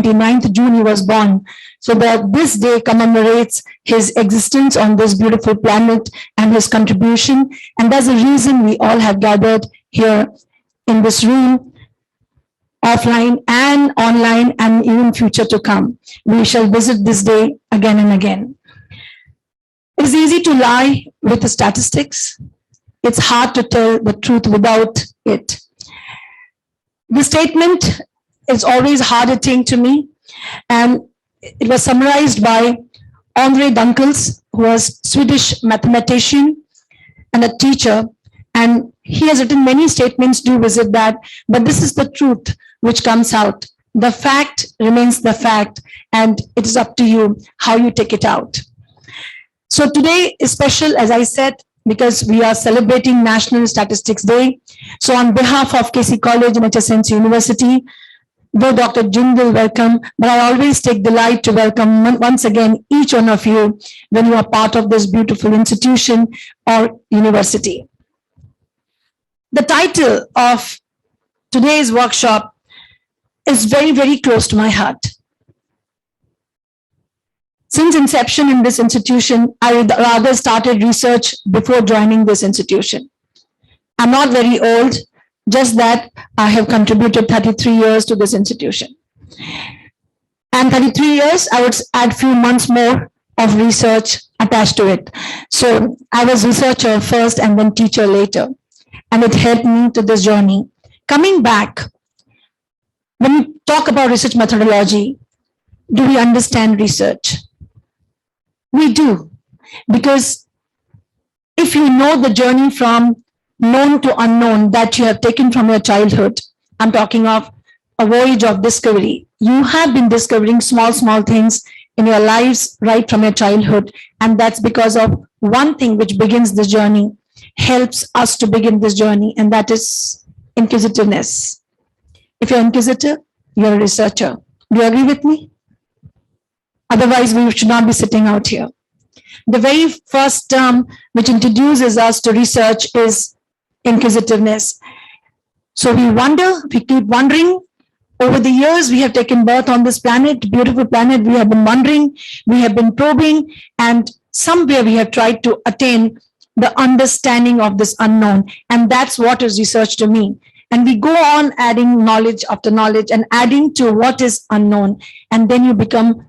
29th June he was born. So that this day commemorates his existence on this beautiful planet and his contribution. And that's the reason we all have gathered here in this room, offline and online, and even future to come. We shall visit this day again and again. It's easy to lie with the statistics. It's hard to tell the truth without it. The statement is always hard-hitting to me, and it was summarized by Andre Dunkels, who was Swedish mathematician and a teacher, and he has written many statements, do visit that, but this is the truth which comes out. The fact remains the fact, and it is up to you how you take it out. So today is special, as I said, because we are celebrating National Statistics Day. So on behalf of KC College and HSNC University, though Dr. Jindal welcome, but I always take delight to welcome once again each one of you when you are part of this beautiful institution or university. The title of today's workshop is very, very close to my heart. Since inception in this institution, I rather started research before joining this institution. I'm not very old, just that I have contributed 33 years to this institution. And 33 years, I would add few months more of research attached to it. So I was researcher first and then teacher later. And it helped me to this journey. Coming back, when we talk about research methodology, do we understand research? We do, because if you know the journey from known to unknown that you have taken from your childhood, I'm talking of a voyage of discovery. You have been discovering small things in your lives right from your childhood. And that's because of one thing which begins the journey, helps us to begin this journey, and that is inquisitiveness. If you're inquisitive, you're a researcher. Do you agree with me? Otherwise, we should not be sitting out here. The very first term which introduces us to research is inquisitiveness. So we keep wondering. Over the years, we have taken birth on this planet, beautiful planet. We have been wondering, we have been probing, and somewhere we have tried to attain the understanding of this unknown. And that's what is research to me. And we go on adding knowledge after knowledge and adding to what is unknown. And then you become,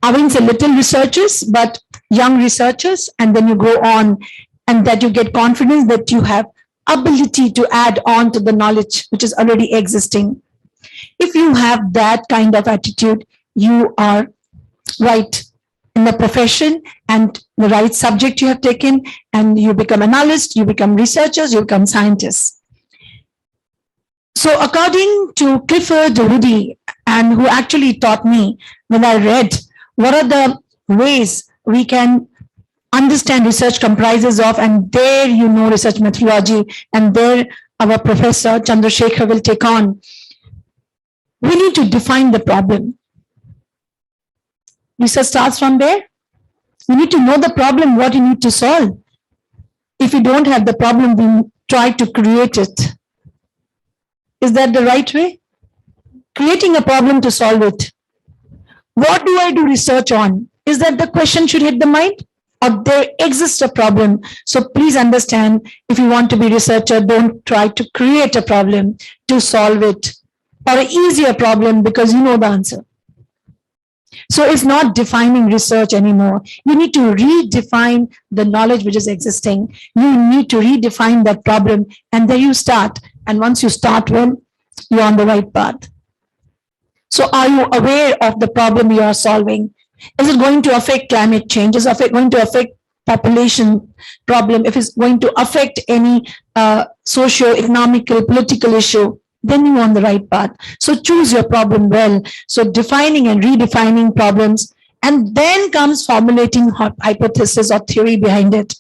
I wouldn't say little researchers, but young researchers, and then you go on, and that you get confidence that you have ability to add on to the knowledge which is already existing. If you have that kind of attitude, you are right in the profession and the right subject you have taken, and you become analysts, you become researchers, you become scientists. So according to Clifford Woody, and who actually taught me when I read what are the ways we can understand research comprises of, and there you know research methodology, and there our professor Chandrasekhar will take on. We need to define the problem. Research starts from there. We need to know the problem, what you need to solve. If you don't have the problem, we try to create it. Is that the right way? Creating a problem to solve it. What do I do research on? Is that the question should hit the mind? Or there exists a problem? So please understand, if you want to be a researcher, don't try to create a problem to solve it, or an easier problem because you know the answer. So it's not defining research anymore. You need to redefine the knowledge which is existing. You need to redefine that problem, and there you start. And once you start well, you're on the right path. So are you aware of the problem you are solving? Is it going to affect climate change? Is it going to affect population problem? If it's going to affect any socio-economical, political issue, then you're on the right path. So choose your problem well. So defining and redefining problems, and then comes formulating hypothesis or theory behind it.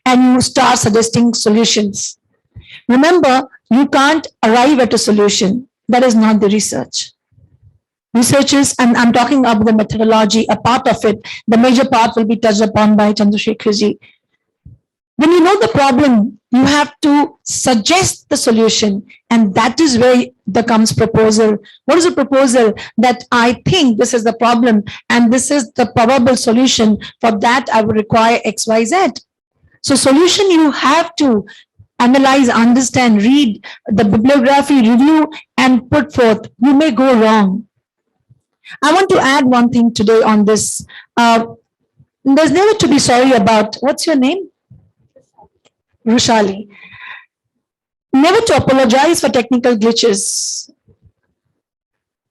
And you start suggesting solutions. Remember, you can't arrive at a solution. That is not the research. Research is, and I'm talking about the methodology, a part of it. The major part will be touched upon by Chandrasekhar ji. When you know the problem, you have to suggest the solution. And that is where there comes proposal. What is a proposal? That I think this is the problem and this is the probable solution. For that, I would require X, Y, Z. So solution, you have to analyze, understand, read the bibliography, review, and put forth. You may go wrong. I want to add one thing today on this. There's never to be sorry about. What's your name? Rushali. Never to apologize for technical glitches.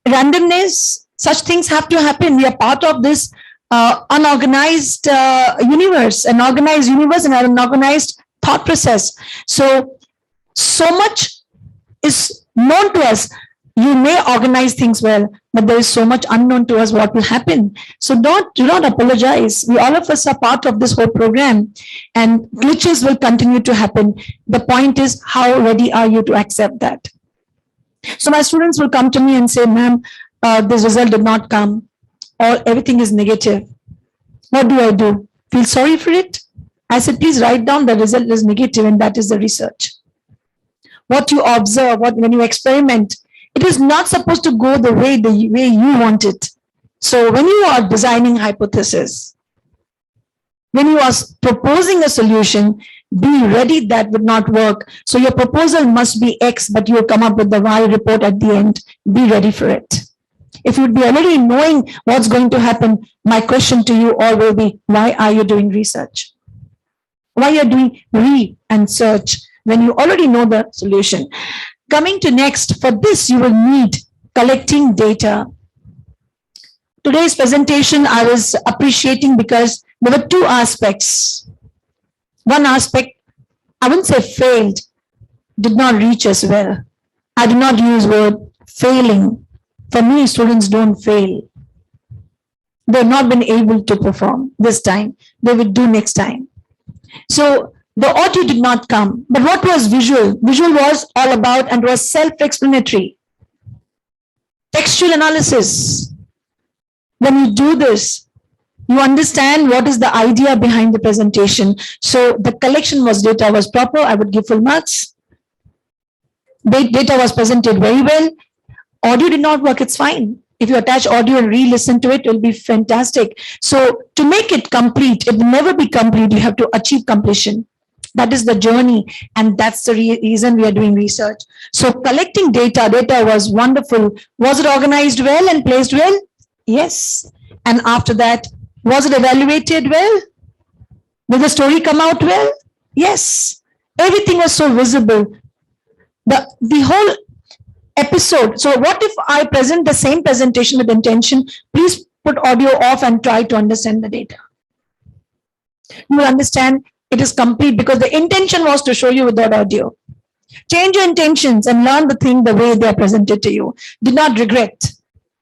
Randomness, such things have to happen. We are part of this unorganized universe, an organized universe and an unorganized thought process. So much is known to us. You may organize things well, but there is so much unknown to us what will happen. So do not apologize. We all of us are part of this whole program, and glitches will continue to happen. The point is, how ready are you to accept that? So my students will come to me and say, ma'am, this result did not come, or everything is negative. What do? Feel sorry for it? I said, please write down the result is negative, and that is the research. What you observe, when you experiment, it is not supposed to go the way you want it. So when you are designing hypothesis, when you are proposing a solution, be ready that would not work. So your proposal must be X, but you will come up with the Y report at the end. Be ready for it. If you'd be already knowing what's going to happen, my question to you all will be, why are you doing research? Why are you doing read and search when you already know the solution? Coming to next, for this you will need collecting data. Today's presentation I was appreciating because there were two aspects. One aspect, I wouldn't say failed, did not reach as well. I do not use word failing. For me, students don't fail. They've not been able to perform this time. They will do next time. So the audio did not come, but what was visual? Visual was all about and was self-explanatory. Textual analysis. When you do this, you understand what is the idea behind the presentation. So the collection data was proper. I would give full marks. Data was presented very well. Audio did not work. It's fine. If you attach audio and re-listen to it, it will be fantastic. So to make it complete, it will never be complete. You have to achieve completion. That is the journey, and that's the reason we are doing research. So collecting data was wonderful. Was it organized well and placed well? Yes. And after that, was it evaluated well? Did the story come out well? Yes. Everything was so visible. The whole episode. So what if I present the same presentation with intention? Please put audio off and try to understand the data. You will understand it is complete because the intention was to show you without audio. Change your intentions and learn the thing the way they are presented to you. Do not regret.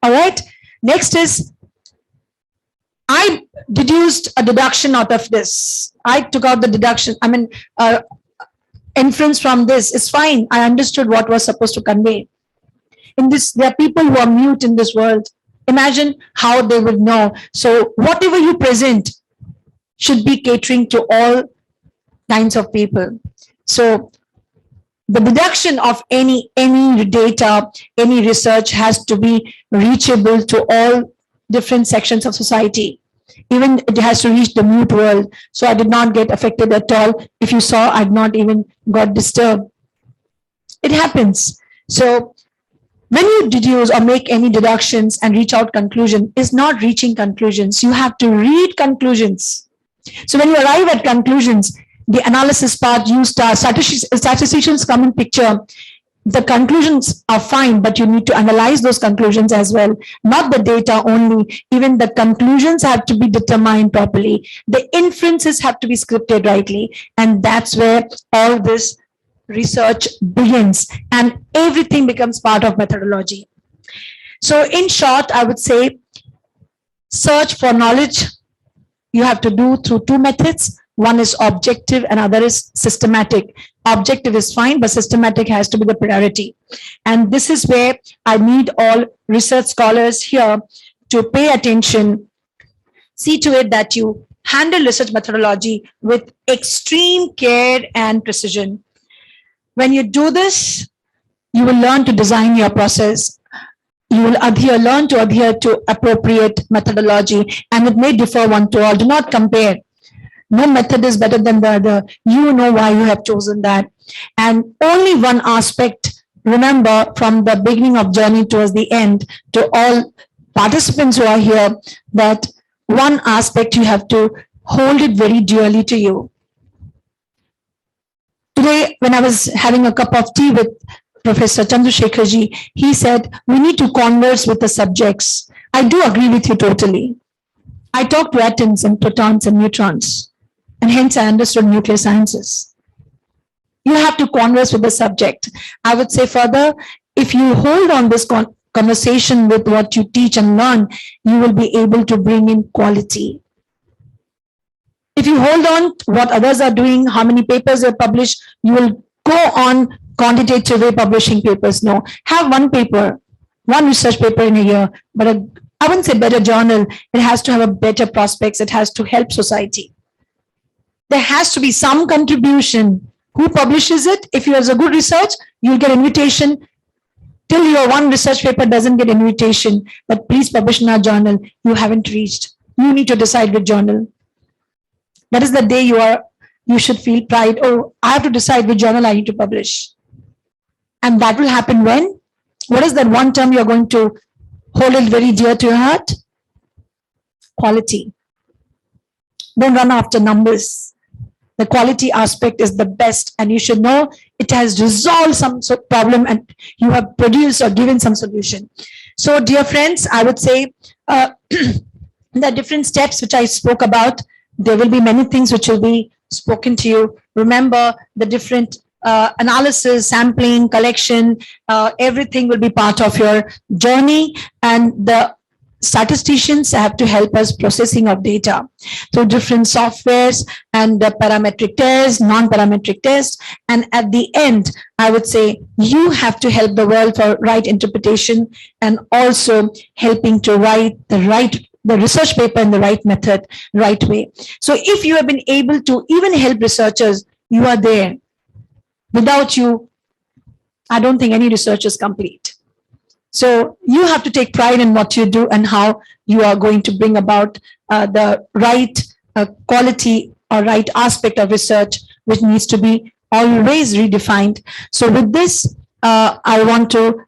All right. Next is, I deduced a deduction out of this. I took out the deduction. Inference from this. It's fine. I understood what was supposed to convey. In this, there are people who are mute in this world. Imagine how they would know. So whatever you present should be catering to all kinds of people. So the deduction of any data, any research has to be reachable to all different sections of society. Even it has to reach the mute world. So I did not get affected at all. If you saw, I did not even got disturbed. It happens. So when you deduce or make any deductions and reach out conclusion, is not reaching conclusions. You have to read conclusions. So when you arrive at conclusions, the analysis part, you start, statisticians come in picture. The conclusions are fine, but you need to analyze those conclusions as well. Not the data only. Even the conclusions have to be determined properly. The inferences have to be scripted rightly. And that's where all this research begins. And everything becomes part of methodology. So in short, I would say, search for knowledge you have to do through two methods. One is objective and other is systematic. Objective is fine, but systematic has to be the priority. And this is where I need all research scholars here to pay attention. See to it that you handle research methodology with extreme care and precision. When you do this, you will learn to design your process. You will learn to adhere to appropriate methodology, and it may differ one to all. Do not compare. No method is better than the other. You know why you have chosen that. And only one aspect, remember, from the beginning of journey towards the end, to all participants who are here, that one aspect you have to hold it very dearly to you. Today, when I was having a cup of tea with Professor Chandrasekharji, he said, we need to converse with the subjects. I do agree with you totally. I talk to atoms and protons and neutrons, and hence I understood nuclear sciences. You have to converse with the subject. I would say further, if you hold on this conversation with what you teach and learn, you will be able to bring in quality. If you hold on to what others are doing, how many papers are published, you will go on quantitative way publishing papers. No, have one paper, one research paper in a year, but I wouldn't say better journal. It has to have a better prospects. It has to help society. There has to be some contribution. Who publishes it? If you have a good research, you'll get invitation. Till your one research paper doesn't get invitation, but please publish in our journal. You haven't reached. You need to decide which journal. That is the day you should feel pride. Oh, I have to decide which journal I need to publish. And that will happen when? What is that one term you're going to hold it very dear to your heart? Quality. Don't run after numbers. The quality aspect is the best, and you should know it has resolved some problem and you have produced or given some solution. So, dear friends, I would say the different steps which I spoke about, there will be many things which will be spoken to you. Remember the different analysis, sampling, collection, everything will be part of your journey, and the statisticians have to help us processing of data through different softwares and parametric tests, non-parametric tests. And at the end, I would say you have to help the world for right interpretation and also helping to write the research paper in the right method, right way. So if you have been able to even help researchers, you are there. Without you, I don't think any research is complete. So you have to take pride in what you do and how you are going to bring about the right quality or right aspect of research, which needs to be always redefined. So with this, I want to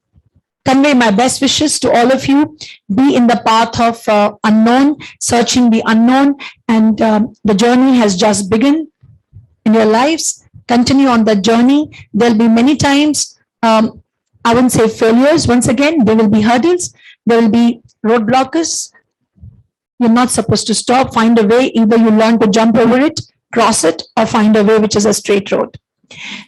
convey my best wishes to all of you. Be in the path of unknown, searching the unknown, and the journey has just begun in your lives. Continue on the journey. There'll be many times, I wouldn't say failures. Once again, there will be hurdles. There will be roadblockers. You're not supposed to stop. Find a way. Either you learn to jump over it, cross it, or find a way which is a straight road.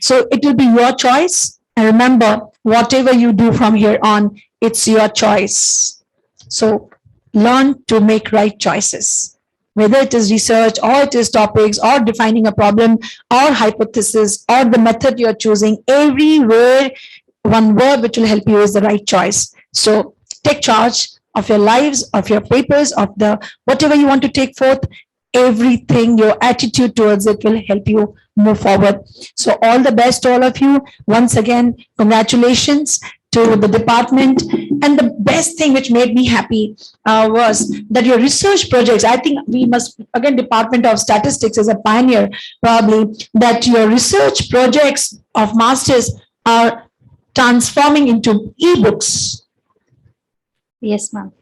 So it will be your choice. And remember, whatever you do from here on, it's your choice. So learn to make right choices. Whether it is research or it is topics or defining a problem or hypothesis or the method you're choosing, everywhere one word which will help you is the right choice. So take charge of your lives, of your papers, of the whatever you want to take forth. Everything, your attitude towards it will help you move forward. So all the best to all of you. Once again, congratulations to the department. And the best thing which made me happy was that your research projects, I think we must, again, Department of Statistics is a pioneer probably, that your research projects of masters are transforming into ebooks. Yes, ma'am.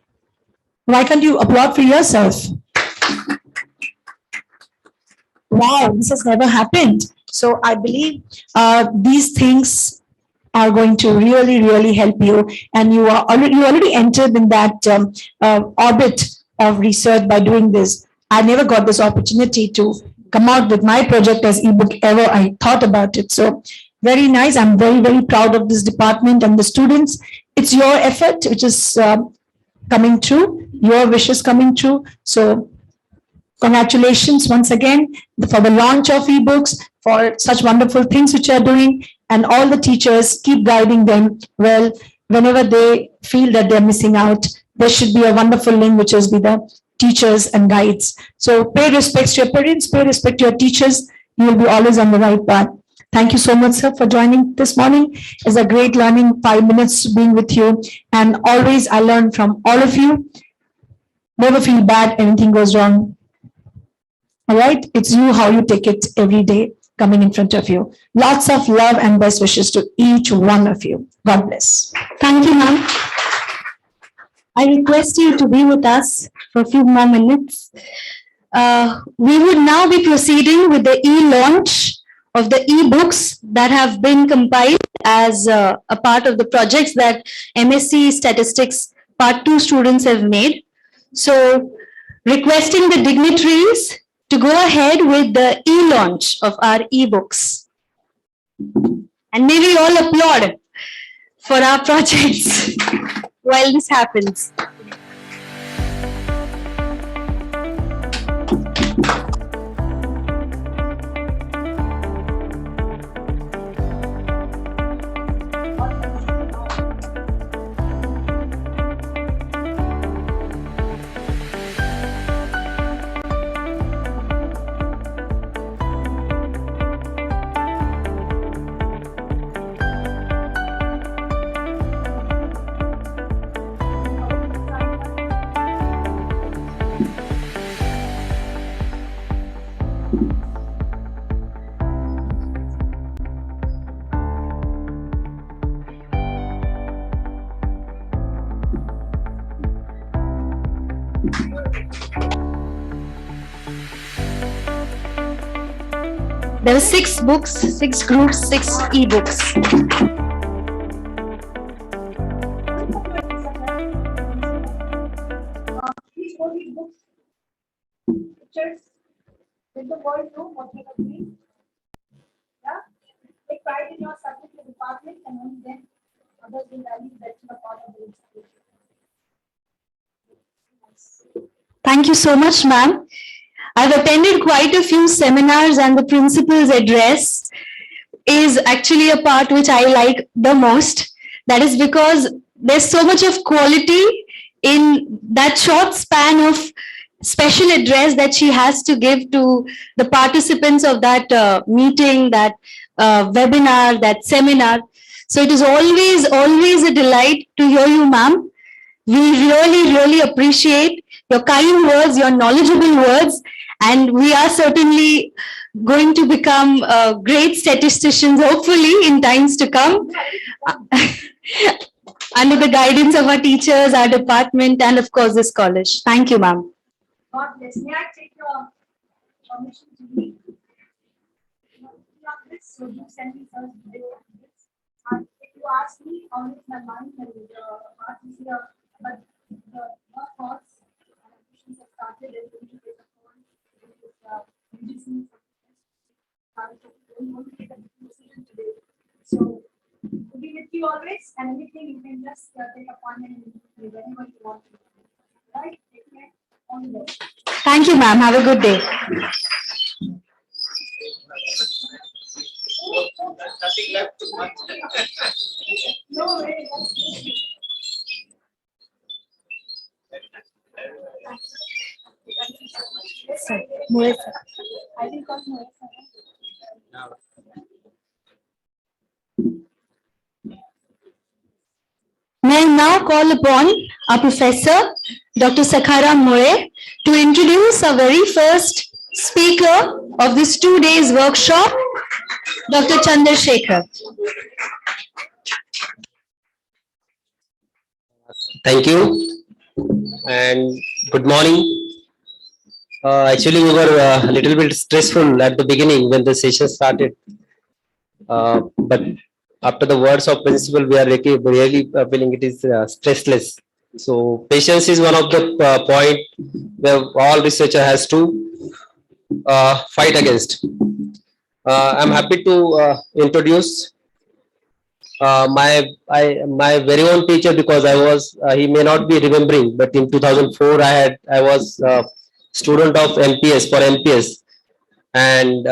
Why can't you applaud for yourself? Wow, this has never happened. So I believe these things are going to really, really help you. And you already entered in that orbit of research by doing this. I never got this opportunity to come out with my project as ebook ever. I thought about it. So very nice. I'm very, very proud of this department and the students. It's your effort which is coming true, your wishes coming true. So congratulations once again for the launch of ebooks, for such wonderful things which you are doing, and all the teachers, keep guiding them well. Whenever they feel that they're missing out, there should be a wonderful link which is be the teachers and guides. So pay respects to your parents, pay respect to your teachers. You will be always on the right path. Thank you so much, sir, for joining this morning. It's a great learning 5 minutes being with you. And always I learn from all of you. Never feel bad anything goes wrong. All right? It's you how you take it every day coming in front of you. Lots of love and best wishes to each one of you. God bless. Thank you, ma'am. I request you to be with us for a few more minutes. We would now be proceeding with the e-launch of the e-books that have been compiled as a part of the projects that MSc Statistics Part 2 students have made. So requesting the dignitaries to go ahead with the e-launch of our e-books. And may we all applaud for our projects while this happens. There were 6 books, 6 groups, 6 e-books. Please hold these books, pictures, let the world know what you are doing. Yeah, take pride in your subject and department, and only then others will value that you are part of the institution. Thank you so much, ma'am. I've attended quite a few seminars and the principal's address is actually a part which I like the most. That is because there's so much of quality in that short span of special address that she has to give to the participants of that meeting, that webinar, that seminar. So it is always a delight to hear you, ma'am. We really appreciate your kind words, your knowledgeable words, and we are certainly going to become great statisticians, hopefully, in times to come, under the guidance of our teachers, our department, and of course, this college. Thank you, ma'am. God bless. May I take your permission to read? So you send me first video of this. And if you ask me, always my mind and heart is here, but the thoughts and ambitions have started and going to take a call with medicine. Don't want to take a decision today. So to be with you always, and anything you can just take appointment and whenever you want to. Right? Take care. All the best. Thank you, ma'am. Have a good day. Nothing left to much. No way. I think that's more. May I now call upon our professor, Dr. Sakharam Moe, to introduce our very first speaker of this 2 days workshop, Dr. Chandrasekhar. Thank you and good morning. Actually, we were a little bit stressful at the beginning when the session started. But after the words of principal, we are really feeling it is stressless. So patience is one of the point where all researcher has to fight against. I'm happy to introduce my very own teacher, because I was he may not be remembering, but in 2004 I was student of MPS for MPS, and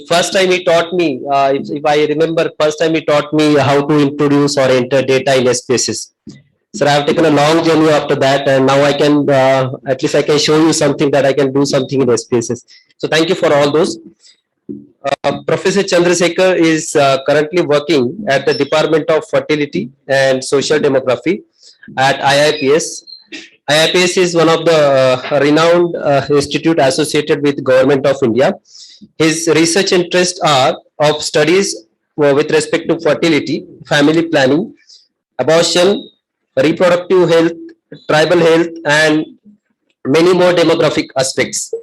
first time he taught me, if I remember, first time he taught me how to introduce or enter data in SPSS. Sir, I have taken a long journey after that, and now I can, at least I can show you something that I can do something in SPSS. So thank you for all those. Professor Chandrasekhar is currently working at the Department of Fertility and Social Demography at IIPS. IIPS is one of the renowned institute associated with Government of India. His research interests are of studies with respect to fertility, family planning, abortion, reproductive health, tribal health, and many more demographic aspects.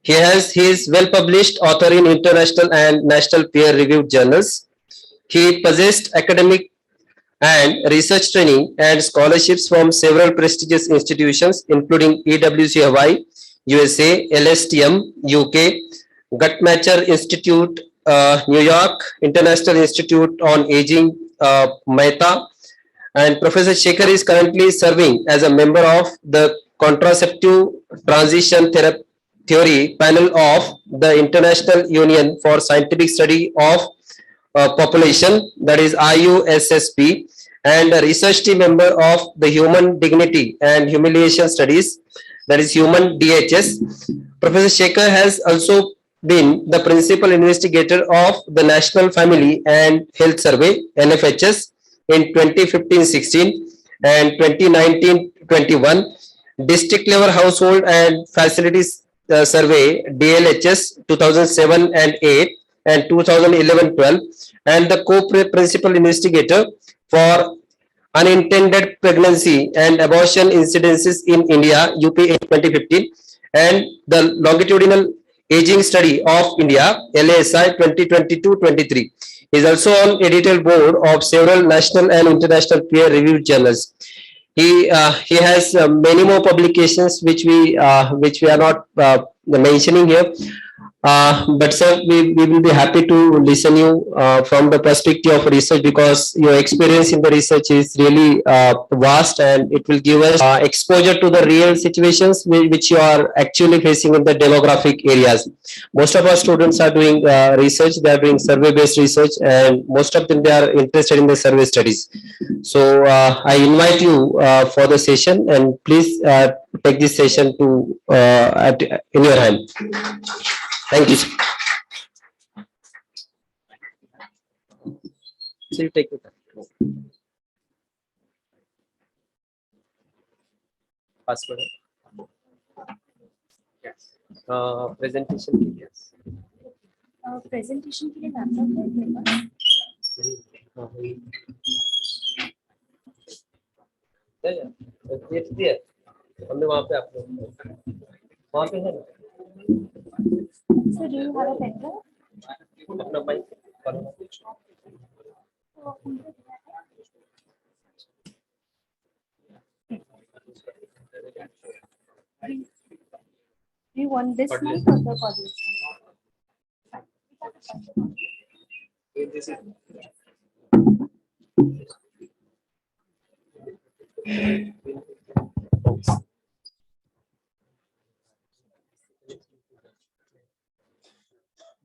He is well published author in international and national peer reviewed journals. He possessed academic and research training and scholarships from several prestigious institutions, including EWC Hawaii, USA, LSTM, UK, Guttmacher Institute, New York, International Institute on Aging, Mehta, and Professor Shekhar is currently serving as a member of the Contraceptive Transition Theory panel of the International Union for Scientific Study of Population, that is IUSSP, and a research team member of the Human Dignity and Humiliation Studies, that is Human DHS. Professor Shekhar has also been the principal investigator of the National Family and Health Survey, NFHS, in 2015-16 and 2019-21, District Level Household and Facilities Survey, DLHS, 2007 and 8 and 2011-12, and the co-principal investigator for unintended pregnancy and abortion incidences in India, UP in 2015, and the longitudinal aging study of India, LASI 2022-23. He is also on editorial board of several national and international peer reviewed journals. He has many more publications which we are not mentioning here. But sir, we will be happy to listen you from the perspective of research, because your experience in the research is really vast, and it will give us exposure to the real situations which you are actually facing in the demographic areas. Most of our students are doing research, they are doing survey based research, and most of them, they are interested in the survey studies. So I invite you for the session, and please take this session to in your hand. Thank you. So you take it. Password. Yes. Presentation. Yes. Presentation के लिए laptop है मेरे पास It's there. हमने वहाँ पे आपको वहाँ पे है ना? So do you have a pen drive? अपना mic Do you want this mic or the cordless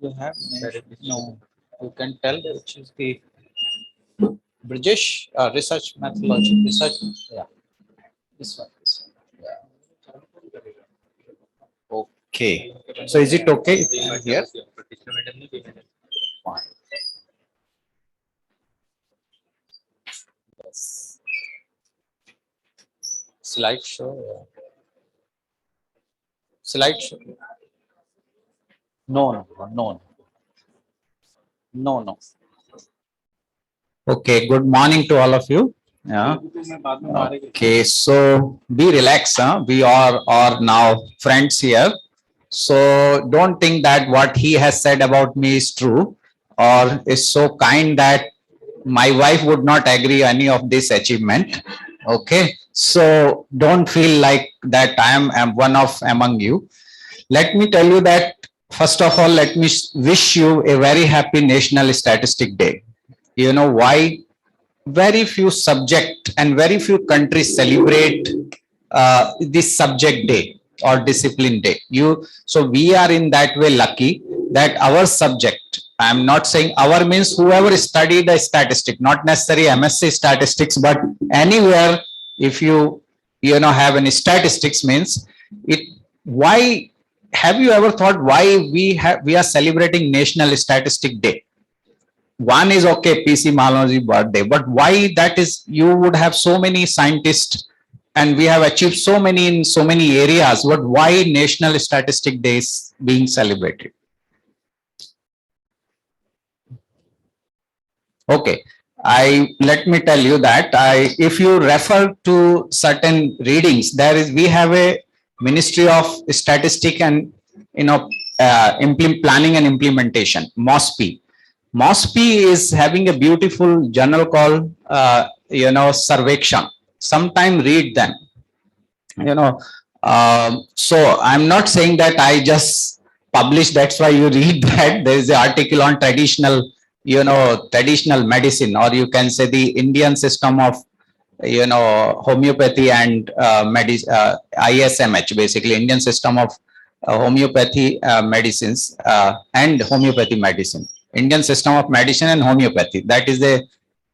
You have no, you can tell which is the British research methodology, research, yeah, this one, yeah. Okay, so is it okay if I am here? Fine. Yes. Slideshow, yeah. Slideshow. No. Okay, good morning to all of you. Yeah. Okay, so be relaxed. Huh? We are now friends here. So don't think that what he has said about me is true or is so kind that my wife would not agree any of this achievement. Okay, so don't feel like that I am one of among you. Let me tell you that first of all, let me wish you a very happy National Statistic Day. You know why? Very few subject and very few countries celebrate this subject day or discipline day. So we are in that way lucky that our subject, I am not saying our means whoever studied the statistic, not necessarily MSc statistics, but anywhere if you have any statistics means it. Why have you ever thought why we are celebrating National Statistic Day? One is okay, PC Mahalonji birthday, but why that is? You would have so many scientists, and we have achieved so many in so many areas. But why National Statistic Day is being celebrated? Okay, let me tell you that if you refer to certain readings, we have a Ministry of Statistic and Planning and Implementation, MOSPI. MOSPI is having a beautiful journal called Sarvekshan. Sometime read them. So I'm not saying that I just published, that's why you read that. There is an article on traditional medicine, or you can say the Indian system of homeopathy and ISMH, basically Indian system of homeopathy medicines and homeopathy medicine, Indian system of medicine and homeopathy. That is the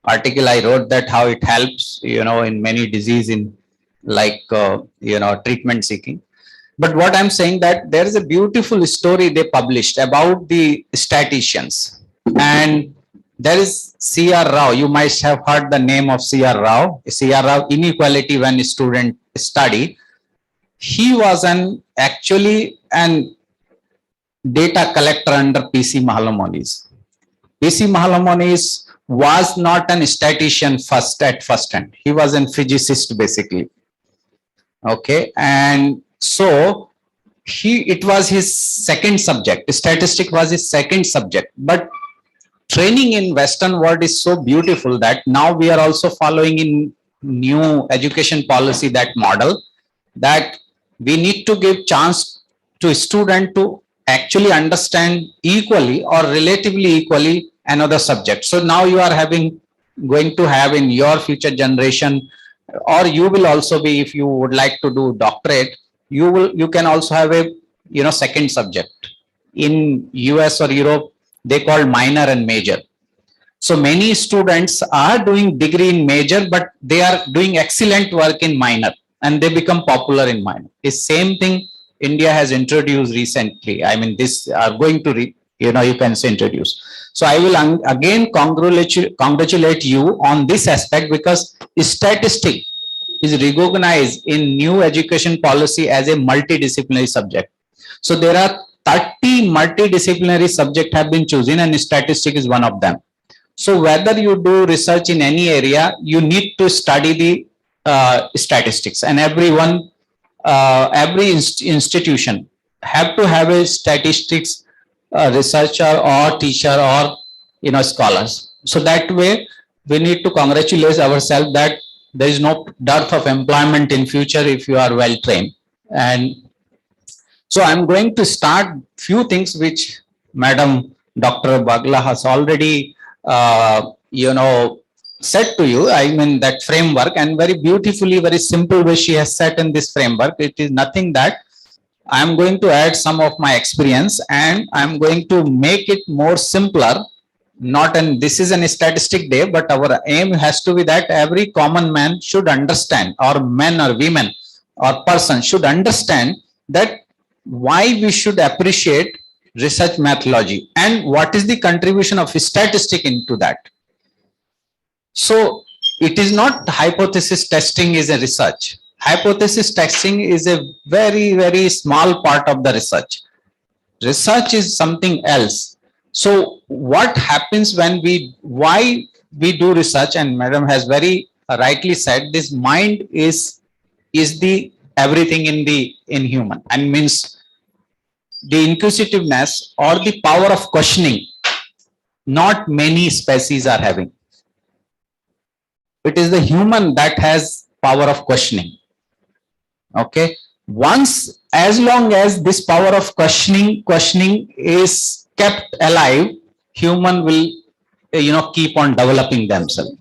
article I wrote, that how it helps in many disease in like treatment seeking. But what I'm saying, that there is a beautiful story they published about the statisticians. And there is C.R. Rao. You might have heard the name of C.R. Rao. C.R. Rao, Inequality When Student Study. He was actually an data collector under P.C. Mahalanobis. P.C. Mahalanobis was not an statistician at first hand. He was a physicist basically. Okay, and so it was his second subject. Statistic was his second subject, but training in Western world is so beautiful that now we are also following in new education policy that model, that we need to give chance to a student to actually understand equally or relatively equally another subject. So now you are going to have in your future generation, or you will also be, if you would like to do doctorate, you can also have a second subject. In US or Europe, they call minor and major. So many students are doing degree in major, but they are doing excellent work in minor, and they become popular in minor. The same thing India has introduced recently. I mean, this are going to, you can say introduce. So I will again congratulate you on this aspect, because statistic is recognized in new education policy as a multidisciplinary subject. So there are 30 multidisciplinary subjects have been chosen, and statistics is one of them. So whether you do research in any area, you need to study the statistics, and every institution have to have a statistics researcher or teacher or scholars. So that way we need to congratulate ourselves that there is no dearth of employment in future if you are well trained. And so I'm going to start few things which Madam Dr. Bagla has already said to you. I mean that framework, and very beautifully, very simple way she has set in this framework. It is nothing that I'm going to add some of my experience, and I'm going to make it more simpler. This is a statistic day, but our aim has to be that every common man should understand, or men or women or person should understand that why we should appreciate research methodology and what is the contribution of statistic into that. So it is not hypothesis testing is a research. Hypothesis testing is a very, very small part of the research. Research is something else. So what happens when why we do research, and Madam has very rightly said, this mind is the everything in human, and means the inquisitiveness or the power of questioning, not many species are having. It is the human that has power of questioning. Okay. As long as this power of questioning is kept alive, human will, keep on developing themselves.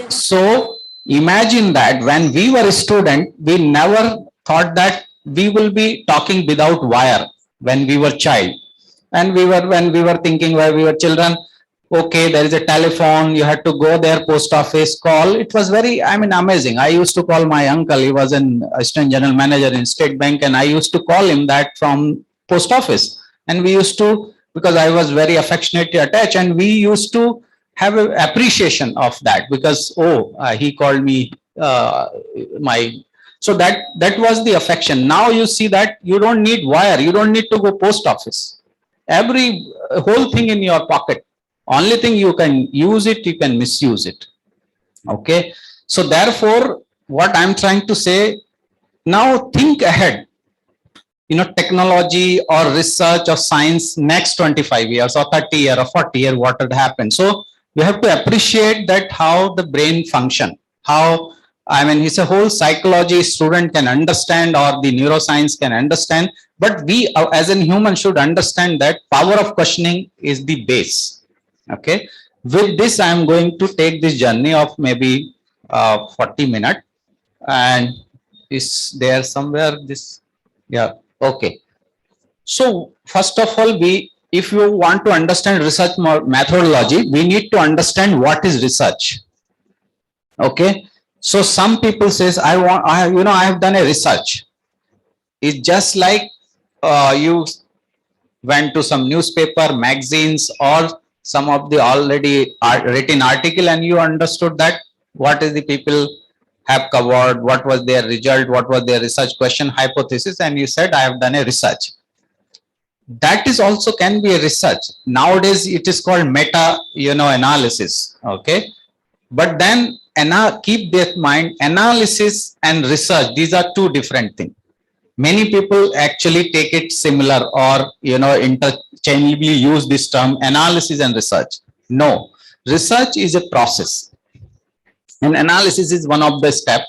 So imagine that when we were a student, we never thought that we will be talking without wire when we were child. And when we were thinking, when we were children, okay, there is a telephone, you had to go there, post office, call. It was very, I mean, amazing. I used to call my uncle, he was an assistant general manager in State Bank, and I used to call him that from post office. And we used to, because I was very affectionately attached, and we used to have an appreciation of that because, oh, he called me my, so that was the affection. Now you see that you don't need wire, you don't need to go post office. Every whole thing in your pocket. Only thing you can use it, you can misuse it. Okay. So therefore, what I'm trying to say, now think ahead. You know, technology or research or science next 25 years or 30 years or 40 years, what would happen. So you have to appreciate that how the brain function, how, I mean, it's a whole psychology student can understand or the neuroscience can understand, but we as a human should understand that power of questioning is the base. Okay. With this, I am going to take this journey of maybe 40 minutes. And is there somewhere this? Yeah. Okay. So first of all, if you want to understand research methodology, we need to understand what is research. Okay. So some people says, I have done a research. It's just like you went to some newspaper, magazines, or some of the already written article, and you understood that what is the people have covered, what was their result, what was their research question, hypothesis, and you said, I have done a research. That is also can be a research. Nowadays, it is called meta, analysis. Okay. But then keep that in mind, analysis and research, these are two different things. Many people actually take it similar or, interchangeably use this term analysis and research. No, research is a process and analysis is one of the steps.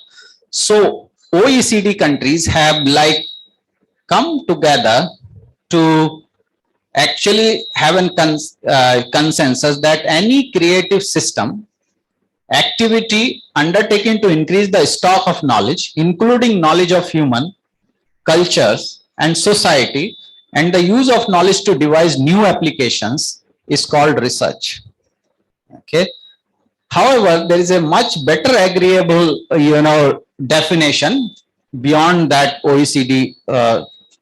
So OECD countries have come together to actually have a consensus that any creative system activity undertaken to increase the stock of knowledge, including knowledge of human cultures and society, and the use of knowledge to devise new applications is called research. Okay. However, there is a much better agreeable, definition beyond that OECD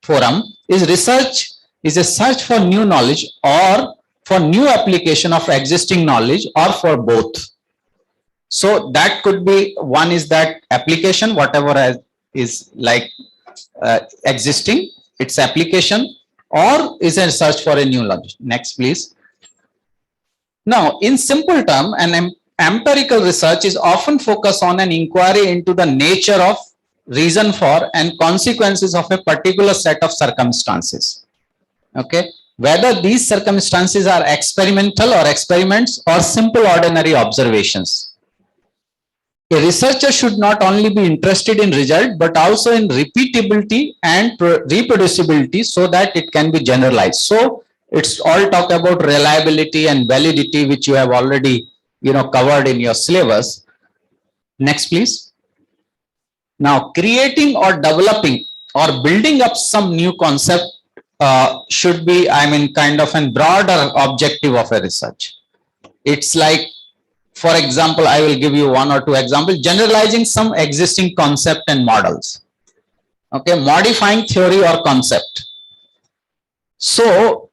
forum is research is a search for new knowledge or for new application of existing knowledge or for both. So that could be one is that application, whatever is existing, its application, or is a search for a new knowledge. Next, please. Now, in simple term, an empirical research is often focused on an inquiry into the nature of, reason for, and consequences of a particular set of circumstances. Okay. Whether these circumstances are experimental or experiments or simple ordinary observations. A researcher should not only be interested in result, but also in repeatability and reproducibility so that it can be generalized. So it's all talk about reliability and validity, which you have already, covered in your syllabus. Next, please. Now, creating or developing or building up some new concept should be, kind of a broader objective of a research. It's like, for example, I will give you one or two examples, generalizing some existing concept and models. Okay, modifying theory or concept. So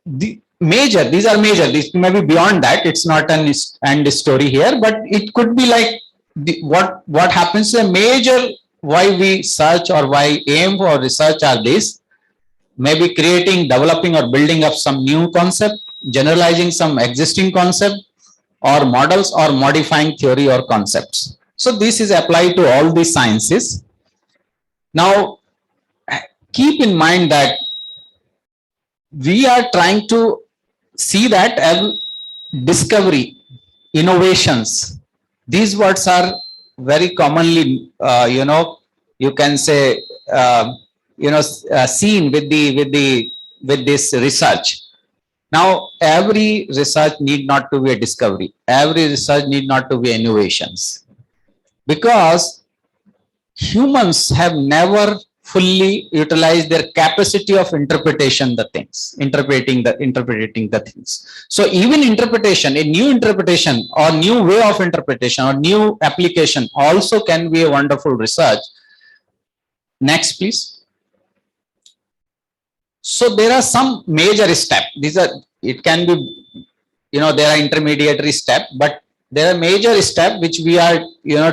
these are major, this may be beyond that, it's not an end story here, but it could be like what happens, a major why we search or why aim for research are this, maybe creating, developing or building up some new concept, generalizing some existing concept, or models, or modifying theory or concepts. So this is applied to all these sciences. Now, keep in mind that we are trying to see that as discovery, innovations. These words are very commonly, you can say, seen with this research. Now, every research need not to be a discovery. Every research need not to be innovations. Because humans have never fully utilize their capacity of interpretation the things, interpreting the things. So even interpretation, a new interpretation or new way of interpretation or new application also can be a wonderful research. Next, please. So there are some major steps. These are, it can be, there are intermediary steps, but there are major steps which we are,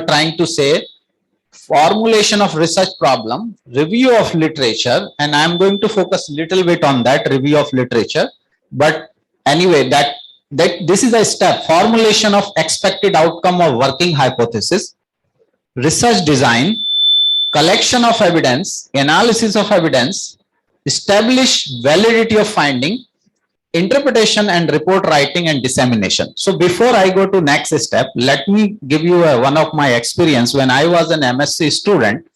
trying to say: formulation of research problem, review of literature, and I am going to focus a little bit on that review of literature. But anyway, that this is a step: formulation of expected outcome of working hypothesis, research design, collection of evidence, analysis of evidence, establish validity of finding, interpretation and report writing and dissemination. So before I go to next step, let me give you one of my experience. When I was an MSc student,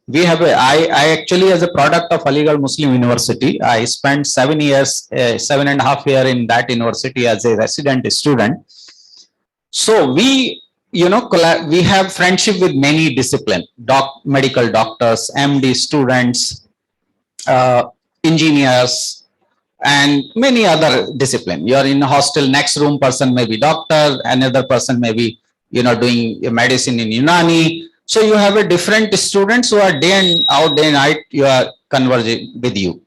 we have I actually, as a product of Aligarh Muslim University, I spent 7 years, 7.5 years in that university as a resident student. So we, we have friendship with many disciplines: medical doctors, MD students, engineers, and many other disciplines. You are in a hostel, next room person may be doctor, another person may be, doing medicine in Unani. So you have a different students who are day and night, you are conversing with you.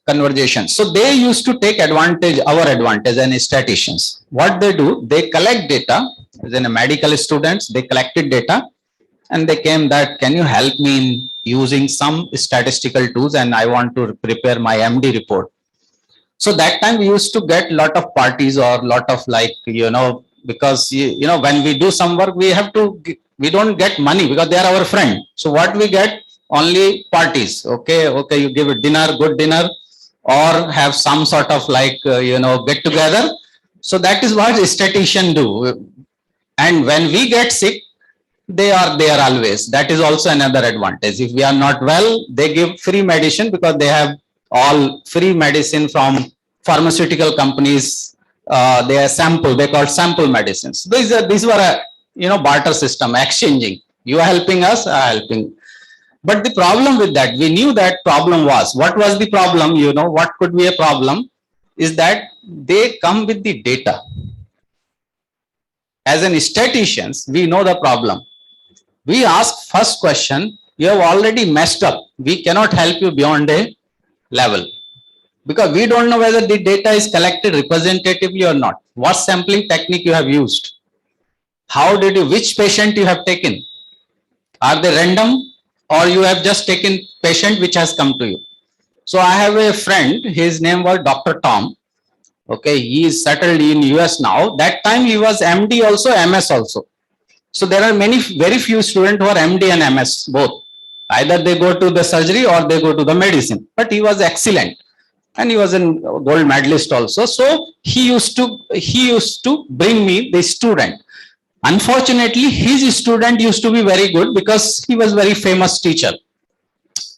Conversation. So they used to take advantage, our advantage, and statisticians. What they do, they collect data. As in a medical students, they collected data, and they came that, can you help me in using some statistical tools, and I want to prepare my MD report. So that time we used to get lot of parties or lot of because when we do some work, we don't get money because they are our friend. So what we get, only parties. Okay, you give a dinner, good dinner, or have some sort of get together. So that is what statisticians do. And when we get sick, they are there always. That is also another advantage. If we are not well, they give free medicine because they have all free medicine from pharmaceutical companies. They are sample, they call sample medicines. These were a barter system, exchanging. You are helping us, I are helping. But the problem with that, we knew that problem was, what was the problem? What could be a problem is that they come with the data. As an statisticians, we know the problem. We ask first question, you have already messed up. We cannot help you beyond a level, because we don't know whether the data is collected representatively or not. What sampling technique you have used? How did you, which patient you have taken? Are they random, or you have just taken patient which has come to you? So I have a friend, his name was Dr. Tom. Okay, he is settled in US now. That time he was MD also, MS also. So there are very few students who are MD and MS both. Either they go to the surgery or they go to the medicine. But he was excellent, and he was a gold medalist also. So he used to bring me the student. Unfortunately, his student used to be very good because he was very famous teacher.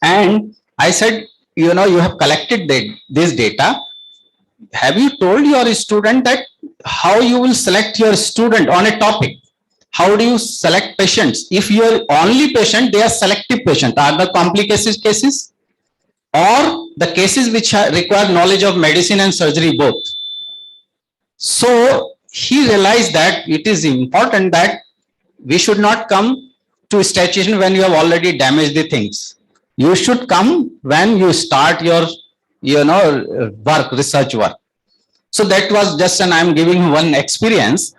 And I said, you have collected this data. Have you told your student that how you will select your student on a topic? How do you select patients? If your only patient, they are selective patient. Are the complicated cases or the cases which require knowledge of medicine and surgery both? So he realized that it is important that we should not come to statistician when you have already damaged the things. You should come when you start your work, research work. So that was just I am giving one experience.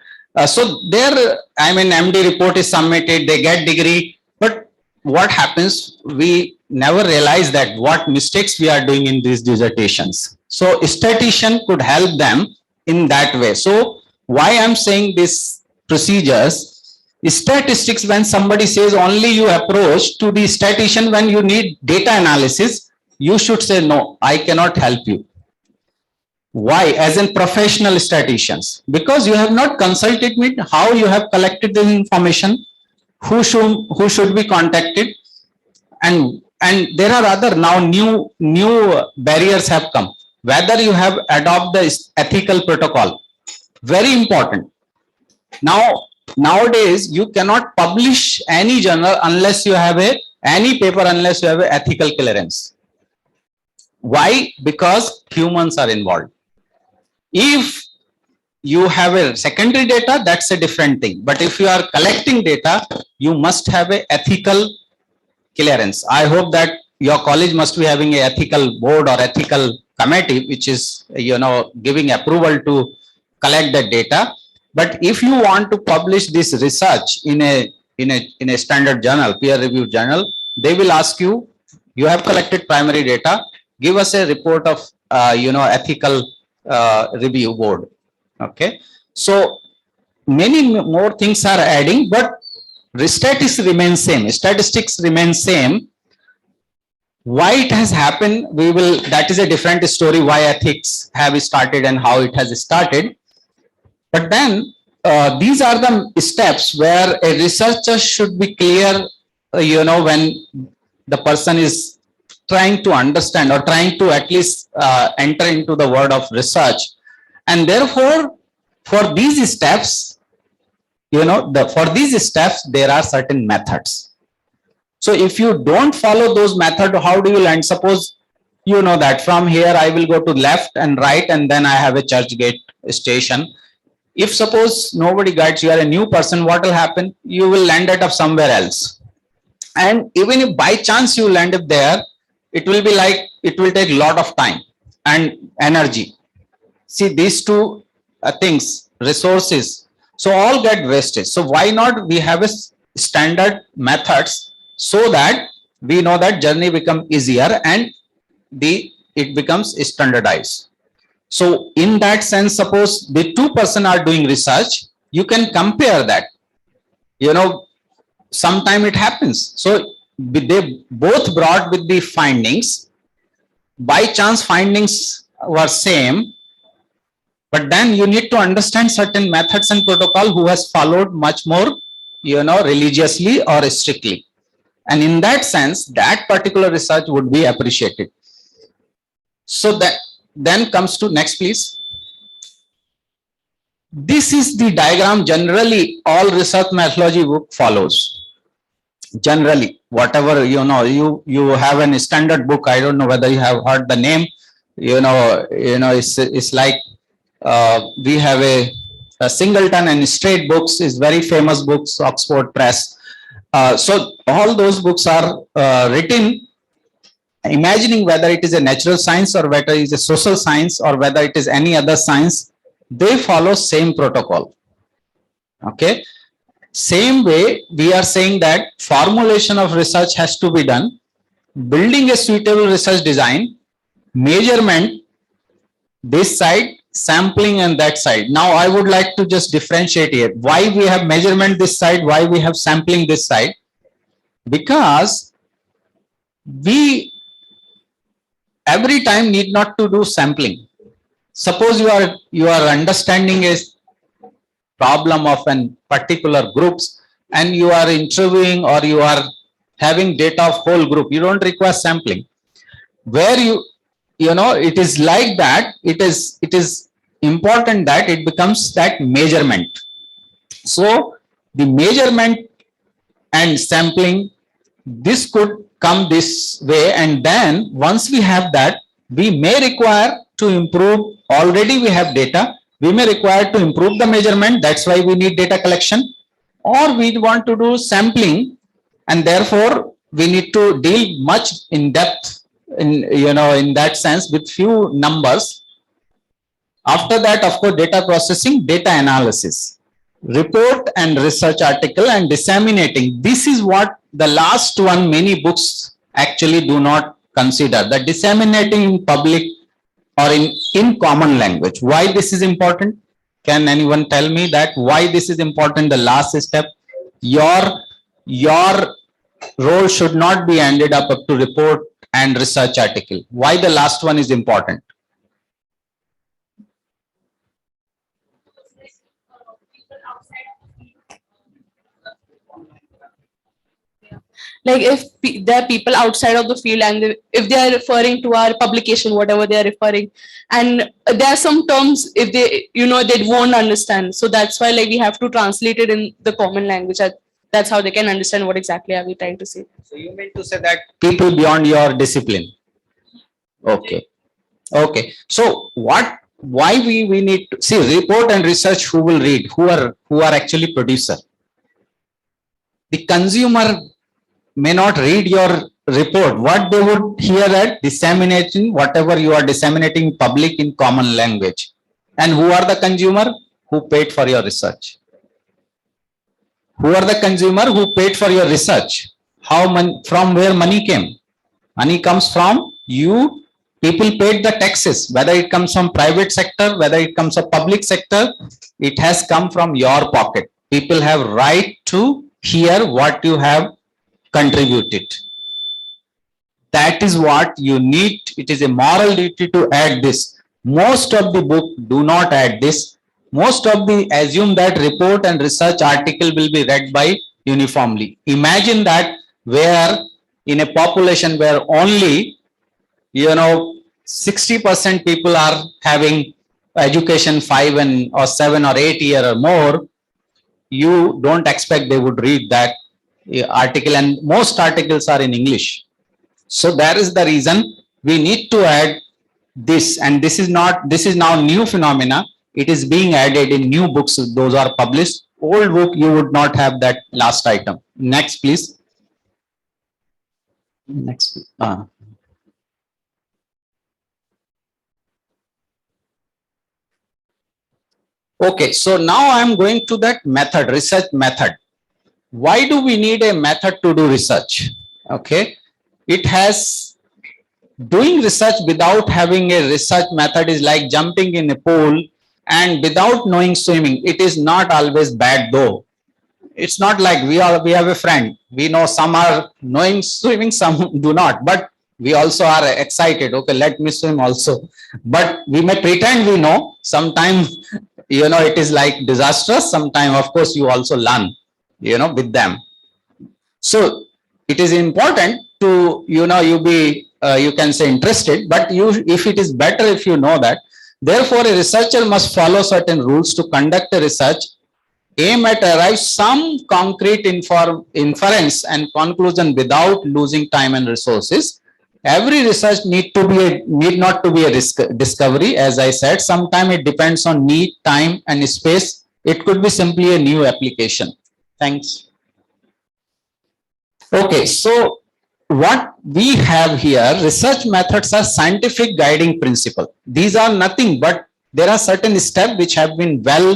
So there, MD report is submitted, they get degree, but what happens, we never realize that what mistakes we are doing in these dissertations. So statistician could help them in that way. So why I'm saying this procedures, statistics, when somebody says only you approach to the statistician when you need data analysis, you should say, no, I cannot help you. Why? As in professional statisticians, because you have not consulted me how you have collected the information, who should be contacted, and there are other now new barriers have come. Whether you have adopted the ethical protocol, very important. Nowadays you cannot publish any journal unless you have a any paper unless you have an ethical clearance. Why? Because humans are involved. If you have a secondary data, that's a different thing. But if you are collecting data, you must have a ethical clearance. I hope that your college must be having a ethical board or ethical committee, which is, giving approval to collect the data. But if you want to publish this research in a standard journal, peer reviewed journal, they will ask you, you have collected primary data, give us a report of, ethical review board. Okay. So many more things are adding, but statistics remain same. Statistics remain same. Why it has happened, that is a different story, why ethics have started and how it has started. But then these are the steps where a researcher should be clear, when the person is trying to understand or trying to at least enter into the world of research. And therefore, for these steps, for these steps, there are certain methods. So if you don't follow those methods, how do you land? Suppose you know that from here I will go to left and right, and then I have a church gate station. If suppose nobody guides, you are a new person, what will happen? You will land up somewhere else. And even if by chance you land up there, it will be like, it will take a lot of time and energy. See, these two things, resources, so all get wasted. So why not we have a standard methods so that we know that journey become easier and it becomes standardized. So in that sense, suppose the two person are doing research, you can compare that. Sometime it happens. So they both brought with the findings. By chance findings were same, but then you need to understand certain methods and protocol who has followed much more, religiously or strictly. And in that sense, that particular research would be appreciated. So that then comes to next, please. This is the diagram generally all research methodology book follows. Generally, whatever, you have a standard book. I don't know whether you have heard the name, it's like, we have a Singleton and Straight books is very famous books, Oxford Press. So all those books are written imagining whether it is a natural science or whether it is a social science or whether it is any other science, they follow same protocol. Okay. Same way, we are saying that formulation of research has to be done, building a suitable research design, measurement, this side, sampling and that side. Now I would like to just differentiate here. Why we have measurement this side, why we have sampling this side? Because we every time need not to do sampling. Suppose you are understanding a problem of an particular groups and you are interviewing or you are having data of whole group, you don't require sampling. Where it is like that, it is important that it becomes that measurement. So the measurement and sampling, this could come this way, and then once we have that, we may require to improve. Already we have data, we may require to improve the measurement. That's why we need data collection, or we want to do sampling, and therefore we need to deal much in depth in that sense with few numbers. After that, of course, data processing, data analysis, report and research article and disseminating. This is what the last one many books actually do not consider, the disseminating in public or in common language. Why this is important? Can anyone tell me that why this is important? The last step, your role should not be ended up to report and research article. Why the last one is important? Like if there are people outside of the field and if they are referring to our publication, whatever they are referring, and there are some terms if they they won't understand, so that's why like we have to translate it in the common language. that's how they can understand what exactly are we trying to say. So you mean to say that people beyond your discipline? Okay. Okay. So why we need to see report and research, who will read, who are actually producer? The consumer may not read your report. What they would hear at disseminating, whatever you are disseminating public in common language. And who are the consumer? Who paid for your research? Who are the consumer who paid for your research? From where money came? Money comes from you. People paid the taxes, whether it comes from private sector, whether it comes from public sector, it has come from your pocket. People have right to hear what you have contributed. That is what you need. It is a moral duty to add this. Most of the book do not add this. Most of the assume that report and research article will be read by uniformly. Imagine that where in a population where only 60% people are having education 5 or 7 or 8 year or more, you don't expect they would read that article, and most articles are in English. So that is the reason we need to add this, and this is now new phenomena. It is being added in new books. Those are published. Old book, you would not have that last item. Next, please. Next. Okay, so now I'm going to that method, research method. Why do we need a method to do research? Okay, it has doing research without having a research method is like jumping in a pool and without knowing swimming. It is not always bad though. It's not like we have a friend. We know some are knowing swimming, some do not, but we also are excited. Okay, let me swim also. But we may pretend we know. Sometimes, it is like disastrous. Sometimes, of course, you also learn, with them. So it is important to, you can say interested, but if it is better if you know that. Therefore, a researcher must follow certain rules to conduct a research, aim at arrive some concrete inference and conclusion without losing time and resources. Every research need not to be a discovery, as I said. Sometimes it depends on need, time, and space. It could be simply a new application. Thanks. Okay, so what we have here, research methods are scientific guiding principle. These are nothing but there are certain steps which have been well,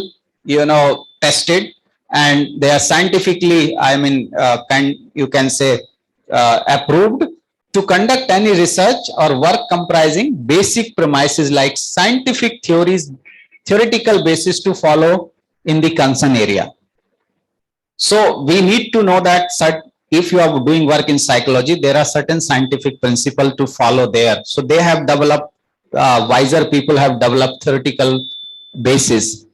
tested, and they are scientifically, you can say, approved to conduct any research or work comprising basic premises like scientific theoretical basis to follow in the concern area. So we need to know that if you are doing work in psychology, there are certain scientific principles to follow there. So they have developed, wiser people have developed theoretical basis.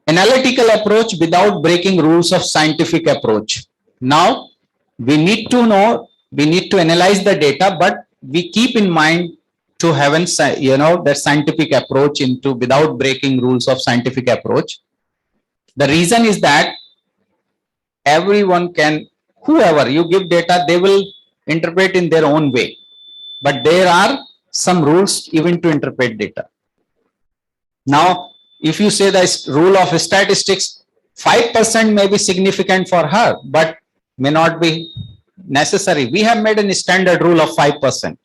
Analytical approach without breaking rules of scientific approach. Now, we need to know, we need to analyze the data, but we keep in mind to have that scientific approach without breaking rules of scientific approach. The reason is that everyone can, whoever you give data, they will interpret in their own way. But there are some rules even to interpret data. Now, if you say the rule of statistics, 5% may be significant for her, but may not be necessary. We have made a standard rule of 5%.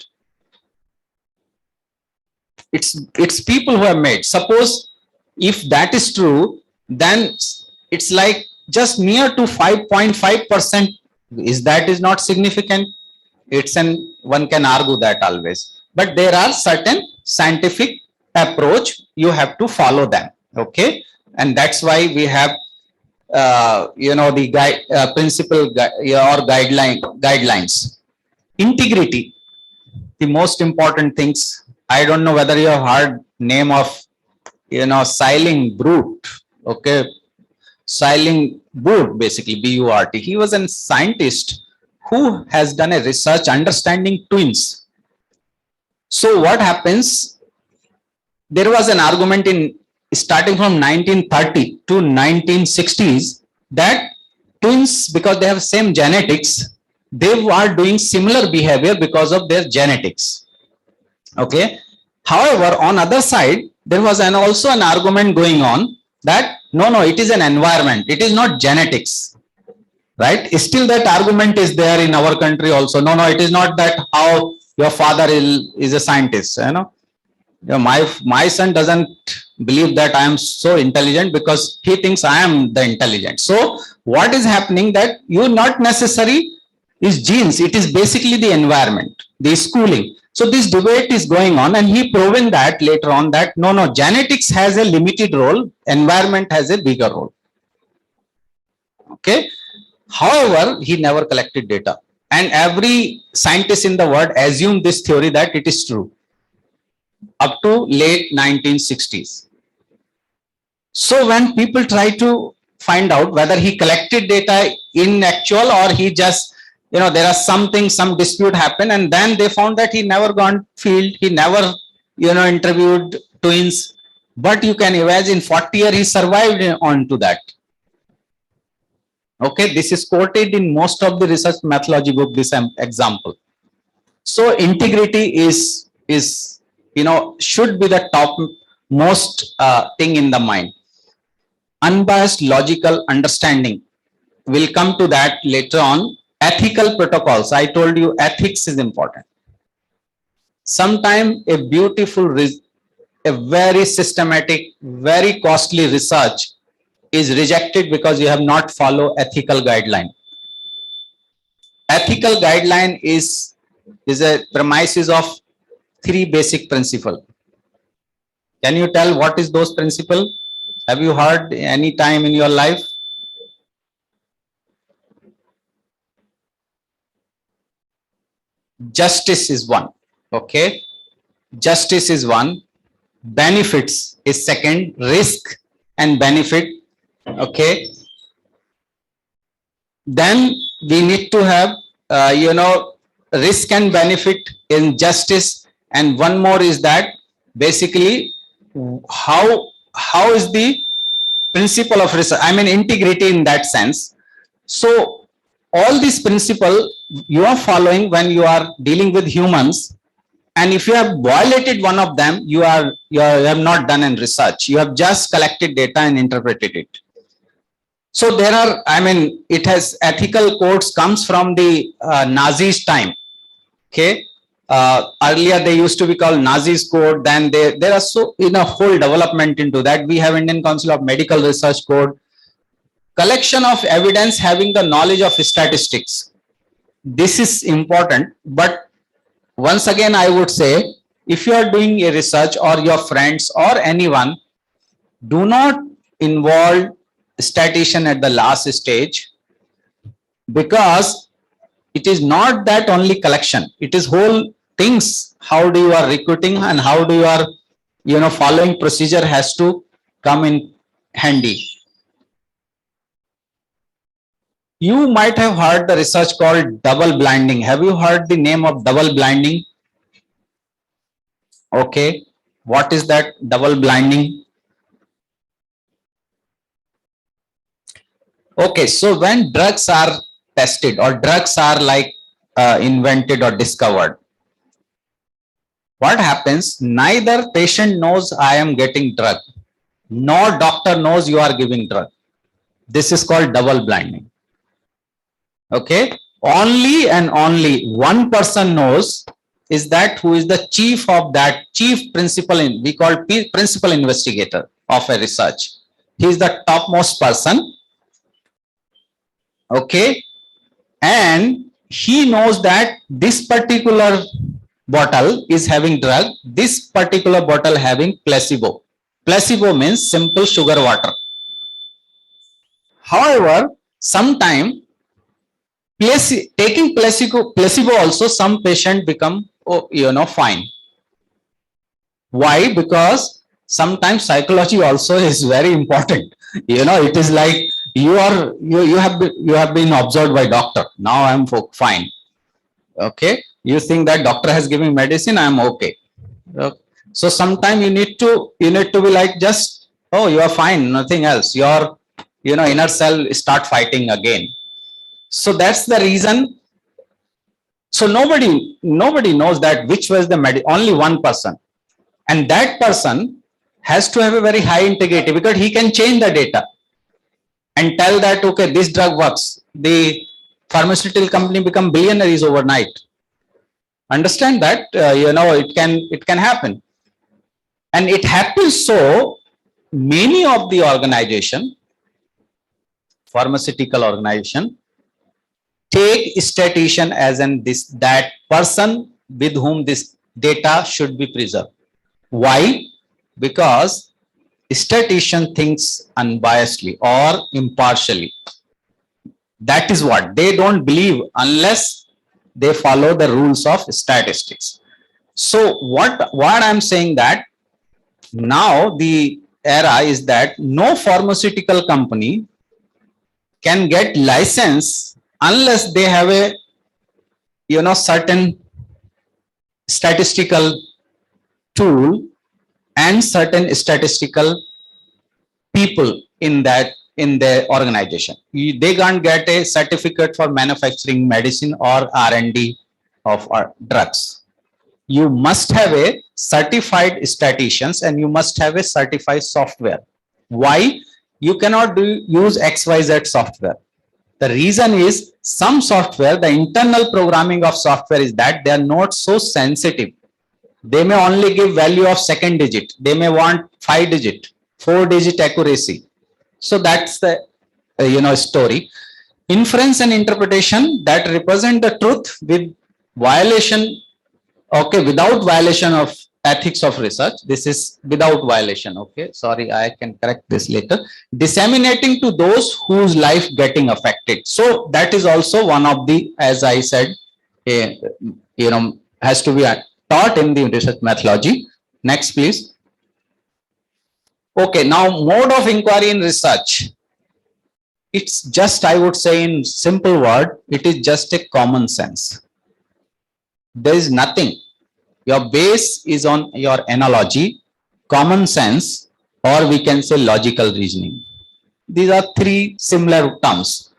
It's people who have made. Suppose if that is true, then it's like just near to 5.5%. Is not significant? One can argue that always. But there are certain scientific approach, you have to follow them. Okay, and that's why we have the principle or guidelines. Integrity, the most important things. I don't know whether you have heard name of Sailing Brute. Okay, Sailing Burt, basically B-U-R-T. He was a scientist who has done a research understanding twins. So what happens? There was an argument starting from 1930 to 1960s that twins, because they have same genetics, they are doing similar behavior because of their genetics. Okay. However, on other side, there was also an argument going on that no, it is an environment. It is not genetics, right? Still that argument is there in our country also. No, it is not that how your father is a scientist, my son doesn't believe that I am so intelligent because he thinks I am the intelligent. So what is happening that you not necessary is genes. It is basically the environment, the schooling. So this debate is going on, and he proven that later on that no, genetics has a limited role, environment has a bigger role. Okay. However, he never collected data, and every scientist in the world assumed this theory that it is true up to late 1960s. So when people try to find out whether he collected data in actual or he just, there are some dispute happened, and then they found that he never gone field, he never, interviewed twins, but you can imagine 40 years he survived on to that. Okay, this is quoted in most of the research methodology book, this example. So integrity is should be the top most thing in the mind. Unbiased logical understanding, we'll come to that later on. Ethical protocols, I told you ethics is important. Sometimes a beautiful, a very systematic, very costly research is rejected because you have not followed ethical guideline. Ethical guideline is a premises of 3 basic principles. Can you tell what is those principles? Have you heard any time in your life? Justice is one. Okay. Justice is one. Benefits is second. Risk and benefit. Okay. Then we need to have, risk and benefit in justice. And one more is that basically how is the principle of research, integrity in that sense. So all these principles you are following when you are dealing with humans, and if you have violated one of them, you have not done in research, you have just collected data and interpreted it. So there are, it has ethical codes comes from the Nazis time. Okay. Earlier they used to be called Nazis code, then there are so in a whole development into that. We have Indian Council of Medical Research code, collection of evidence, having the knowledge of statistics. This is important, but once again I would say, if you are doing a research or your friends or anyone, do not involve statistician at the last stage, because it is not that only collection, it is whole things. How do you are recruiting and how do you are, following procedure has to come in handy. You might have heard the research called double blinding. Have you heard the name of double blinding? Okay. What is that double blinding? Okay. So when drugs are tested or drugs are invented or discovered, what happens? Neither patient knows I am getting drug, nor doctor knows you are giving drug. This is called double blinding. Okay. Only and only one person knows, is that who is the chief of that, chief principal in, we call principal investigator of a research. He is the topmost person. Okay. And he knows that this particular bottle is having drug, this particular bottle having placebo. Placebo means simple sugar water. However, sometime taking placebo also, some patient become, fine. Why? Because sometimes psychology also is very important. It is like you have been observed by doctor. Now I am fine. Okay. You think that doctor has given medicine, I am okay. So sometimes you need to be like just, oh, you are fine, nothing else. Your inner cell start fighting again. So that's the reason. So nobody knows that which was the only one person, and that person has to have a very high integrity because he can change the data and tell that, okay, this drug works. The pharmaceutical company become billionaires overnight. Understand that, it can happen. And it happens so many of the organization, pharmaceutical organization, take statistician as that person with whom this data should be preserved. Why? Because statistician thinks unbiasedly or impartially. That is what they don't believe unless they follow the rules of statistics. So what I'm saying that now the era is that no pharmaceutical company can get license unless they have a certain statistical tool and certain statistical people in their organization. They can't get a certificate for manufacturing medicine or R&D of drugs. You must have a certified statisticians and you must have a certified software. Why? You cannot use XYZ software. The reason is some software, the internal programming of software is that they are not so sensitive. They may only give value of second digit. They may want 5 digit, 4 digit accuracy. So that's the story. Inference and interpretation that represent the truth with violation, okay, without violation of ethics of research. This is without violation. Okay, sorry, I can correct this later. Disseminating to those whose life getting affected. So that is also one of the, as I said, has to be taught in the research methodology. Next, please. Okay, now mode of inquiry in research. It's just, I would say in simple word, it is just a common sense. There is nothing. Your base is on your analogy, common sense, or we can say logical reasoning. These are three similar terms.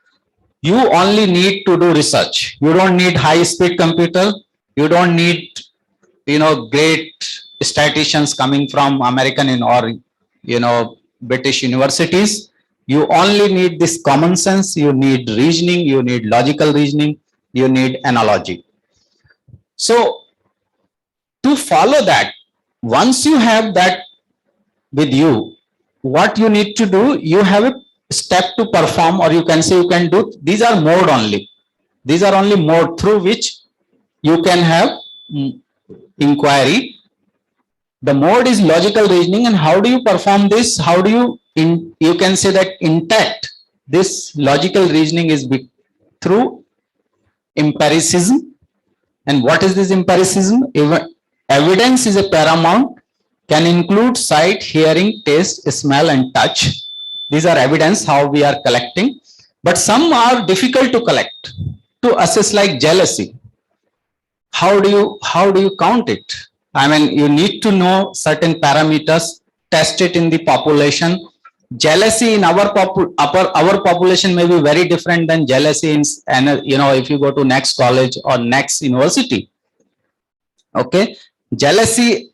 You only need to do research. You don't need high-speed computer. You don't need, great statisticians coming from American or, British universities. You only need this common sense. You need reasoning. You need logical reasoning. You need analogy. So, to follow that, once you have that with you, what you need to do, you have a step to perform, or you can say you can do, these are mode only. These are only mode through which you can have inquiry. The mode is logical reasoning, and how do you perform this? How do you can say that intact this logical reasoning is through empiricism. And what is this empiricism? Evidence is a paramount, can include sight, hearing, taste, smell, and touch. These are evidence how we are collecting, but some are difficult to collect, to assess, like jealousy. How do you count it? I mean, you need to know certain parameters, test it in the population. Jealousy in our population may be very different than jealousy in, if you go to next college or next university. Okay, jealousy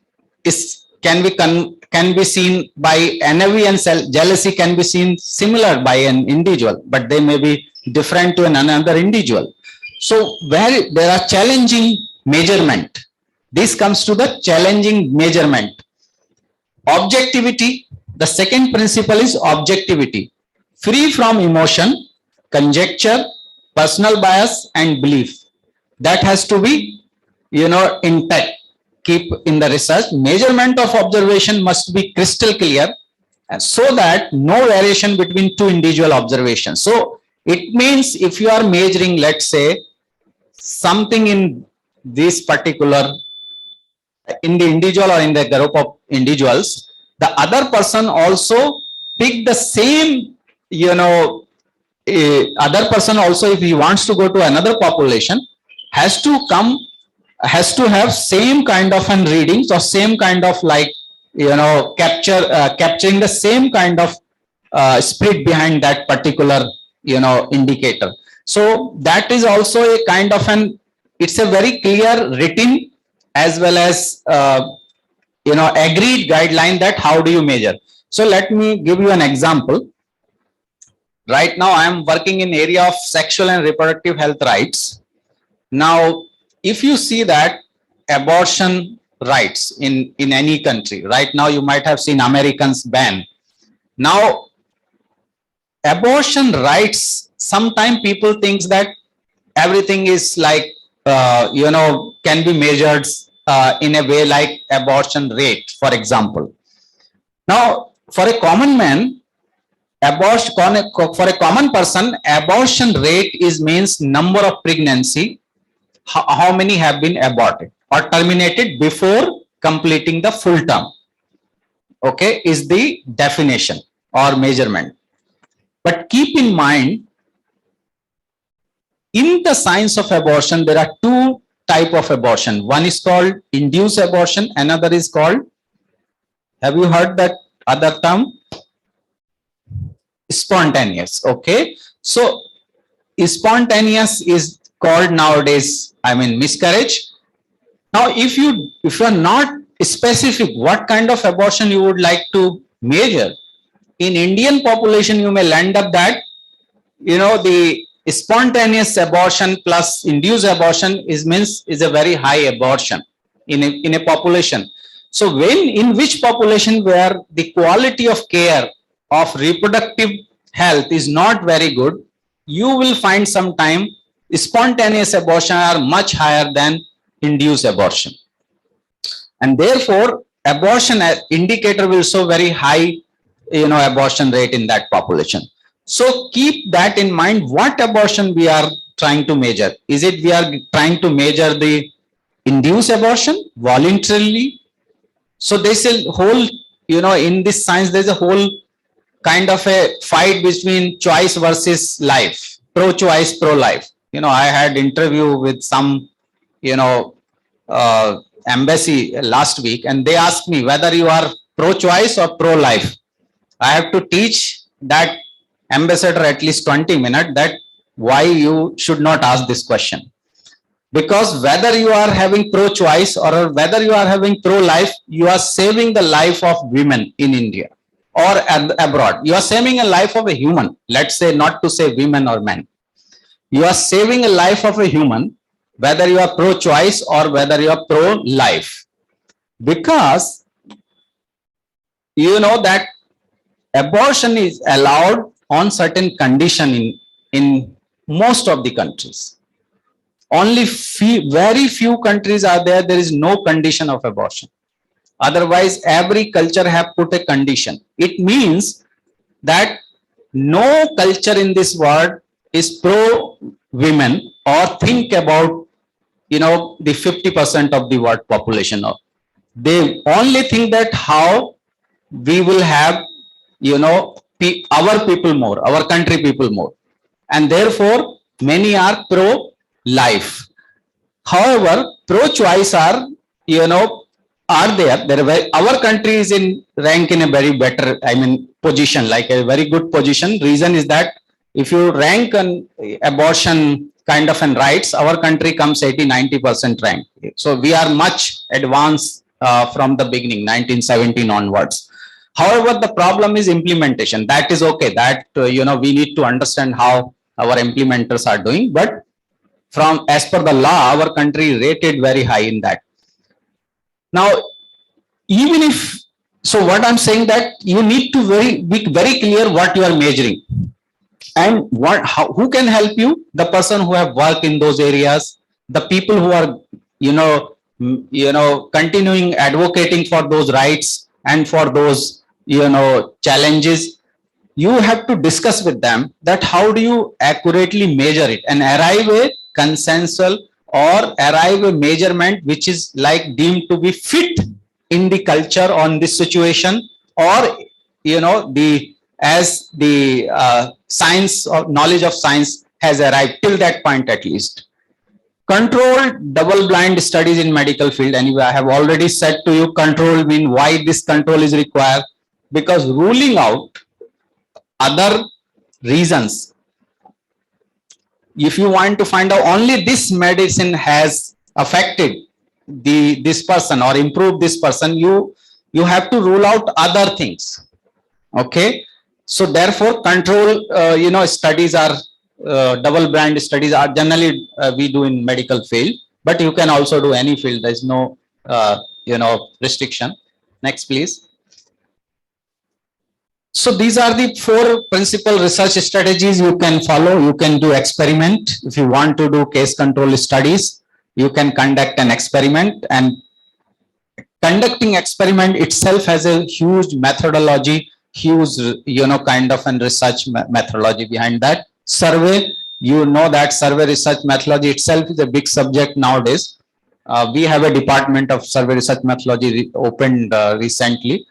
can be seen by NAV, and jealousy can be seen similar by an individual, but they may be different to another individual. So where there are challenging measurement, this comes to the challenging measurement. Objectivity, the second principle is objectivity, free from emotion, conjecture, personal bias, and belief. That has to be, intact. Keep in the research. Measurement of observation must be crystal clear, so that no variation between two individual observations. So it means if you are measuring, let's say, something in this particular, in the individual or in the group of individuals, the other person also pick the same, other person also, if he wants to go to another population, has to have same kind of an readings or same kind of, like, capturing the same kind of spirit behind that particular, indicator. So that is also a kind of it's a very clear written as well as, agreed guideline that how do you measure. So let me give you an example. Right now, I am working in area of sexual and reproductive health rights. Now, if you see that abortion rights in any country, right now you might have seen Americans ban. Now, abortion rights, sometimes people think that everything is like, can be measured in a way like abortion rate, for example. Now, for a common man, for a common person, abortion rate is means number of pregnancy, how many have been aborted or terminated before completing the full term. Okay, is the definition or measurement. But keep in mind, in the science of abortion, there are two types of abortion. One is called induced abortion, another is called, have you heard that other term? Spontaneous. Okay, so spontaneous is called nowadays, miscarriage. Now, if you are not specific what kind of abortion you would like to measure, in Indian population you may land up that the spontaneous abortion plus induced abortion is a very high abortion in a population. So in which population where the quality of care of reproductive health is not very good, you will find sometime spontaneous abortion are much higher than induced abortion. And therefore, abortion indicator will show very high, abortion rate in that population. So keep that in mind, what abortion we are trying to measure. Is it we are trying to measure the induced abortion voluntarily? So there's a whole, in this science, there's a whole kind of a fight between choice versus life, pro-choice, pro-life. I had interview with some, embassy last week, and they asked me whether you are pro-choice or pro-life. I have to teach that ambassador at least 20 minutes that why you should not ask this question. Because whether you are having pro-choice or whether you are having pro-life, you are saving the life of women in India or abroad. You are saving a life of a human. Let's say, not to say women or men. You are saving a life of a human, whether you are pro-choice or whether you are pro-life. Because you know that abortion is allowed on certain condition in most of the countries. Only very few countries are there is no condition of abortion. Otherwise, every culture have put a condition. It means that no culture in this world is pro women or think about, the 50% of the world population. They only think that how we will have, our people more, our country people more. And therefore, many are pro-life. However, pro-choice are, are there. Our country is in rank in a very better, position, like a very good position. Reason is that if you rank an abortion kind of an rights, our country comes 80-90% rank. So we are much advanced from the beginning, 1917 onwards. However, the problem is implementation. That is okay. That, we need to understand how our implementers are doing. But as per the law, our country rated very high in that. Now, even if, so what I'm saying that you need to be very clear what you are measuring. And who can help you? The person who have worked in those areas, the people who are, continuing advocating for those rights and for those, challenges. You have to discuss with them that how do you accurately measure it and arrive a consensual or arrive a measurement which is like deemed to be fit in the culture on this situation, or, as the science or knowledge of science has arrived till that point at least. Controlled double-blind studies in medical field. Anyway, I have already said to you, control mean why this control is required, because ruling out other reasons. If you want to find out only this medicine has affected this person or improved this person, you have to rule out other things. Okay, so therefore control studies are double blind studies are generally we do in medical field, but you can also do any field. There is no restriction. Next, please. So these are the 4 principal research strategies you can follow. You can do experiment. If you want to do case control studies, you can conduct an experiment, and conducting experiment itself has a huge methodology, huge, kind of an research methodology behind that. Survey, that survey research methodology itself is a big subject nowadays. We have a department of survey research methodology opened recently.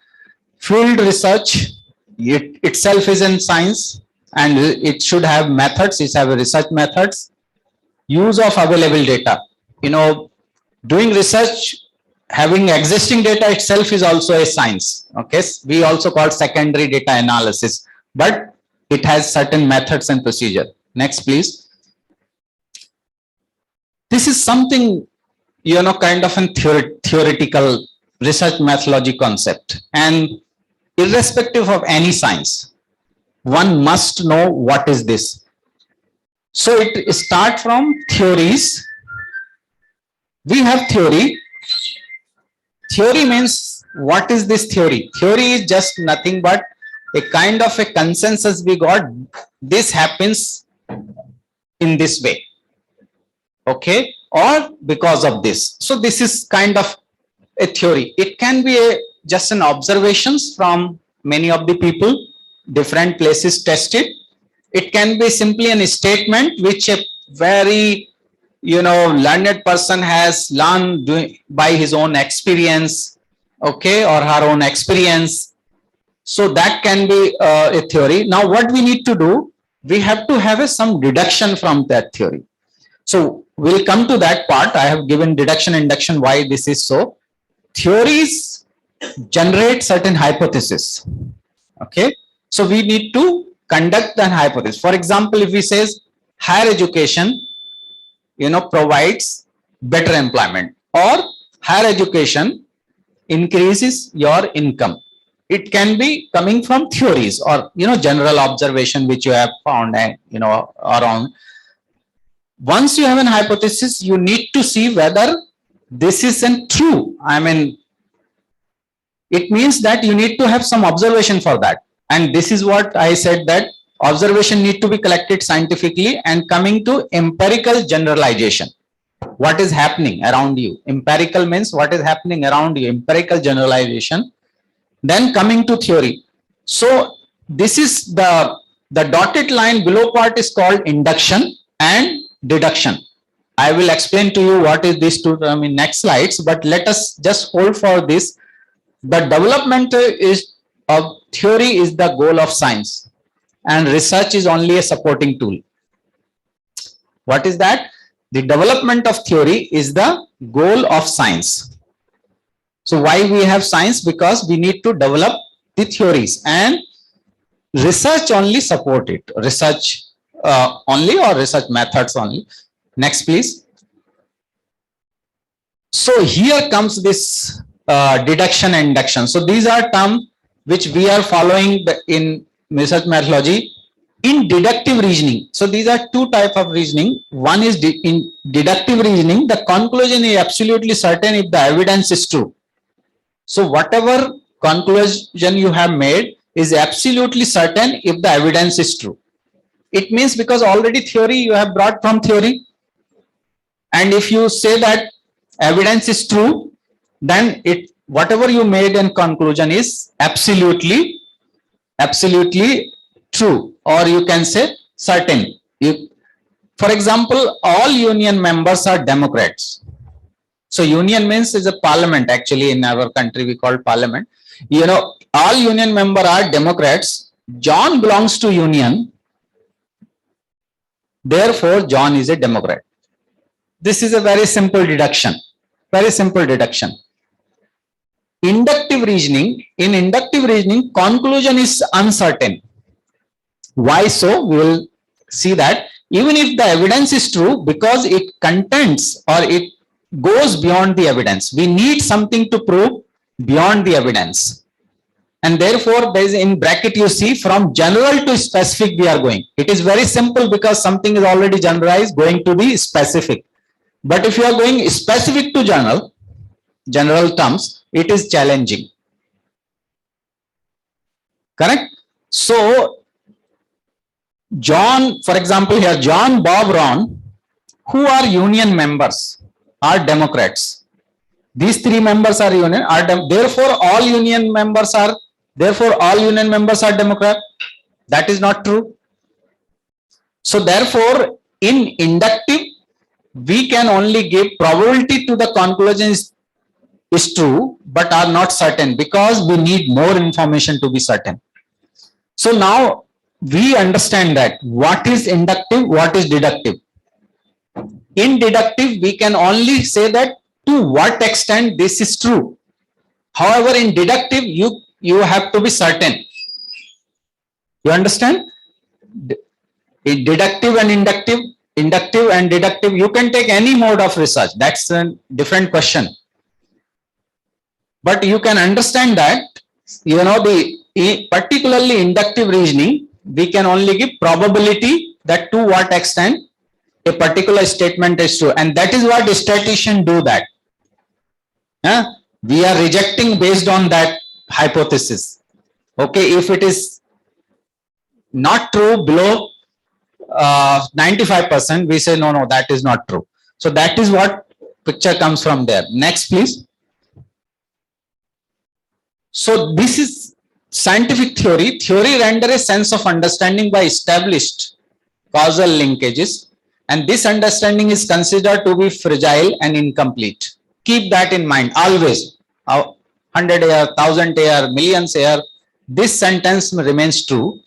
Field research, it itself is in science, and it should have methods. It have research methods. Use of available data. Doing research, having existing data itself is also a science. Okay, we also call secondary data analysis, but it has certain methods and procedure. Next, please. This is something, kind of a theoretical research methodology concept, and irrespective of any science, one must know what is this. So it starts from theories. We have theory. Theory means, what is this theory? Theory is just nothing but a kind of a consensus we got. This happens in this way. Okay, or because of this. So this is kind of a theory. It can be just an observations from many of the people, different places tested. It can be simply a statement which a very learned person has learned by his own experience, okay, or her own experience. So that can be a theory. Now what we need to do, we have to have some deduction from that theory. So we'll come to that part. I have given deduction, induction, why this is so. Theories generate certain hypotheses. Okay, so we need to conduct an hypothesis. For example, if we says higher education provides better employment, or higher education increases your income, it can be coming from theories or general observation which you have found around. Once you have an hypothesis, you need to see whether this isn't true. I mean, it means that you need to have some observation for that. And this is what I said, that observation need to be collected scientifically and coming to empirical generalization. What is happening around you? Empirical means what is happening around you, empirical generalization. Then coming to theory. So this is the dotted line below part is called induction and deduction. I will explain to you what is this two term in next slides, but let us just hold for this. The development of theory is the goal of science, and research is only a supporting tool. What is that? The development of theory is the goal of science. So why we have science? Because we need to develop the theories, and research only support it. Research only, or research methods only. Next, please. So here comes this deduction and induction. So these are terms which we are following in research methodology. In deductive reasoning, so these are two types of reasoning. One is in deductive reasoning, the conclusion is absolutely certain if the evidence is true. So whatever conclusion you have made is absolutely certain if the evidence is true. It means because already theory you have brought from theory, and if you say that evidence is true, then it whatever you made in conclusion is absolutely true, or you can say certain. For example, all union members are Democrats. So union means is a parliament. Actually in our country we call parliament. All union members are Democrats. John belongs to union, therefore John is a Democrat. This is a very simple deduction. Very simple deduction. Inductive reasoning, in inductive reasoning, conclusion is uncertain. Why so? We will see that even if the evidence is true, because it contents or it goes beyond the evidence, we need something to prove beyond the evidence. And therefore, there is in bracket you see from general to specific we are going. It is very simple because something is already generalized going to the specific. But if you are going specific to general terms, it is challenging. Correct? So, John, for example, here, John, Bob, Ron, who are union members, are Democrats. These three members are union, therefore all union members are Democrat. That is not true. So therefore, in inductive, we can only give probability to the conclusion is true, but are not certain because we need more information to be certain. So now we understand that what is inductive, what is deductive. In deductive, we can only say that to what extent this is true. However, in deductive, you have to be certain. You understand? Deductive and inductive and deductive, you can take any mode of research. That's a different question. But you can understand that, particularly inductive reasoning, we can only give probability that to what extent a particular statement is true. And that is what statisticians do that. We are rejecting based on that hypothesis. Okay, if it is not true below 95%, we say no, that is not true. So that is what picture comes from there. Next, please. So this is scientific theory. Theory render a sense of understanding by established causal linkages, and this understanding is considered to be fragile and incomplete. Keep that in mind always. 100 year, 1000 year, millions year, this sentence remains true.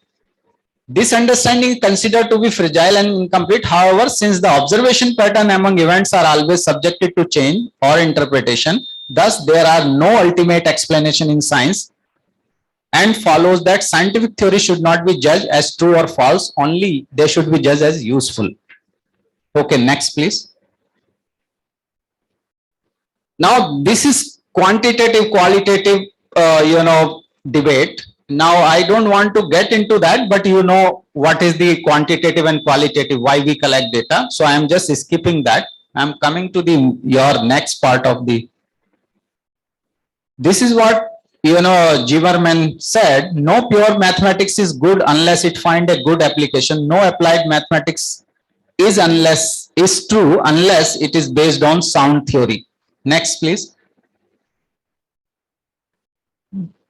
This understanding is considered to be fragile and incomplete. However, since the observation pattern among events are always subjected to change or interpretation, thus there are no ultimate explanation in science, and follows that scientific theory should not be judged as true or false, only they should be judged as useful. Okay, next please. Now this is quantitative, qualitative, debate. Now I don't want to get into that, but you know what is the quantitative and qualitative, why we collect data. So I am just skipping that. I am coming to your next part of the. This is what Zimmerman said. No pure mathematics is good unless it find a good application. No applied mathematics is true unless it is based on sound theory. Next, please.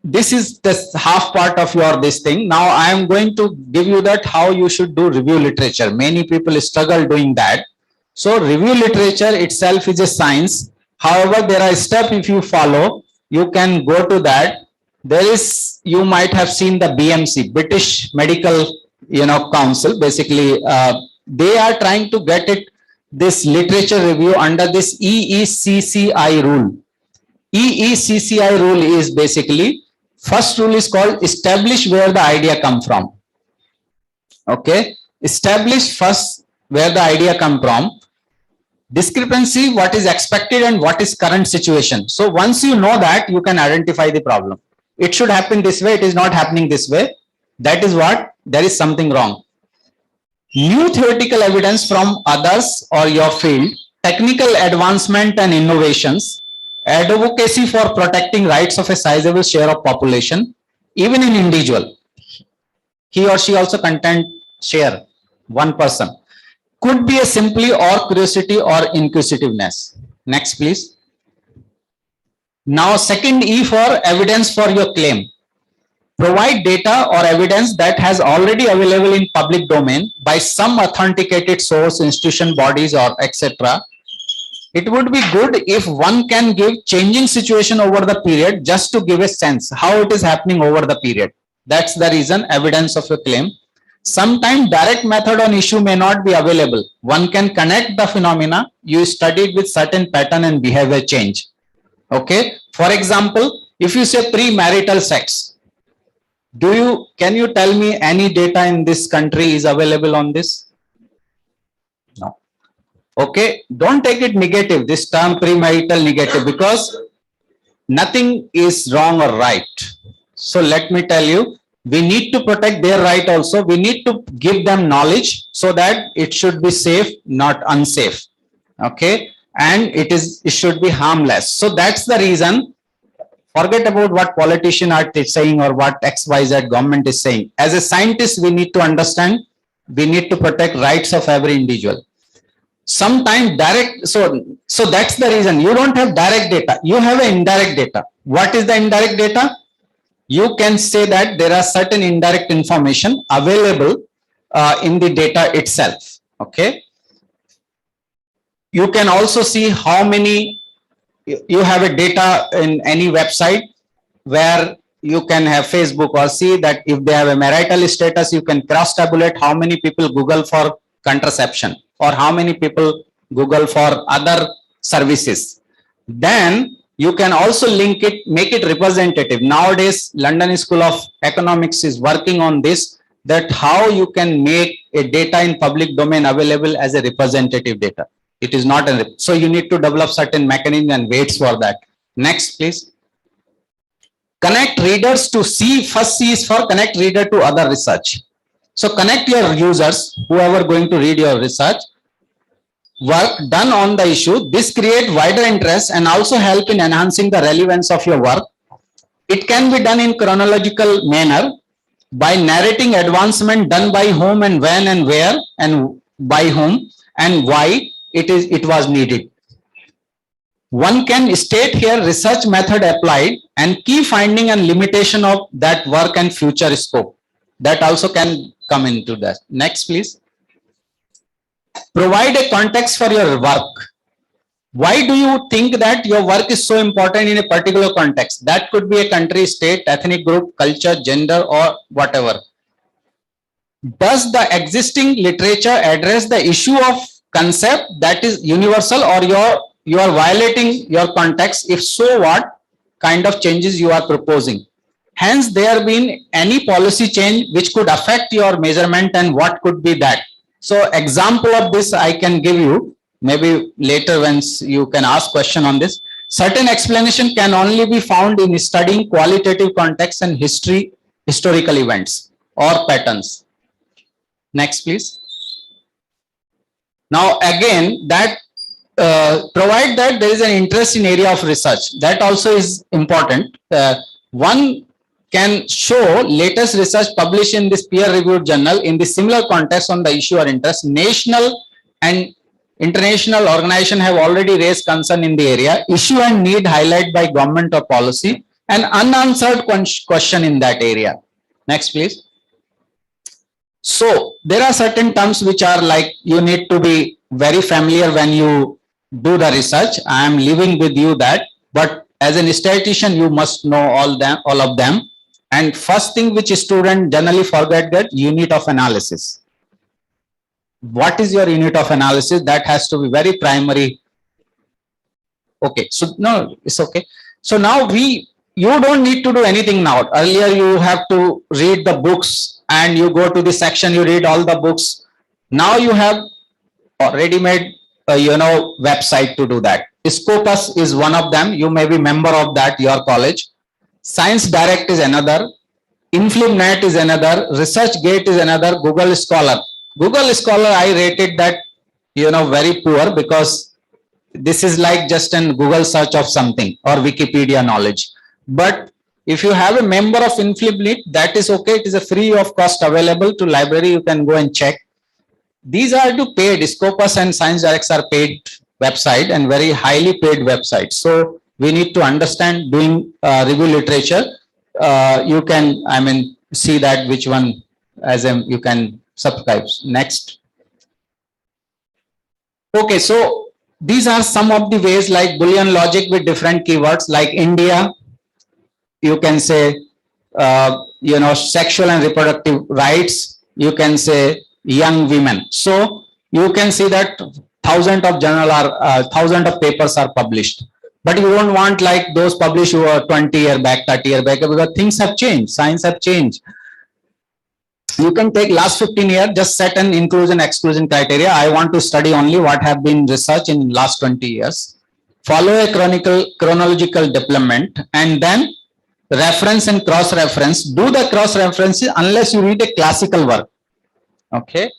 This is the half part of this thing. Now I am going to give you that how you should do review literature. Many people struggle doing that. So review literature itself is a science. However, there are steps if you follow, you can go to that. There is, you might have seen the BMC, British Medical, Council. Basically, they are trying to get this literature review under this EECCI rule. EECCI rule is basically, first rule is called establish where the idea come from. Okay, establish first where the idea come from. Discrepancy, what is expected and what is current situation. So once you know that, you can identify the problem. It should happen this way, it is not happening this way. That is what, there is something wrong. New theoretical evidence from others or your field, technical advancement and innovations, advocacy for protecting rights of a sizable share of population, even in individual. He or she also content share, one person. Could be a simply or curiosity or inquisitiveness. Next, please. Now, second E for evidence for your claim. Provide data or evidence that has already available in public domain by some authenticated source, institution, bodies, or etc. It would be good if one can give changing situation over the period just to give a sense how it is happening over the period. That's the reason evidence of a claim. Sometimes direct method on issue may not be available. One can connect the phenomena you studied with certain pattern and behavior change. Okay. For example, if you say premarital sex, Can you tell me any data in this country is available on this? No. Okay, don't take it negative, this term premarital negative, because nothing is wrong or right. So let me tell you, we need to protect their right also. We need to give them knowledge so that it should be safe, not unsafe. Okay, and it should be harmless. So that's the reason. Forget about what politicians are saying or what XYZ government is saying. As a scientist, we need to understand, we need to protect rights of every individual. Sometimes direct, so that's the reason you don't have direct data, you have an indirect data. What is the indirect data? You can say that there are certain indirect information available in the data itself. Okay. You can also see how many you have a data in any website where you can have Facebook, or see that if they have a marital status, you can cross tabulate how many people Google for contraception or how many people Google for other services. Then you can also link it, make it representative. Nowadays, London School of Economics is working on this, that how you can make a data in public domain available as a representative data. It is not a, so you need to develop certain mechanism and weights for that. Next, please. Connect readers to see, first C is for connect reader to other research. So connect your users, whoever going to read your research, work done on the issue. This create wider interest and also help in enhancing the relevance of your work. It can be done in chronological manner by narrating advancement done by whom and when and where and by whom and why it was needed. One can state here research method applied and key finding and limitation of that work and future scope. That also can come into that. Next, please. Provide a context for your work. Why do you think that your work is so important in a particular context? That could be a country, state, ethnic group, culture, gender, or whatever. Does the existing literature address the issue of concept that is universal, or you are violating your context? If so, what kind of changes you are proposing? Hence, there been any policy change which could affect your measurement, and what could be that? So example of this I can give you, maybe later when you can ask question on this. Certain explanation can only be found in studying qualitative context and historical events or patterns. Next, please. Now again, that provide that there is an interest in area of research. That also is important. One can show latest research published in this peer-reviewed journal in the similar context on the issue or interest. National and international organization have already raised concern in the area. Issue and need highlighted by government or policy, and unanswered question in that area. Next, please. So there are certain terms which are like you need to be very familiar when you do the research. I am leaving with you that, but as a statistician, you must know all of them. And first thing which student generally forget, that unit of analysis. What is your unit of analysis? That has to be very primary. Okay, so no, it's okay. So now you don't need to do anything now. Earlier you have to read the books and you go to the section, you read all the books. Now you have already made website to do that. Scopus is one of them. You may be member of that, your college. Science Direct is another. InfluMNet is another. ResearchGate is another. Google Scholar. Google Scholar, I rated that, very poor, because this is like just an Google search of something or Wikipedia knowledge. But if you have a member of InfluMNet, that is okay. It is a free of cost available to library. You can go and check. These are to paid. Scopus and Science Direct are paid website and very highly paid websites. So we need to understand doing review literature. You can, see that which one you can subscribe. Next. Okay, so these are some of the ways, like Boolean logic with different keywords, like India. You can say, sexual and reproductive rights. You can say young women. So you can see that thousands of papers are published. But you don't want like those published who are 20 year back, 30 year back, because things have changed, science have changed. You can take last 15 years, just set an inclusion exclusion criteria. I want to study only what have been research in last 20 years. Follow a chronological development, and then reference and cross reference. Do the cross references unless you read a classical work. Okay.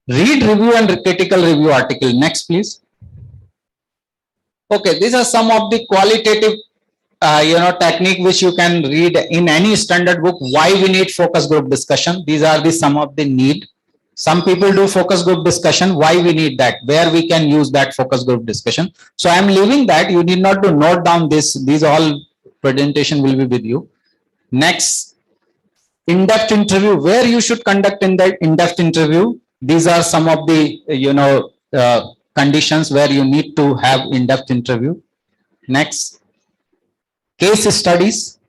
Read review and critical review article. Next, please. Okay, these are some of the qualitative technique which you can read in any standard book. Why we need focus group discussion? These are the some of the need. Some people do focus group discussion. Why we need that? Where we can use that focus group discussion. So I am leaving that. You need not to note down this. These all presentation will be with you. Next, in-depth interview. Where you should conduct in that in-depth interview. These are some of the conditions where you need to have in-depth interview. Next, case studies,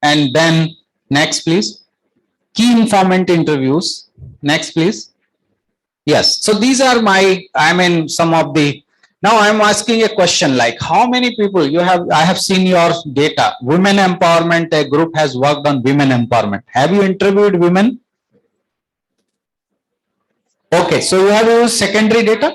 and then next please, key informant interviews. Next please. Yes, so these are some of the, now I'm asking a question like how many people you have, I have seen your data, women empowerment, a group has worked on women empowerment. Have you interviewed women? Okay, so you have used secondary data?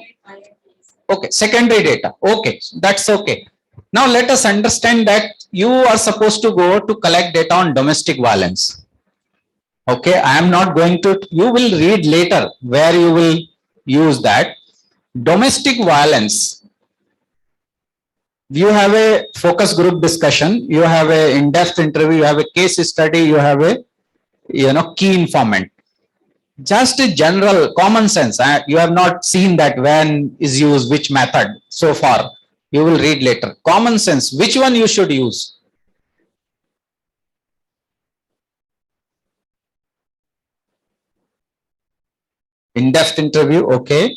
Okay, secondary data. Okay, that's okay. Now let us understand that you are supposed to go to collect data on domestic violence. Okay, I am not going to, you will read later where you will use that. Domestic violence. You have a focus group discussion, you have a in-depth interview, you have a case study, you have a key informant. Just a general common sense. You have not seen that when is used, which method so far. You will read later. Common sense, which one you should use? In-depth interview, okay.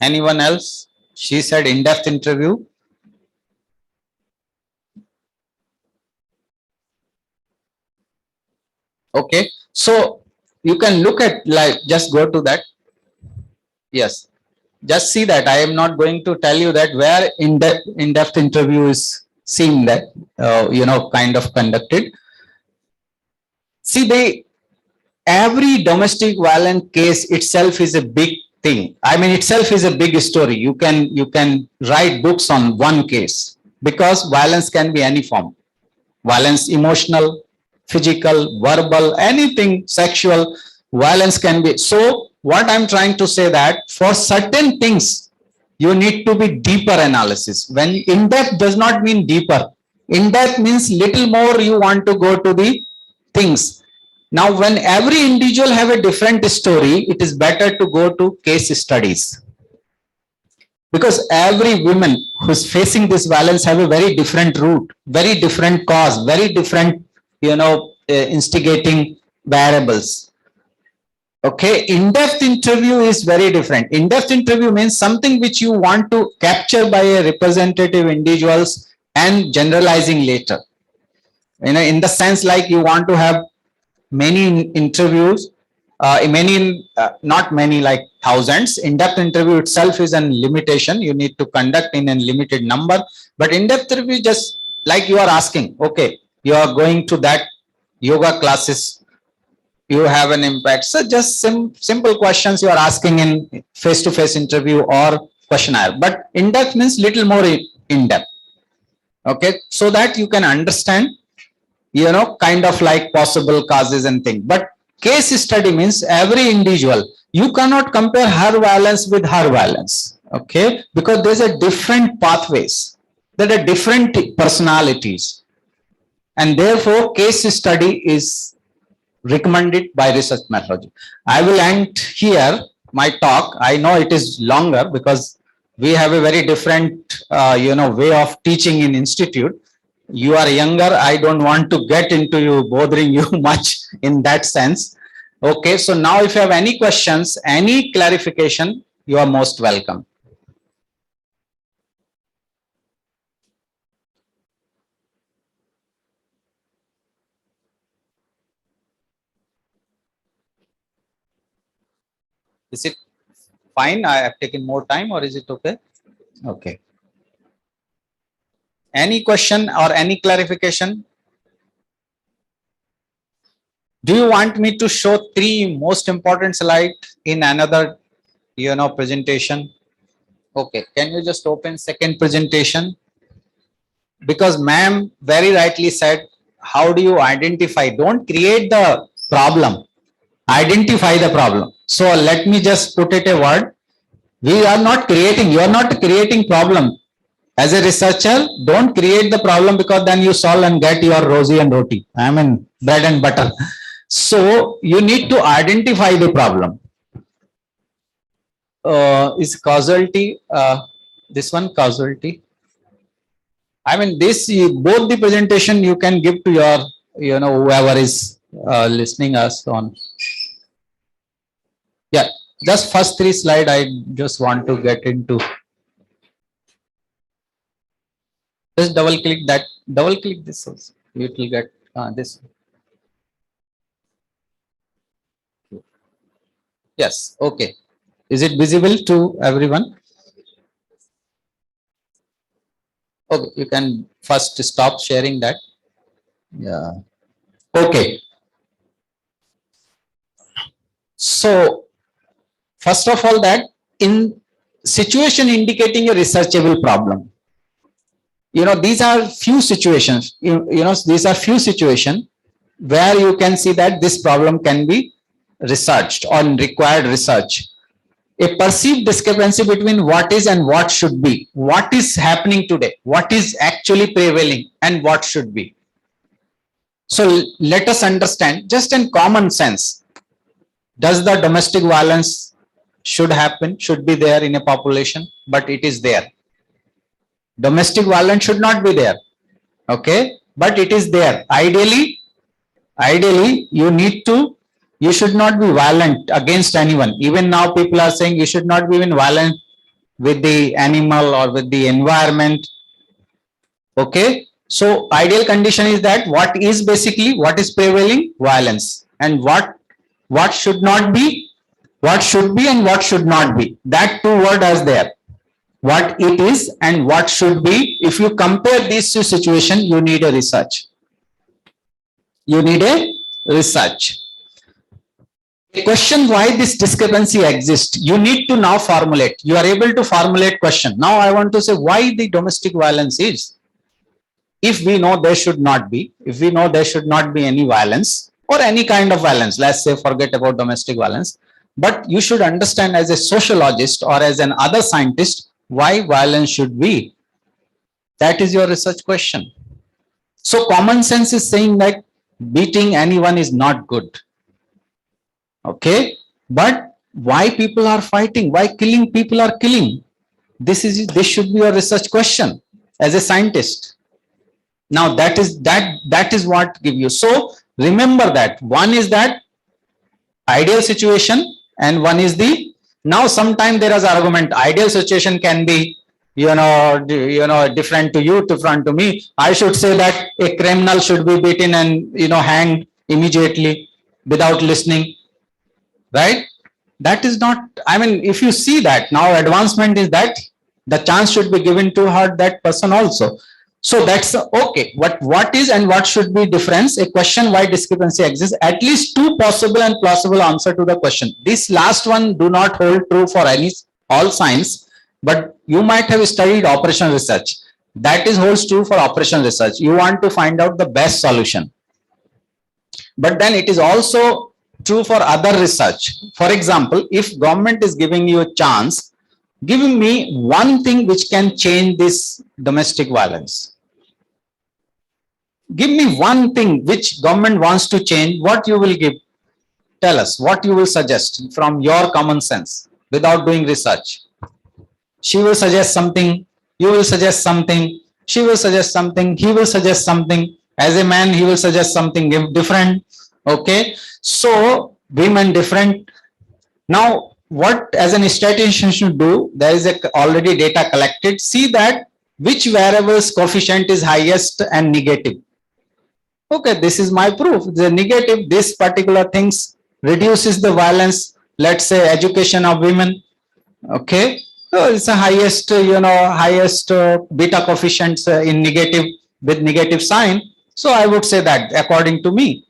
Anyone else? She said in-depth interview. Okay, so you can look at, like, just go to that. Yes, just see that. I am not going to tell you that where in-depth interview is seen that, kind of conducted. See, every domestic violence case itself is a big thing. I mean, itself is a big story. You can write books on one case because violence can be any form. Violence, emotional, physical, verbal, anything, sexual, violence can be. So what I'm trying to say that for certain things, you need to be deeper analysis. When in-depth does not mean deeper. In-depth means little more you want to go to the things. Now, when every individual have a different story, it is better to go to case studies. Because every woman who's facing this violence have a very different route, very different cause, very different, instigating variables. Okay, in-depth interview is very different. In-depth interview means something which you want to capture by a representative individuals and generalizing later. In the sense like you want to have many interviews, not many, like thousands. In-depth interview itself is a limitation. You need to conduct in a limited number. But in-depth interview, just like you are asking, okay, you are going to that yoga classes, you have an impact. So just simple questions you are asking in face-to-face interview or questionnaire. But in-depth means little more in-depth. Okay, so that you can understand, kind of like possible causes and things. But case study means every individual. You cannot compare her violence with her violence. Okay, because there's a different pathways. There are different personalities. And therefore, case study is recommended by research methodology. I will end here my talk. I know it is longer because we have a very different, way of teaching in institute. You are younger. I don't want to get into you, bothering you much in that sense. Okay, so now if you have any questions, any clarification, you are most welcome. Is it fine? I have taken more time, or is it okay? Okay. Any question or any clarification? Do you want me to show 3 most important slides in another, presentation? Okay. Can you just open second presentation? Because ma'am very rightly said, how do you identify? Don't create the problem. Identify the problem. So let me just put it a word. We are not creating, you are not creating problem. As a researcher, don't create the problem, because then you solve and get your rosy and roti. I mean, bread and butter. So you need to identify the problem. Is causality, this one causality? I mean, this, both the presentation you can give to your, whoever is listening us on. Yeah, just first 3 slide I just want to get into. Just double click that, double click this also. It will get this. Yes, okay. Is it visible to everyone? Okay, you can first stop sharing that. Yeah. Okay. So, first of all, that in situation indicating a researchable problem. These are few situations, these are few situations where you can see that this problem can be researched or required research. A perceived discrepancy between what is and what should be. What is happening today? What is actually prevailing and what should be? So let us understand, just in common sense, does the domestic violence should happen, should be there in a population, but it is there. Domestic violence should not be there. Okay, but it is there. Ideally, you should not be violent against anyone. Even now people are saying you should not be even violent with the animal or with the environment. Okay, so ideal condition is that what is prevailing? Violence. And what should not be, what should be and what should not be. That 2 words are there. What it is and what should be. If you compare these 2 situations, you need a research. You need a research. A question why this discrepancy exists, you need to now formulate. You are able to formulate question. Now I want to say why the domestic violence is. If we know there should not be, if we know there should not be any violence or any kind of violence, let's say forget about domestic violence, but you should understand as a sociologist or as an other scientist why violence should be. That is your research question. So common sense is saying that beating anyone is not good. Okay, but why people are fighting? Why killing people are killing? This should be your research question as a scientist. Now that is what give you. So remember that one is that ideal situation and one is the, now sometimes there is argument, ideal situation can be different to you, different to me. I should say that a criminal should be beaten and hanged immediately without listening, right? That is not, I mean, if you see that now advancement is that the chance should be given to hurt that person also. So that's okay. What is and what should be difference? A question why discrepancy exists. At least 2 possible and plausible answer to the question. This last one do not hold true for all science, but you might have studied operational research. That is holds true for operational research. You want to find out the best solution. But then it is also true for other research. For example, if government is giving you a chance, giving me one thing which can change this domestic violence. Give me one thing which government wants to change. What you will give? Tell us what you will suggest from your common sense without doing research. She will suggest something. You will suggest something. She will suggest something. He will suggest something. As a man, he will suggest something different. Okay. So women different. Now, what as an statistician should do, there is already data collected, see that which variables coefficient is highest and negative. Okay, this is my proof. The negative, this particular things reduces the violence, let's say education of women, Okay, so it's the highest, highest beta coefficients in negative with negative sign. So I would say that according to me.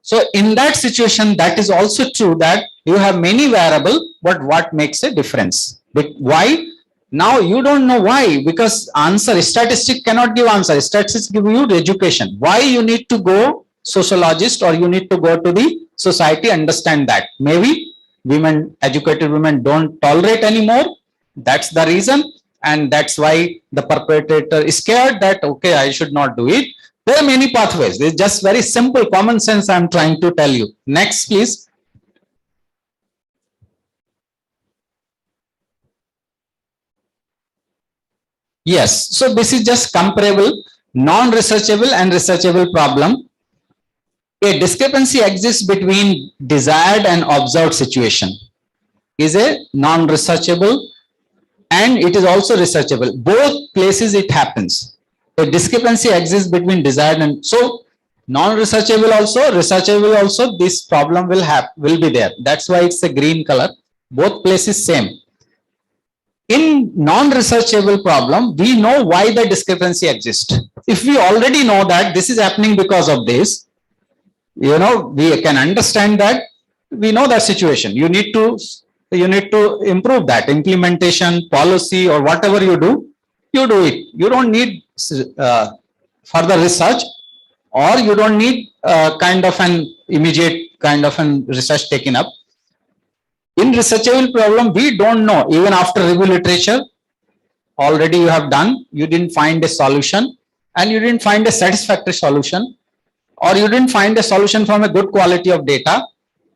So in that situation, that is also true that you have many variable, but what makes a difference? But why? Now you don't know why, because answer statistic cannot give answer. Statistics give you the education. Why you need to go sociologist or you need to go to the society, understand that. Maybe women, educated women don't tolerate anymore. That's the reason. And that's why the perpetrator is scared that, okay, I should not do it. There are many pathways. It's just very simple common sense I'm trying to tell you. Next, please. Yes, so this is just comparable, non-researchable and researchable problem. A discrepancy exists between desired and observed situation. Is a non-researchable and it is also researchable. Both places it happens. A discrepancy exists between desired and so non-researchable also, researchable also, this problem will be there. That's why it's a green color. Both places same. In non-researchable problem, we know why the discrepancy exists. If we already know that this is happening because of this, we can understand that, we know that situation. You need to improve that implementation, policy, or whatever you do it. You don't need further research, or you don't need kind of an immediate kind of an research taken up. In researchable problem, we don't know, even after review literature, already you have done, you didn't find a solution and you didn't find a satisfactory solution, or you didn't find a solution from a good quality of data,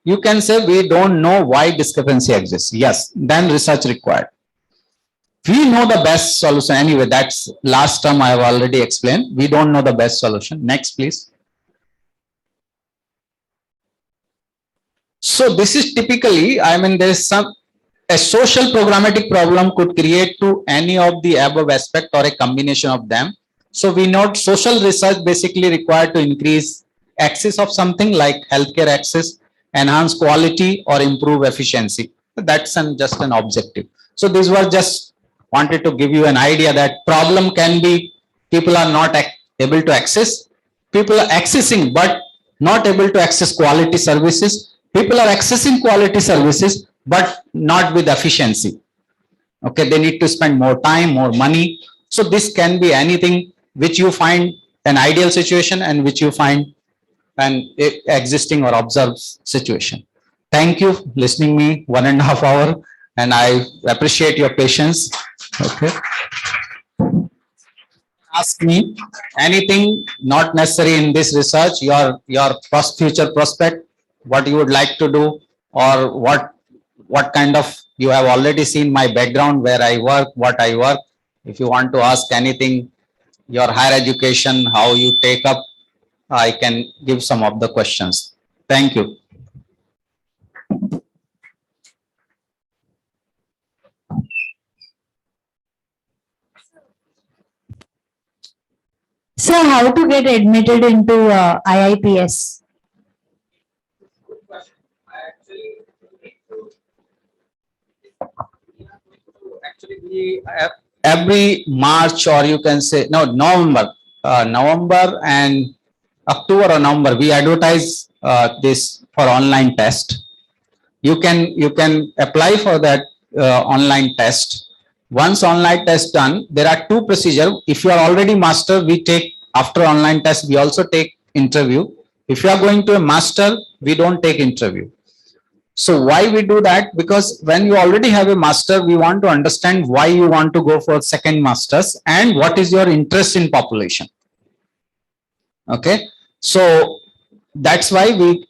you can say we don't know why discrepancy exists. Yes, then research required. We know the best solution anyway. That's last term I have already explained. We don't know the best solution. Next, please. So this is typically, there's a social programmatic problem could create to any of the above aspect or a combination of them. So we note social research basically required to increase access of something like healthcare access, enhance quality or improve efficiency. That's just an objective. So this was just wanted to give you an idea that problem can be people are not able to access, people are accessing but not able to access quality services. People are accessing quality services, but not with efficiency. Okay, they need to spend more time, more money. So this can be anything which you find an ideal situation and which you find an existing or observed situation. Thank you for listening me 1.5 hours, and I appreciate your patience. Okay. Ask me anything not necessary in this research, your future prospect, what you would like to do, or what kind of, you have already seen my background, where I work, what I work. If you want to ask anything, your higher education, how you take up, I can give some of the questions. Thank you. So how to get admitted into IIPS? Actually, every March, or you can say no, November and October or November, we advertise this for online test. You can apply for that online test. Once online test done, there are two procedures. If you are already master, we take after online test, we also take interview. If you are going to a master, we don't take interview. So why we do that? Because when you already have a master, we want to understand why you want to go for second masters and what is your interest in population. Okay, so that's why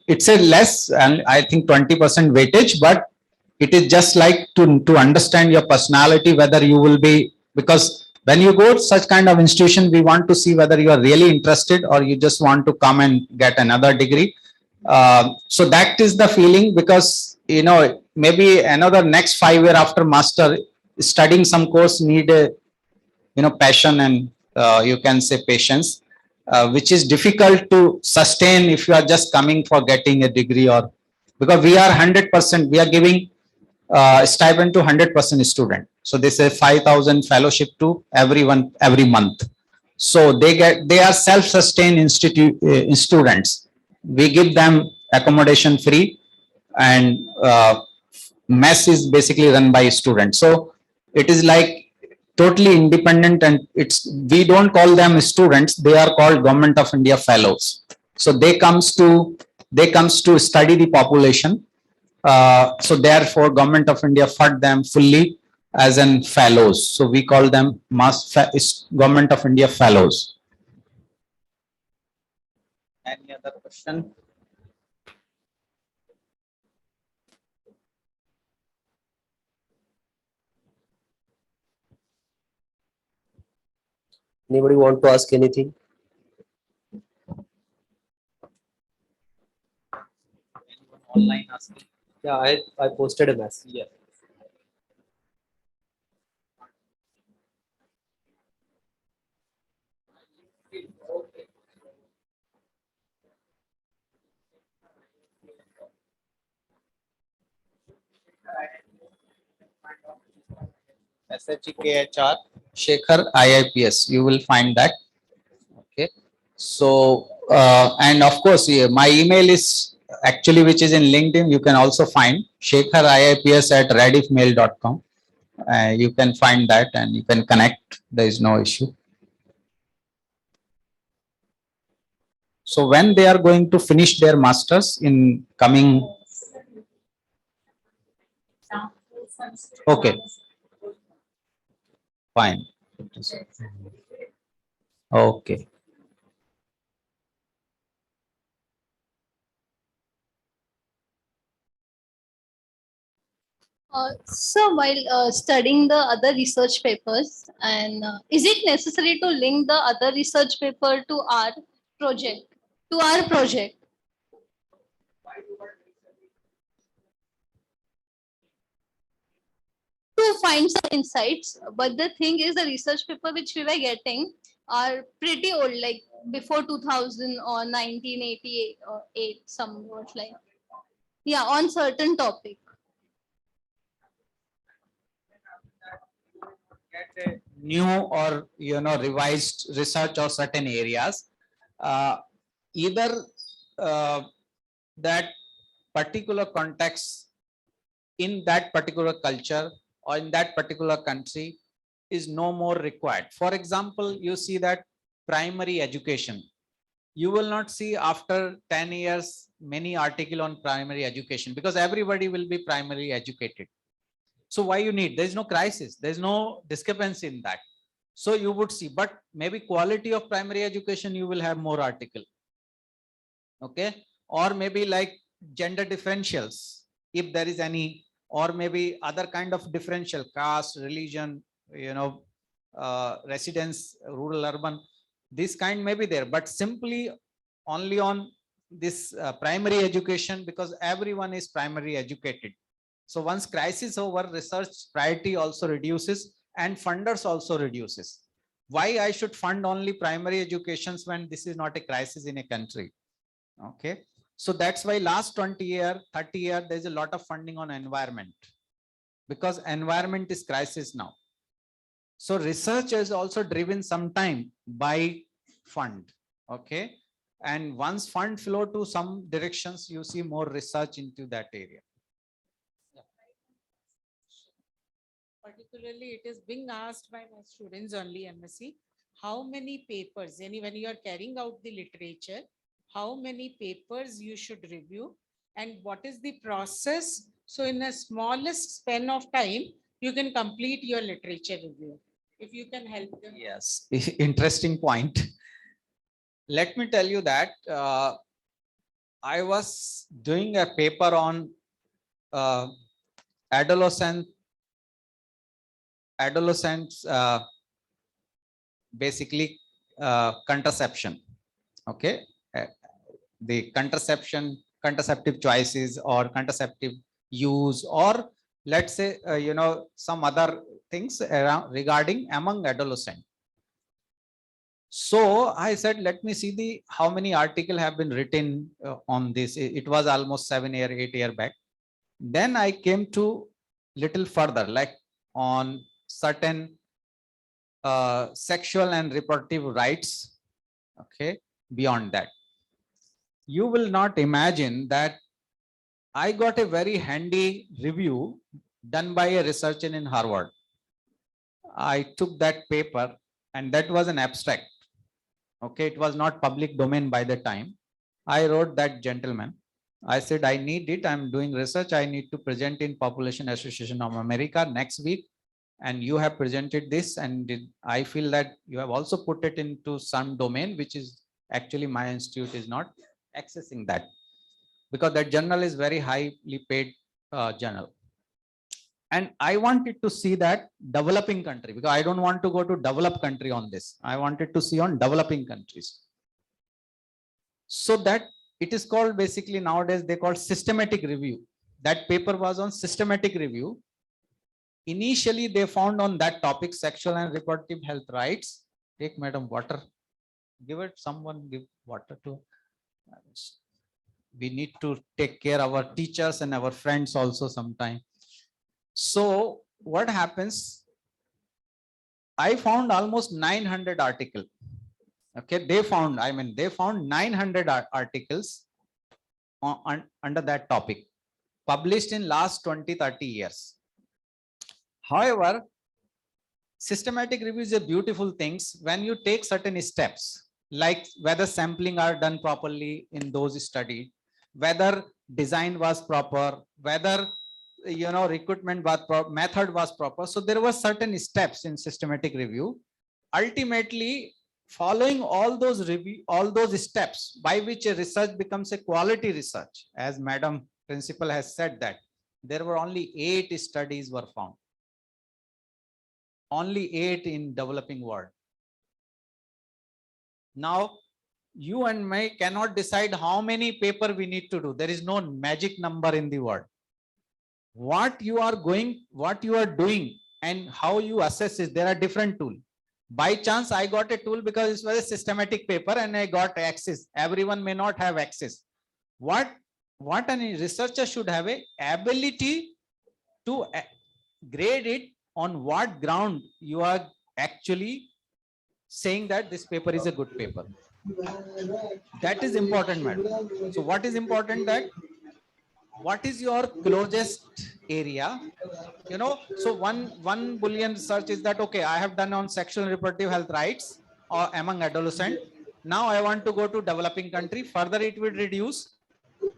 it's a less, and I think 20% weightage, but it is just like to understand your personality, whether you will be, because when you go to such kind of institution, we want to see whether you are really interested or you just want to come and get another degree. So that is the feeling, because maybe another next 5 years after master, studying some course need a passion and you can say patience, which is difficult to sustain if you are just coming for getting a degree, or because we are 100%, we are giving stipend to 100% student. So this is 5,000 fellowship to everyone every month. So they are self-sustained students. We give them accommodation free, and mess is basically run by students. So it is like totally independent, and we don't call them students, they are called Government of India fellows. So they comes to study the population. So therefore Government of India fund them fully as an fellows. So we call them Government of India fellows. Any other question? Anybody want to ask anything? Online asking. Yeah, I posted a message. Yeah. SHKHR Shekhar IIPS. You will find that. Okay. So, and of course, yeah, my email is actually, which is in LinkedIn. You can also find shekhariips@rediffmail.com. You can find that and you can connect. There is no issue. So when they are going to finish their masters in coming. Okay. Fine. Okay. So while studying the other research papers, and is it necessary to link the other research paper to our project? To our project? To find some insights, but the thing is, the research paper which we were getting are pretty old, like before 2000 or 1988 or 8, somewhat like. Yeah, on certain topic. Get a new or revised research of certain areas, either that particular context in that particular culture or in that particular country is no more required. For example, you see that primary education, you will not see after 10 years many article on primary education, because everybody will be primary educated. So why you need? There is no crisis. There is no discrepancy in that. So you would see, but maybe quality of primary education, you will have more article. Okay. Or maybe like gender differentials, if there is any, or maybe other kind of differential, caste, religion, residence, rural, urban, this kind may be there, but simply only on this primary education, because everyone is primary educated. So once crisis over, research priority also reduces and funders also reduces. Why I should fund only primary educations when this is not a crisis in a country? Okay. So that's why last 20 year, 30 year, there's a lot of funding on environment, because environment is crisis now. So research is also driven sometime by fund. Okay. And once fund flow to some directions, you see more research into that area. Particularly, it is being asked by my students only, MSc, how many papers, when you are carrying out the literature, how many papers you should review and what is the process. So in the smallest span of time, you can complete your literature review. If you can help them. Yes, interesting point. Let me tell you that I was doing a paper on adolescents, basically contraception. Okay. The contraceptive choices or contraceptive use, or let's say, some other things around regarding among adolescent. So I said, let me see how many articles have been written on this. It was almost 7 or 8 years back. Then I came to little further, like on certain sexual and reproductive rights, okay, beyond that. You will not imagine that I got a very handy review done by a researcher in Harvard. I took that paper and that was an abstract. Okay, it was not public domain by the time. I wrote that gentleman. I said, I need it. I'm doing research. I need to present in Population Association of America next week. And you have presented this, and I feel that you have also put it into some domain, which is actually my institute is not accessing that, because that journal is very highly paid journal. And I wanted to see that developing country, because I don't want to go to developed country on this. I wanted to see on developing countries. So that it is called, basically nowadays they call systematic review. That paper was on systematic review. Initially they found on that topic, sexual and reproductive health rights. Take madam water. Give it, someone give water to. We need to take care of our teachers and our friends also sometime. So what happens? I found almost 900 articles. Okay, they found 900 articles under that topic, published in last 20-30 years. However, systematic review is a beautiful things when you take certain steps, like whether sampling are done properly in those studied, whether design was proper, whether recruitment was method was proper. So there were certain steps in systematic review. Ultimately, following all those steps by which a research becomes a quality research, as Madam Principal has said, that there were only 8 studies were found. Only 8 in developing world. Now, you and me cannot decide how many paper we need to do. There is no magic number in the world. What you are doing and how you assess it, there are different tools. By chance, I got a tool because it was a systematic paper and I got access. Everyone may not have access. What an researcher should have a ability to grade it on what ground you are actually saying that this paper is a good paper. That is important, madam. So what is important, that what is your closest area? So one Boolean research is that, okay, I have done on sexual and reproductive health rights or among adolescent. Now I want to go to developing country. Further, it will reduce.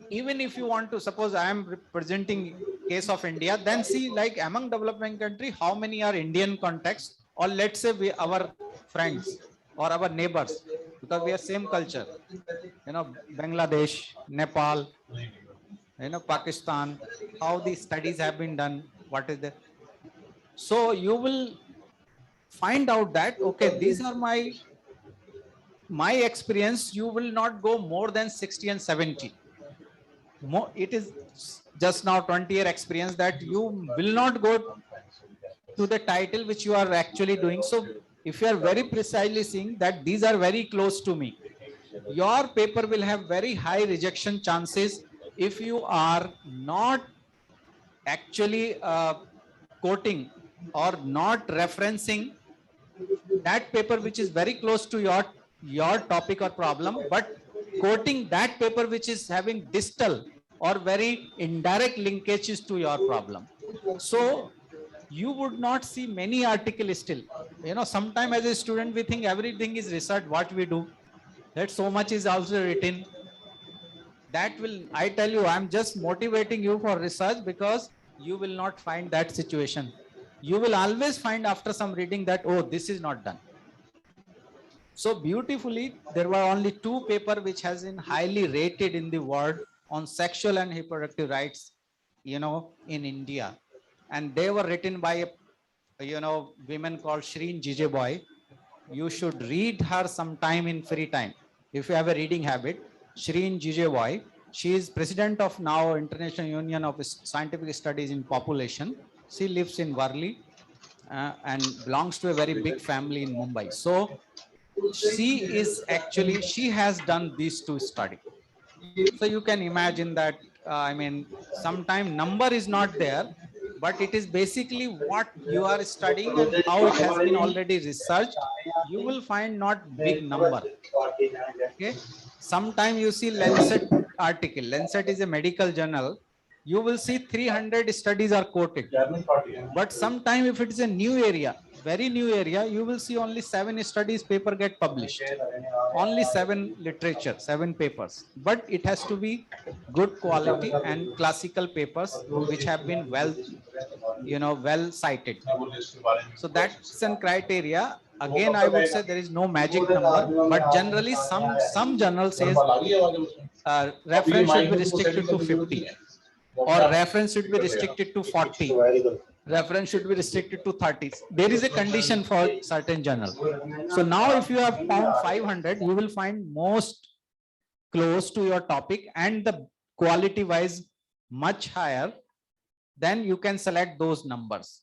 Even if you want to, suppose I am representing case of India, then see, like among developing country, how many are Indian context, or let's say our friends or our neighbors, because we are same culture, Bangladesh, Nepal, Pakistan, how these studies have been done, what is there. So you will find out that, okay, these are my experience. You will not go more than 60 and 70. It is just now 20-year experience that you will not go to the title which you are actually doing. So if you are very precisely seeing that these are very close to me, your paper will have very high rejection chances if you are not actually quoting or not referencing that paper which is very close to your topic or problem, but quoting that paper which is having distal or very indirect linkages to your problem. So you would not see many articles still. Sometime as a student, we think everything is research, what we do, that so much is also written. That will, I tell you, I'm just motivating you for research, because you will not find that situation. You will always find after some reading that, oh, this is not done. So beautifully, there were only 2 papers which has been highly rated in the world on sexual and reproductive rights, in India. And they were written by a, women called Shreen Jijeboy. You should read her sometime in free time, if you have a reading habit. Shreen Jijeboy, she is president of now International Union of Scientific Studies in Population. She lives in Worli and belongs to a very big family in Mumbai. So she has done these 2 studies. So you can imagine that, sometime number is not there, but it is basically what you are studying and how it has been already researched. You will find not big number. Okay. Sometime you see Lancet article. Lancet is a medical journal. You will see 300 studies are quoted. But sometime if it is a new area, very new area, you will see only 7 studies paper get published. Only 7 literature, 7 papers. But it has to be good quality and classical papers which have been well, well cited. So that's an criteria. Again, I would say there is no magic number, but generally some journal says reference should be restricted to 50 or reference should be restricted to 40. Reference should be restricted to 30. There is a condition for certain journal. So now if you have found 500, you will find most close to your topic and the quality wise much higher, then you can select those numbers.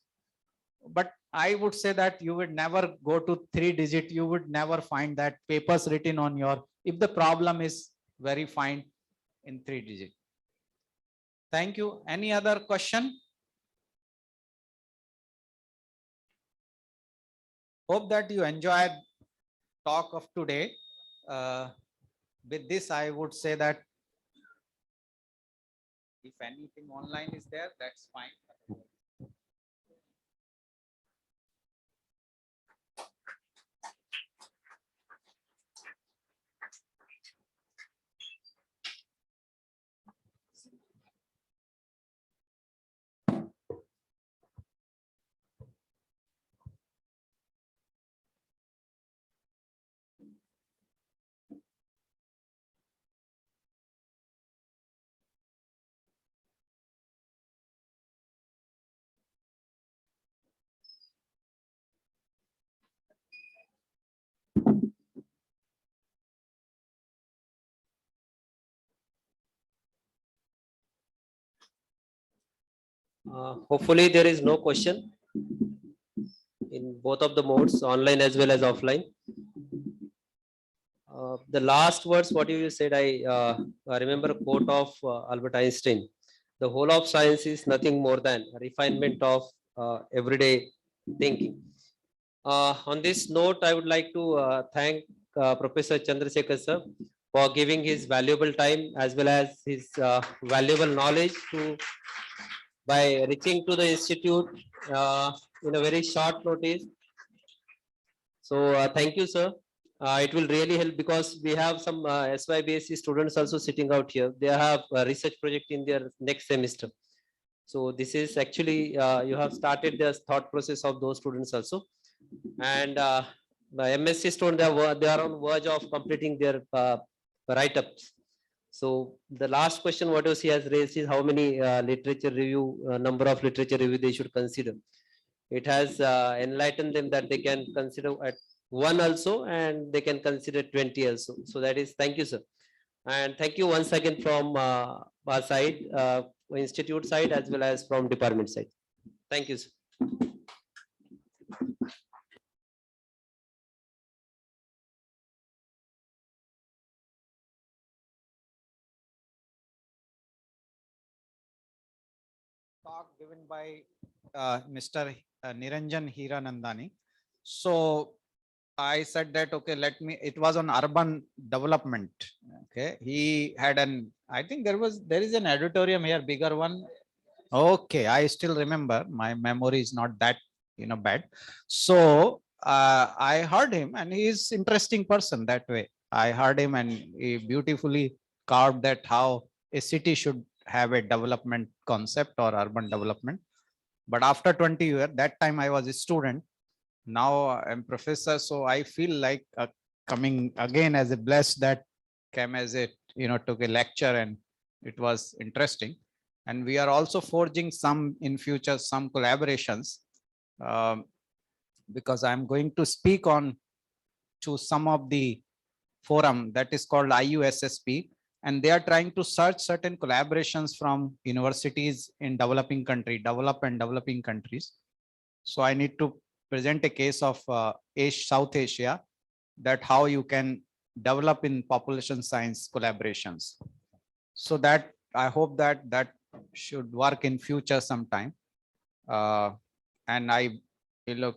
But I would say that you would never go to 3 digit. You would never find that papers written on your, if the problem is very fine in 3 digit. Thank you. Any other question? Hope that you enjoyed talk of today. With this, I would say that if anything online is there, that's fine. Hopefully there is no question in both of the modes, online as well as offline. The last words, what you said, I remember a quote of Albert Einstein. The whole of science is nothing more than a refinement of everyday thinking. On this note, I would like to thank Professor Chandrasekhar sir for giving his valuable time as well as his valuable knowledge by reaching to the institute in a very short notice. So thank you, sir. It will really help because we have some SYBSC students also sitting out here. They have a research project in their next semester. So this is actually, you have started the thought process of those students also. And the MSc students, they are on verge of completing their write-ups. So the last question what he has raised is how many literature review, number of literature review they should consider. It has enlightened them that they can consider at 1 also and they can consider 20 also. So that is, thank you, sir. And thank you once again from our side, institute side, as well as from department side. Thank you, sir. Talk given by Mr. Niranjan Hiranandani. So I said that, okay, it was on urban development. Okay. He had I think there is an auditorium here, bigger one. Okay. I still remember, my memory is not that, bad. So I heard him and he is interesting person that way. I heard him and he beautifully carved that how a city should have a development concept or urban development. But after 20 years, that time I was a student. Now I'm professor. So I feel like coming again as a blessed that came as a, took a lecture and it was interesting. And we are also forging some in future, some collaborations because I'm going to speak on to some of the forum that is called IUSSP. And they are trying to search certain collaborations from universities in developing country, developing countries. So I need to present a case of South Asia, that how you can develop in population science collaborations. So that I hope that should work in future sometime. And I will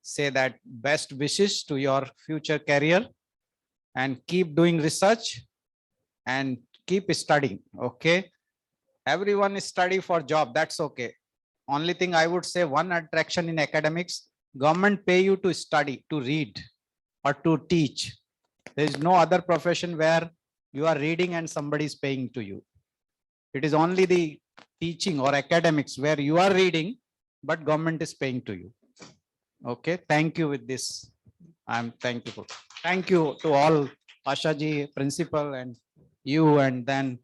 say that best wishes to your future career, and keep doing research and keep studying. Okay. Everyone study for job. That's okay. Only thing I would say, one attraction in academics, government pay you to study, to read or to teach. There is no other profession where you are reading and somebody is paying to you. It is only the teaching or academics where you are reading, but government is paying to you. Okay, thank you with this. I'm thankful. Thank you to all, Asha ji, principal, and you, and then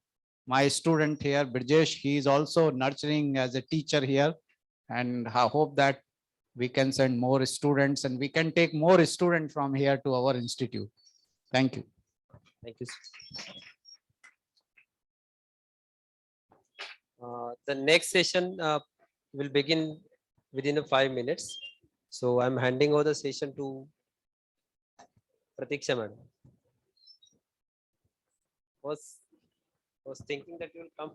my student here, Brijesh, he is also nurturing as a teacher here. And I hope that we can send more students and we can take more students from here to our institute. Thank you. Thank you. The next session will begin within 5 minutes. So I'm handing over the session to Pratiksha madam. Was thinking that you will come.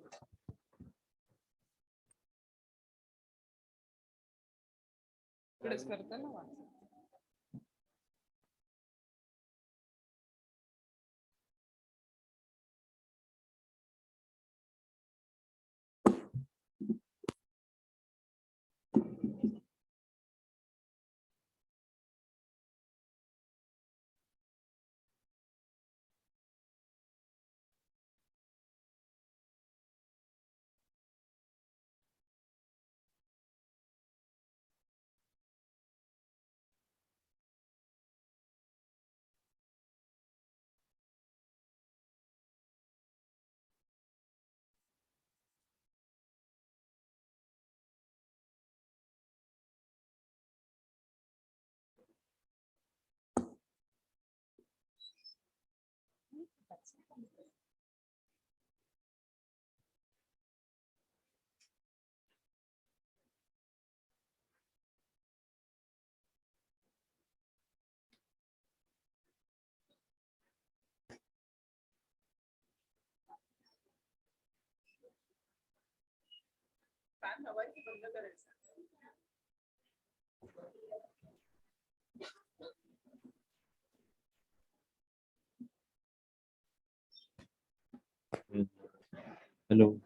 Hello.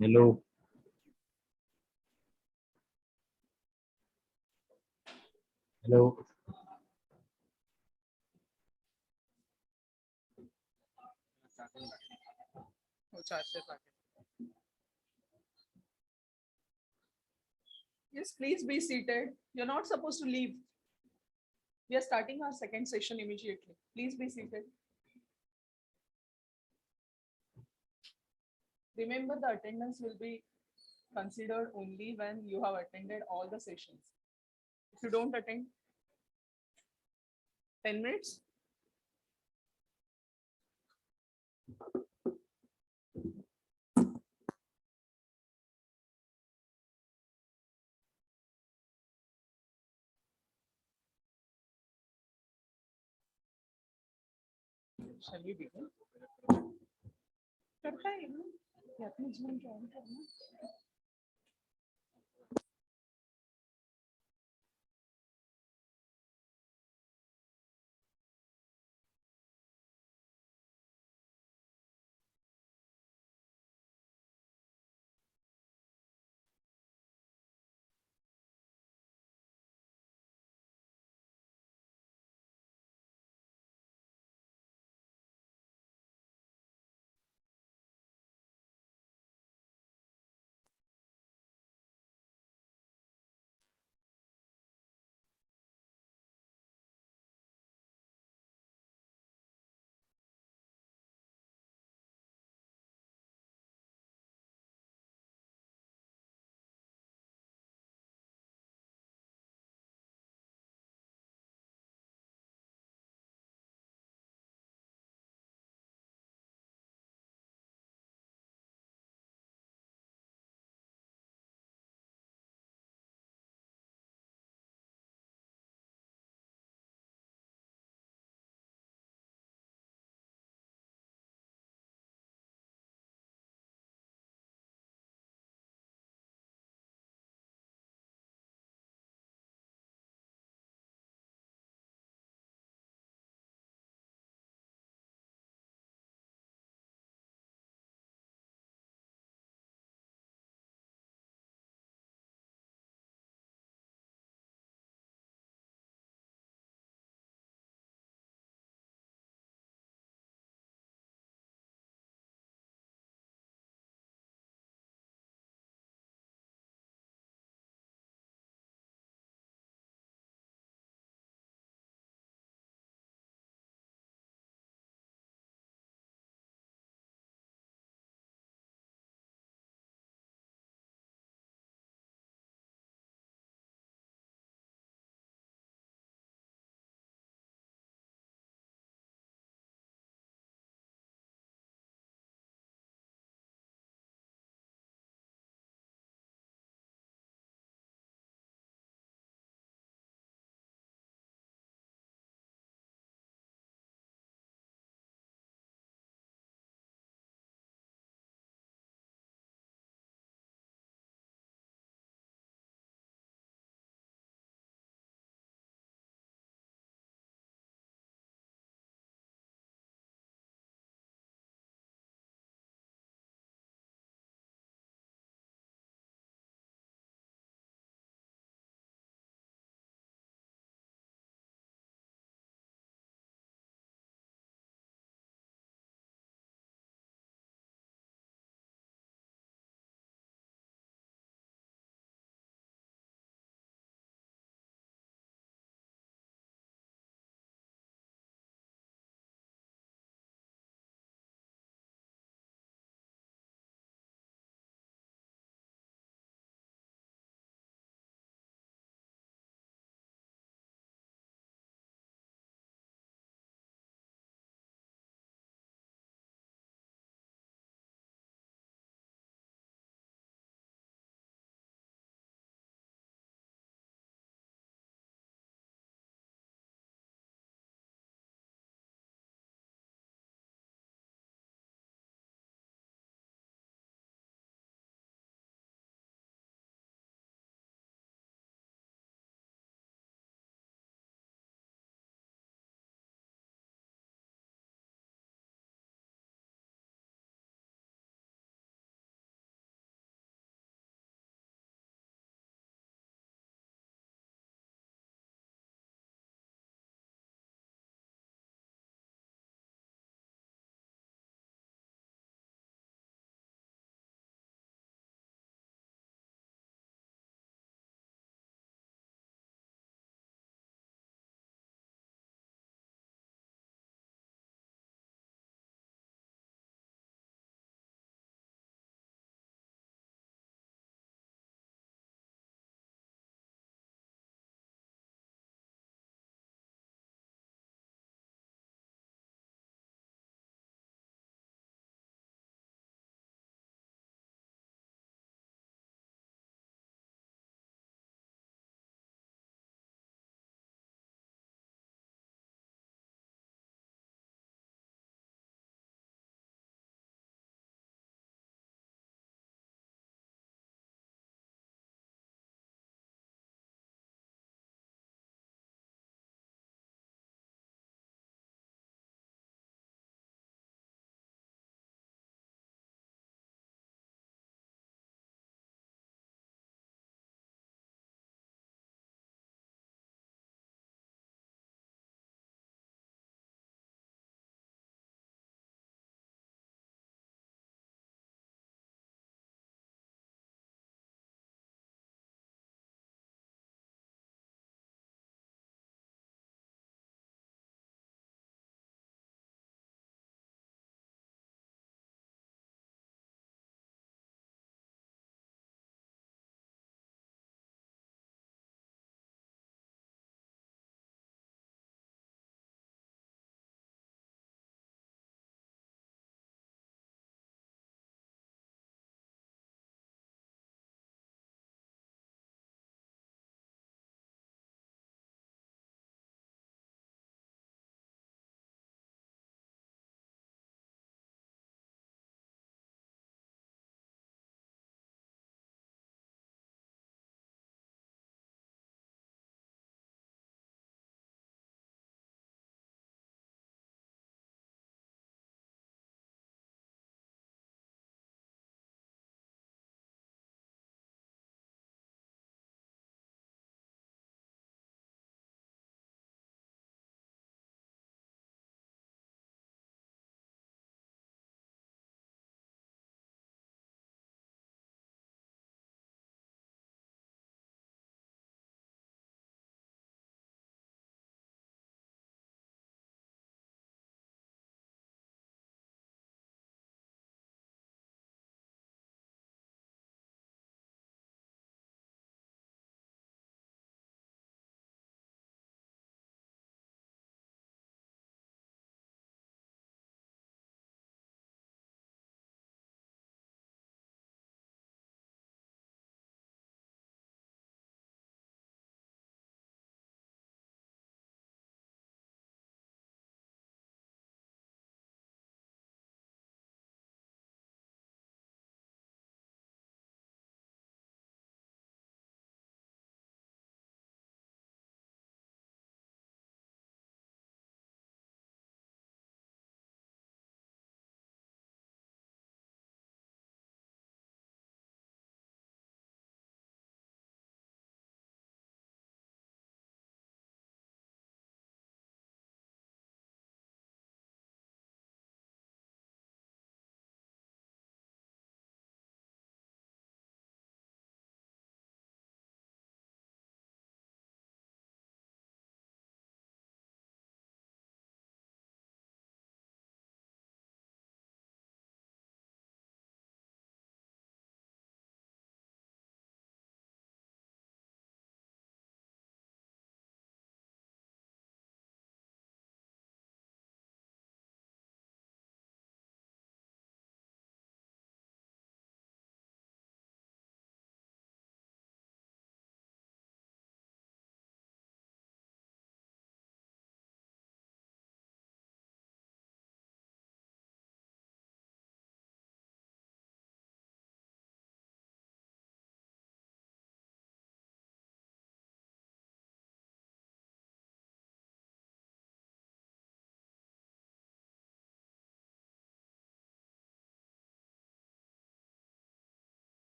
Hello. Hello. Yes, please be seated. You're not supposed to leave. We are starting our second session immediately. Please be seated. Remember, the attendance will be considered only when you have attended all the sessions. If you don't attend, 10 minutes. Shall we begin? करता है ना? ये अपनी Zoom join करना।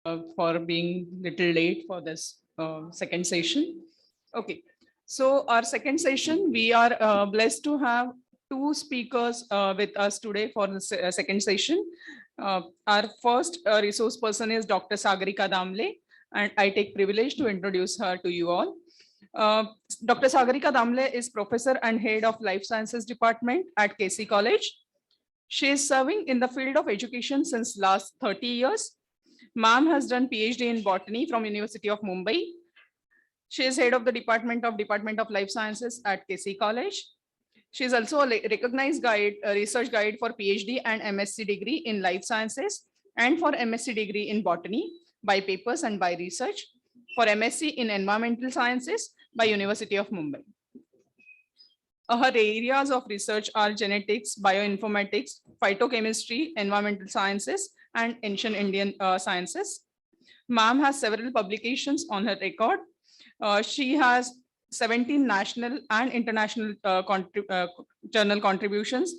for being little late for this second session. Okay, so our second session, we are blessed to have two speakers with us today for the second session. Our first resource person is Dr. Sagarika Damle, and I take privilege to introduce her to you all. Dr. Sagarika Damle is professor and head of life sciences department at KC College. She is serving in the field of education since last 30 years. Ma'am has done PhD in botany from University of Mumbai. She is head of the Department of Life Sciences at KC College. She is also a recognized guide, a research guide for PhD and MSc degree in life sciences and for MSc degree in botany by papers and by research, for MSc in environmental sciences by University of Mumbai. Her areas of research are genetics, bioinformatics, phytochemistry, environmental sciences, and ancient Indian sciences. Ma'am has several publications on her record. She has 17 national and international journal contributions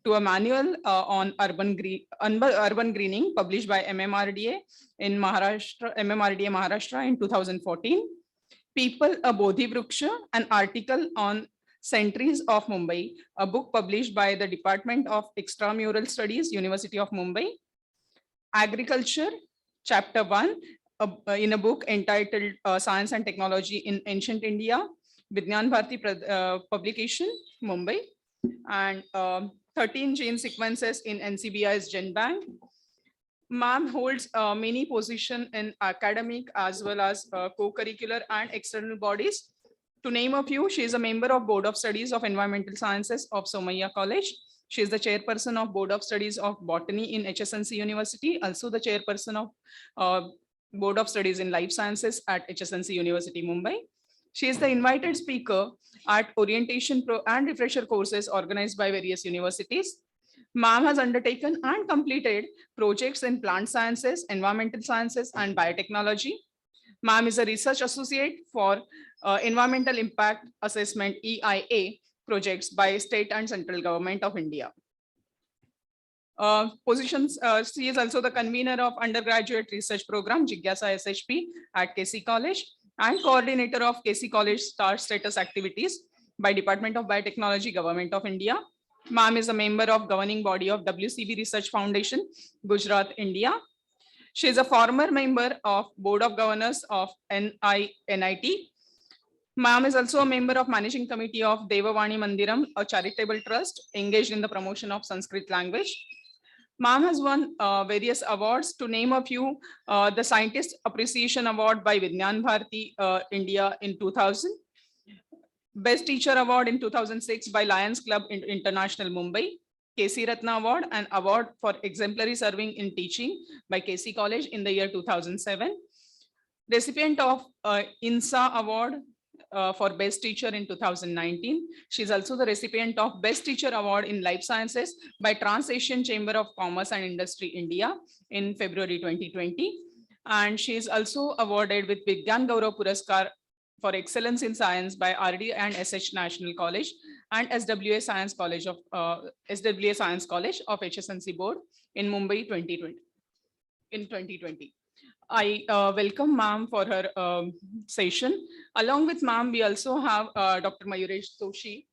to a manual on urban greening published by MMRDA in Maharashtra, Maharashtra in 2014. People, a Bodhi Vriksha, an article on Centuries of Mumbai, a book published by the Department of Extramural Studies, University of Mumbai. Agriculture, chapter 1, in a book entitled Science and Technology in Ancient India, Vigyan Bharati publication, Mumbai, and 13 gene sequences in NCBI's GenBank. Ma'am holds many positions in academic as well as co-curricular and external bodies. To name a few, she is a member of Board of Studies of Environmental Sciences of Somaiya College. She is the chairperson of Board of Studies of Botany in HSNC University, also the chairperson of Board of Studies in Life Sciences at HSNC University, Mumbai. She is the invited speaker at orientation and refresher courses organized by various universities. Ma'am has undertaken and completed projects in plant sciences, environmental sciences, and biotechnology. Ma'am is a research associate for Environmental Impact Assessment EIA projects by state and central government of India. She is also the convener of undergraduate research program Jigyasa SHP at KC College and coordinator of KC College Star Status activities by Department of Biotechnology, Government of India. Ma'am is a member of governing body of WCB Research Foundation, Gujarat, India. She is a former member of Board of Governors of NIT. Ma'am is also a member of Managing Committee of Devavani Mandiram, a charitable trust engaged in the promotion of Sanskrit language. Ma'am has won various awards. To name a few, the Scientist Appreciation Award by Vigyan Bharati India in 2000, Best Teacher Award in 2006 by Lions Club International Mumbai, KC Ratna Award, and Award for Exemplary Serving in Teaching by KC College in the year 2007. Recipient of INSA Award for Best Teacher in 2019. She is also the recipient of Best Teacher Award in Life Sciences by Trans-Asian Chamber of Commerce and Industry India in February 2020. And she is also awarded with Vigyan Gaurav Puraskar for Excellence in Science by RD and SH National College and SWA Science College of HSNC Board in Mumbai 2020. I welcome ma'am for her session. Along with ma'am, we also have Dr. Mayuresh Doshi,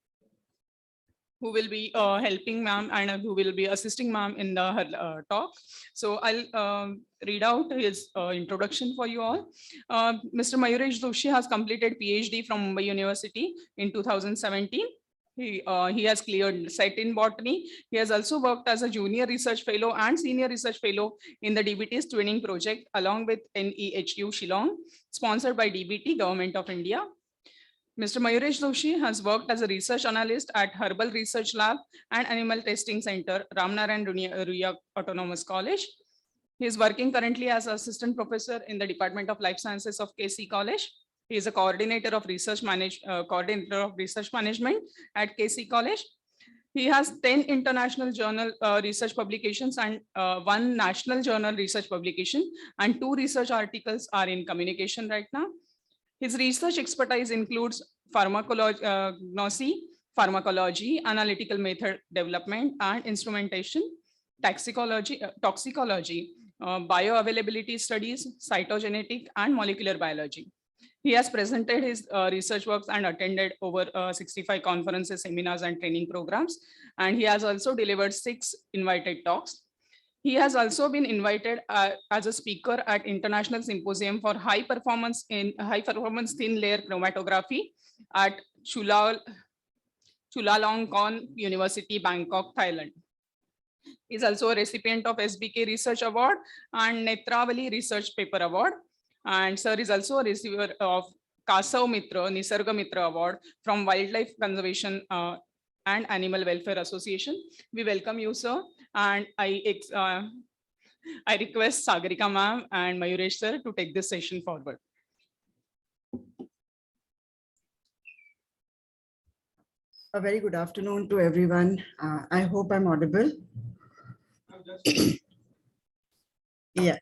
who will be helping ma'am and who will be assisting ma'am in her talk. So I'll read out his introduction for you all. Mr. Mayuresh Doshi has completed PhD from Mumbai University in 2017. He has cleared SET in botany. He has also worked as a junior research fellow and senior research fellow in the DBT's twinning project along with NEHU Shillong, sponsored by DBT, Government of India. Mr. Mayuresh Doshi has worked as a research analyst at Herbal Research Lab and Animal Testing Center, Ramnarayan Ruia Autonomous College. He is working currently as assistant professor in the Department of Life Sciences of KC College. He is a coordinator of research management at KC College. He has 10 international journal research publications and 1 national journal research publication, and 2 research articles are in communication right now. His research expertise includes pharmacology, analytical method development and instrumentation, toxicology, bioavailability studies, cytogenetic and molecular biology. He has presented his research works and attended over 65 conferences, seminars, and training programs. And he has also delivered 6 invited talks. He has also been invited as a speaker at International Symposium for high performance thin layer chromatography at Chulalongkorn University, Bangkok, Thailand. He is also a recipient of SBK Research Award and Netravali Research Paper Award. And sir is also a receiver of Kasav Mitra, Nisarga Mitra Award from Wildlife Conservation and Animal Welfare Association. We welcome you, sir. And I request Sagarika ma'am and Mayuresh sir to take this session forward. A very good afternoon to everyone. I hope I'm audible. Yeah.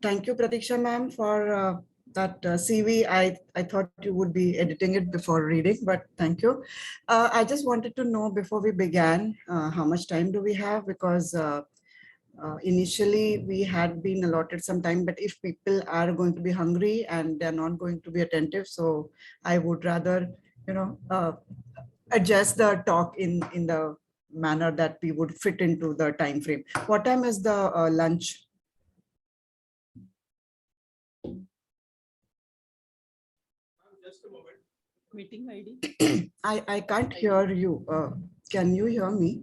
Thank you, Pratiksha ma'am, for that CV. I thought you would be editing it before reading, but thank you. I just wanted to know before we began, how much time do we have? Because initially we had been allotted some time, but if people are going to be hungry and they're not going to be attentive, so I would rather, adjust the talk in the manner that we would fit into the time frame. What time is the lunch? Just a moment. Meeting ID. I can't hear you. Can you hear me?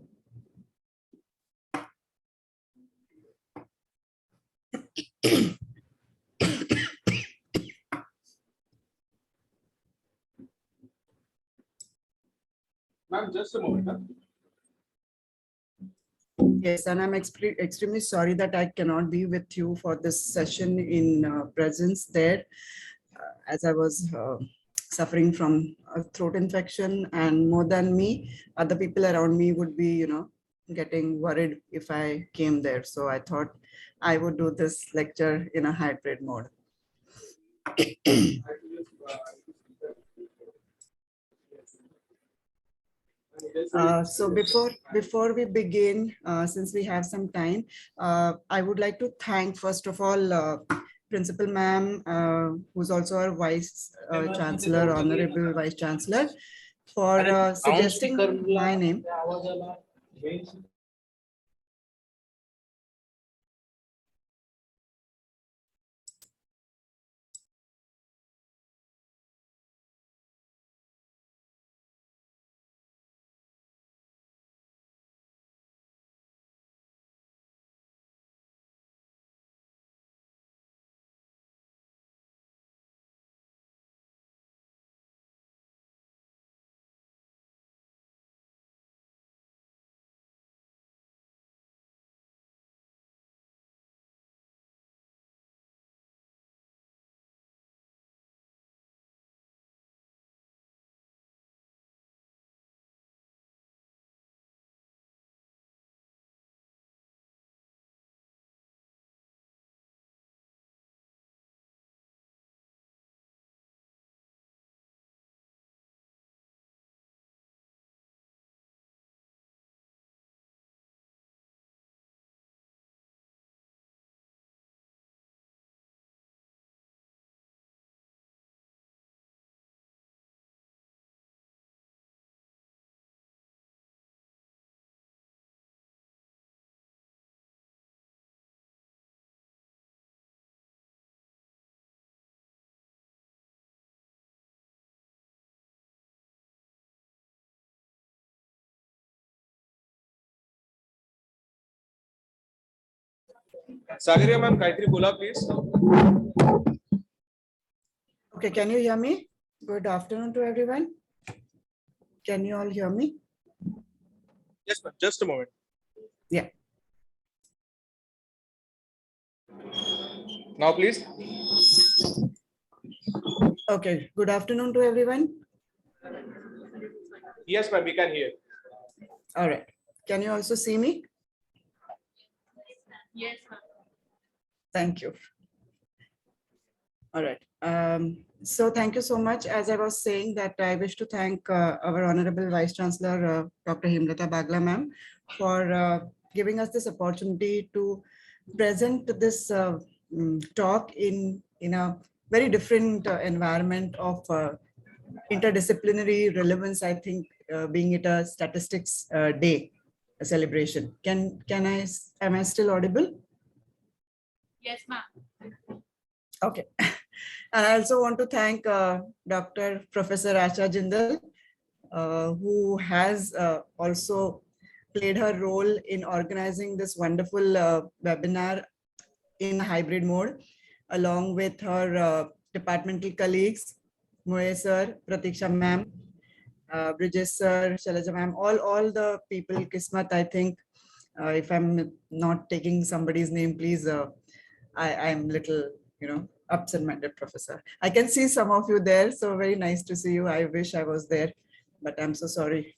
Ma'am, just a moment. Yes, and I'm extremely sorry that I cannot be with you for this session in presence there, as I was suffering from a throat infection, and more than me, other people around me would be, getting worried if I came there. So I thought I would do this lecture in a hybrid mode. So before we begin, since we have some time, I would like to thank first of all Principal Ma'am, who's also our Vice Chancellor, Honorable Vice Chancellor, for suggesting my name. Sagaria ma'am, काहीतरी बोला please. Okay, can you hear me? Good afternoon to everyone. Can you all hear me? Yes ma'am, just a moment. Yeah. Now please. Okay, good afternoon to everyone. Yes ma'am, we can hear. All right. Can you also see me? Yes, ma'am. Thank you. All right. So thank you so much. As I was saying that I wish to thank our Honorable Vice Chancellor, Dr. Hemlata Bagla ma'am, for giving us this opportunity to present this talk in a very different environment of interdisciplinary relevance, I think, being it a statistics day, a celebration. Am I still audible? Yes, ma'am. Okay. And I also want to thank Dr. Professor Asha Jindal, who has also played her role in organizing this wonderful webinar in hybrid mode, along with her departmental colleagues, Moe sir, Pratiksha ma'am, Bridges sir, Shalaja ma'am, all the people, Kismat, I think, if I'm not taking somebody's name, please, I'm little, absent-minded professor. I can see some of you there, so very nice to see you. I wish I was there, but I'm so sorry.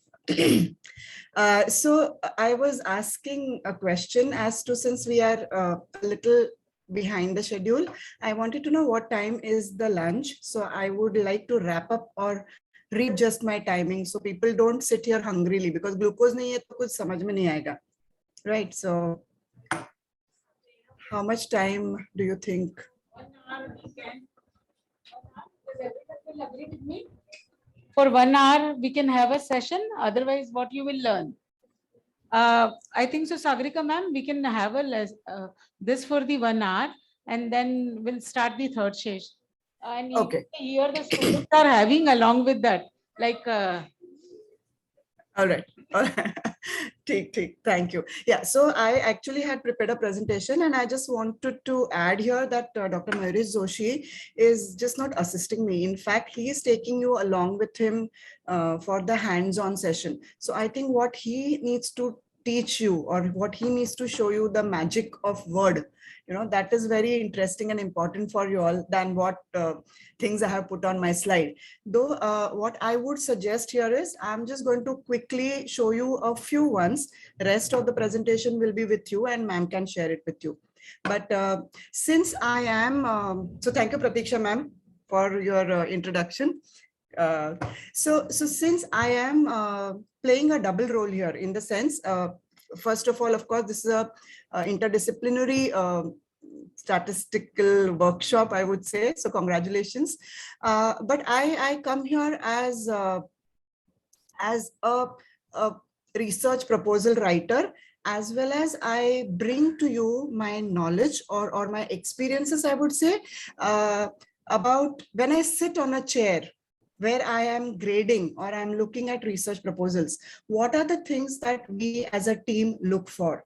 So I was asking a question as to, since we are a little behind the schedule, I wanted to know what time is the lunch. So I would like to wrap up or readjust my timing so people don't sit here hungrily, because glucose nahi hai to kuch samajh mein nahi aayega. Right, so how much time do you think? For 1 hour, we can have a session. Otherwise, what you will learn? I think so, Sagarika ma'am, we can have this for the 1 hour, and then we'll start the third session. And Okay. here the students are having along with that, like. All right. Thank you. Yeah, so I actually had prepared a presentation, and I just wanted to add here that Dr. Mayuresh Joshi is just not assisting me. In fact, he is taking you along with him for the hands-on session. So I think what he needs to teach you, or what he needs to show you, the magic of word, that is very interesting and important for you all than what things I have put on my slide. Though what I would suggest here is, I'm just going to quickly show you a few ones. Rest of the presentation will be with you, and ma'am can share it with you. But since I am, so thank you, Pratiksha ma'am, for your introduction. So since I am playing a double role here, in the sense, first of all, of course, this is a interdisciplinary statistical workshop, I would say. So congratulations. But I come here as a research proposal writer, as well as I bring to you my knowledge or my experiences, I would say, about when I sit on a chair where I am grading or I'm looking at research proposals, what are the things that we as a team look for?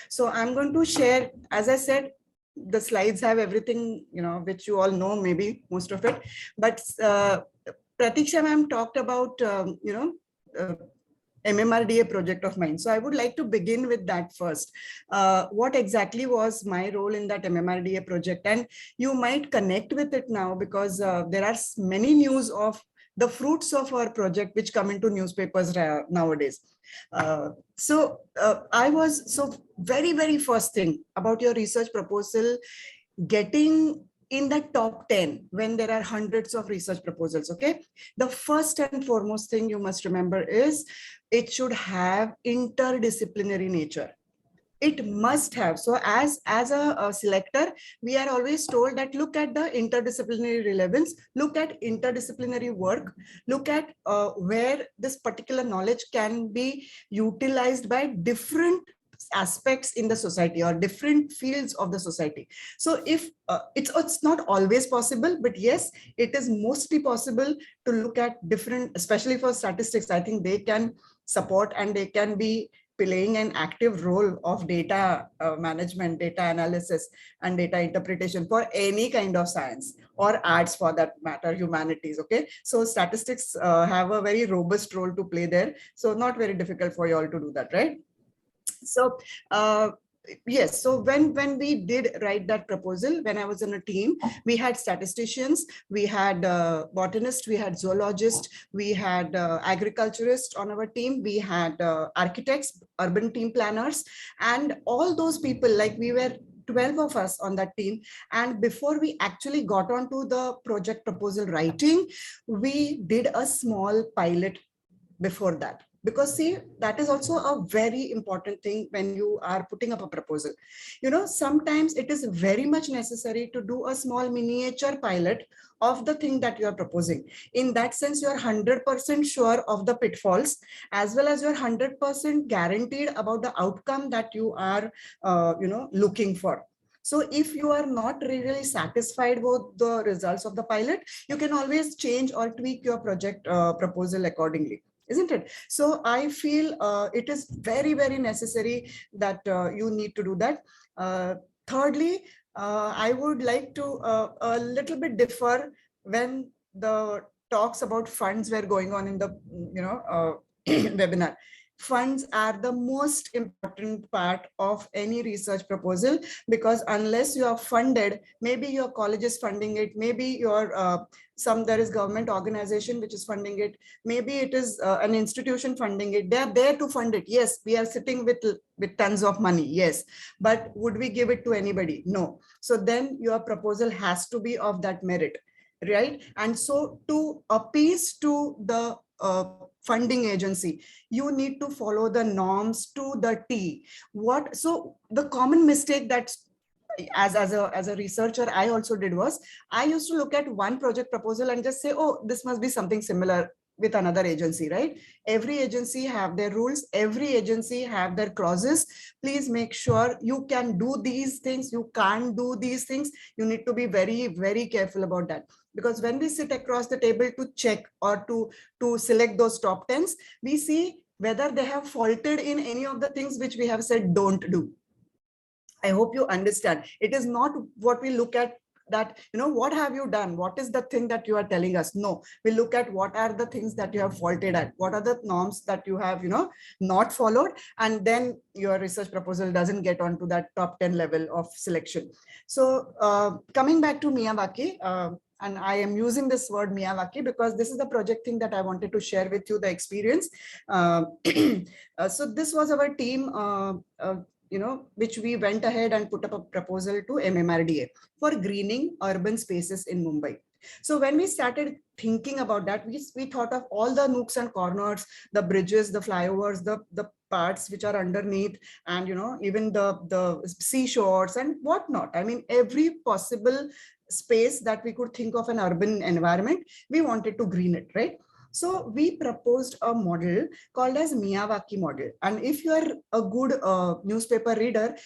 So I'm going to share, as I said, the slides have everything, which you all know, maybe most of it. But Pratiksha ma'am talked about, MMRDA project of mine. So I would like to begin with that first. What exactly was my role in that MMRDA project? And you might connect with it now, because there are many news of the fruits of our project which come into newspapers nowadays. So very, very first thing about your research proposal, getting in the top 10 when there are hundreds of research proposals, okay? The first and foremost thing you must remember is it should have interdisciplinary nature. It must have. So as a selector, we are always told that look at the interdisciplinary relevance, look at interdisciplinary work, look at where this particular knowledge can be utilized by different aspects in the society or different fields of the society. So if it's not always possible, but yes, it is mostly possible to look at different, especially for statistics. I think they can support and they can be playing an active role of data management, data analysis, and data interpretation for any kind of science or arts, for that matter, humanities. Okay, so statistics have a very robust role to play there. So not very difficult for you all to do that, right? So yes, so when we did write that proposal, when I was in a team, we had statisticians, we had botanists, we had zoologists, we had agriculturists on our team, we had architects, urban team planners, and all those people, like we were 12 of us on that team. And before we actually got onto the project proposal writing, we did a small pilot before that. Because see, that is also a very important thing when you are putting up a proposal. Sometimes it is very much necessary to do a small miniature pilot of the thing that you are proposing. In that sense, you are 100% sure of the pitfalls, as well as you're 100% guaranteed about the outcome that you are looking for. So if you are not really satisfied with the results of the pilot, you can always change or tweak your project proposal accordingly, isn't it? So I feel it is very, very necessary that you need to do that. Thirdly, I would like to a little bit differ when the talks about funds were going on in the webinar. Funds are the most important part of any research proposal, because unless you are funded, maybe your college is funding it, maybe your there is government organization which is funding it, maybe it is an institution funding it. They are there to fund it. Yes, we are sitting with tons of money. Yes, but would we give it to anybody? No. So then your proposal has to be of that merit, right? And so to appease to the funding agency, you need to follow the norms to the T. So the common mistake that as a researcher I also did was, I used to look at one project proposal and just say, oh, this must be something similar with another agency, right? Every agency have their rules, every agency have their clauses. Please make sure you can do these things, you can't do these things. You need to be very, very careful about that. Because when we sit across the table to check or to select those top 10s, we see whether they have faulted in any of the things which we have said don't do. I hope you understand. It is not what we look at that, what have you done? What is the thing that you are telling us? No, we look at what are the things that you have faulted at, what are the norms that you have, not followed, and then your research proposal doesn't get onto that top 10 level of selection. So coming back to Miyawaki, and I am using this word Miyawaki because this is the project thing that I wanted to share with you, the experience. So this was our team, which we went ahead and put up a proposal to MMRDA for greening urban spaces in Mumbai. So when we started thinking about that, we thought of all the nooks and corners, the bridges, the flyovers, the parts which are underneath, and even the seashores and whatnot. I mean, every possible space that we could think of an urban environment, we wanted to green it, right? So we proposed a model called as Miyawaki model. And if you are a good newspaper reader,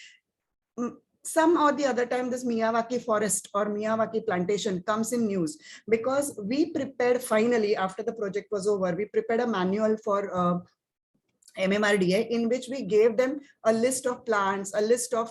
some or the other time this Miyawaki forest or Miyawaki plantation comes in news, because we prepared, finally, after the project was over, we prepared a manual for MMRDA in which we gave them a list of plants, a list of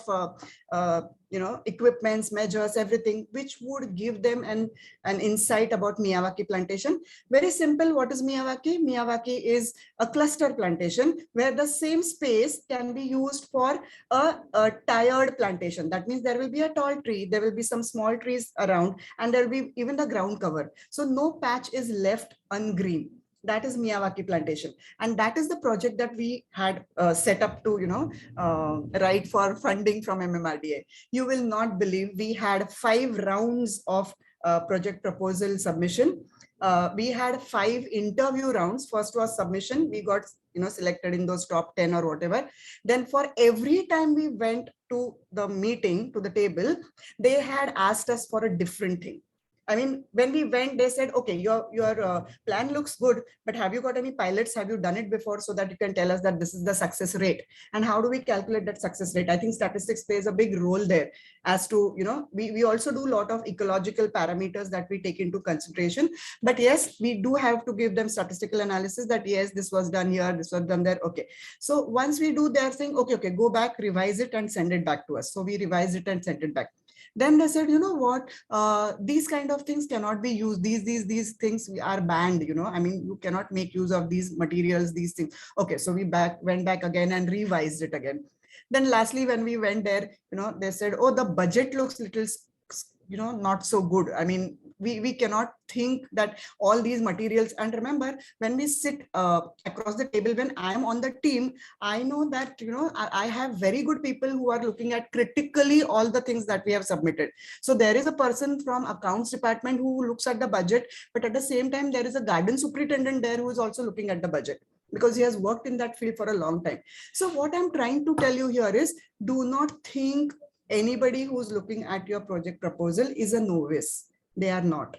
equipments, measures, everything, which would give them an insight about Miyawaki plantation. Very simple. What is Miyawaki? Miyawaki is a cluster plantation where the same space can be used for a tiered plantation. That means there will be a tall tree, there will be some small trees around, and there will be even the ground cover. So no patch is left ungreen. That is Miyawaki plantation. And that is the project that we had set up to, write for funding from MMRDA. You will not believe we had 5 rounds of project proposal submission. We had 5 interview rounds. First was submission. We got selected in those top 10 or whatever. Then for every time we went to the meeting, to the table, they had asked us for a different thing. I mean, when we went, they said, okay, your plan looks good, but have you got any pilots? Have you done it before, so that you can tell us that this is the success rate? And how do we calculate that success rate? I think statistics plays a big role there as to, we also do a lot of ecological parameters that we take into consideration. But yes, we do have to give them statistical analysis that, yes, this was done here, this was done there. Okay. So once we do their thing, okay, go back, revise it and send it back to us. So we revised it and sent it back. Then they said, you know what, these kind of things cannot be used. These things are banned, I mean, you cannot make use of these materials, these things. Okay, so we went back again and revised it again. Then lastly, when we went there, they said, oh, the budget looks little, not so good. I mean, we cannot think that all these materials. And remember, when we sit across the table, when I am on the team, I know that, I have very good people who are looking at critically all the things that we have submitted. So there is a person from accounts department who looks at the budget, but at the same time, there is a garden superintendent there who is also looking at the budget. because he has worked in that field for a long time. So what I'm trying to tell you here is, do not think anybody who's looking at your project proposal is a novice. They are not.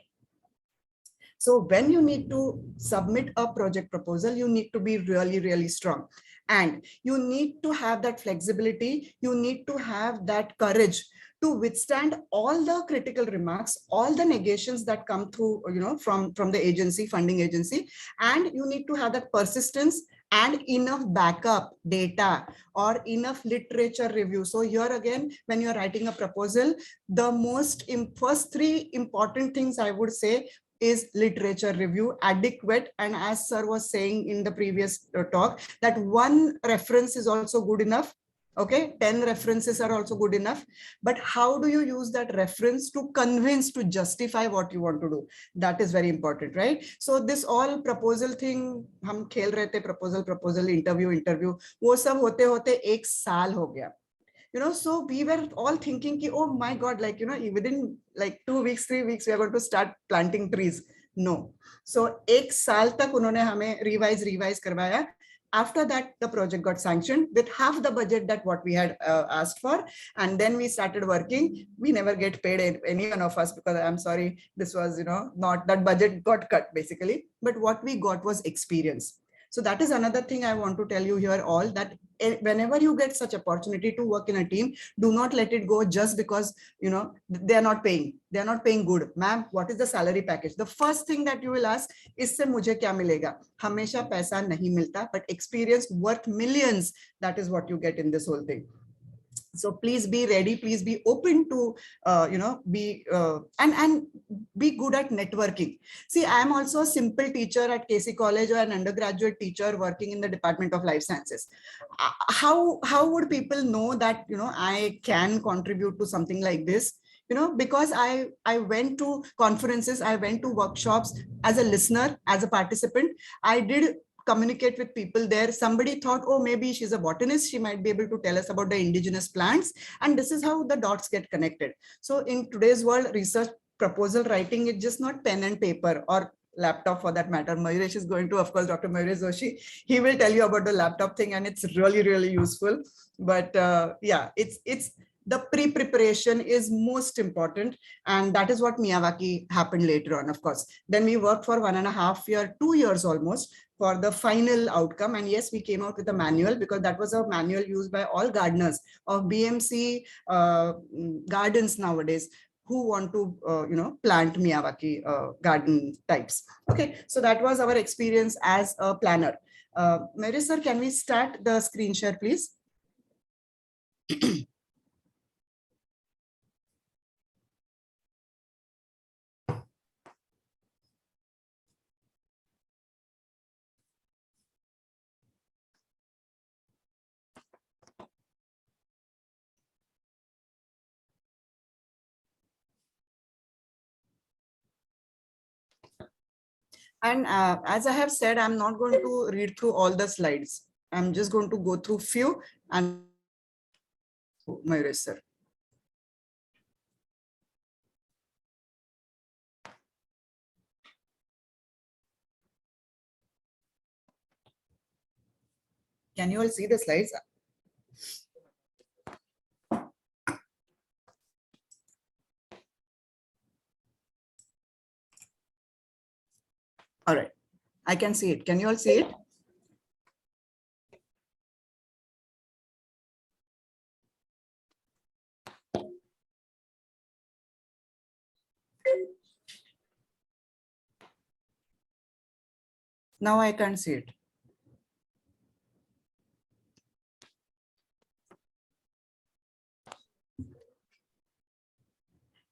So when you need to submit a project proposal, you need to be really, really strong. And you need to have that flexibility. You need to have that courage to withstand all the critical remarks, all the negations that come through, from the agency, funding agency. And you need to have that persistence and enough backup data or enough literature review. So here again, when you're writing a proposal, the first three important things I would say is literature review, adequate. And as sir was saying in the previous talk, that one reference is also good enough. Okay, 10 references are also good enough. But how do you use that reference to convince, to justify what you want to do? That is very important, right? So this all proposal thing, hum khel rahe the proposal, interview, wo sab hote ek saal ho gaya. So we were all thinking ki, oh my God, within 2 weeks, 3 weeks, we are going to start planting trees. No. So ek saal tak unhone hame revise karwaya. After that, the project got sanctioned with half the budget that what we had asked for. And then we started working. We never get paid, any one of us, because I'm sorry, this was, not that budget got cut basically. But what we got was experience. So that is another thing I want to tell you here all, that whenever you get such opportunity to work in a team, do not let it go just because, they are not paying. They are not paying good. Ma'am, what is the salary package? The first thing that you will ask, isse mujhe kya milega? Hamesha paisa nahi milta, but experience worth millions. That is what you get in this whole thing. So please be ready, please be open to, be and be good at networking. See, I am also a simple teacher at KC College, or an undergraduate teacher working in the Department of Life Sciences. How would people know that, I can contribute to something like this? Because I went to conferences, I went to workshops as a listener, as a participant. I did communicate with people there. Somebody thought, oh, maybe she's a botanist, she might be able to tell us about the indigenous plants. And this is how the dots get connected. So in today's world, research proposal writing, it's just not pen and paper or laptop for that matter. Mayuresh is going to, of course, Dr. Mayuresh Joshi, he will tell you about the laptop thing, and it's really, really useful. But yeah, it's the pre-preparation is most important. And that is what Miyawaki happened later on, of course. Then we worked for 1.5 years, 2 years almost, for the final outcome. And yes, we came out with a manual, because that was a manual used by all gardeners of BMC gardens nowadays who want to, plant Miyawaki garden types. Okay, so that was our experience as a planner. Mary sir, can we start the screen share, please? And as I have said, I'm not going to read through all the slides. I'm just going to go through few and Mayuresh sir. Can you all see the slides? All right, I can see it. Can you all see it? Now I can't see it.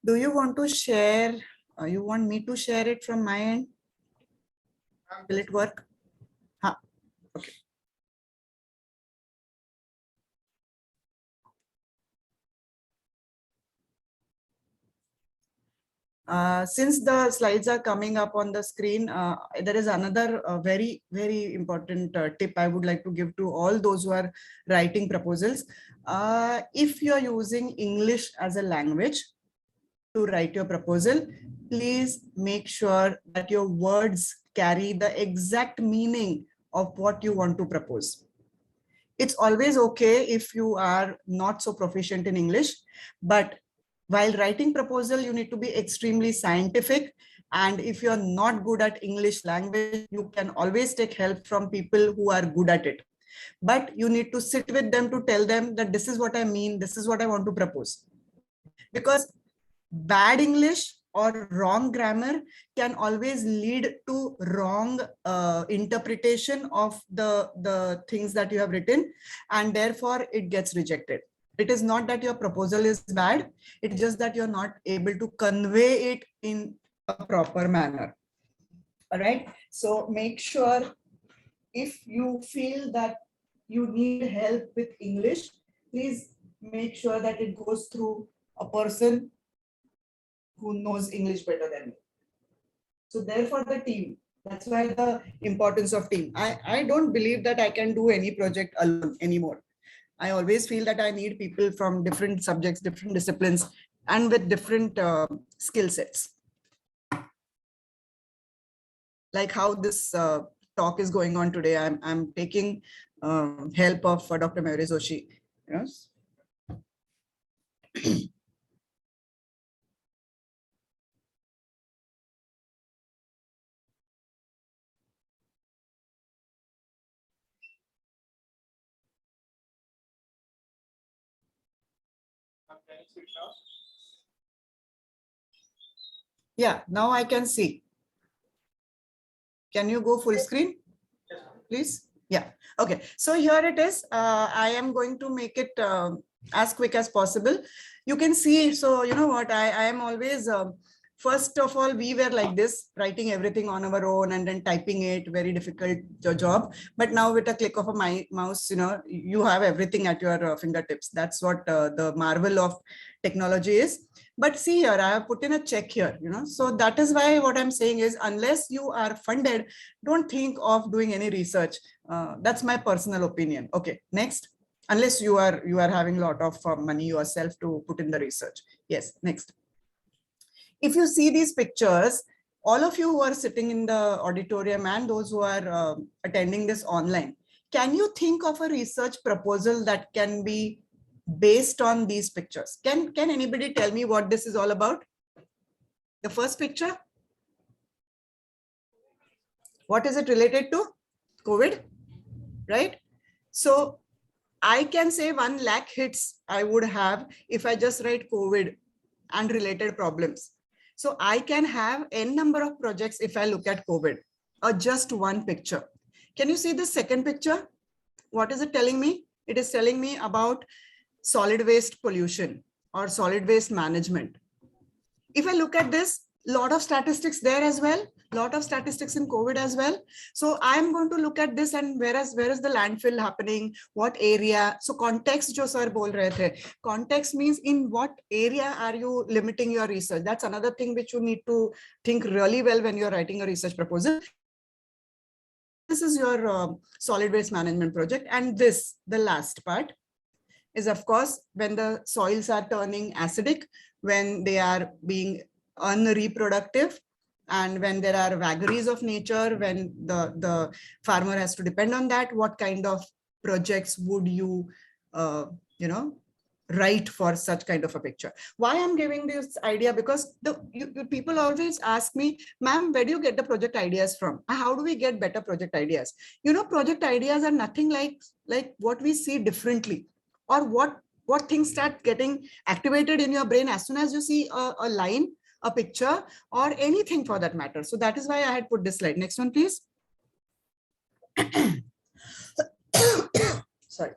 Do you want to share? You want me to share it from my end? Will it work? Huh. Okay. Since the slides are coming up on the screen, there is another very, very important tip I would like to give to all those who are writing proposals. If you are using English as a language to write your proposal, please make sure that your words carry the exact meaning of what you want to propose. It's always okay if you are not so proficient in English, but while writing proposal, you need to be extremely scientific. And if you're not good at English language, you can always take help from people who are good at it. But you need to sit with them to tell them that this is what I mean, this is what I want to propose. Because bad English or wrong grammar can always lead to wrong interpretation of the things that you have written, and therefore it gets rejected. It is not that your proposal is bad, it's just that you're not able to convey it in a proper manner. All right, so make sure if you feel that you need help with English, please make sure that it goes through a person who knows English better than you. So therefore the team, that's why the importance of team. I don't believe that I can do any project alone anymore. I always feel that I need people from different subjects, different disciplines, and with different skill sets. Like how this talk is going on today, I'm taking help of Dr. Mayuri Joshi. Yes. Yeah, now I can see. Can you go full screen, please? Yeah, okay. So here it is. I am going to make it as quick as possible. You can see, so you know what, I am always, first of all, we were like this, writing everything on our own and then typing it, very difficult job. But now with a click of a mouse, you know, you have everything at your fingertips. That's what the marvel of technology is. But see here, I have put in a check here, you know, so that is why what I'm saying is, unless you are funded, don't think of doing any research. That's my personal opinion. Okay, next. Unless you are having a lot of money yourself to put in the research. Yes, next. If you see these pictures, all of you who are sitting in the auditorium and those who are attending this online, can you think of a research proposal that can be based on these pictures? Can anybody tell me what this is all about? The first picture. What is it related to? COVID, right? So I can say 1 lakh hits I would have if I just write COVID and related problems. So I can have n number of projects if I look at COVID or just one picture. Can you see the second picture? What is it telling me? It is telling me about solid waste pollution or solid waste management. If I look at this, lot of statistics there as well, lot of statistics in COVID as well. So I'm going to look at this and where is the landfill happening, what area. So context jo sir bol rahe the. Context means in what area are you limiting your research? That's another thing which you need to think really well when you're writing a research proposal. This is your solid waste management project. And this, the last part, is of course when the soils are turning acidic, when they are being unreproductive, and when there are vagaries of nature, when the farmer has to depend on that, what kind of projects would you, write for such kind of a picture? Why I'm giving this idea? Because people always ask me, ma'am, where do you get the project ideas from? How do we get better project ideas? You know, project ideas are nothing like what we see differently, or what things start getting activated in your brain as soon as you see a line, a picture, or anything for that matter. So that is why I had put this slide. Next one, please. Sorry.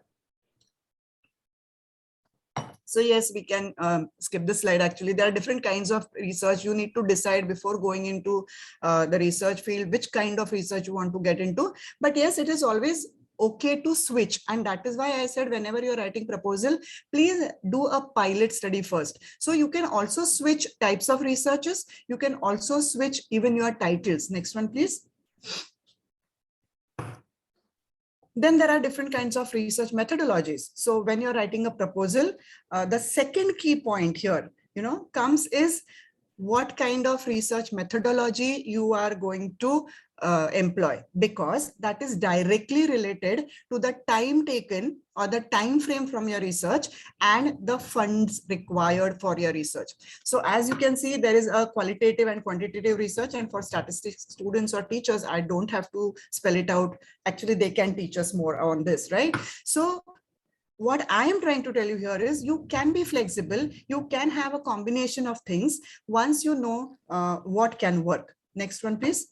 So yes, we can skip this slide. Actually, there are different kinds of research. You need to decide before going into the research field, which kind of research you want to get into. But yes, it is always okay to switch. And that is why I said, whenever you're writing proposal, please do a pilot study first. So you can also switch types of researches. You can also switch even your titles. Next one, please. Then there are different kinds of research methodologies. So when you're writing a proposal, the second key point here, comes is what kind of research methodology you are going to employ, because that is directly related to the time taken or the time frame from your research and the funds required for your research. So as you can see, there is a qualitative and quantitative research, and for statistics students or teachers, I don't have to spell it out. Actually, they can teach us more on this, right? So what I am trying to tell you here is you can be flexible. You can have a combination of things once you know what can work. Next one, please.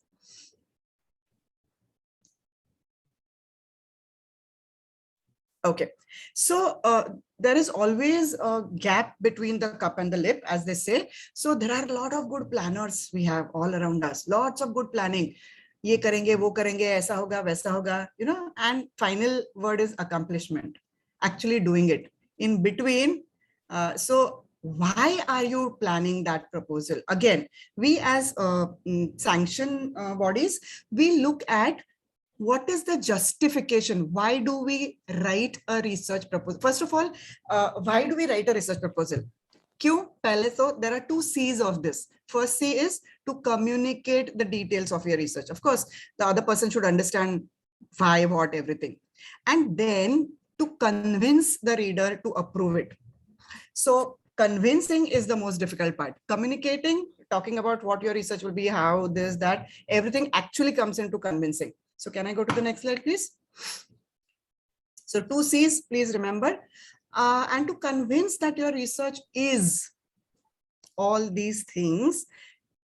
Okay, so there is always a gap between the cup and the lip, as they say. So there are a lot of good planners we have all around us, lots of good planning. ये करेंगे, वो करेंगे, ऐसा होगा, वैसा होगा, you know, and final word is accomplishment, actually doing it in between. So why are you planning that proposal? Again, we as sanction bodies, we look at what is the justification? Why do we write a research proposal? First of all, why do we write a research proposal? Q, so there are two C's of this. First C is to communicate the details of your research. Of course, the other person should understand why, what, everything. And then to convince the reader to approve it. So convincing is the most difficult part. Communicating, talking about what your research will be, how, this, that, everything actually comes into convincing. So can I go to the next slide, please? So two C's, please remember. And to convince that your research is all these things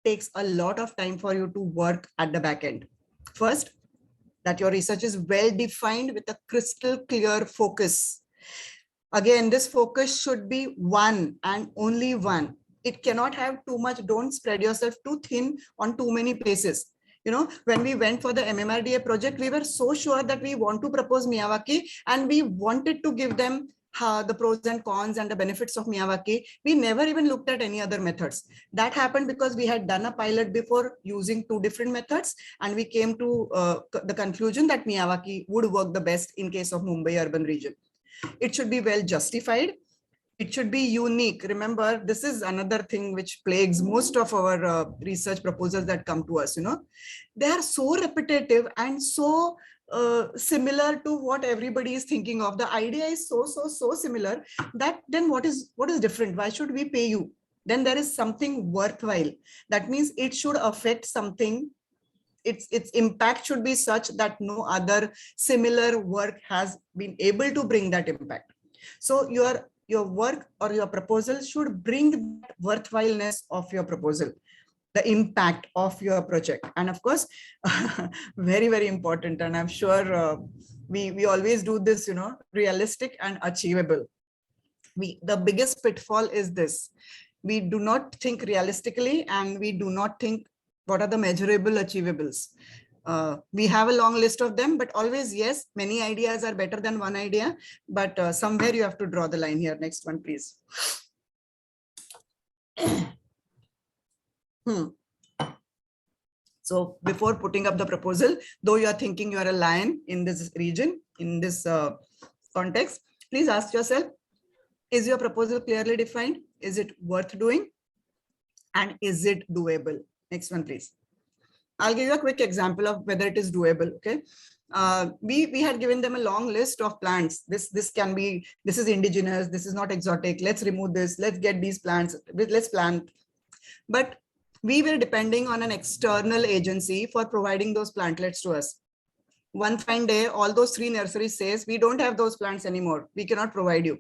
takes a lot of time for you to work at the back end. First, that your research is well defined with a crystal clear focus. Again, this focus should be one and only one. It cannot have too much. Don't spread yourself too thin on too many places. You know, when we went for the MMRDA project, we were so sure that we want to propose Miyawaki and we wanted to give them the pros and cons and the benefits of Miyawaki. We never even looked at any other methods. That happened because we had done a pilot before using two different methods, and we came to the conclusion that Miyawaki would work the best in case of Mumbai urban region. It should be well justified. It should be unique. Remember, this is another thing which plagues most of our research proposals that come to us. You know, they are so repetitive and so similar to what everybody is thinking of. The idea is so similar that then what is different? Why should we pay you? Then there is something worthwhile. That means it should affect something. Its impact should be such that no other similar work has been able to bring that impact. So your work or your proposal should bring that worthwhileness of your proposal, the impact of your project. And of course, very important, and I'm sure we always do this, you know, realistic and achievable. The biggest pitfall is this: we do not think realistically, and we do not think what are the measurable achievables. We have a long list of them, but always, yes, many ideas are better than one idea, but somewhere you have to draw the line here. Next one, please. So before putting up the proposal, though you are thinking you are a lion in this region, in this context, please ask yourself, is your proposal clearly defined? Is it worth doing? And is it doable? Next one, please. I'll give you a quick example of whether it is doable. Okay. We had given them a long list of plants. This is indigenous, this is not exotic. Let's remove this. Let's get these plants. Let's plant. But we were depending on an external agency for providing those plantlets to us. One fine day, all those 3 nurseries says, we don't have those plants anymore. We cannot provide you.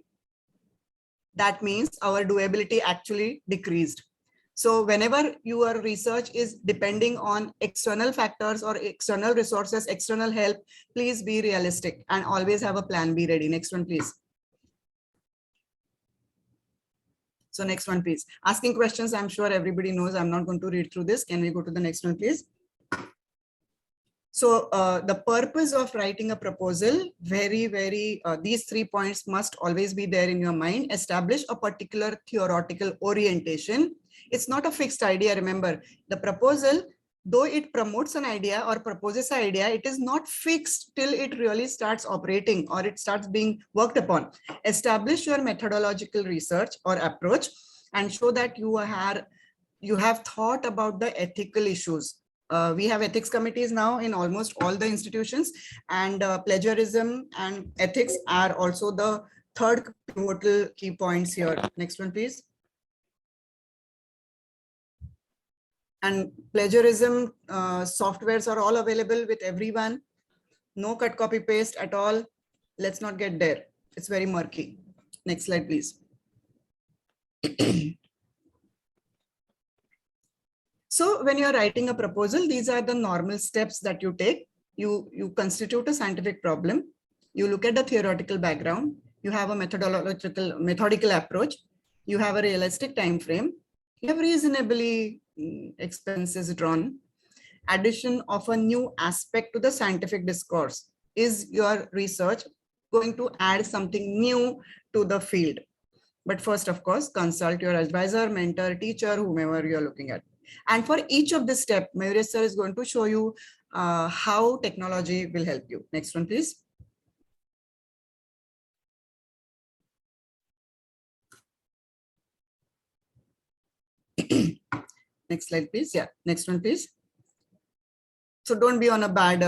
That means our doability actually decreased. So whenever your research is depending on external factors or external resources, external help, please be realistic and always have a plan B ready. Next one, please. So next one, please. Asking questions, I'm sure everybody knows. I'm not going to read through this. Can we go to the next one, please? So the purpose of writing a proposal, these 3 points must always be there in your mind. Establish a particular theoretical orientation. It's not a fixed idea. Remember, the proposal, though it promotes an idea or proposes an idea, it is not fixed till it really starts operating or it starts being worked upon. Establish your methodological research or approach and show that you are you have thought about the ethical issues. We have ethics committees now in almost all the institutions, and plagiarism and ethics are also the third pivotal key points here. Next one, please. And plagiarism softwares are all available with everyone. No cut, copy, paste at all. Let's not get there. It's very murky. Next slide, please. So when you're writing a proposal, these are the normal steps that you take. You constitute a scientific problem. You look at the theoretical background. You have a methodical approach. You have a realistic time frame. You have reasonably expenses drawn. Addition of a new aspect to the scientific discourse. Is your research going to add something new to the field? But first, of course, consult your advisor, mentor, teacher, whomever you're looking at. And for each of this step, Mayuresh sir is going to show you how technology will help you. Next one, please. Next slide, please. Yeah, next one, please. So don't be on a bad,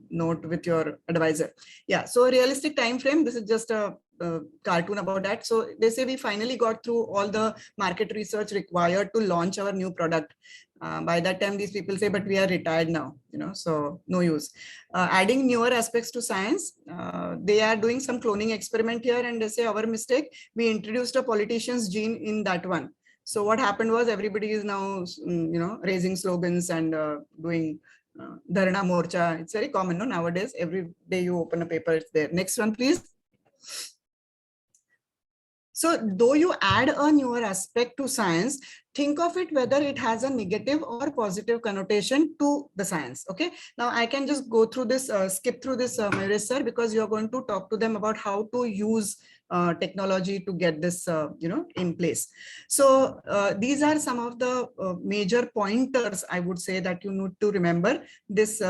note with your advisor. Yeah, so a realistic time frame. This is just a cartoon about that. So they say we finally got through all the market research required to launch our new product. By that time, these people say, but we are retired now, so no use. Adding newer aspects to science. They are doing some cloning experiment here, and they say our mistake, we introduced a politician's gene in that one. So what happened was everybody is now, raising slogans and doing Dharna Morcha. It's very common nowadays. Every day you open a paper, it's there. Next one, please. So though you add a newer aspect to science, think of it whether it has a negative or positive connotation to the science. Okay. Now I can just go through this, skip through this, Mayuresh sir, because you're going to talk to them about how to use technology to get this, in place. So these are some of the major pointers I would say that you need to remember. This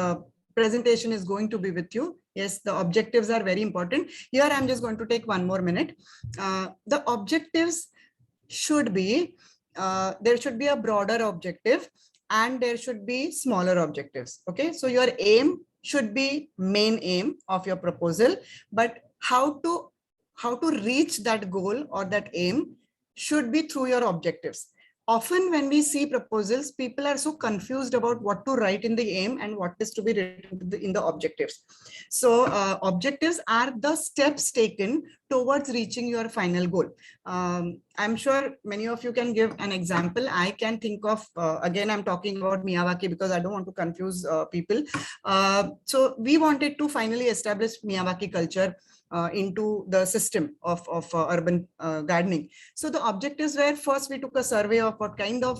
presentation is going to be with you. Yes, the objectives are very important. Here I'm just going to take one more minute. The objectives should be, there should be a broader objective and there should be smaller objectives. Okay, so your aim should be main aim of your proposal, but how to reach that goal or that aim should be through your objectives. Often when we see proposals, people are so confused about what to write in the aim and what is to be written in the objectives. So objectives are the steps taken towards reaching your final goal. I'm sure many of you can give an example. I can think of, again, I'm talking about Miyawaki because I don't want to confuse people. So we wanted to finally establish Miyawaki culture into the system of urban gardening. So the objectives were, first we took a survey of what kind of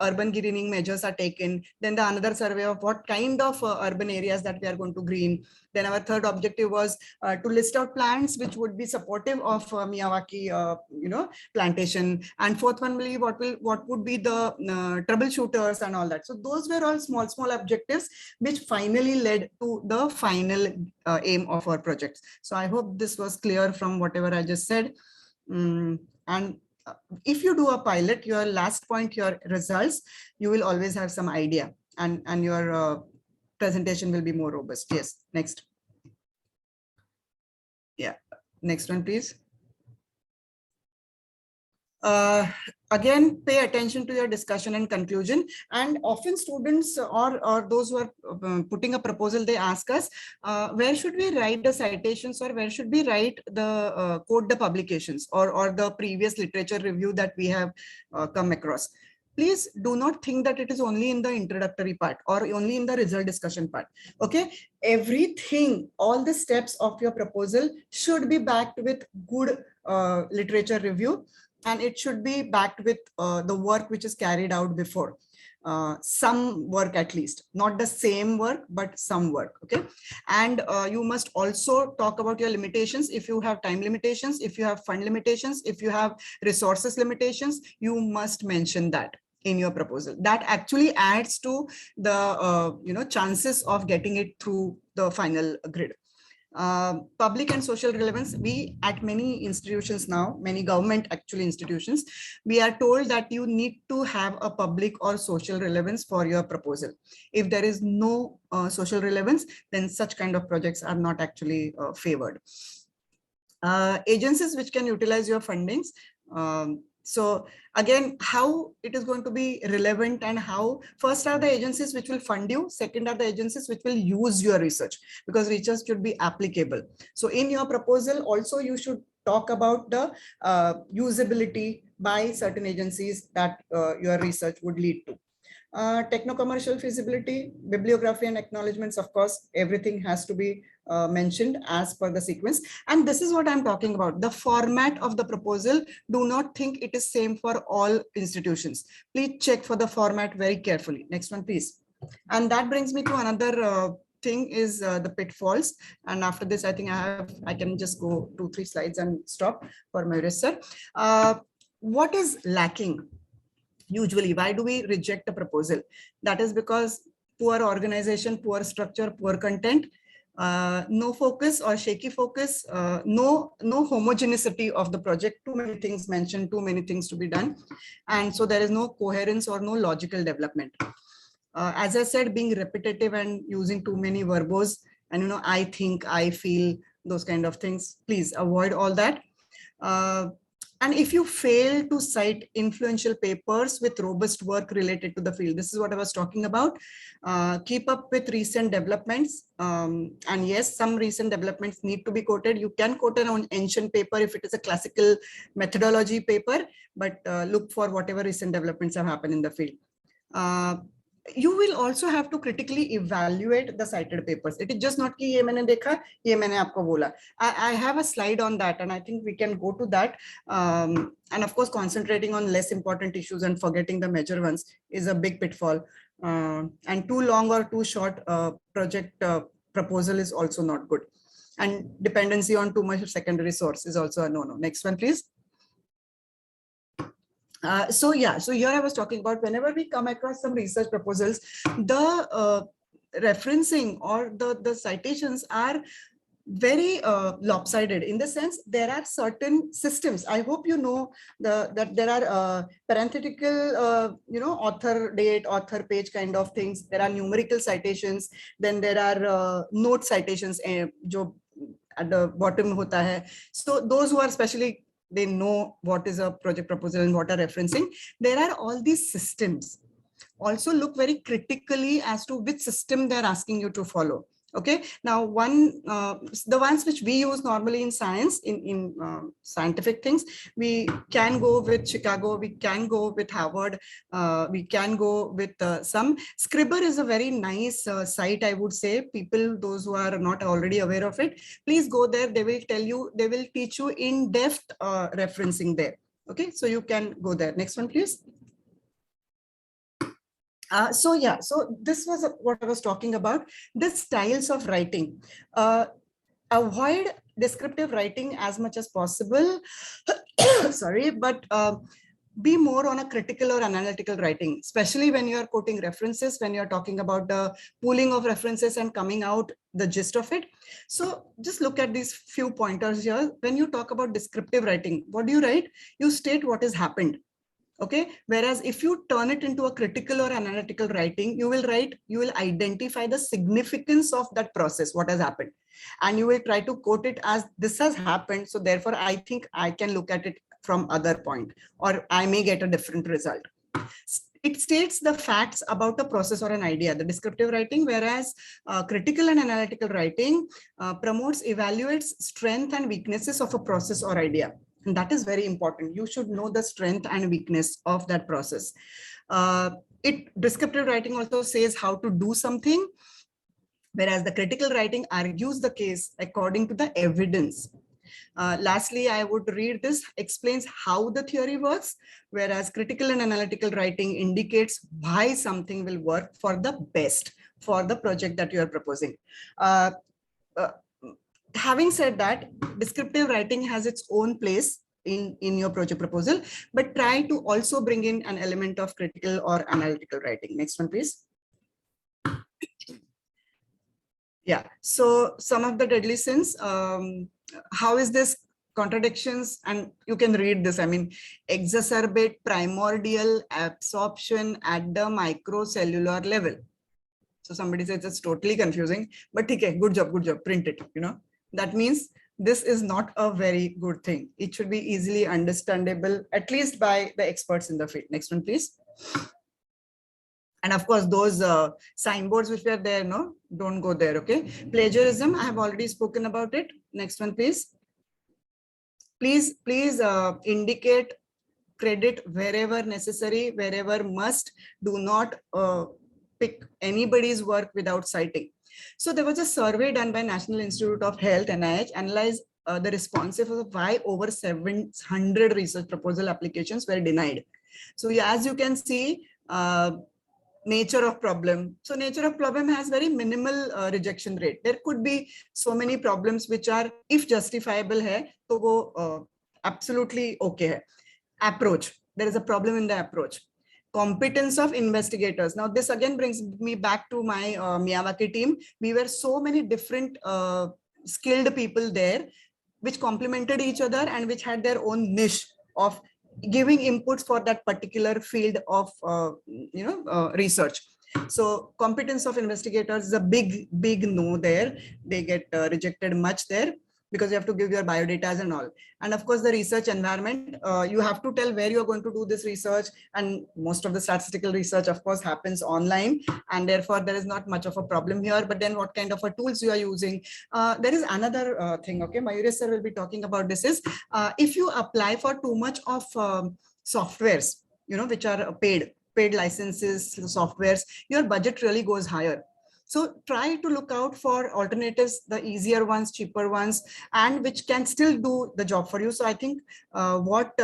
urban greening measures are taken. Then the another survey of what kind of urban areas that we are going to green. Then our third objective was to list out plants which would be supportive of Miyawaki, plantation. And fourth one will be what would be the troubleshooters and all that. So those were all small objectives which finally led to the final aim of our projects. So I hope this was clear from whatever I just said. And if you do a pilot, your last point, your results, you will always have some idea and your presentation will be more robust. Yes, next. Yeah, next one, please. Again, pay attention to your discussion and conclusion. And often students or those who are putting a proposal, they ask us, where should we write the citations or where should we write the quote the publications or the previous literature review that we have come across. Please do not think that it is only in the introductory part or only in the result discussion part. Okay, everything, all the steps of your proposal should be backed with good literature review, and it should be backed with the work which is carried out before. Some work at least, not the same work, but some work. Okay, and you must also talk about your limitations. If you have time limitations, if you have fund limitations, if you have resources limitations, you must mention that in your proposal. That actually adds to the chances of getting it through the final grid. Public and social relevance, we at many institutions now, many government actually institutions, we are told that you need to have a public or social relevance for your proposal. If there is no social relevance, then such kind of projects are not actually favored. Agencies which can utilize your fundings. So again, how it is going to be relevant and how first are the agencies which will fund you, second are the agencies which will use your research, because research should be applicable. So in your proposal also you should talk about the usability by certain agencies that your research would lead to. Techno-commercial feasibility, bibliography and acknowledgements, of course, everything has to be mentioned as per the sequence. And this is what I'm talking about. The format of the proposal, do not think it is same for all institutions. Please check for the format very carefully. Next one, please. And that brings me to another thing is the pitfalls. And after this, I think I can just go 2-3 slides and stop for Mayuresh sir. What is lacking? Usually, why do we reject a proposal? That is because poor organization, poor structure, poor content, no focus or shaky focus, no homogeneity of the project, too many things mentioned, too many things to be done. And so there is no coherence or no logical development. As I said, being repetitive and using too many verbos and, I think, I feel, those kind of things, please avoid all that. And if you fail to cite influential papers with robust work related to the field, this is what I was talking about. Keep up with recent developments. And yes, some recent developments need to be quoted. You can quote an ancient paper if it is a classical methodology paper, but look for whatever recent developments have happened in the field. You will also have to critically evaluate the cited papers. It is just not कि ये मैंने देखा, ये मैंने आपको बोला. I have a slide on that, and I think we can go to that. And of course, concentrating on less important issues and forgetting the major ones is a big pitfall. And too long or too short project proposal is also not good. And dependency on too much secondary source is also a no-no. Next one, please. So here I was talking about whenever we come across some research proposals, the referencing or the citations are very lopsided, in the sense there are certain systems. I hope you know that there are parenthetical, author date, author page kind of things. There are numerical citations. Then there are note citations, jo at the bottom hota hai. So those who are especially, they know what is a project proposal and what are referencing. There are all these systems. Also look very critically as to which system they're asking you to follow. Okay, now the ones which we use normally in science, in scientific things, we can go with Chicago, we can go with Harvard, we can go with some. Scribr is a very nice site, I would say. People, those who are not already aware of it, please go there. They will tell you, they will teach you in-depth referencing there. Okay, so you can go there. Next one, please. So this was what I was talking about, the styles of writing. Avoid descriptive writing as much as possible. Sorry, but be more on a critical or analytical writing, especially when you are quoting references, when you're talking about the pooling of references and coming out the gist of it. So just look at these few pointers here. When you talk about descriptive writing, what do you write? You state what has happened. Okay, whereas if you turn it into a critical or analytical writing, you will identify the significance of that process, what has happened, and you will try to quote it as this has happened, so therefore I think I can look at it from other point, or I may get a different result. It states the facts about a process or an idea, the descriptive writing, whereas critical and analytical writing promotes, evaluates strength and weaknesses of a process or idea. And that is very important. You should know the strength and weakness of that process. Descriptive writing also says how to do something, whereas the critical writing argues the case according to the evidence. Lastly, I would read this, explains how the theory works, whereas critical and analytical writing indicates why something will work for the best for the project that you are proposing. Having said that, descriptive writing has its own place in your project proposal, but try to also bring in an element of critical or analytical writing. Next one, please. Yeah, so some of the deadly sins, how is this contradictions? And you can read this, I mean, exacerbate primordial absorption at the microcellular level. So somebody says it's totally confusing, but okay, good job, print it, you know. That means this is not a very good thing. It should be easily understandable, at least by the experts in the field. Next one, please. And of course, those signboards which were there, no, don't go there, okay? Plagiarism, I have already spoken about it. Next one, please. Please indicate credit wherever necessary, wherever must. Do not pick anybody's work without citing. So there was a survey done by National Institute of Health, NIH, analyzed the responses of why over 700 research proposal applications were denied. So as you can see, nature of problem. So nature of problem has very minimal rejection rate. There could be so many problems which are, if justifiable hai, to wo absolutely okay hai. Approach, there is a problem in the approach. Competence of investigators. Now this again brings me back to my Miyawaki team. We were so many different skilled people there, which complemented each other and which had their own niche of giving inputs for that particular field of research. So competence of investigators is a big no there. They get rejected much there, because you have to give your biodatas and all. And of course, the research environment, you have to tell where you're going to do this research. And most of the statistical research, of course, happens online. And therefore, there is not much of a problem here. But then what kind of a tools you are using? There is another thing, okay? Mayuresh sir will be talking about this is, if you apply for too much of softwares, you know, which are paid licenses, softwares, your budget really goes higher. So try to look out for alternatives, the easier ones, cheaper ones, and which can still do the job for you. So I think what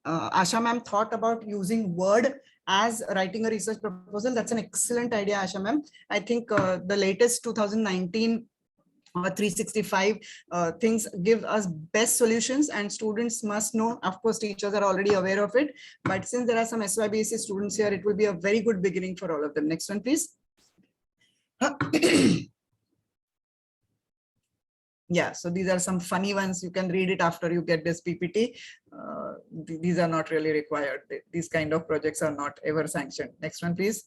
Asha ma'am thought about using Word as writing a research proposal, that's an excellent idea, Asha ma'am. I think the latest 2019 365 things give us best solutions, and students must know. Of course, teachers are already aware of it, but since there are some SYBC students here, it will be a very good beginning for all of them. Next one, please. Yeah, so these are some funny ones. You can read it after you get this PPT. These are not really required. These kind of projects are not ever sanctioned. Next one, please.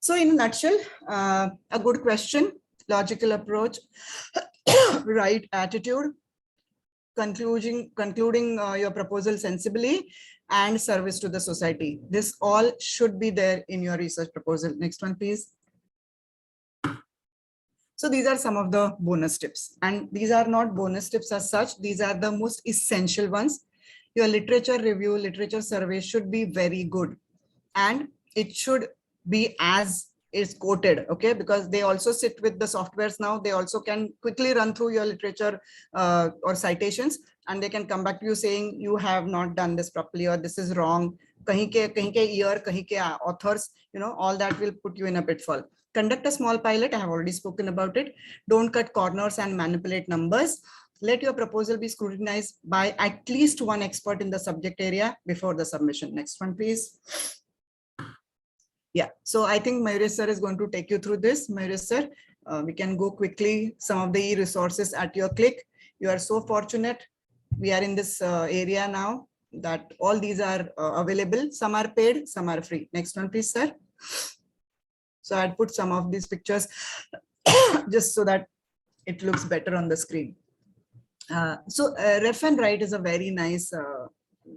So in a nutshell, a good question, logical approach, right attitude, concluding your proposal sensibly, and service to the society. This all should be there in your research proposal. Next one, please. So these are some of the bonus tips, and these are not bonus tips as such. These are the most essential ones. Your literature review, literature survey should be very good, and it should be as is quoted, okay? Because they also sit with the softwares now. They also can quickly run through your literature or citations, and they can come back to you saying you have not done this properly, or this is wrong. Kahin ke year, kahin ke authors, you know, all that will put you in a pitfall. Conduct a small pilot. I have already spoken about it. Don't cut corners and manipulate numbers. Let your proposal be scrutinized by at least one expert in the subject area before the submission. Next one, please. Yeah, so I think Mayuresh sir is going to take you through this. Mayuresh sir, we can go quickly. Some of the resources at your click. You are so fortunate. We are in this area now that all these are available. Some are paid, some are free. Next one, please, sir. So I'd put some of these pictures just so that it looks better on the screen. So Ref and Write is a very nice,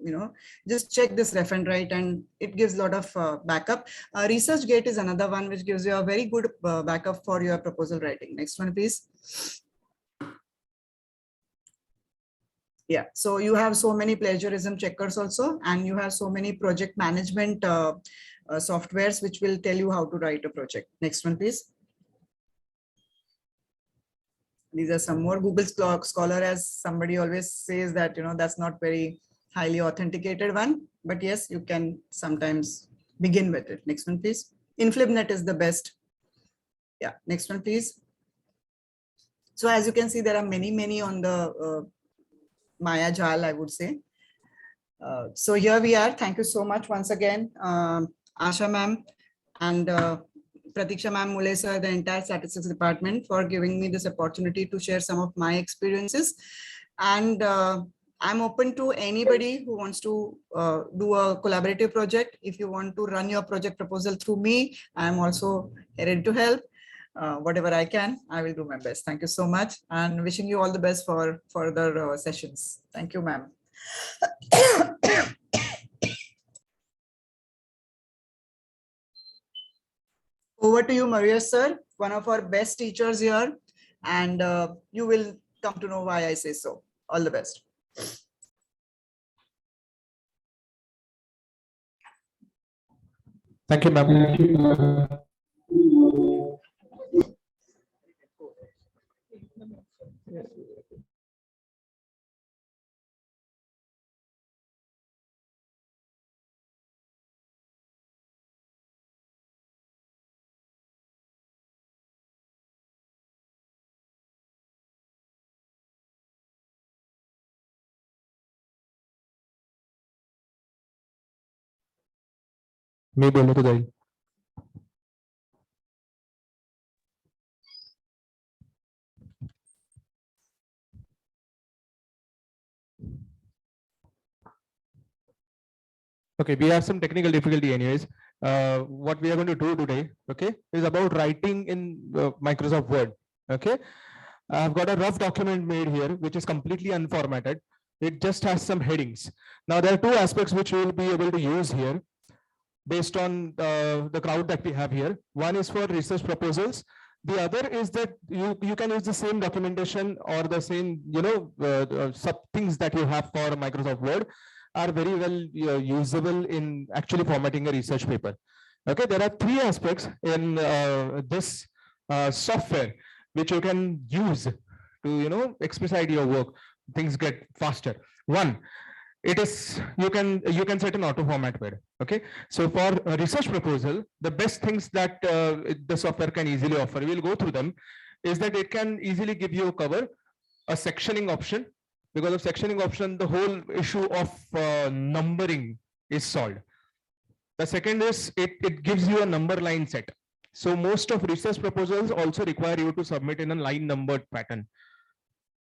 you know, just check this Ref and Write, and it gives a lot of backup. ResearchGate is another one which gives you a very good backup for your proposal writing. Next one, please. Yeah, so you have so many plagiarism checkers also, and you have so many project management softwares which will tell you how to write a project. Next one, please. These are some more. Google Scholar, as somebody always says that, you know, that's not very highly authenticated one, but yes, you can sometimes begin with it. Next one, please. InflibNet is the best. Yeah, next one, please. So as you can see, there are many on the Maya Jal, I would say. So here we are. Thank you so much once again, Asha ma'am and Pratiksha Ma'am, Mule sir, the entire statistics department for giving me this opportunity to share some of my experiences. And I'm open to anybody who wants to do a collaborative project. If you want to run your project proposal through me, I'm also ready to help. Whatever I can, I will do my best. Thank you so much, and wishing you all the best for further sessions. Thank you, ma'am. Over to you, Maria sir, one of our best teachers here, and you will come to know why I say so. All the best. Thank you, ma'am. मी बोललो तो जाईल. Okay, we have some technical difficulty anyways. What we are going to do today, okay, is about writing in Microsoft Word. Okay, I've got a rough document made here, which is completely unformatted. It just has some headings. Now, there are two aspects which we will be able to use here based on the crowd that we have here. One is for research proposals. The other is that you can use the same documentation or the same, sub things that you have for Microsoft Word are very well usable in actually formatting a research paper. Okay, there are three aspects in this software which you can use to expedite your work. Things get faster. One, it is you can set an auto format word. Okay, so for a research proposal, the best things that the software can easily offer, we'll go through them, is that it can easily give you a cover, a sectioning option. Because of sectioning option, the whole issue of numbering is solved. The second is it gives you a number line set. So most of research proposals also require you to submit in a line numbered pattern.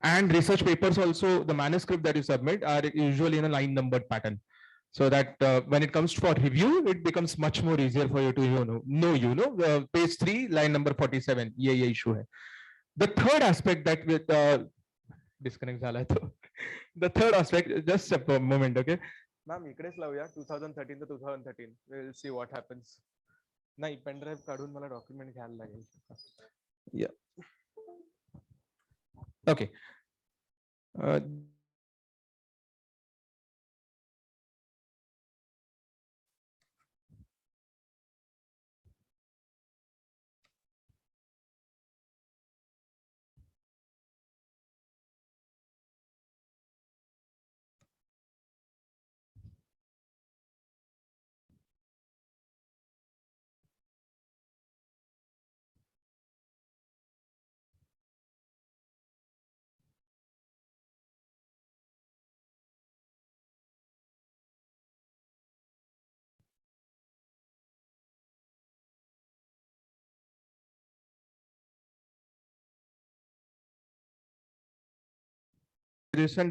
And research papers also, the manuscript that you submit are usually in a line numbered pattern. So that when it comes for review, it becomes much more easier for you to know page 3, line number 47. ये issue hai. The third aspect that with disconnect झाला तो. The third aspect, just a moment, okay. Ma'am, इकडेच लावूया 2013 to 2013. We will see what happens. नाही, pen drive काढून मला document घ्यायला लागेल. Yeah. Okay.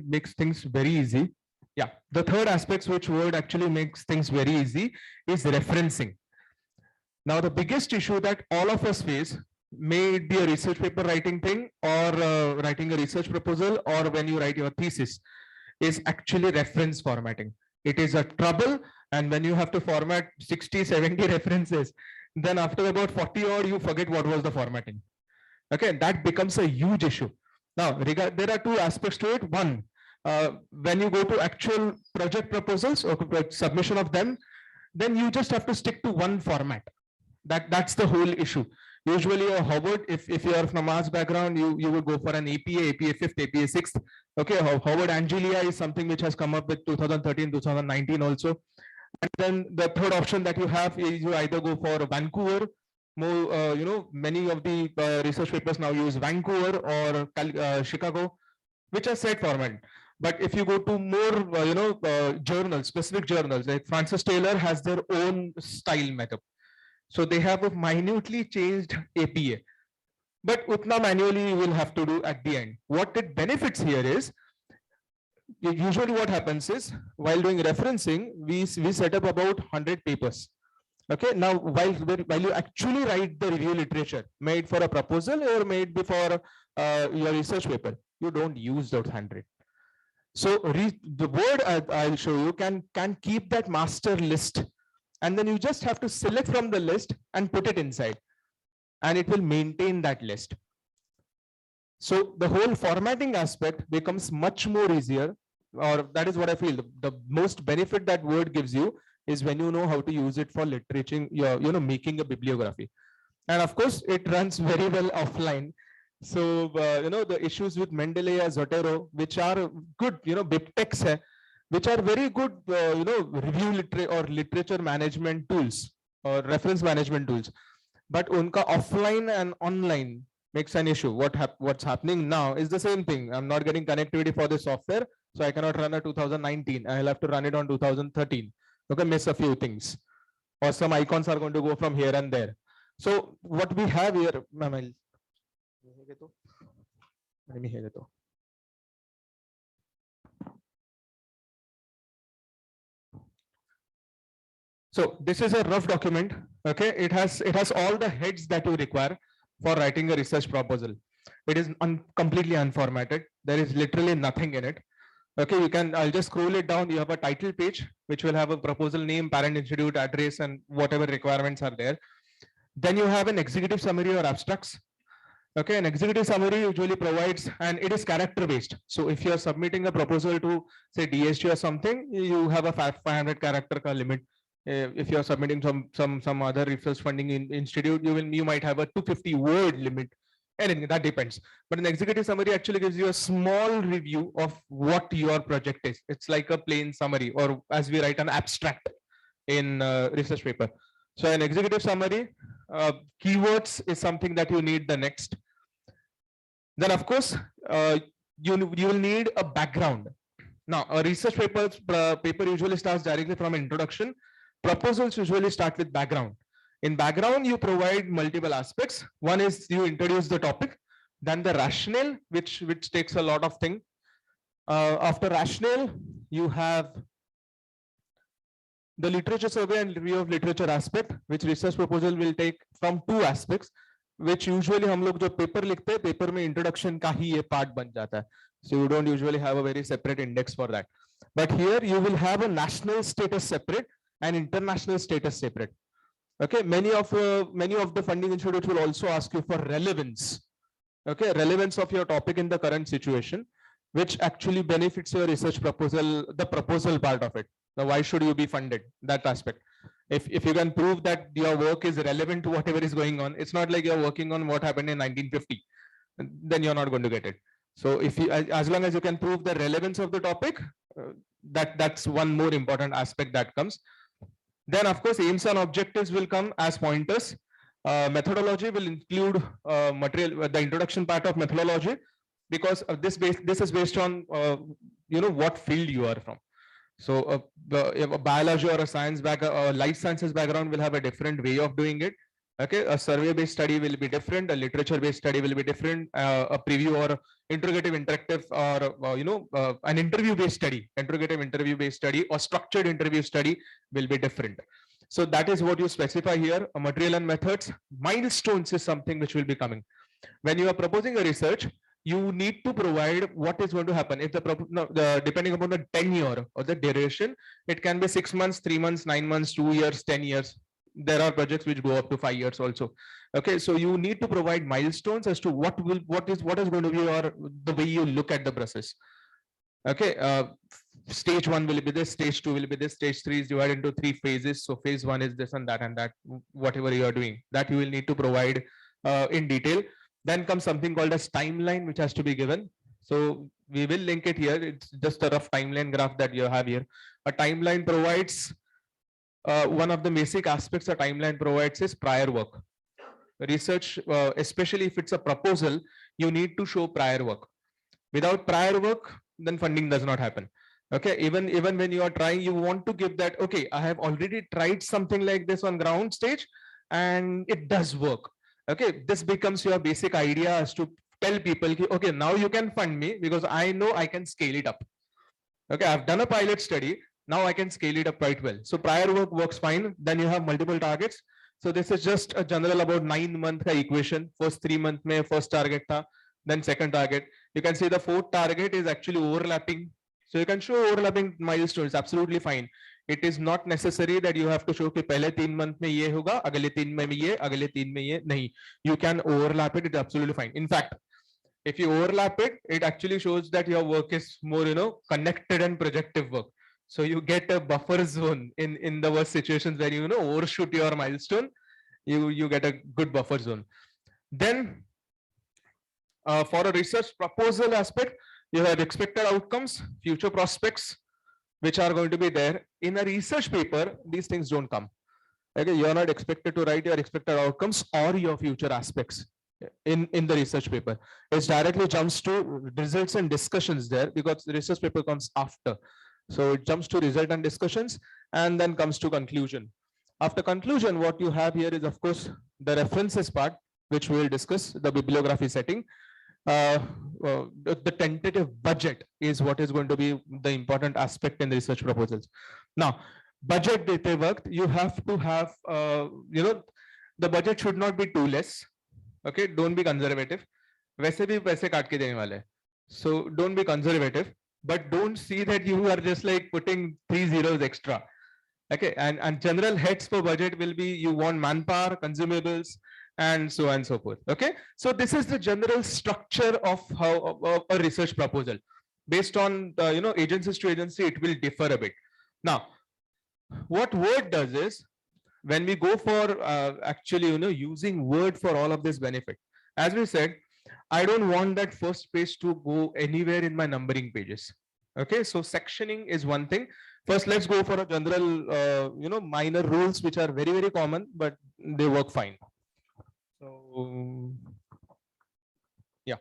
Makes things very easy. Yeah, the third aspect which Word actually makes things very easy is referencing. Now, the biggest issue that all of us face, may it be a research paper writing thing or writing a research proposal or when you write your thesis, is actually reference formatting. It is a trouble, and when you have to format 60, 70 references, then after about 40 odd, you forget what was the formatting. Okay, that becomes a huge issue. Now, there are two aspects to it. One, when you go to actual project proposals or submission of them, then you just have to stick to one format. That's the whole issue. Usually a Howard, if you are from arts background, you would go for an APA 5th, APA 6th. Okay, Howard Angelia is something which has come up with 2013, 2019 also. And then the third option that you have is you either go for Vancouver. More, many of the research papers now use Vancouver or Chicago, which are set format. But if you go to more, journals, specific journals, like Francis Taylor has their own style method. So they have a minutely changed APA. But utna manually you will have to do at the end. What it benefits here is, usually what happens is, while doing referencing, we set up about 100 papers. Okay, now while you actually write the review literature made for a proposal or made before your research paper, you don't use those 100. So the Word I'll show you can keep that master list, and then you just have to select from the list and put it inside, and it will maintain that list. So the whole formatting aspect becomes much more easier, or that is what I feel the most benefit that Word gives you is when you know how to use it for literature, making a bibliography. And of course, it runs very well offline. So, the issues with Mendeley, Zotero, which are good, BibTeX, which are very good, review literature management tools or reference management tools. But unka offline and online makes an issue. What's happening now is the same thing. I'm not getting connectivity for the software, so I cannot run a 2019. I'll have to run it on 2013. Okay, miss a few things, or some icons are going to go from here and there. So what we have here, so this is a rough document. Okay, it has all the heads that you require for writing a research proposal. It is completely unformatted. There is literally nothing in it. Okay, I'll just scroll it down. You have a title page, which will have a proposal name, parent institute, address, and whatever requirements are there. Then you have an executive summary or abstracts. Okay, an executive summary usually provides, and it is character based. So if you're submitting a proposal to say DSG or something, you have a 500 character limit. If you're submitting some other research funding institute, you might have a 250 word limit. Anything that depends, but an executive summary actually gives you a small review of what your project is. It's like a plain summary, or as we write an abstract in research paper. So an executive summary, keywords is something that you need the next. Then of course you will need a background. Now a research paper usually starts directly from introduction. Proposals usually start with background. In background, you provide multiple aspects. One is you introduce the topic, then the rationale, which takes a lot of things. After rationale, you have the literature survey and review of literature aspect, which research proposal will take from two aspects, which usually हम लोग जो paper लिखते हैं, paper में introduction का ही ये part बन जाता है. So you don't usually have a very separate index for that. But here you will have a national status separate and international status separate. Okay, many of the funding institutes will also ask you for relevance. Okay, relevance of your topic in the current situation, which actually benefits your research proposal, the proposal part of it. Now, why should you be funded? That aspect. If you can prove that your work is relevant to whatever is going on, it's not like you're working on what happened in 1950, then you're not going to get it. So if you, as long as you can prove the relevance of the topic, that's one more important aspect that comes. Then of course, aims and objectives will come as pointers. Methodology will include the introduction part of methodology, because this is based on what field you are from. So a biology or a science background, life sciences background will have a different way of doing it. Okay, a survey-based study will be different. A literature-based study will be different. A preview or interrogative, interactive, or an interview-based study, interrogative interview-based study, or structured interview study will be different. So that is what you specify here. Material and methods. Milestones is something which will be coming. When you are proposing a research, you need to provide what is going to happen. If depending upon the tenure or the duration, it can be 6 months, 3 months, 9 months, 2 years, 10 years. There are projects which go up to 5 years also. Okay, so you need to provide milestones as to what is going to be the way you look at the process. Okay, stage 1 will be this, stage 2 will be this, stage 3 is divided into 3 phases. So phase 1 is this and that, whatever you are doing, that you will need to provide in detail. Then comes something called as timeline, which has to be given. So we will link it here. It's just a rough timeline graph that you have here. A timeline provides one of the basic aspects a timeline provides is prior work. Research, especially if it's a proposal, you need to show prior work. Without prior work, then funding does not happen. Okay, even when you are trying, you want to give that, okay, I have already tried something like this on ground stage, and it does work. Okay, this becomes your basic idea as to tell people, ki, okay, now you can fund me because I know I can scale it up. Okay, I've done a pilot study. Now I can scale it up quite well. So prior work works fine. Then you have multiple targets. So this is just a general about 9-month equation. First 3 month mein first target tha, then second target. You can see the fourth target is actually overlapping. So you can show overlapping milestones, absolutely fine. It is not necessary that you have to show कि पहले 3 month में ये होगा, अगले 3 में ये, अगले 3 में ये नहीं. You can overlap it. It's absolutely fine. In fact, if you overlap it, it actually shows that your work is more, connected and projective work. So you get a buffer zone in the worst situations where you overshoot your milestone. You get a good buffer zone. Then for a research proposal aspect, you have expected outcomes, future prospects, which are going to be there. In a research paper, these things don't come. Okay, you're not expected to write your expected outcomes or your future aspects in the research paper. It directly jumps to results and discussions there because the research paper comes after. So it jumps to result and discussions and then comes to conclusion. After conclusion, what you have here is, of course, the references part, which we will discuss, the bibliography setting. The tentative budget is what is going to be the important aspect in the research proposals. Now, budget dete waqt, you have to have, the budget should not be too less. Okay, don't be conservative. वैसे भी पैसे काट के देने वाले. So don't be conservative, but don't see that you are just like putting 3 zeros extra. Okay, and general heads for budget will be you want manpower, consumables, and so on and so forth. Okay, so this is the general structure of how a research proposal. Based on agencies to agency, it will differ a bit. Now, what Word does is, when we go for actually using Word for all of this benefit, as we said, I don't want that first page to go anywhere in my numbering pages. Okay, so sectioning is one thing. First, let's go for a general, minor rules which are very, very common, but they work fine. So, yeah.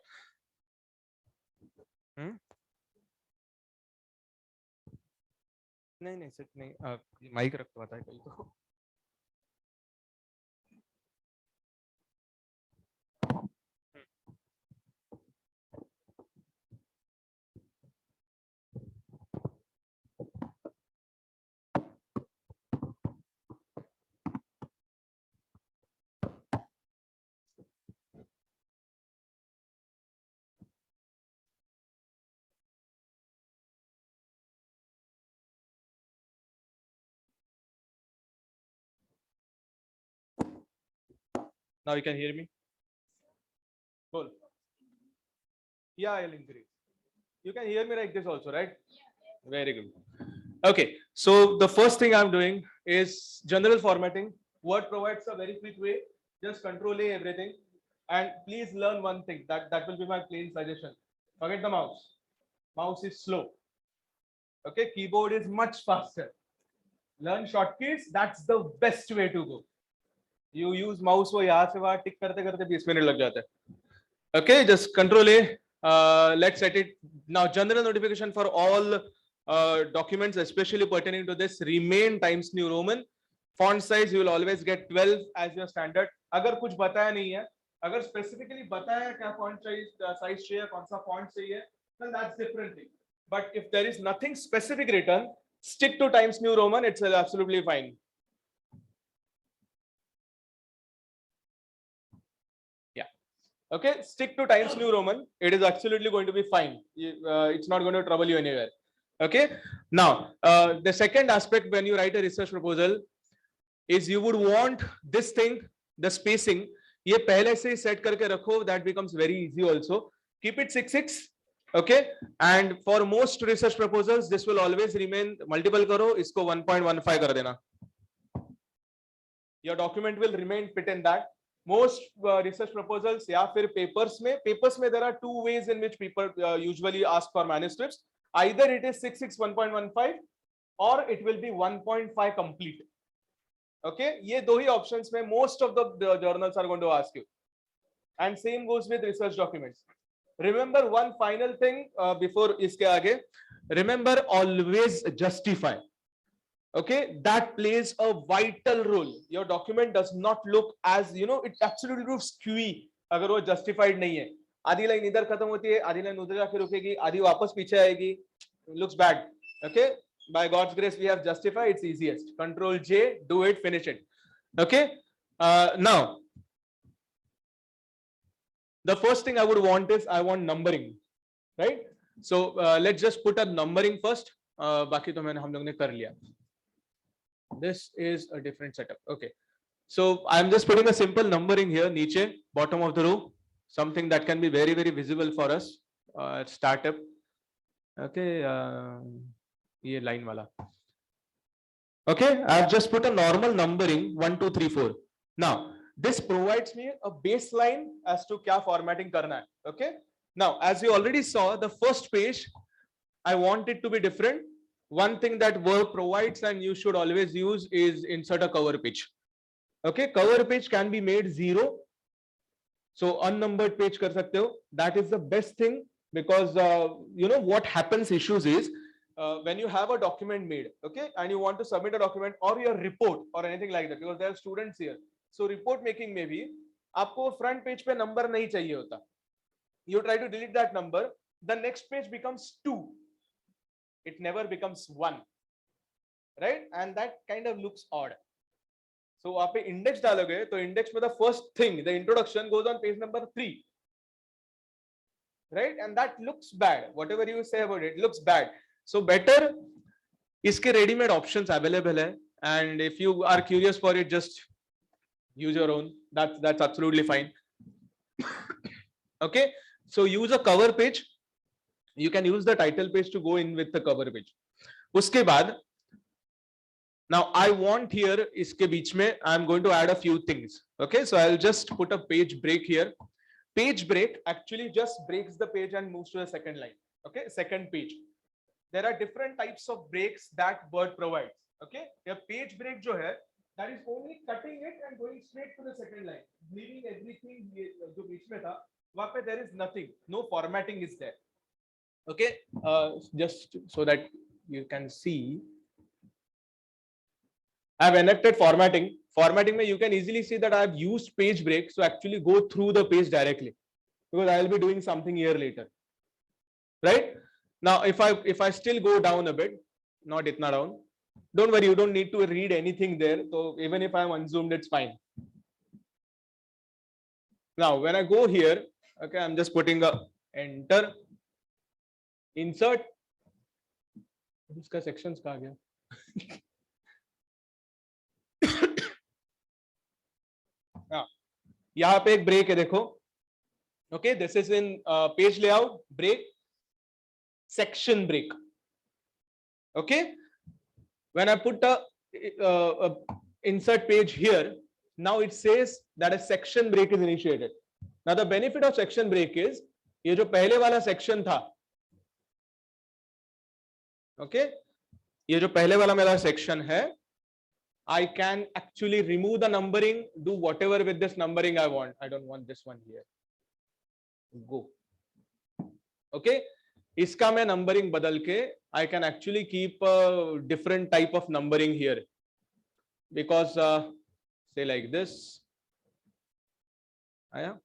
नहीं set नहीं mic रखता था कहीं तो Now you can hear me. Cool. Yeah, I'll increase. You can hear me like this also, right? Very good. Okay, so the first thing I'm doing is general formatting. Word provides a very quick way. Just Control A everything, and please learn one thing. That will be my plain suggestion. Forget the mouse. Mouse is slow. Okay, keyboard is much faster. Learn shortcuts. That's the best way to go. You use mouse वो यहाँ से वहाँ टिक करते करते 20 minute लग जाते हैं. Okay, just Control A. Let's set it now. General notification for all documents, especially pertaining to this, remain Times New Roman. Font size you will always get 12 as your standard. अगर कुछ बताया नहीं है, अगर specifically बताया क्या font size चाहिए, कौन सा font चाहिए, then that's different thing. But if there is nothing specific written, stick to Times New Roman. It's absolutely fine. Okay, stick to Times New Roman. It is absolutely going to be fine. It's not going to trouble you anywhere. Okay. Now, the second aspect when you write a research proposal is you would want this thing, the spacing. ये पहले से set करके रखो. That becomes very easy also. Keep it 6:6. Okay. And for most research proposals, this will always remain multiple करो. इसको 1.15 कर देना. Your document will remain fit in that. Most research proposals या फिर papers में there are two ways in which people usually ask for manuscripts. Either it is 6:6 1.15 or it will be 1.5 complete. Okay, ये दो ही options में most of the journals are going to ask you. And same goes with research documents. Remember one final thing before इसके आगे. Remember always justify. okay, that plays a vital role. Your document does not look as, it absolutely looks skewy अगर वो justified नहीं है. आधी line इधर खत्म होती है, आधी लाइन उधर जाके रुकेगी, आधी वापस पीछे आएगी. Looks bad. Okay, by God's grace we have justified. It's easiest. Control J, do it, finish it. Okay. Now the first thing I would want is I want numbering, right? So let's just put a numbering first. बाकी तो मैंने हम लोग ने कर लिया. This is a different setup. Okay. So I'm just putting a simple numbering here, niche, bottom of the row, something that can be very, very visible for us. Startup. Okay. ये line वाला. Okay. I've just put a normal numbering 1, 2, 3, 4. Now this provides me a baseline as to क्या formatting करना है. Okay. Now, as you already saw, the first page, I want it to be different. One thing that Word provides and you should always use is insert a cover page. Okay, cover page can be made 0. So unnumbered page kar sakte ho. That is the best thing because what happens issues is when you have a document made, okay, and you want to submit a document or your report or anything like that, because there are students here. So report making में भी आपको front page पे number नहीं चाहिए होता. You try to delete that number, the next page becomes 2. It never becomes 1, right? And that kind of looks odd. So आप index डालोगे तो index में the first thing, the introduction goes on page number 3, right? And that looks bad. Whatever you say about it, looks bad. So better इसके ready-made options available है, and if you are curious for it, just use your own. That's absolutely fine. Okay. So use a cover page. You can use the title page to go in with the cover page. उसके बाद, now I want here इसके बीच में I'm going to add a few things. Okay, so I'll just put a page break here. Page break actually just breaks the page and moves to the second line. Okay, second page. There are different types of breaks that Word provides. Okay, a page break जो है, that is only cutting it and going straight to the second line, leaving everything जो बीच में था. वहाँ पे there is nothing, no formatting is there. Okay, just so that you can see, I've enacted formatting. Formatting में you can easily see that I've used page break, so actually go through the page directly because I'll be doing something here later. Right now, if I still go down a bit, not itna down, don't worry, you don't need to read anything there. So even if I'm unzoomed, it's fine. Now, when I go here, okay, I'm just putting a enter, insert. इसका sections कहाँ गया? यहाँ पे एक break है देखो. Okay, this is in page layout, break, section break. Okay, when I put a insert page here, now it says that a section break is initiated. Now the benefit of section break is ये जो पहले वाला section था, okay, ये जो पहले वाला मेरा section है, I can actually remove the numbering, do whatever with this numbering I want. I don't want this one here. Go. Okay, इसका मैं numbering बदल के I can actually keep a different type of numbering here because say like this. आया?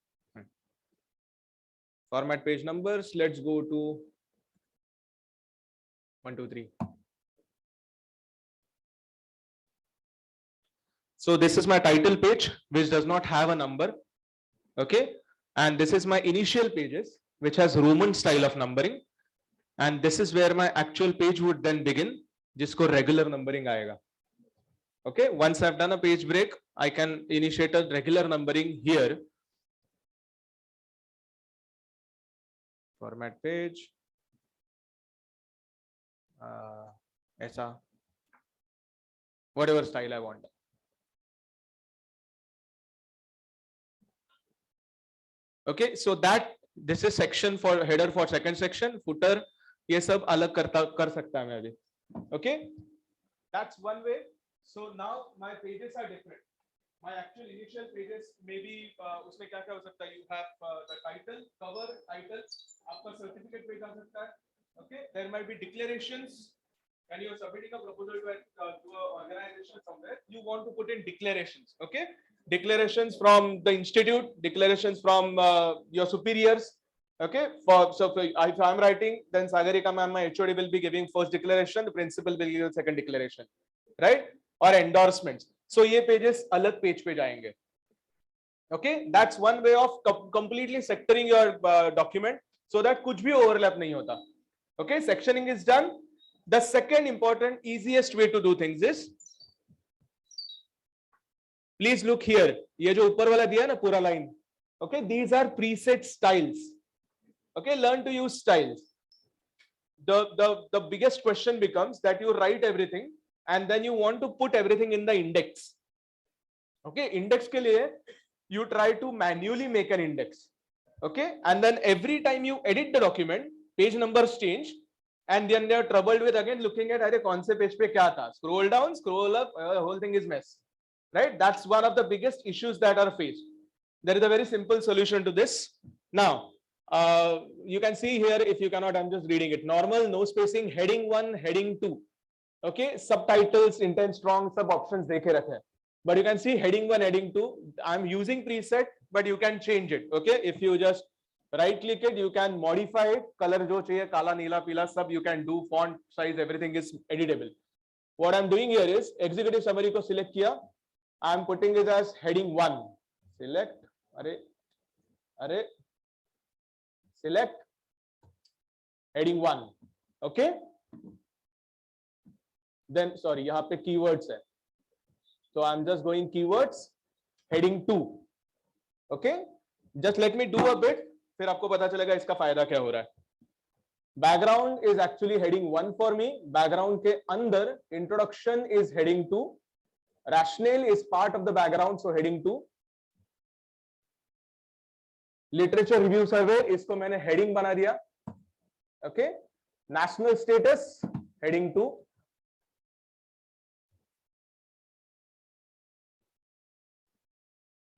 Format page numbers. Let's go to 1, 2, 3. So this is my title page, which does not have a number. Okay. And this is my initial pages, which has Roman style of numbering. And this is where my actual page would then begin, जिसको regular numbering आएगा. Okay. Once I've done a page break, I can initiate a regular numbering here. Format page. ऐसा. Whatever style I want. Okay, so that this is section for header for second section, footer, ये सब अलग कर सकता है मैं अभी. Okay, that's one way. So now my pages are different. My actual initial pages maybe उसमें क्या क्या हो सकता है? You have the title, cover, title, आपका certificate page आ सकता है. Okay, there might be declarations, when you're submitting a proposal to an organization somewhere, you want to put in declarations. Okay, declarations from the institute, declarations from your superiors. Okay, if I'm writing, then Sagarika ma'am, my HOD will be giving first declaration, the principal will give second declaration, right? Or endorsements. So ये pages अलग page पे जाएंगे. Okay, that's one way of completely sectoring your document so that कुछ भी overlap नहीं होता. Okay, sectioning is done. The second important, easiest way to do things is, please look here. ये जो ऊपर वाला दिया है ना पूरा line. Okay, these are preset styles. Okay, learn to use styles. The biggest question becomes that you write everything and then you want to put everything in the index. Okay, index के लिए you try to manually make an index. Okay, and then every time you edit the document, page numbers change, and then they are troubled with again looking at अरे कौन से page पे क्या था. Scroll down, scroll up, the whole thing is mess. Right? That's one of the biggest issues that are faced. There is a very simple solution to this. Now, you can see here, if you cannot, I'm just reading it. Normal, no spacing, heading 1, heading 2. Okay, subtitles, intent, strong, sub options देखे रखे हैं. But you can see heading 1, heading 2. I'm using preset, but you can change it. Okay, if you just right click it, you can modify it. Color जो चाहिए, काला, नीला, पीला, सब you can do. Font size, everything is editable. What I'm doing here is executive summary को select किया. I'm putting it as heading 1. Select. अरे select heading 1. Okay, then sorry, यहाँ पे keywords है, so I'm just going keywords heading 2. Okay, just let me do a bit, फिर आपको पता चलेगा इसका फायदा क्या हो रहा है. Background is actually heading 1 for me. Background के अंदर introduction is heading 2. Rationale is part of the background, so heading 2. Literature review survey, इसको मैंने heading बना दिया. Okay, national status heading 2.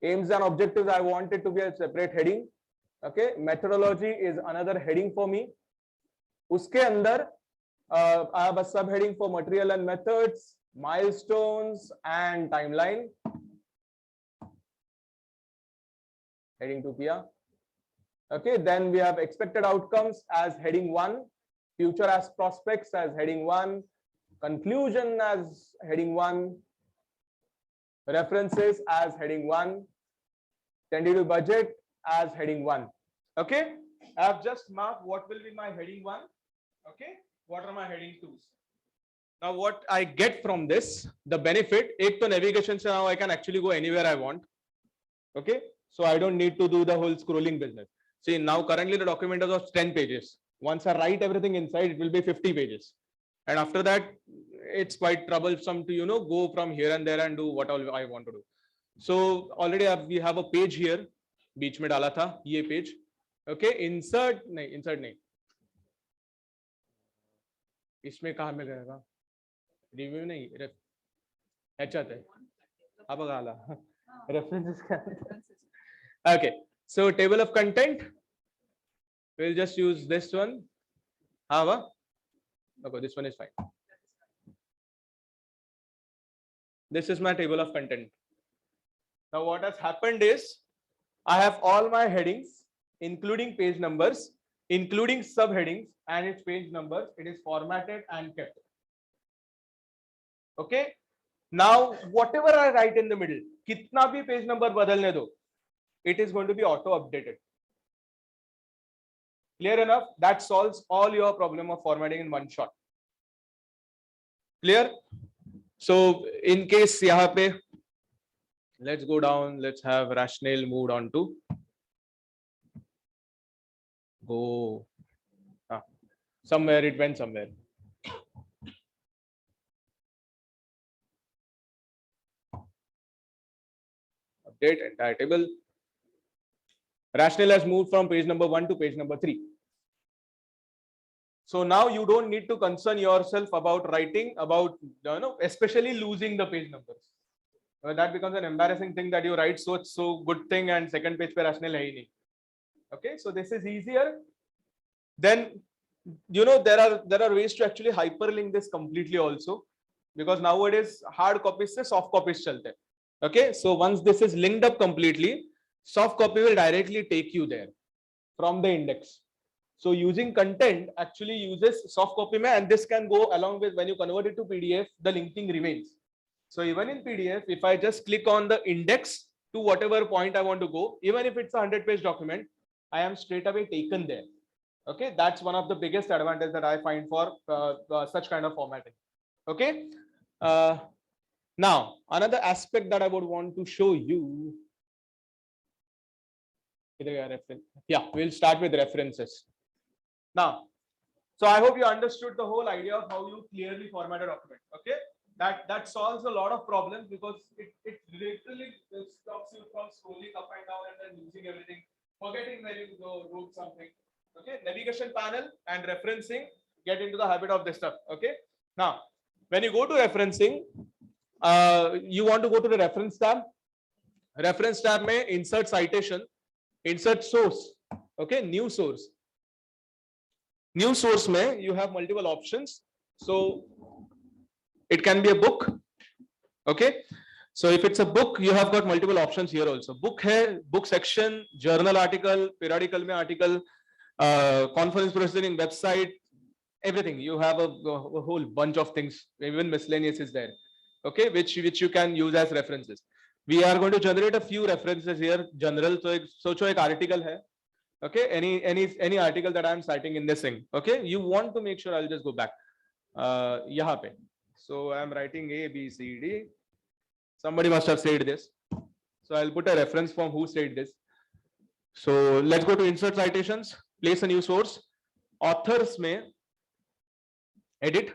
Aims and objectives, I want it to be a separate heading. Okay, methodology is another heading for me. उसके अंदर I have a subheading for material and methods, milestones and timeline. Heading 2 किया. Okay, then we have expected outcomes as heading 1, future as prospects as heading 1, conclusion as heading 1, references as heading 1, tentative budget as heading 1. Okay, I have just marked what will be my heading 1. Okay, what are my heading 2s? Now what I get from this, the benefit, एक तो navigation से now I can actually go anywhere I want. Okay, so I don't need to do the whole scrolling business. See, now currently the document is of 10 pages. Once I write everything inside, it will be 50 pages. And after that, it's quite troublesome to, go from here and there and do what all I want to do. So already we have a page here. बीच में डाला था ये page. Okay, insert नहीं. इसमें कहाँ में गएगा? Review नहीं, अच्छा है. अब गाला. References okay. So table of content, we'll just use this one. Okay, this one is fine. This is my table of content. Now what has happened is I have all my headings, including page numbers, including subheadings and its page numbers. It is formatted and kept. Okay. Now whatever I write in the middle, kitna bhi page number badalne do, it is going to be auto updated. Clear enough? That solves all your problem of formatting in one shot. Clear? So in case yahan pe, let's go down, let's have rationale moved on to go somewhere, it went somewhere. Update entire table. Rationale has moved from page number 1 to page number 3. So now you don't need to concern yourself about writing, about especially losing the page numbers. That becomes an embarrassing thing that you write so good thing and second page pe rationale hai hi nahi. Okay, so this is easier. Then there are ways to actually hyperlink this completely also, because nowadays hard copies se soft copies chalte hain. Okay, so once this is linked up completely, soft copy will directly take you there from the index. So using content actually uses soft copy mein, and this can go along with when you convert it to PDF, the linking remains. So even in PDF, if I just click on the index to whatever point I want to go, even if it's a 100-page document, I am straight away taken there. Okay, that's one of the biggest advantage that I find for such kind of formatting. Okay, now another aspect that I would want to show you. Yeah, we'll start with references. Now, so I hope you understood the whole idea of how you clearly format a document. Okay, that solves a lot of problems, because it literally stops you from scrolling up and down and then losing everything, forgetting where you wrote something. Okay, navigation panel and referencing, get into the habit of this stuff. Okay, now when you go to referencing, you want to go to the reference tab. Reference tab may insert citation, insert source. Okay, new source. New source may you have multiple options. So it can be a book. Okay, so if it's a book, you have got multiple options here also. Book hai, book section, journal article, periodical mein article, conference proceeding, website, everything. You have a whole bunch of things. Even miscellaneous is there. Okay, which you can use as references. We are going to generate a few references here. General, so ek article hai. Okay, any article that I am citing in this thing. Okay, you want to make sure. I'll just go back. Yahan pe. So I am writing A, B, C, D. Somebody must have said this. So I'll put a reference from who said this. So let's go to insert citations, place a new source. Authors may edit.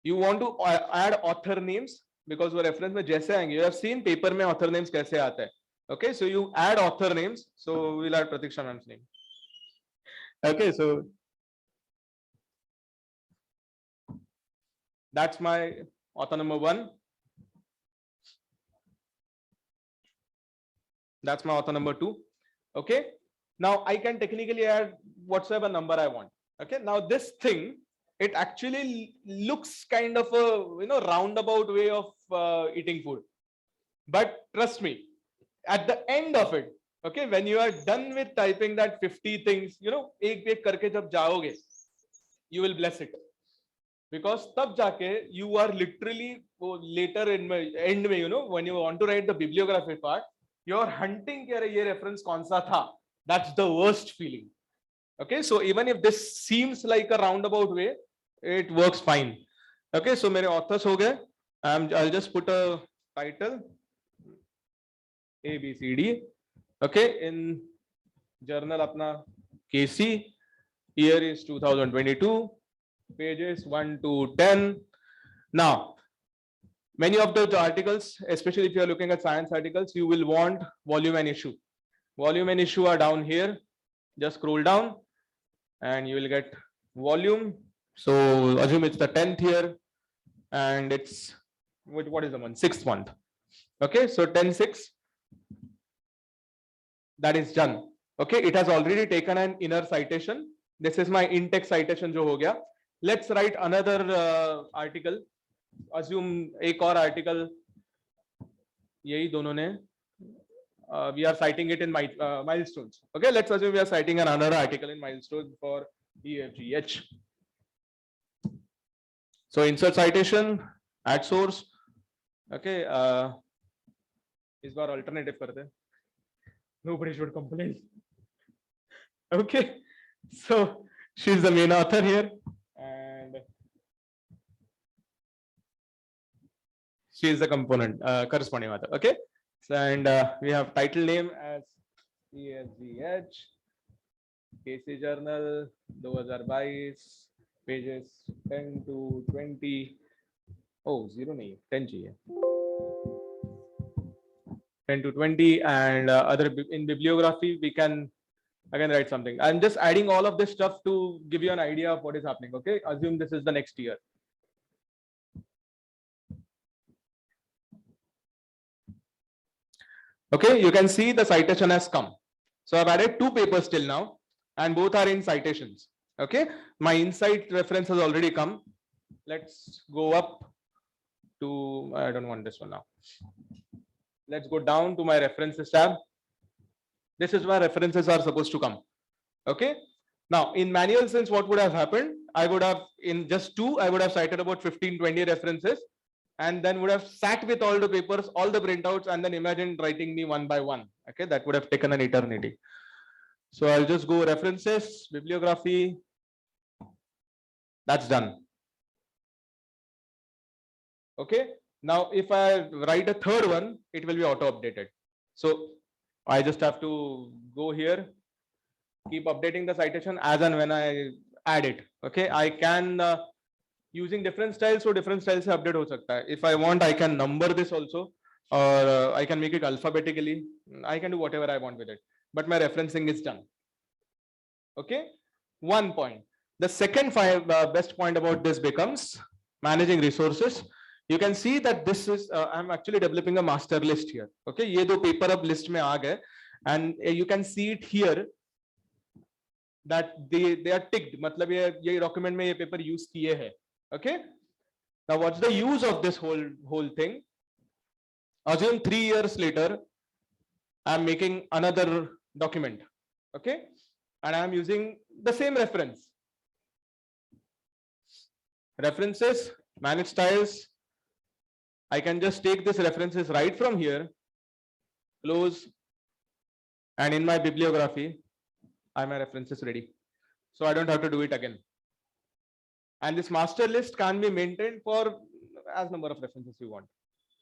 You want to add author names, because वो reference में जैसे आएंगे. You have seen paper में author names कैसे आता है. Okay, so you add author names. So we'll add Pratiksha ma'am's name. Okay, so that's my author number 1. That's my author number 2. Okay, now I can technically add whatsoever number I want. Okay, now this thing, it actually looks kind of a roundabout way of eating food, but trust me, at the end of it, okay, when you are done with typing that 50 things, ek ek karke jab jaoge, you will bless it, because tab jaake you are literally later in my end mein, when you want to write the bibliography part, you're hunting ke ye reference kaun sa tha. That's the worst feeling. Okay, so even if this seems like a roundabout way, it works fine. Okay, so mere authors ho gaye. I'll just put a title A, B, C, D. Okay, in journal apna KC, year is 2022, pages 1 to 10. Now, many of the articles, especially if you are looking at science articles, you will want volume and issue. Volume and issue are down here. Just scroll down and you will get volume. So assume it's the 10th year and it's, what is the month? 6th month. Okay, so 10/6. That is done. Okay, it has already taken an inner citation. This is my in-text citation jo ho gaya. Let's write another article. Assume एक और article यही दोनों ने we are citing it in milestones. Okay, let's assume we are citing another article in milestones for EFGH. So insert citation, add source. Okay, इस बार alternative करते. Nobody should complain. Okay, so she's the main author here and she is the component corresponding author. Okay, so, and we have title name as EFGH, KC Journal 2022, pages 10 to 20. Oh, 0 nahi, 10 chahiye. 10 to 20, and other in bibliography we can again write something. I'm just adding all of this stuff to give you an idea of what is happening. Okay, assume this is the next year. Okay, you can see the citation has come. So I've added 2 papers till now and both are in citations. Okay, my insight reference has already come. Let's go up to, I don't want this one now. Let's go down to my references tab. This is where references are supposed to come. Okay. Now in manual sense, what would have happened? I would have in just two, I would have cited about 15, 20 references and then would have sat with all the papers, all the printouts, and then imagine writing me one by one. Okay. That would have taken an eternity. So I'll just go references, bibliography. That's done. Okay. Now, if I write a third one, it will be auto updated. So I just have to go here, keep updating the citation as and when I add it. Okay. I can using different styles, so different styles se update ho sakta hai. If I want, I can number this also, or I can make it alphabetically. I can do whatever I want with it, but my referencing is done. Okay. One point. The second best point about this becomes managing resources. You can see that this is, I'm actually developing a master list here. Okay. Ye do paper up list mein aa gaye, and you can see it here that they are ticked. Matlab ye document mein ye paper use kiye hai. Okay. Now what's the use of this whole thing? Assume 3 years later, I'm making another document. Okay. And I'm using the same reference. References, manage styles. I can just take this references right from here, close, and in my bibliography, I have my references ready. So I don't have to do it again. And this master list can be maintained for as number of references you want.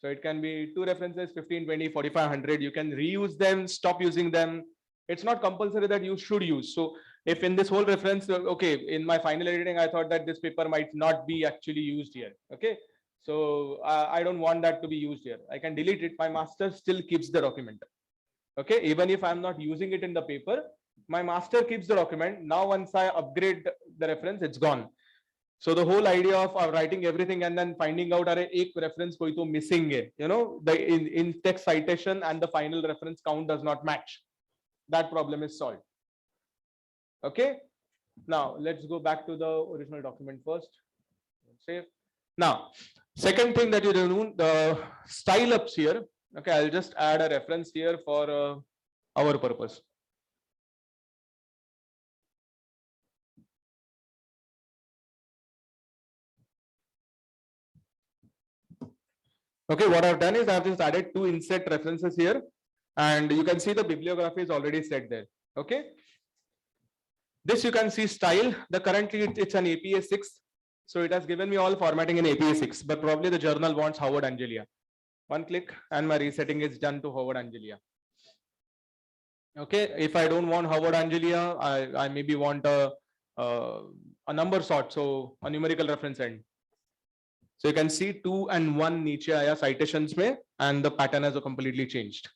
So it can be 2 references, 15, 20, 45, 100. You can reuse them, stop using them. It's not compulsory that you should use. So if in this whole reference, okay, in my final editing, I thought that this paper might not be actually used here. Okay. So I don't want that to be used here. I can delete it. My master still keeps the document. Okay. Even if I'm not using it in the paper, my master keeps the document. Now, once I upgrade the reference, it's gone. So the whole idea of writing everything and then finding out a reference koi to missing hai, you know, the in text citation and the final reference count does not match. That problem is solved. Okay. Now let's go back to the original document first. Save. Now, second thing that you do, the style ups here. Okay, I'll just add a reference here for our purpose. Okay, what I've done is I've just added 2 inset references here, and you can see the bibliography is already set there. Okay. This you can see style. The currently it's an APA 6. So it has given me all formatting in APA 6, but probably the journal wants Howard Angelia. One click and my resetting is done to Howard Angelia. Okay. If I don't want Howard Angelia, I maybe want a number sort. So a numerical reference end. So you can see 2 and 1 niche aaya citations mein, and the pattern has completely changed.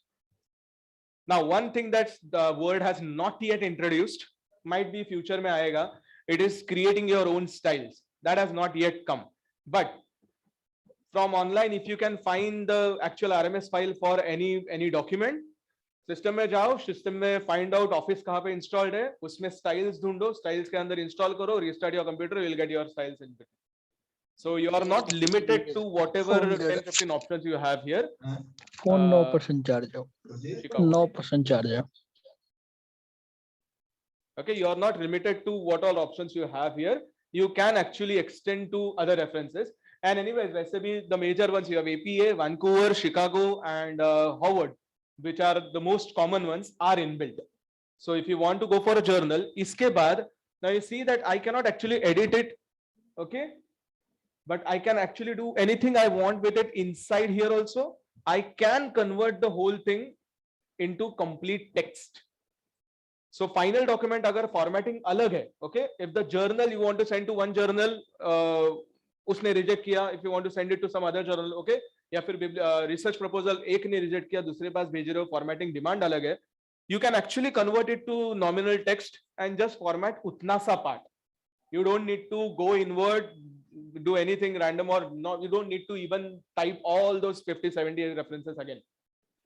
Now, one thing that the Word has not yet introduced, might be future mein aayega, it is creating your own styles. That has not yet come. But from online, if you can find the actual RMS file for any document, system mein jao, system mein find out office kahan pe installed hai, usme styles dhundo, styles ke andar install karo, restart your computer, you will get your styles in between. So you are not limited to whatever 10-15 options you have here. Phone 9% charge. 9% charge. Okay, you are not limited to what all options you have here. You can actually extend to other references. And anyways, the major ones you have APA, Vancouver, Chicago, and Howard, which are the most common ones, are inbuilt. So if you want to go for a journal, iske baad, now you see that I cannot actually edit it. Okay. But I can actually do anything I want with it inside here also. I can convert the whole thing into complete text. So final document agar formatting alag hai, okay? If the journal you want to send to one journal, usne reject kiya. If you want to send it to some other journal, okay? Ya fir research proposal ek ne reject kiya, dusre paas bhej rahe ho, formatting demand alag hai. You can actually convert it to nominal text and just format utna sa part. You don't need to go inward, do anything random, or not. You don't need to even type all those 50, 70 references again.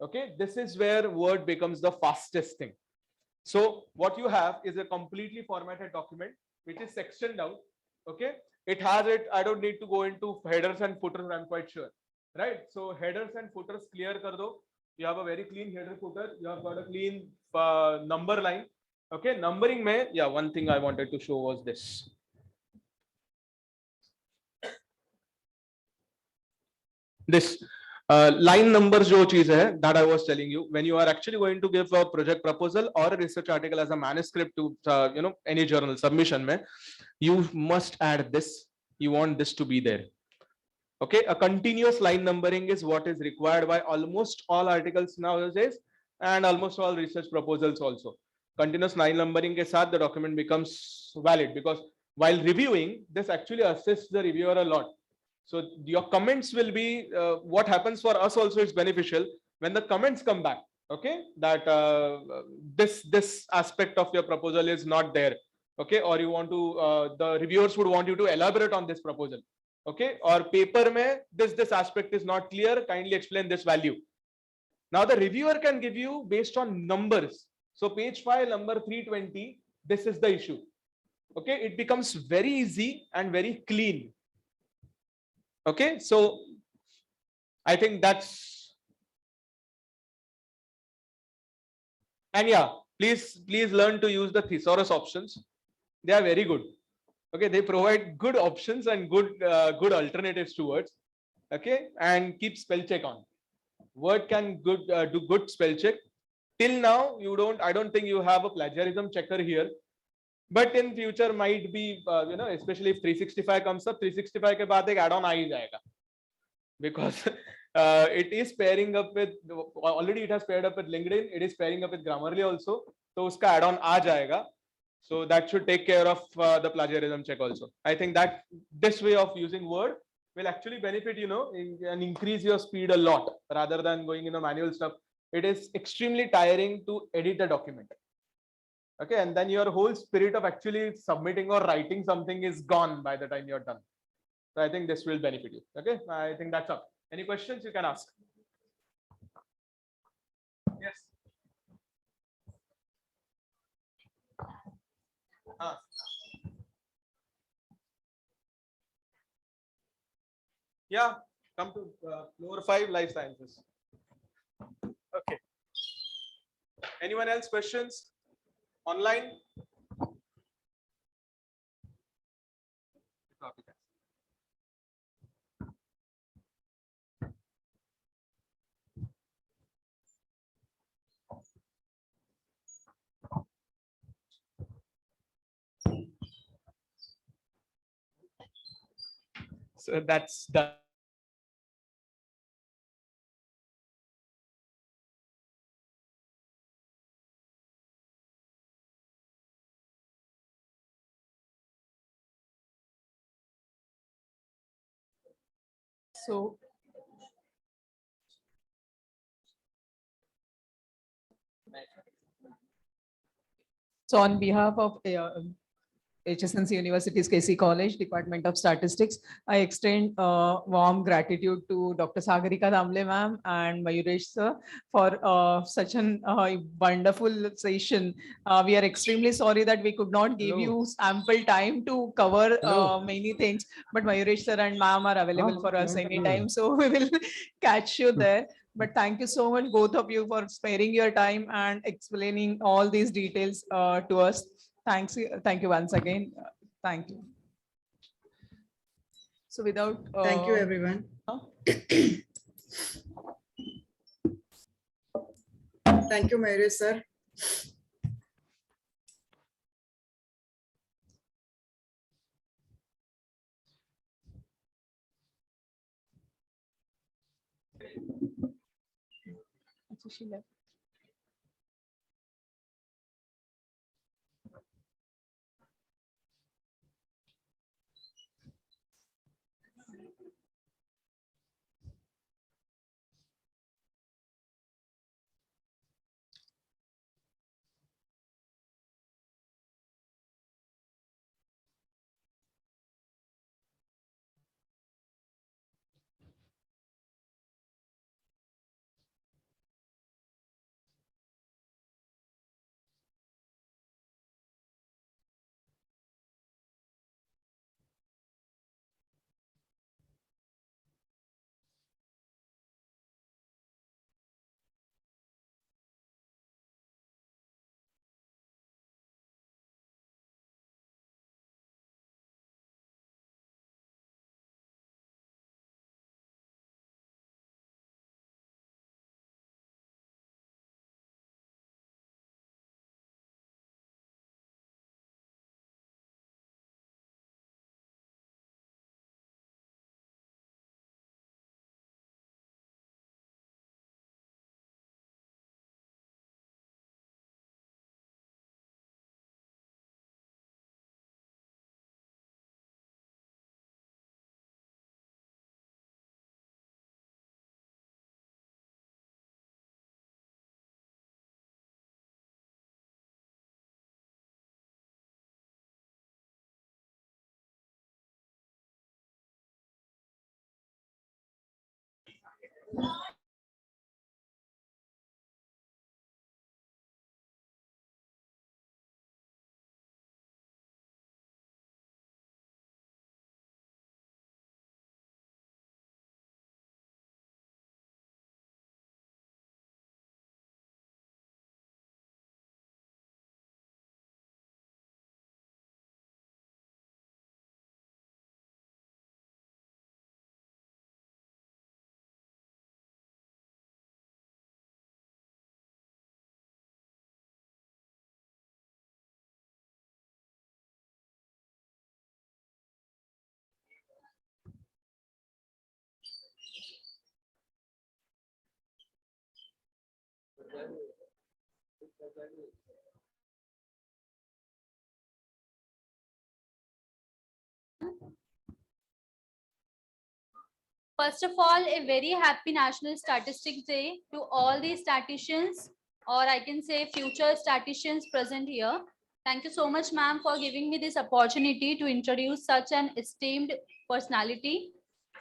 Okay, this is where Word becomes the fastest thing. So what you have is a completely formatted document which is sectioned out. Okay, it has it. I don't need to go into headers and footers. I'm quite sure, right? So headers and footers clear kar do. You have a very clean header footer. You have got a clean number line. Okay, numbering mein, yeah, one thing I wanted to show was this. This line numbers jo cheez hai that I was telling you, when you are actually going to give a project proposal or a research article as a manuscript to any journal submission mein, you must add this. You want this to be there. Okay, a continuous line numbering is what is required by almost all articles nowadays and almost all research proposals also. Continuous line numbering ke saath the document becomes valid, because while reviewing, this actually assists the reviewer a lot. So your comments will be what happens for us also is beneficial when the comments come back. Okay, that this aspect of your proposal is not there. Okay, or you want to the reviewers would want you to elaborate on this proposal. Okay, or paper mein this aspect is not clear, kindly explain this value. Now the reviewer can give you based on numbers. So page file number 320, this is the issue. Okay, it becomes very easy and very clean. Okay, so I think that's, and yeah, please learn to use the thesaurus options. They are very good. Okay, they provide good options and good alternatives to words. Okay, and keep spell check on. Word can do good spell check. Till now, I don't think you have a plagiarism checker here. But in future might be, especially if 365 comes up, 365 ke baad ek add-on aa hi jayega. Because it is pairing up with, already it has paired up with LinkedIn. It is pairing up with Grammarly also. So uska add-on aa jayega. So that should take care of the plagiarism check also. I think that this way of using Word will actually benefit, and increase your speed a lot rather than going in a manual stuff. It is extremely tiring to edit a document. Okay, and then your whole spirit of actually submitting or writing something is gone by the time you're done. So I think this will benefit you. Okay, I think that's up. Any questions you can ask? Yes. Yeah, come to floor 5, life sciences. Okay. Anyone else questions online? So that's done. So on behalf of HSNC University's KC College, Department of Statistics, I extend warm gratitude to Dr. Sagarika Damle ma'am and Mayuresh sir for such an wonderful session. We are extremely sorry that we could not give you ample time to cover many things, but Mayuresh sir and ma'am are available for us anytime, so we will catch you there. But thank you so much, both of you, for sparing your time and explaining all these details to us. Thank you once again. Thank you. So without thank you, everyone. Thank you, Mayuresh sir. She left. First of all, a very happy National Statistics Day to all the statisticians, or I can say future statisticians present here. Thank you so much, ma'am, for giving me this opportunity to introduce such an esteemed personality.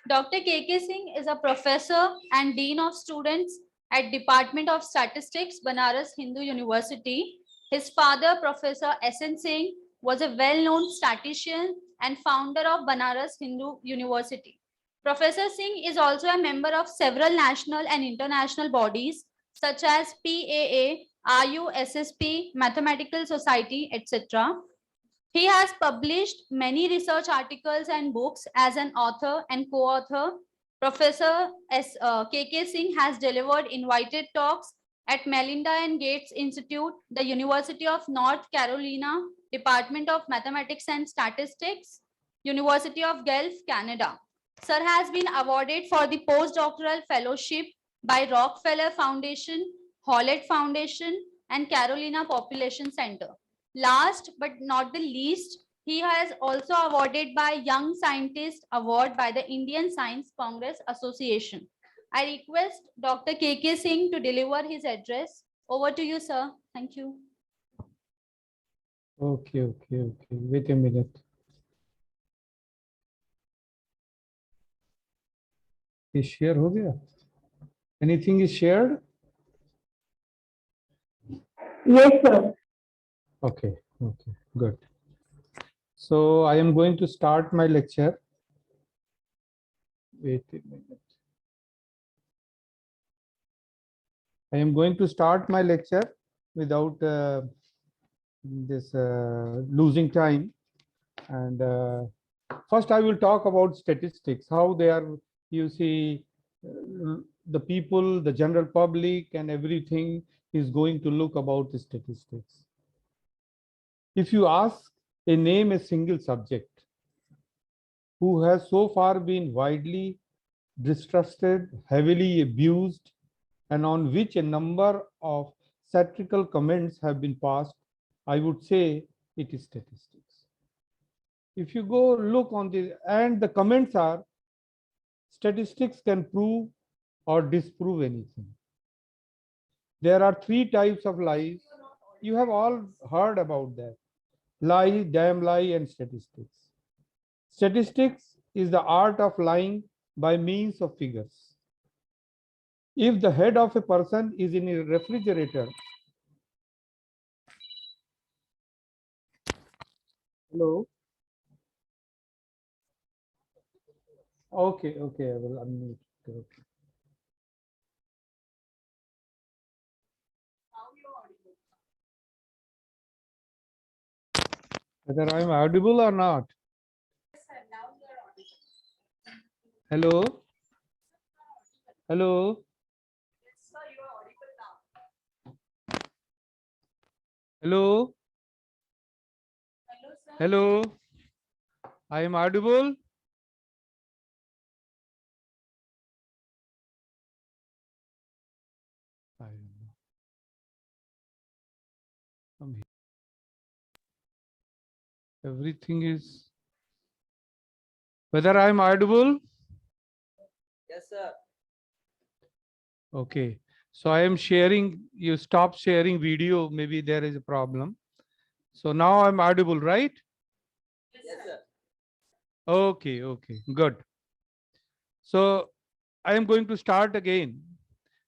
Dr. K.K. Singh is a professor and dean of students at Department of Statistics, Banaras Hindu University. His father, Professor S.N. Singh, was a well-known statistician and founder of Banaras Hindu University. Professor Singh is also a member of several national and international bodies such as PAA, RUSSP, Mathematical Society, etc. He has published many research articles and books as an author and co-author. Professor K.K. Singh has delivered invited talks at Melinda and Gates Institute, the University of North Carolina, Department of Mathematics and Statistics, University of Guelph, Canada. Sir has been awarded for the postdoctoral fellowship by Rockefeller Foundation, Hewlett Foundation, and Carolina Population Center. Last but not the least, he has also awarded by Young Scientist Award by the Indian Science Congress Association. I request Dr. K.K. Singh to deliver his address. Over to you, sir. Thank you. Okay. Wait a minute. Is share हो गया? Anything is shared? Yes, sir. Okay, good. So I am going to start my lecture. Wait a minute. I am going to start my lecture without losing time. And first I will talk about statistics, how they are, you see, the people, the general public and everything is going to look about the statistics. If you ask name a single subject who has so far been widely distrusted, heavily abused, and on which a number of satirical comments have been passed, I would say it is statistics. If you go look on and the comments are, statistics can prove or disprove anything. There are three types of lies. You have all heard about that. Lie, damn lie, and statistics. Statistics is the art of lying by means of figures. If the head of a person is in a refrigerator, hello? Okay, I will unmute. Okay. Whether I am audible or not? Hello? Hello? Hello? Hello? I am audible? I don't know. I'm here. Everything is. Whether I am audible? Yes, sir. Okay. So I am sharing, you stop sharing video, maybe there is a problem. So now I'm audible, right? Yes, sir. Okay, good. So I am going to start again.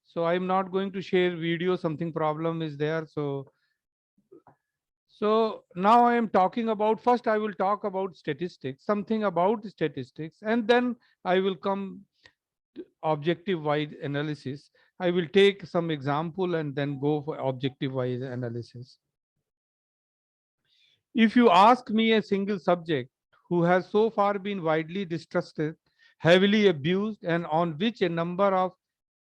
So I'm not going to share video, something problem is there. So now I am talking about, first I will talk about statistics, something about statistics, and then I will come to objective wise analysis. I will take some example and then go for objective wise analysis. If you ask me a single subject who has so far been widely distrusted, heavily abused, and on which a number of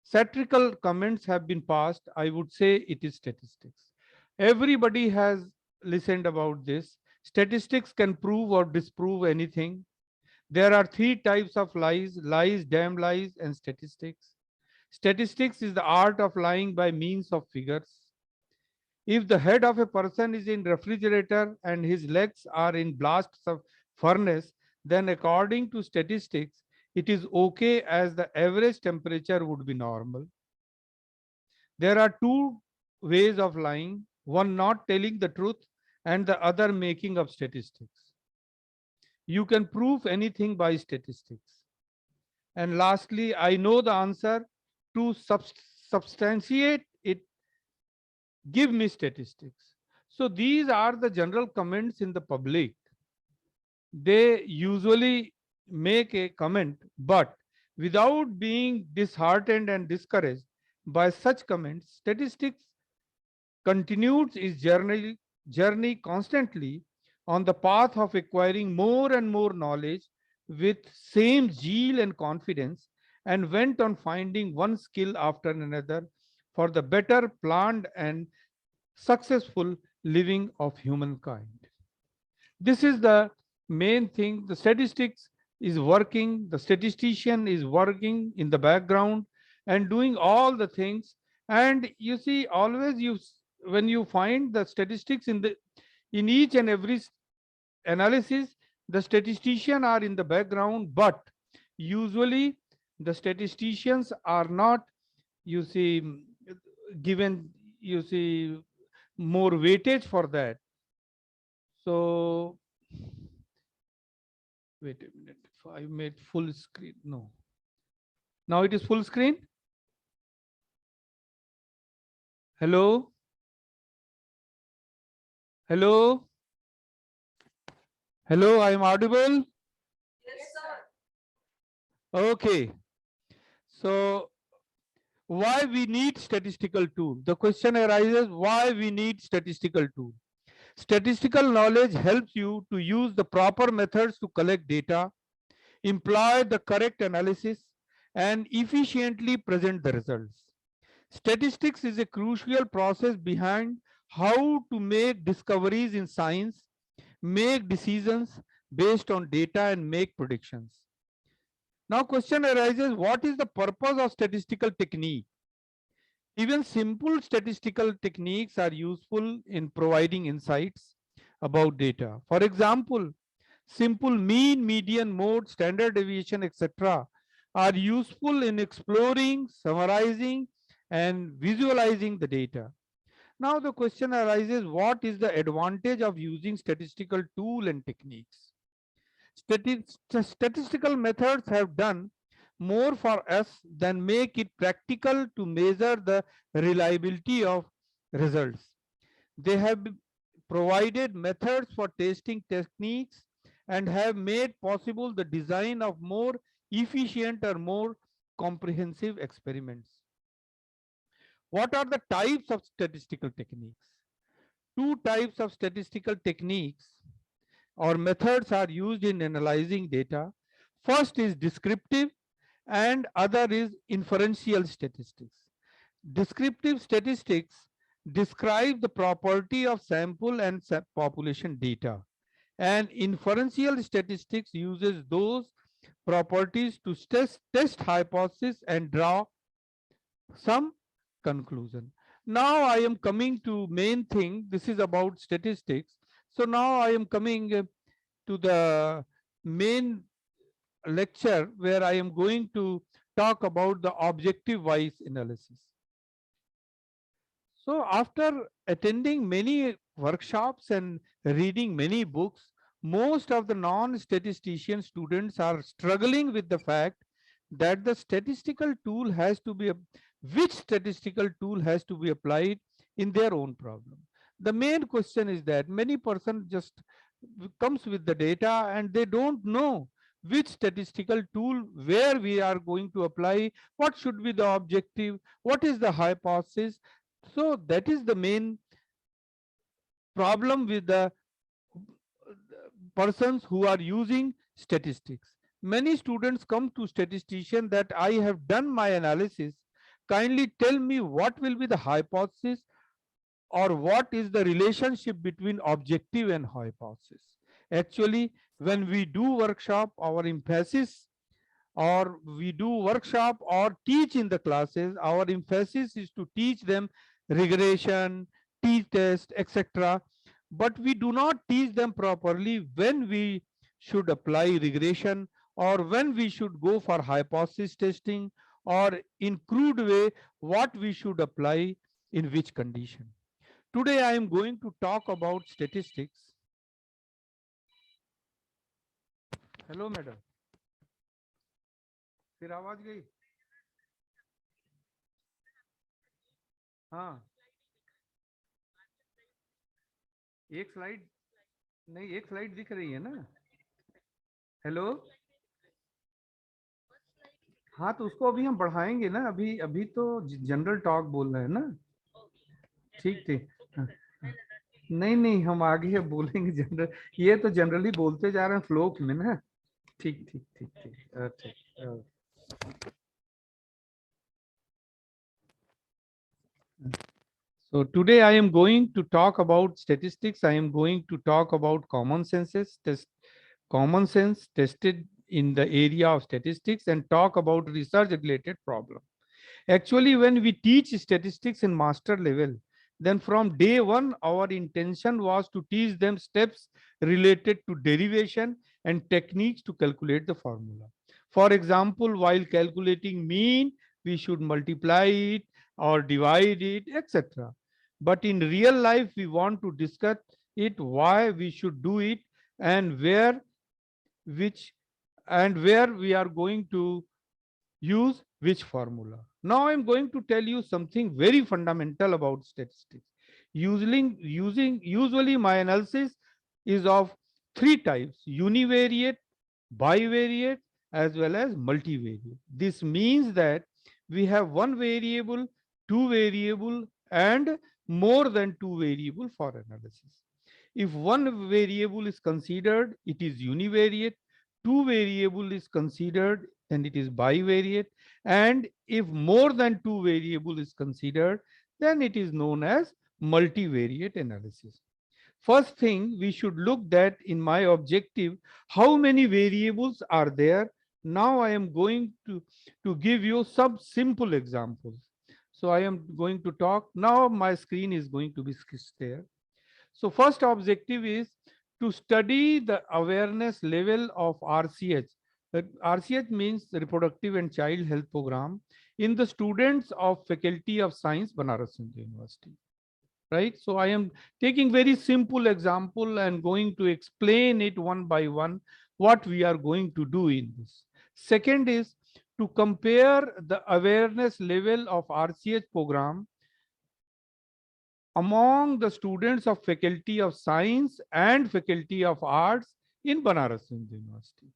satirical comments have been passed, I would say it is statistics. Everybody has listened about this. Statistics can prove or disprove anything. There are three types of lies: lies, damn lies, and statistics. Statistics is the art of lying by means of figures. If the head of a person is in refrigerator and his legs are in blasts of furnace, then according to statistics, it is okay as the average temperature would be normal. There are two ways of lying, one not telling the truth and the other making up statistics. You can prove anything by statistics. And lastly, I know the answer. To substantiate it, give me statistics. So these are the general comments in the public. They usually make a comment, but without being disheartened and discouraged by such comments, statistics continues its journey constantly on the path of acquiring more and more knowledge with same zeal and confidence, and went on finding one skill after another for the better planned and successful living of humankind. This is the main thing. The statistics is working, the statistician is working in the background and doing all the things. And you see, always when you find the statistics in each and every analysis, the statistician are in the background, but usually the statisticians are not, given, more weightage for that. So wait a minute, I made full screen. No, now it is full screen. Hello, hello, hello, I am audible. Yes, sir. Okay, so why we need statistical tool? The question arises, why we need statistical tool? Statistical knowledge helps you to use the proper methods to collect data, employ the correct analysis, and efficiently present the results. Statistics is a crucial process behind how to make discoveries in science, make decisions based on data, and make predictions. Now question arises, what is the purpose of statistical technique? Even simple statistical techniques are useful in providing insights about data. For example, simple mean, median, mode, standard deviation, etc. are useful in exploring, summarizing, and visualizing the data. Now the question arises, what is the advantage of using statistical tool and techniques? Statistical methods have done more for us than make it practical to measure the reliability of results. They have provided methods for testing techniques and have made possible the design of more efficient or more comprehensive experiments. What are the types of statistical techniques? Two types of statistical techniques or methods are used in analyzing data. First is descriptive and other is inferential statistics. Descriptive statistics describe the property of sample and population data, and inferential statistics uses those properties to test hypotheses and draw some conclusion. Now I am coming to main thing. This is about statistics. So now I am coming to the main lecture where I am going to talk about the objective wise analysis. So after attending many workshops and reading many books, most of the non-statistician students are struggling with the fact that the statistical tool has to be, which statistical tool has to be applied in their own problem. The main question is that many person just comes with the data and they don't know which statistical tool, where we are going to apply, what should be the objective, what is the hypothesis. So that is the main problem with the persons who are using statistics. Many students come to statistician that I have done my analysis. Kindly tell me what will be the hypothesis or what is the relationship between objective and hypothesis. Actually, when we do workshop, our emphasis, or we do workshop or teach in the classes, our emphasis is to teach them regression, t-test, etc. But we do not teach them properly when we should apply regression, or when we should go for hypothesis testing, or in crude way, what we should apply in which condition. Today I am going to talk about statistics. Hello, madam. फिर आवाज गई? हाँ, एक slide नहीं, एक slide दिख रही है ना? हेलो, हाँ तो उसको अभी हम बढ़ाएंगे ना, अभी अभी तो जनरल टॉक बोल रहे हैं ना। ठीक ठीक, नहीं नहीं, हम आगे बोलेंगे जनरल, ये तो जनरली बोलते जा रहे हैं फ्लो में ना। ठीक ठीक ठीक ठीक ठीक। So today I am going to talk about statistics. I am going to talk about common sense tested in the area of statistics, and talk about research related problem. Actually, when we teach statistics in master level, then from day one, our intention was to teach them steps related to derivation and techniques to calculate the formula. For example, while calculating mean, we should multiply it or divide it, etc. But in real life, we want to discuss it, why we should do it, and where we are going to use which formula. Now I'm going to tell you something very fundamental about statistics. Usually my analysis is of three types: univariate, bivariate, as well as multivariate. This means that we have one variable, two variable, and more than two variable for analysis. If one variable is considered, it is univariate. Two variable is considered, then it is bivariate. And if more than two variable is considered, then it is known as multivariate analysis. First thing we should look that in my objective, how many variables are there. Now I am going to give you some simple examples. So I am going to talk, now my screen is going to be there. So first objective is to study the awareness level of RCH. RCH means Reproductive and Child Health Program in the students of Faculty of Science, Banaras Hindu University. Right? So I am taking very simple example and going to explain it one by one, what we are going to do in this. Second is to compare the awareness level of RCH program among the students of Faculty of Science and Faculty of Arts in Banaras Hindu University.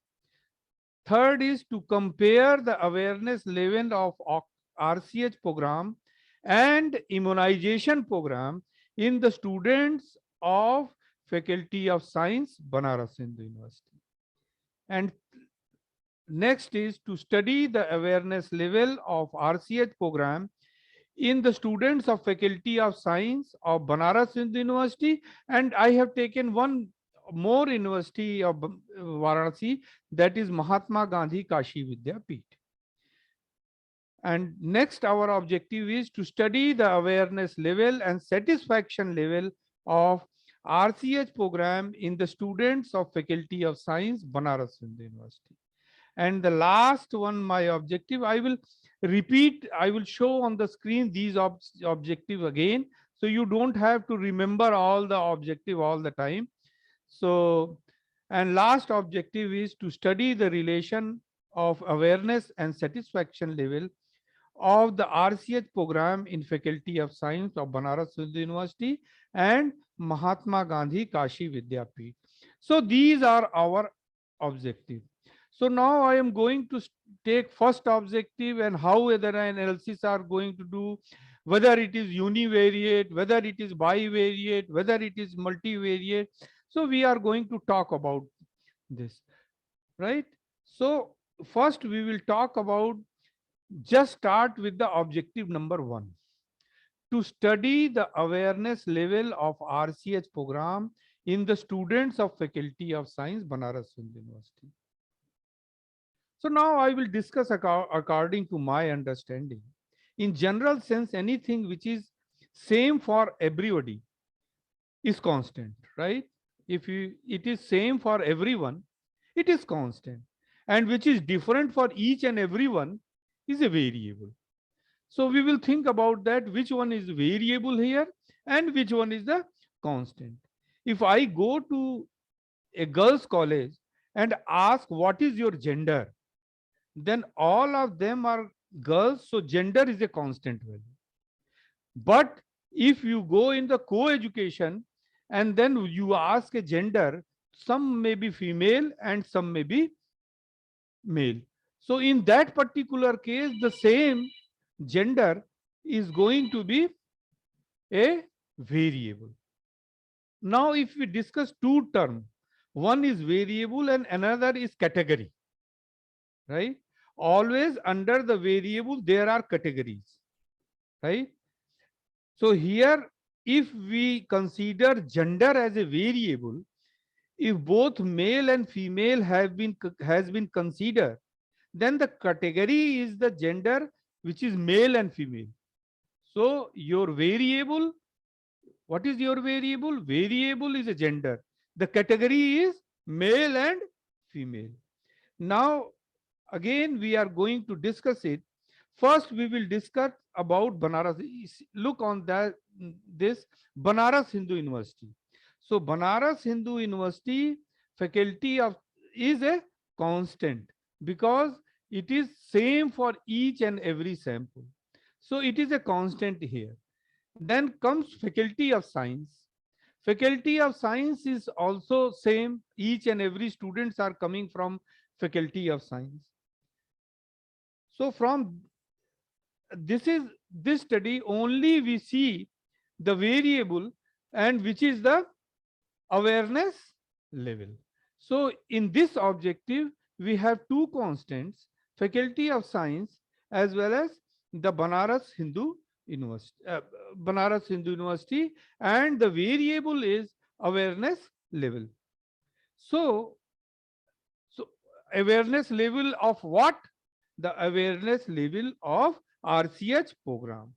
Third is to compare the awareness level of RCH program and immunization program in the students of Faculty of Science, Banaras Hindu University. And next is to study the awareness level of RCH program in the students of Faculty of Science of Banaras Hindu University, and I have taken one more university of Varanasi, that is Mahatma Gandhi Kashi Vidyapeeth. And next our objective is to study the awareness level and satisfaction level of RCH program in the students of Faculty of Science, Banaras Hindu University. And the last one, my objective, I will repeat, I will show on the screen these objective again, so you don't have to remember all the objective all the time. So, and last objective is to study the relation of awareness and satisfaction level of the RCH program in Faculty of Science of Banaras Hindu University and Mahatma Gandhi Kashi Vidyapeeth. So these are our objectives. So now I am going to take first objective and how other analysis are going to do, whether it is univariate, whether it is bivariate, whether it is multivariate. So we are going to talk about this, right? So first we will talk about, just start with the objective number 1, to study the awareness level of RCH program in the students of Faculty of Science, Banaras Hindu University. So now I will discuss according to my understanding. In general sense, anything which is same for everybody is constant, right? If it is same for everyone, it is constant. And which is different for each and everyone is a variable. So we will think about that, which one is variable here and which one is the constant. If I go to a girls' college and ask what is your gender, then all of them are girls, so gender is a constant value. But if you go in the co-education and then you ask a gender, some may be female and some may be male. So in that particular case, the same gender is going to be a variable. Now, if we discuss two terms, one is variable and another is category, right? Always under the variable, there are categories, right? So here, if we consider gender as a variable, if both male and female has been considered, then the category is the gender which is male and female. So your variable, what is your variable? Variable is a gender. The category is male and female. Now, again, we are going to discuss it. First, we will discuss about Banaras. Look on that, this Banaras Hindu University. So Banaras Hindu University faculty of is a constant because it is same for each and every sample. So it is a constant here. Then comes Faculty of Science. Faculty of Science is also same. Each and every students are coming from Faculty of Science. So from this study only we see the variable and which is the awareness level. So in this objective, we have two constants, Faculty of Science as well as the Banaras Hindu University, and the variable is awareness level. So awareness level of what? The awareness level of RCH program.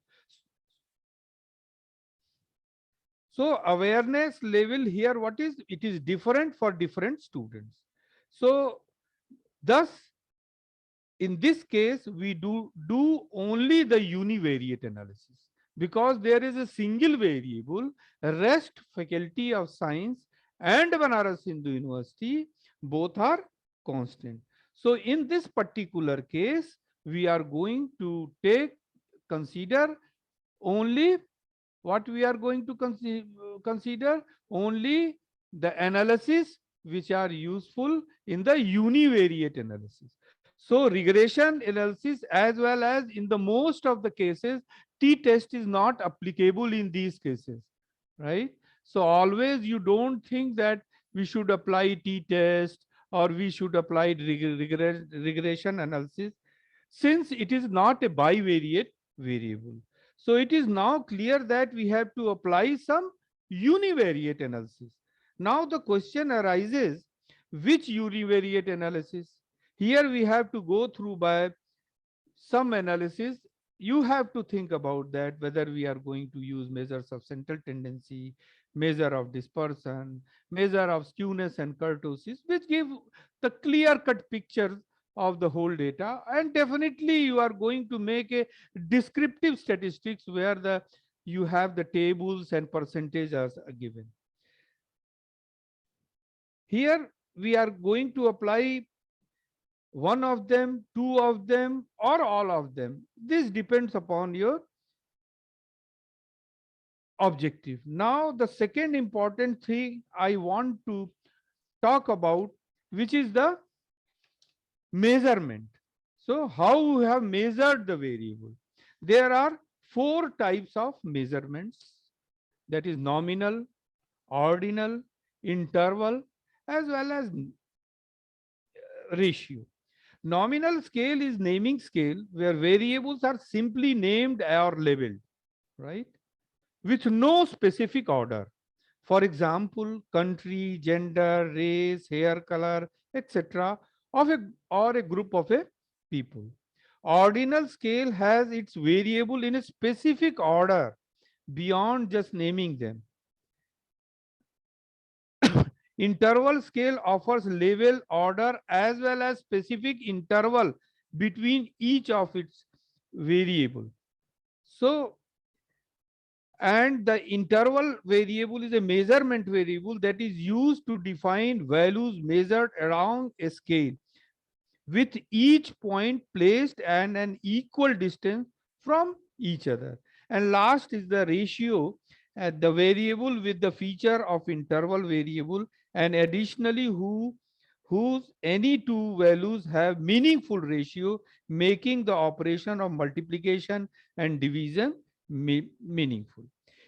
So awareness level here, what is? It is different for different students. So thus, in this case, we do only the univariate analysis because there is a single variable. Rest Faculty of Science and Banaras Hindu University both are constant. So in this particular case, we are going to consider only what we are going to consider only the analysis which are useful in the univariate analysis. So regression analysis as well as in the most of the cases, t-test is not applicable in these cases, right? So always you don't think that we should apply t-test or we should apply regression analysis since it is not a bivariate variable. So it is now clear that we have to apply some univariate analysis. Now the question arises, which univariate analysis? Here we have to go through by some analysis. You have to think about that, whether we are going to use measures of central tendency, measure of dispersion, measure of skewness and kurtosis, which give the clear-cut picture of the whole data. And definitely you are going to make a descriptive statistics where you have the tables and percentages are given. Here we are going to apply one of them, two of them, or all of them. This depends upon your objective. Now, the second important thing I want to talk about, which is the measurement. So, how we have measured the variable? There are 4 types of measurements, that is nominal, ordinal, interval, as well as ratio. Nominal scale is naming scale where variables are simply named or labeled, right? With no specific order. For example, country, gender, race, hair color, etc. of a or a group of a people. Ordinal scale has its variable in a specific order beyond just naming them. Interval scale offers level, order, as well as specific interval between each of its variable. So, and the interval variable is a measurement variable that is used to define values measured along a scale, with each point placed at an equal distance from each other. And last is the ratio, the variable with the feature of interval variable, and additionally whose any two values have meaningful ratio, making the operation of multiplication and division meaningful.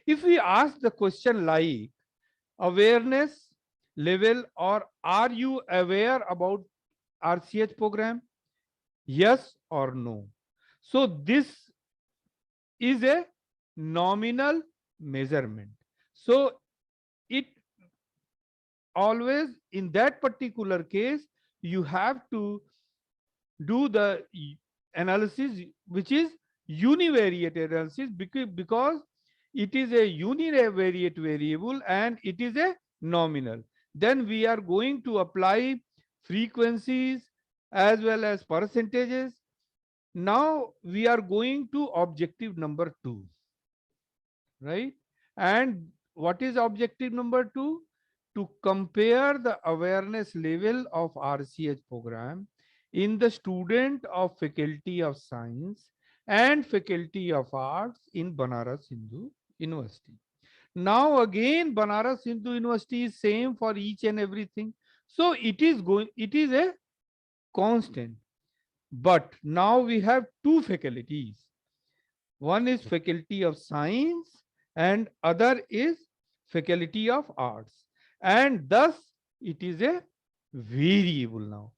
If we ask the question like awareness level or are you aware about RCH program? Yes or no? So this is a nominal measurement. So it always in that particular case, you have to do the analysis, which is univariate analysis, because it is a univariate variable and it is a nominal. Then we are going to apply frequencies as well as percentages. Now we are going to objective number 2, right? And what is objective number 2? To compare the awareness level of RCH program in the student of Faculty of Science and Faculty of Arts in Banaras Hindu University. Now again, Banaras Hindu University is same for each and everything. So it is a constant. But now we have 2 faculties. One is Faculty of Science and other is Faculty of Arts. And thus it is a variable now.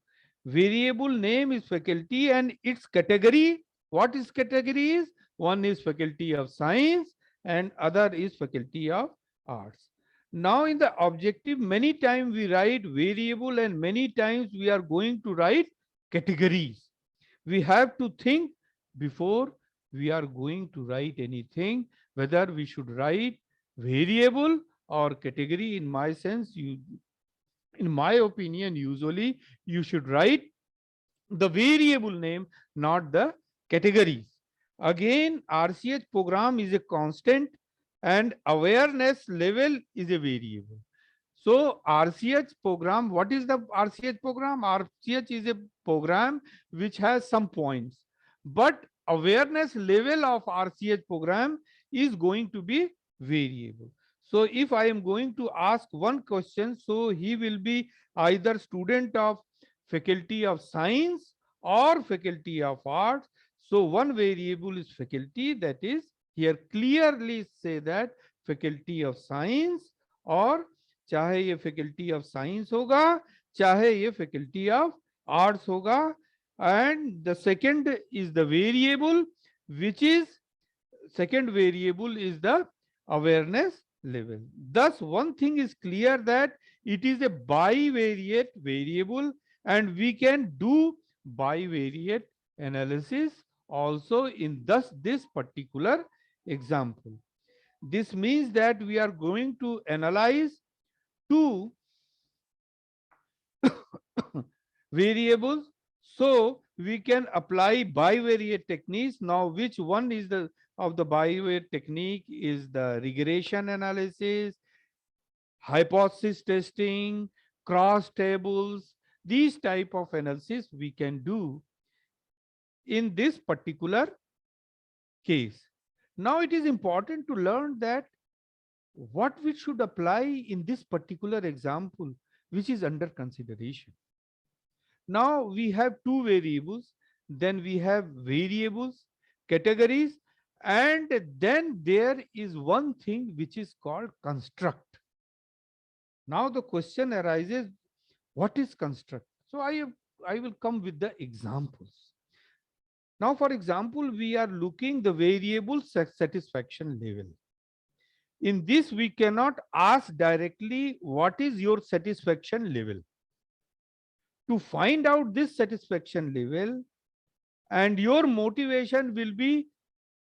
Variable name is faculty and its category. What is category is? One is Faculty of Science and other is Faculty of Arts. Now in the objective, many times we write variable and many times we are going to write categories. We have to think before we are going to write anything, whether we should write variable or category. In my sense, in my opinion, usually you should write the variable name, not the categories. Again, RCH program is a constant and awareness level is a variable. So RCH program, what is the RCH program? RCH is a program which has some points, but awareness level of RCH program is going to be variable. So if I am going to ask one question, so he will be either student of Faculty of Science or Faculty of Arts. So one variable is faculty, that is here clearly say that Faculty of Science, or चाहे ये Faculty of Science होगा, चाहे ये Faculty of Arts होगा. And the second is the variable, which is second variable is the awareness level. Thus one thing is clear that it is a bivariate variable and we can do bivariate analysis also in this particular example. This means that we are going to analyze 2 variables, so we can apply bivariate techniques. Now which one is the of the bivariate technique is the regression analysis, hypothesis testing, cross tables. These type of analysis we can do in this particular case. Now it is important to learn that what we should apply in this particular example, which is under consideration. Now we have two variables, then we have variables, categories, and then there is one thing which is called construct. Now the question arises, what is construct? So I will come with the examples. Now, for example, we are looking the variable satisfaction level. In this, we cannot ask directly what is your satisfaction level. To find out this satisfaction level, and your motivation will be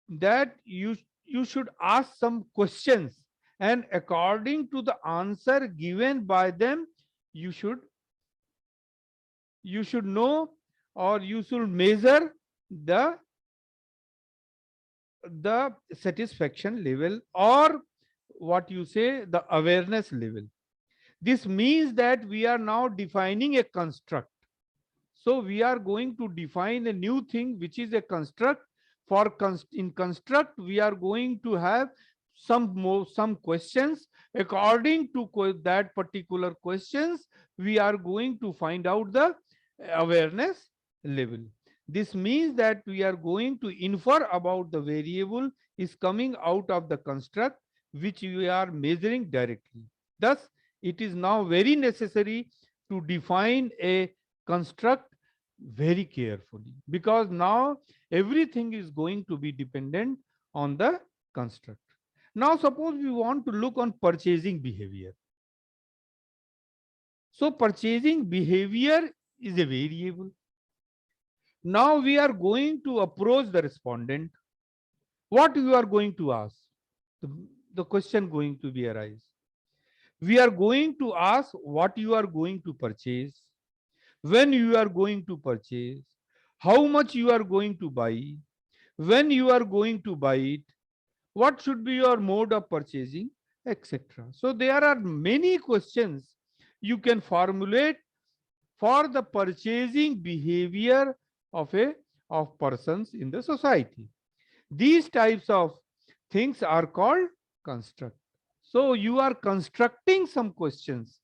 that you should ask some questions, and according to the answer given by them, you should know, or you should measure the satisfaction level, or what you say, the awareness level. This means that we are now defining a construct. So we are going to define a new thing, which is a construct. In construct, we are going to have some questions. According to that particular questions, we are going to find out the awareness level. This means that we are going to infer about the variable is coming out of the construct which we are measuring directly. Thus, it is now very necessary to define a construct very carefully, because now everything is going to be dependent on the construct. Now, suppose we want to look on purchasing behavior. So, purchasing behavior is a variable. Now we are going to approach the respondent. What you are going to ask? The question going to be arise. We are going to ask what you are going to purchase, when you are going to purchase, how much you are going to buy, when you are going to buy it, what should be your mode of purchasing, etc. So there are many questions you can formulate for the purchasing behavior of persons in the society. These types of things are called construct. So you are constructing some questions.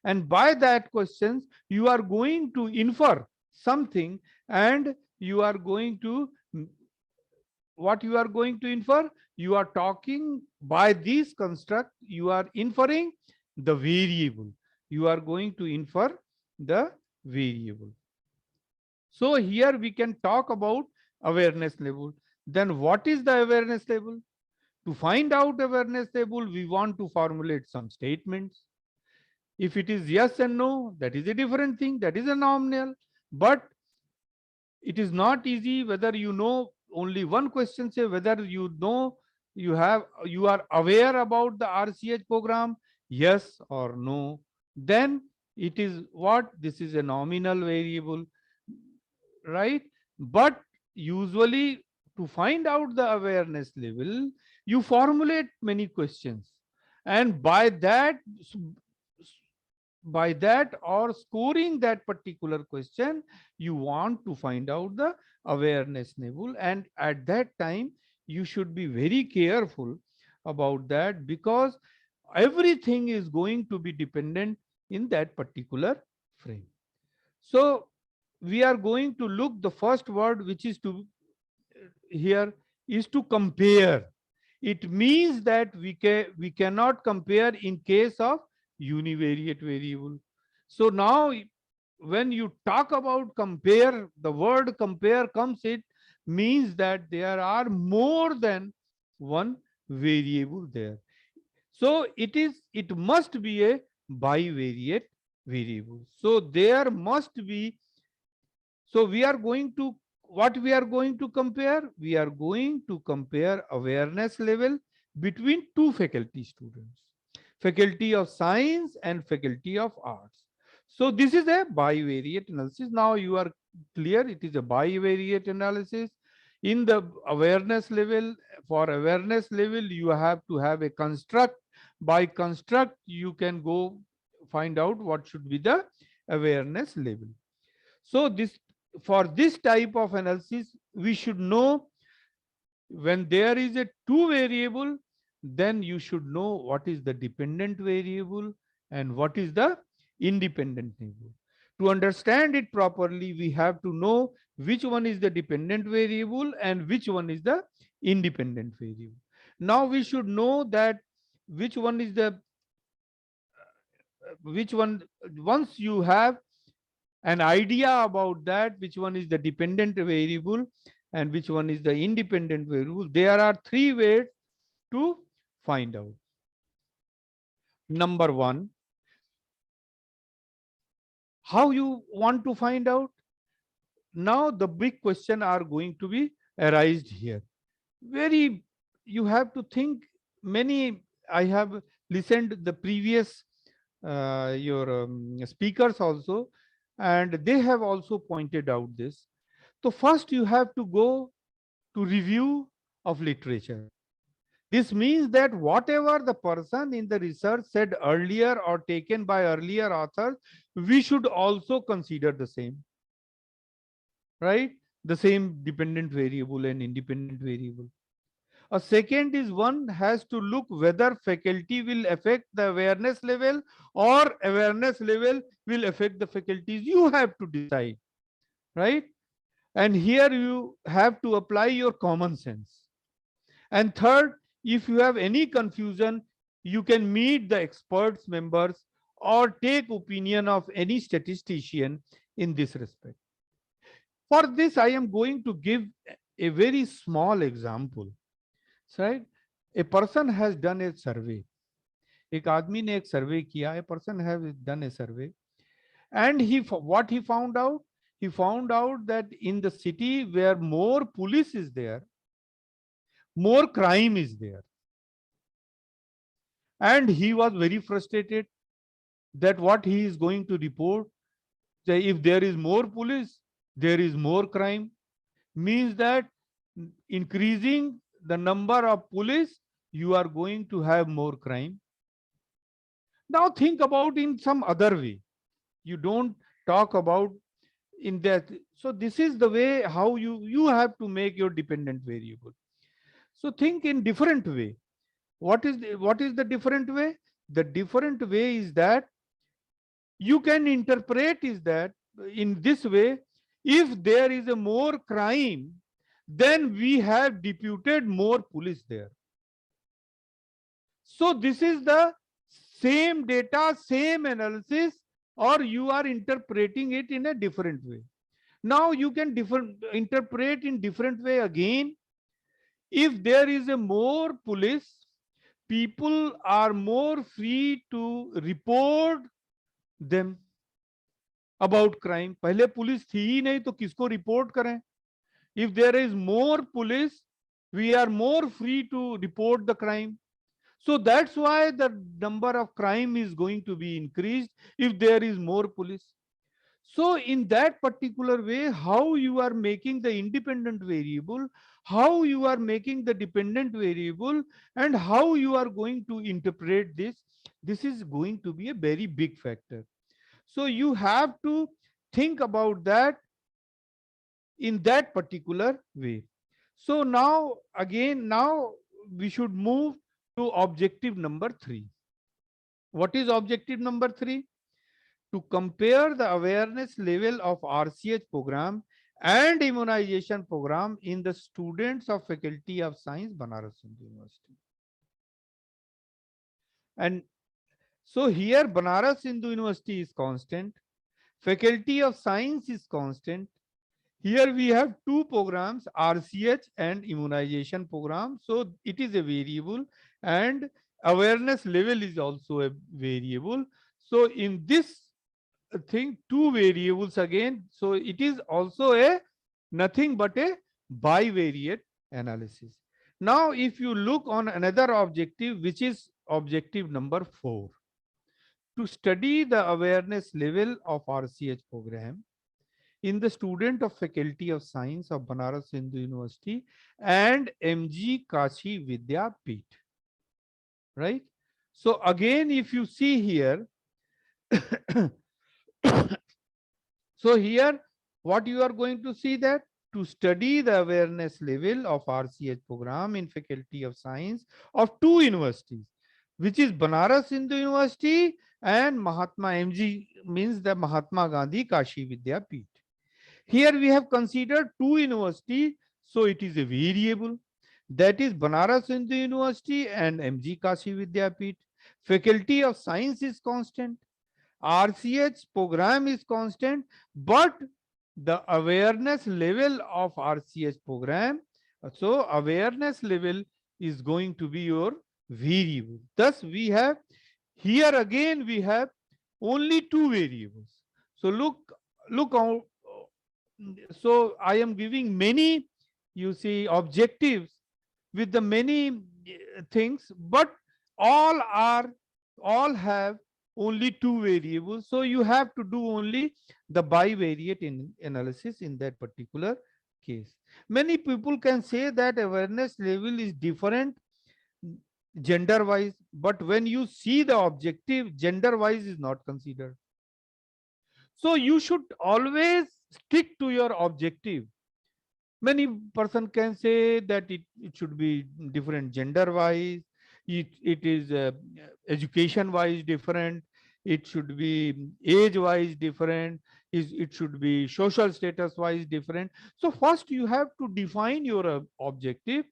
And by that questions, you are going to infer something, and you are going to, what you are going to infer? You are talking by this construct, you are inferring the variable. You are going to infer the variable. So here we can talk about awareness level. Then what is the awareness level? To find out awareness level, we want to formulate some statements. If it is yes and no, that is a different thing, that is a nominal. But it is not easy whether you know only one question, say whether you know you are aware about the RCH program, yes or no. Then it is what? This is a nominal variable, right? But usually to find out the awareness level, you formulate many questions, and by that or scoring that particular question, you want to find out the awareness level. And at that time, you should be very careful about that, because everything is going to be dependent in that particular frame. So we are going to look the first word, which is to here is to compare. It means that we cannot compare in case of univariate variable. So now when you talk about compare, the word compare comes, it means that there are more than one variable there. So it must be a bivariate variable. So there must be, so we are going to, what we are going to compare? We are going to compare awareness level between two faculty students, faculty of science and faculty of arts. So this is a bivariate analysis. Now you are clear, it is a bivariate analysis. In the awareness level, for awareness level, you have to have a construct. By construct, you can go find out what should be the awareness level. So for this type of analysis, we should know when there is a two variable, then you should know what is the dependent variable and what is the independent variable. To understand it properly, we have to know which one is the dependent variable and which one is the independent variable. Now we should know that which one is the once you have an idea about that, which one is the dependent variable and which one is the independent variable, there are three ways to find out. Number one, how you want to find out? Now the big question are going to be arised here. You have to think I have listened the previous speakers also, and they have also pointed out this. So first you have to go to review of literature. This means that whatever the person in the research said earlier or taken by earlier authors, we should also consider the same, right? The same dependent variable and independent variable. A second is one has to look whether faculty will affect the awareness level or awareness level will affect the faculties. You have to decide, right? And here you have to apply your common sense. And third, if you have any confusion, you can meet the experts members or take opinion of any statistician in this respect. For this, I am going to give a very small example. Right? A person has done a survey. एक आदमी ने एक survey किया. A person has done a survey, and what he found out? He found out that in the city where more police is there, more crime is there, and he was very frustrated that what he is going to report. That if there is more police, there is more crime, means that increasing the number of police, you are going to have more crime. Now think about in some other way. You don't talk about in that. So this is the way how you have to make your dependent variable. So think in different way. What is the different way? The different way is that you can interpret is that in this way, if there is a more crime, then we have deputed more police there. So this is the same data, same analysis, or you are interpreting it in a different way. Now you can interpret in different way again. If there is a more police, people are more free to report them about crime. पहले police थी ही नहीं तो किसको report करें? If there is more police, we are more free to report the crime. So that's why the number of crime is going to be increased if there is more police. So in that particular way, how you are making the independent variable, how you are making the dependent variable, and how you are going to interpret this, this is going to be a very big factor. So you have to think about that in that particular way. So now we should move to objective number 3. What is objective number 3? To compare the awareness level of RCH program and immunization program in the students of Faculty of Science, Banaras Hindu University. And so here Banaras Hindu University is constant, Faculty of Science is constant. Here we have two programs, RCH and immunization program. So it is a variable, and awareness level is also a variable. So in this thing, two variables again. So it is also a nothing but a bivariate analysis. Now if you look on another objective, which is objective number 4, to study the awareness level of RCH program in the student of Faculty of Science of Banaras Hindu University and MG Kashi Vidyapeeth, right? So again, if you see here, So here, what you are going to see that to study the awareness level of RCH program in Faculty of Science of two universities, which is Banaras Hindu University and Mahatma MG, means the Mahatma Gandhi Kashi Vidyapeeth. Here we have considered two universities, so it is a variable. That is Banaras Hindu University and MG Kashi Vidyapeeth. Faculty of Science is constant. RCH program is constant, but the awareness level of RCH program, so awareness level is going to be your variable. Thus, we have here again we have only two variables. So look how. So I am giving many, you see, objectives with the many things, but all have only two variables. So you have to do only the bivariate analysis in that particular case. Many people can say that awareness level is different gender wise, but when you see the objective, gender wise is not considered. So you should always stick to your objective. Many person can say that it should be different gender wise, it is education wise different, it should be age wise different, it should be social status wise different. So first you have to define your objective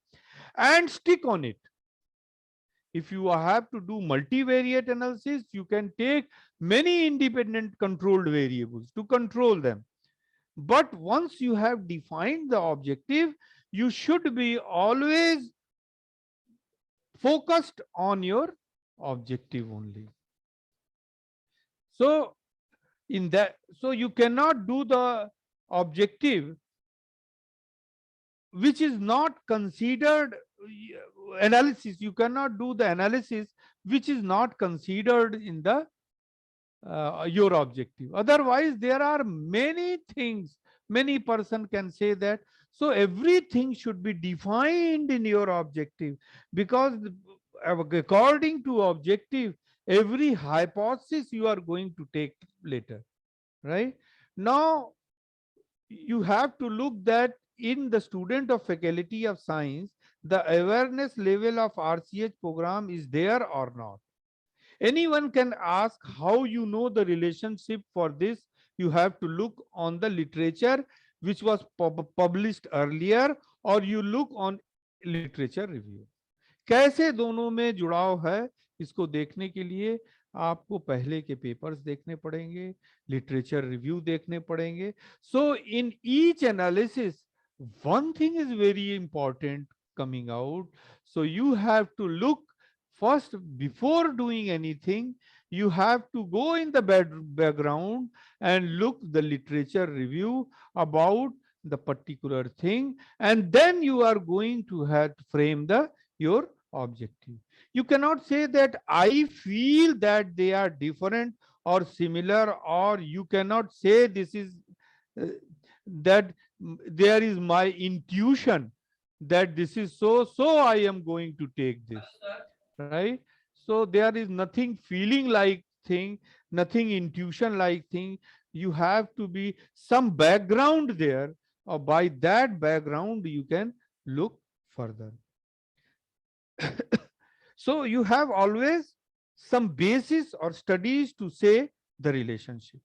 and stick on it. If you have to do multivariate analysis, you can take many independent controlled variables to control them. But once you have defined the objective, you should be always focused on your objective only. So in that, so you cannot do the objective which is not considered analysis. You cannot do the analysis which is not considered in the your objective. Otherwise, there are many things, many person can say that. So everything should be defined in your objective, because according to objective, every hypothesis you are going to take later, right? Now, you have to look that in the student of Faculty of Science, the awareness level of RCH program is there or not. Anyone can ask how you know the relationship. For this, you have to look on the literature which was published earlier, or you look on literature review. कैसे दोनों में जुड़ाव है, इसको देखने के लिए आपको पहले के पेपर्स देखने पड़ेंगे, लिटरेचर रिव्यू देखने पड़ेंगे. So in each analysis, one thing is very important coming out. So you have to look first, before doing anything, you have to go in the background and look the literature review about the particular thing, and then you are going to have to frame your objective. You cannot say that I feel that they are different or similar, or you cannot say this is that there is my intuition that this is so I am going to take this. Right? So there is nothing feeling like thing, nothing intuition like thing. You have to be some background there, or by that background you can look further. So you have always some basis or studies to say the relationship.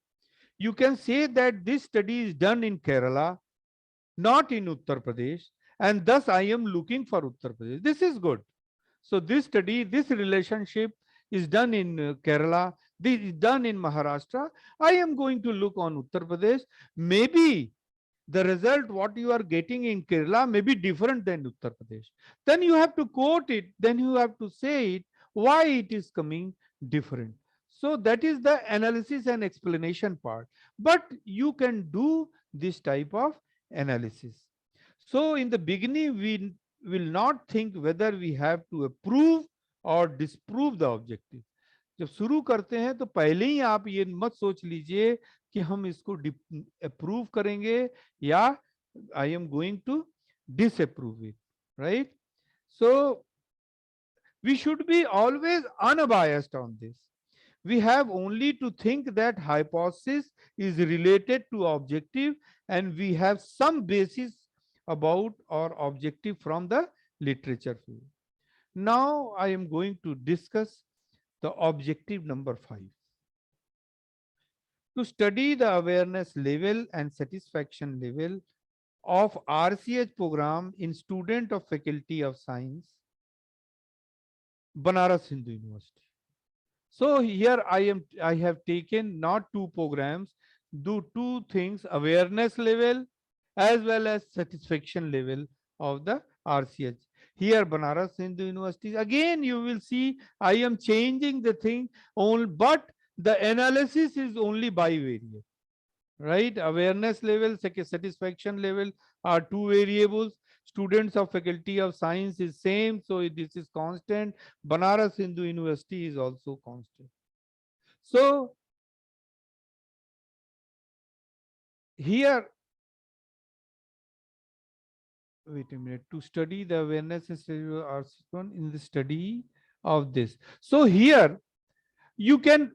You can say that this study is done in Kerala, not in Uttar Pradesh, and thus I am looking for Uttar Pradesh. This is good. So this study, this relationship is done in Kerala, this is done in Maharashtra. I am going to look on Uttar Pradesh. Maybe the result what you are getting in Kerala may be different than Uttar Pradesh. Then you have to quote it, then you have to say it, why it is coming different. So that is the analysis and explanation part. But you can do this type of analysis. So in the beginning, we will not think whether we have to approve or disprove the objective. जब शुरू करते हैं तो पहले ही आप ये मत सोच लीजिए कि हम इसको अप्रूव करेंगे या I am going to disapprove it, right? So we should be always unbiased on this. we have only to think that hypothesis is related to objective, and we have some basis about our objective from the literature field. Now I am going to discuss the objective number 5. To study the awareness level and satisfaction level of RCH program in student of Faculty of Science, Banaras Hindu University. So here I have taken not 2 programs, do 2 things, awareness level as well as satisfaction level of the RCH. Here Banaras Hindu University, again you will see I am changing the thing only, but the analysis is only bivariate, right? Awareness level, satisfaction level are 2 variables. Students of Faculty of Science is same, so this is constant. Banaras Hindu University is also constant. So here, wait a minute, to study the awareness in the study of this. So here you can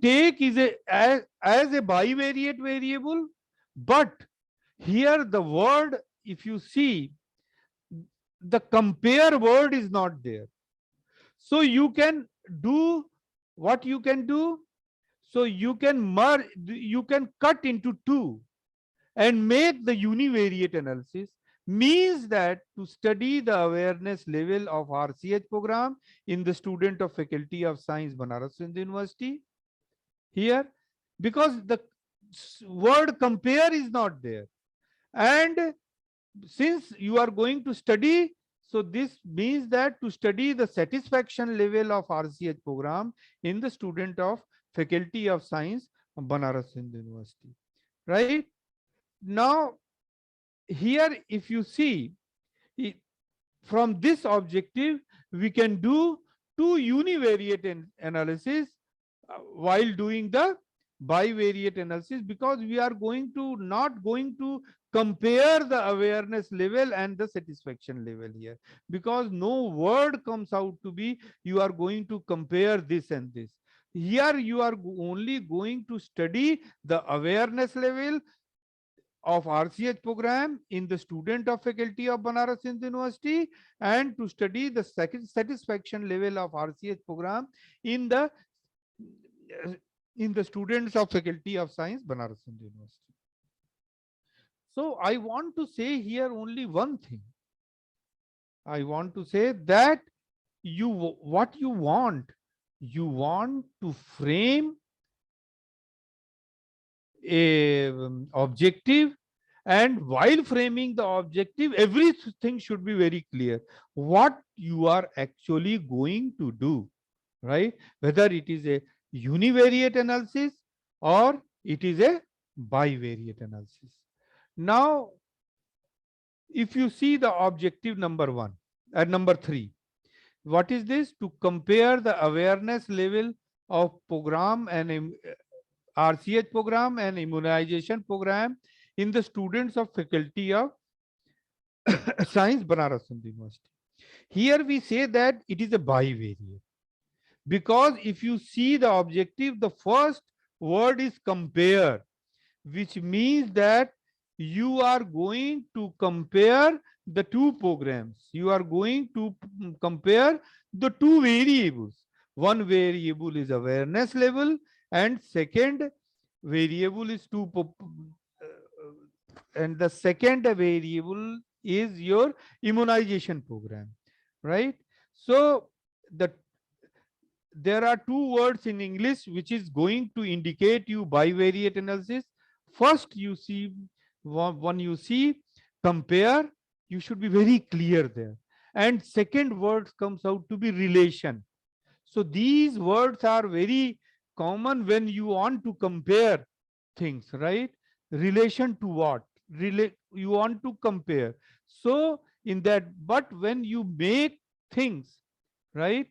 take as a bivariate variable, but here the word, if you see, the compare word is not there. So you can do what you can do. So you can merge, you can cut into 2 and make the univariate analysis. Means that to study the awareness level of RCH program in the student of Faculty of Science, Banaras Hindu University, here, because the word compare is not there, and since you are going to study, so this means that to study the satisfaction level of RCH program in the student of Faculty of Science, Banaras Hindu University, right? Now here if you see, from this objective we can do 2 univariate analysis while doing the bivariate analysis, because we are not going to compare the awareness level and the satisfaction level here, because no word comes out to be you are going to compare this and this. Here you are only going to study the awareness level of RCH program in the student of Faculty of Banaras Hindu University, and to study the satisfaction level of RCH program in the students of Faculty of Science, Banaras Hindu University. So I want to say here only one thing. I want to say that what you want to frame a objective, and while framing the objective, everything should be very clear what you are actually going to do, right? Whether it is a univariate analysis or it is a bivariate analysis. Now, if you see the objective number 1 and number 3, what is this? To compare the awareness level of program and RCH program and immunization program in the students of Faculty of Science, Banaras Hindu University. Here we say that it is a bivariate, because if you see the objective, the first word is compare, which means that you are going to compare the 2 programs. You are going to compare the 2 variables. One variable is awareness level, and second variable is and the second variable is your immunization program, right? So there are 2 words in English which is going to indicate you bivariate analysis. First, you see, when you see compare, you should be very clear there. And second word comes out to be relation. So these words are very common when you want to compare things, right? Relation to what? You want to compare. So in that, but when you make things, right?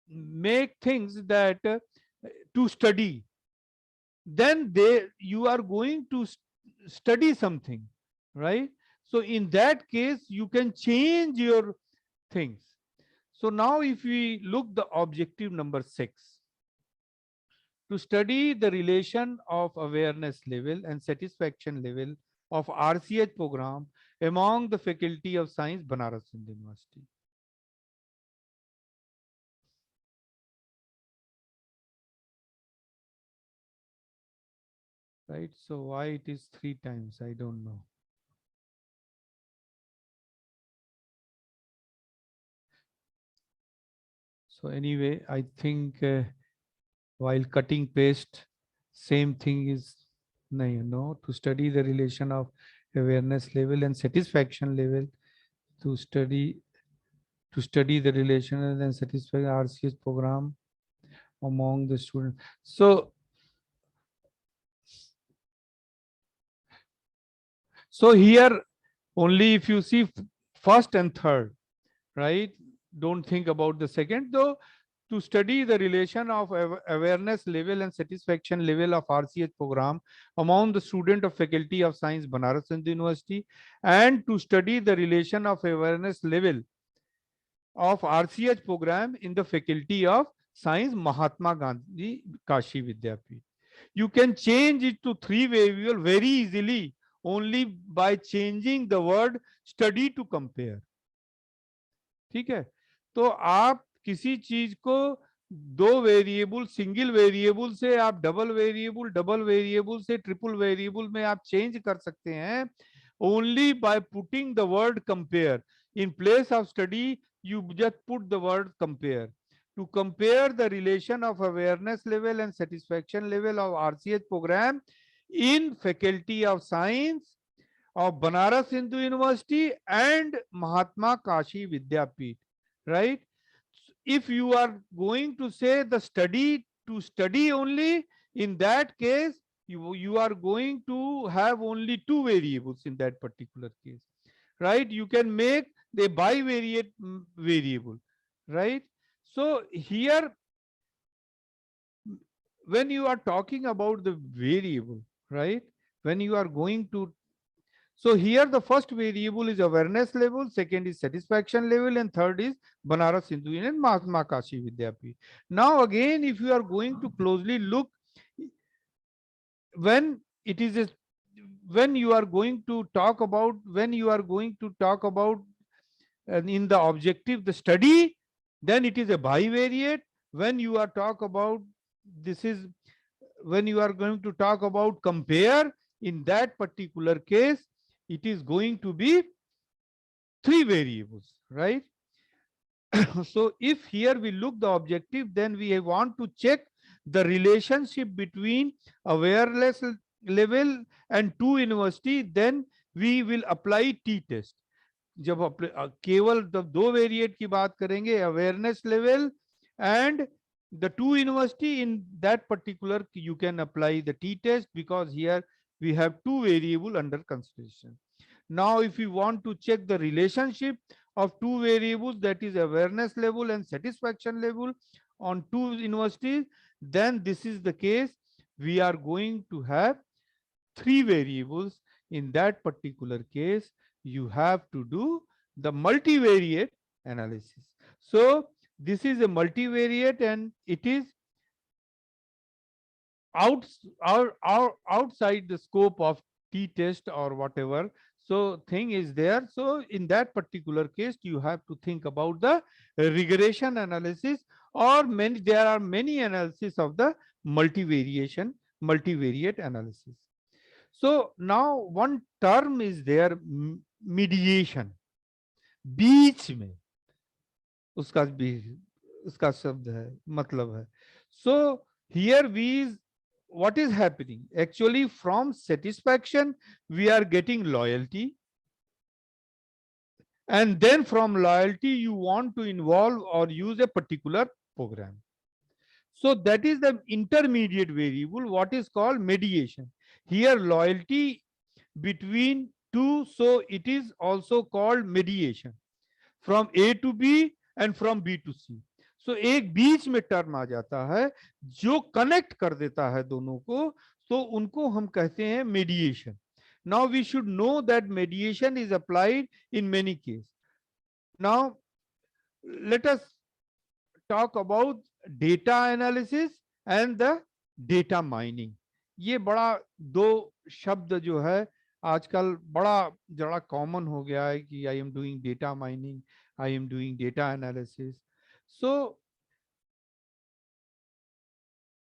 Make things that to study, then you are going to study something, right? So in that case, you can change your things. So now if we look the objective number 6, to study the relation of awareness level and satisfaction level of RCH program among the faculty of science, Banaras Hindu University. Right, so why it is 3 times, I don't know. So anyway, I think while cutting paste, same thing is no, to study the relation of awareness level and satisfaction level, to study the relation and satisfaction RCS program among the students. So here only if you see first and third, right? Don't think about the second, though. To study the relation of awareness level and satisfaction level of RCH program among the student of faculty of science, Banaras Hindu University, and to study the relation of awareness level of RCH program in the faculty of science, Mahatma Gandhi Kashi Vidyapith. You can change it to 3 variable very easily only by changing the word study to compare. ठीक है, तो आप किसी चीज को 2 variable, single variable से आप double variable से ट्रिपल वेरिएबल में आप चेंज कर सकते हैं only by putting the word compare. In place of study you just put the word compare. To compare the relation of awareness level and satisfaction level of RCH program in faculty of science of Banaras Hindu University and Mahatma Kashi Vidyapith, right? If you are going to say the study to study only, in that case, you are going to have only 2 variables in that particular case, right? You can make the bivariate variable, right? So here, when you are talking about the variable, right? When you are going to, so here the first variable is awareness level, second is satisfaction level, and third is Banaras Hindu University and Mahatma Kashi Vidyapith. Now again, if you are going to closely look, when it is when you are going to talk about in the objective the study, then it is a bivariate. When you are talk about when you are going to talk about compare, in that particular case it is going to be 3 variables, right? So if here we look the objective, then we want to check the relationship between awareness level and 2 university, then we will apply t-test. जब केवल 2 variate की बात करेंगे, awareness level and the 2 university, in that particular you can apply the t-test because here we have 2 variable under consideration. Now if you want to check the relationship of 2 variables, that is awareness level and satisfaction level on 2 universities, then this is the case. We are going to have 3 variables. In that particular case, you have to do the multivariate analysis. So this is a multivariate and it is outside the scope of t-test or whatever. So thing is there. So in that particular case, you have to think about the regression analysis, or there are many analysis of the multivariate analysis. So now one term is there, mediation. बीच में उसका शब्द है, मतलब है. So here what is happening? Actually from satisfaction we are getting loyalty, and then from loyalty you want to involve or use a particular program. So that is the intermediate variable, what is called mediation. Here loyalty between 2, so it is also called mediation from A to B and from B to C. So एक बीच में term आ जाता है जो connect कर देता है दोनों को, तो उनको हम कहते हैं mediation. Now we should know that mediation is applied in many cases. Now let us talk about data analysis and the data mining. ये बड़ा दो शब्द जो है आजकल बड़ा कॉमन हो गया है कि I am doing data mining, I am doing data analysis. So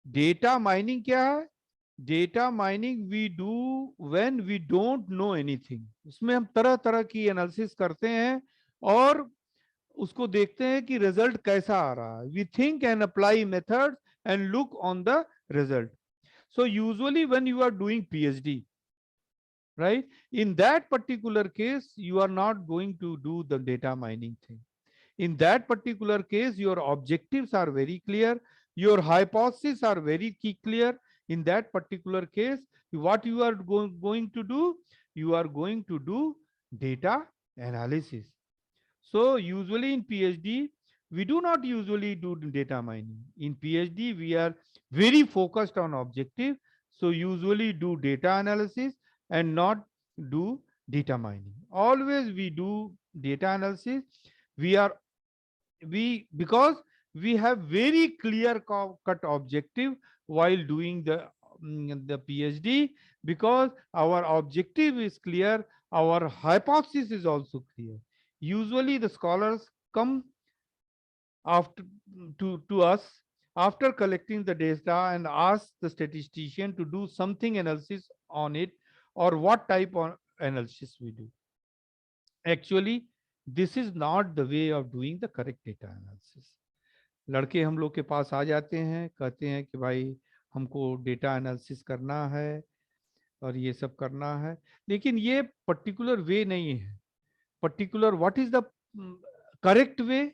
data mining क्या है? Data mining we do when we don't know anything. उसमें हम तरह तरह की एनालिसिस करते हैं और उसको देखते हैं कि रिजल्ट कैसा आ रहा है. We think and apply methods and look on the result. So usually when you are doing PhD, right, in that particular case, you are not going to do the data mining thing. In that particular case, your objectives are very clear. Your hypotheses are very clear. In that particular case, what you are going to do, you are going to do data analysis. So usually in PhD, we do not usually do data mining. In PhD, we are very focused on objective. So usually do data analysis and not do data mining. Always we do data analysis. Because we have very clear cut objective while doing the PhD, because our objective is clear, our hypothesis is also clear. Usually the scholars come after to us after collecting the data and ask the statistician to do something analysis on it, or what type of analysis we do. Actually, this is not the way of doing the correct data analysis. लड़के हम लोग के पास आ जाते हैं, कहते हैं कि भाई हमको डेटा एनालिसिस करना है और ये सब करना है, लेकिन ये पर्टिकुलर वे नहीं है. Particular what is the correct way?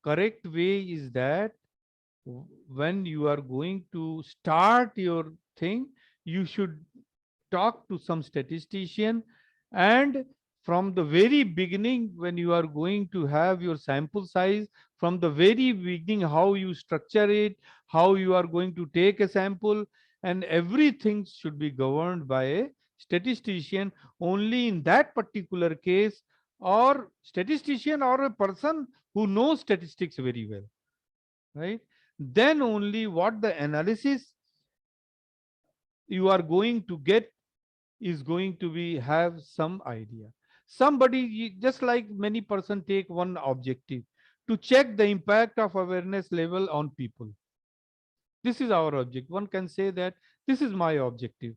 Correct way is that when you are going to start your thing, you should talk to some statistician, and from the very beginning, when you are going to have your sample size, from the very beginning, how you structure it, how you are going to take a sample, and everything should be governed by a statistician. Only in that particular case, or statistician or a person who knows statistics very well, right? Then only what the analysis you are going to get is going to be have some idea. Somebody, just like many person take one objective to check the impact of awareness level on people. This is our objective. One can say that this is my objective,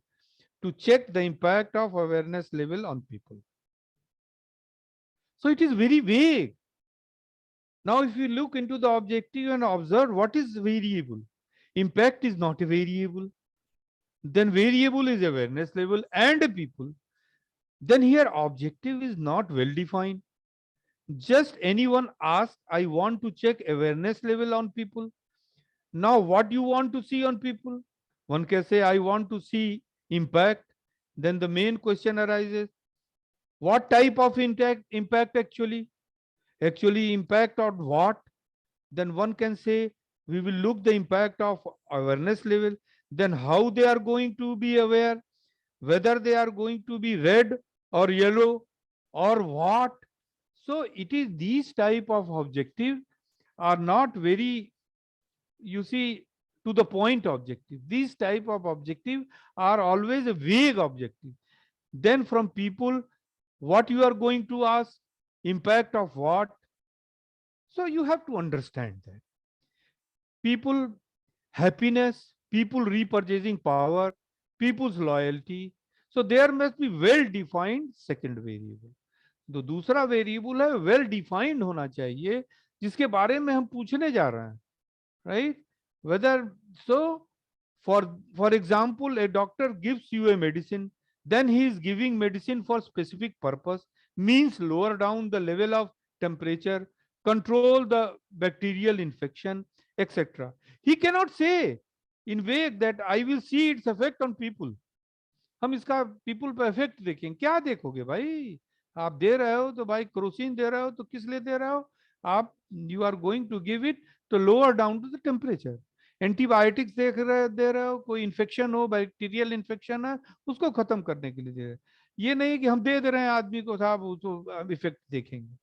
to check the impact of awareness level on people. So it is very vague. Now, if you look into the objective and observe what is variable, impact is not a variable. Then variable is awareness level and people. Then here objective is not well defined. Just anyone asks, I want to check awareness level on people. Now, what you want to see on people? One can say, I want to see impact. Then the main question arises, what type of impact actually? Actually impact on what? Then one can say, we will look the impact of awareness level. Then how they are going to be aware, whether they are going to be red or yellow or what. So it is these type of objective are not very, you see, to the point objective. These type of objective are always a vague objective. Then from people, what you are going to ask, impact of what? So you have to understand that. People happiness, people repurchasing power, people's loyalty. So there must be well-defined second variable. तो दूसरा variable है well defined होना चाहिए, जिसके बारे में हम पूछने जा रहे हैं, right? Whether so, for example, a doctor gives you a medicine, then he is giving medicine for specific purpose, means lower down the level of temperature, control the bacterial infection, etc. He cannot say in vague that I will see its effect on people. हम इसका people पे effect देखें, क्या देखोगे भाई? आप दे रहे हो तो भाई क्रोसिन दे रहे हो तो किस लिए दे रहे हो? आप you are going to give it to lower down to the temperature. Antibiotics दे रहे हो, कोई इन्फेक्शन हो, बैक्टीरियल इन्फेक्शन है, उसको खत्म करने के लिए दे रहे हैं. ये नहीं कि हम दे रहे हैं आदमी को, साहब तो इफेक्ट देखेंगे.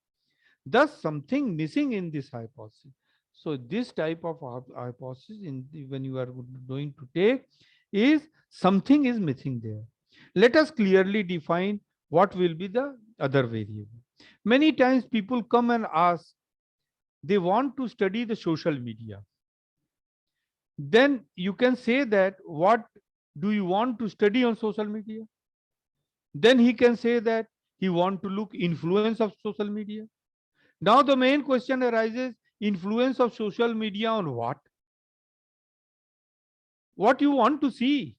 Thus, something missing in this hypothesis. So this type of hypothesis when you are going to take is something is missing there. Let us clearly define what will be the other variable. Many times people come and ask, they want to study the social media. Then you can say that, what do you want to study on social media? Then he can say that he want to look influence of social media. Now the main question arises, influence of social media on what? What you want to see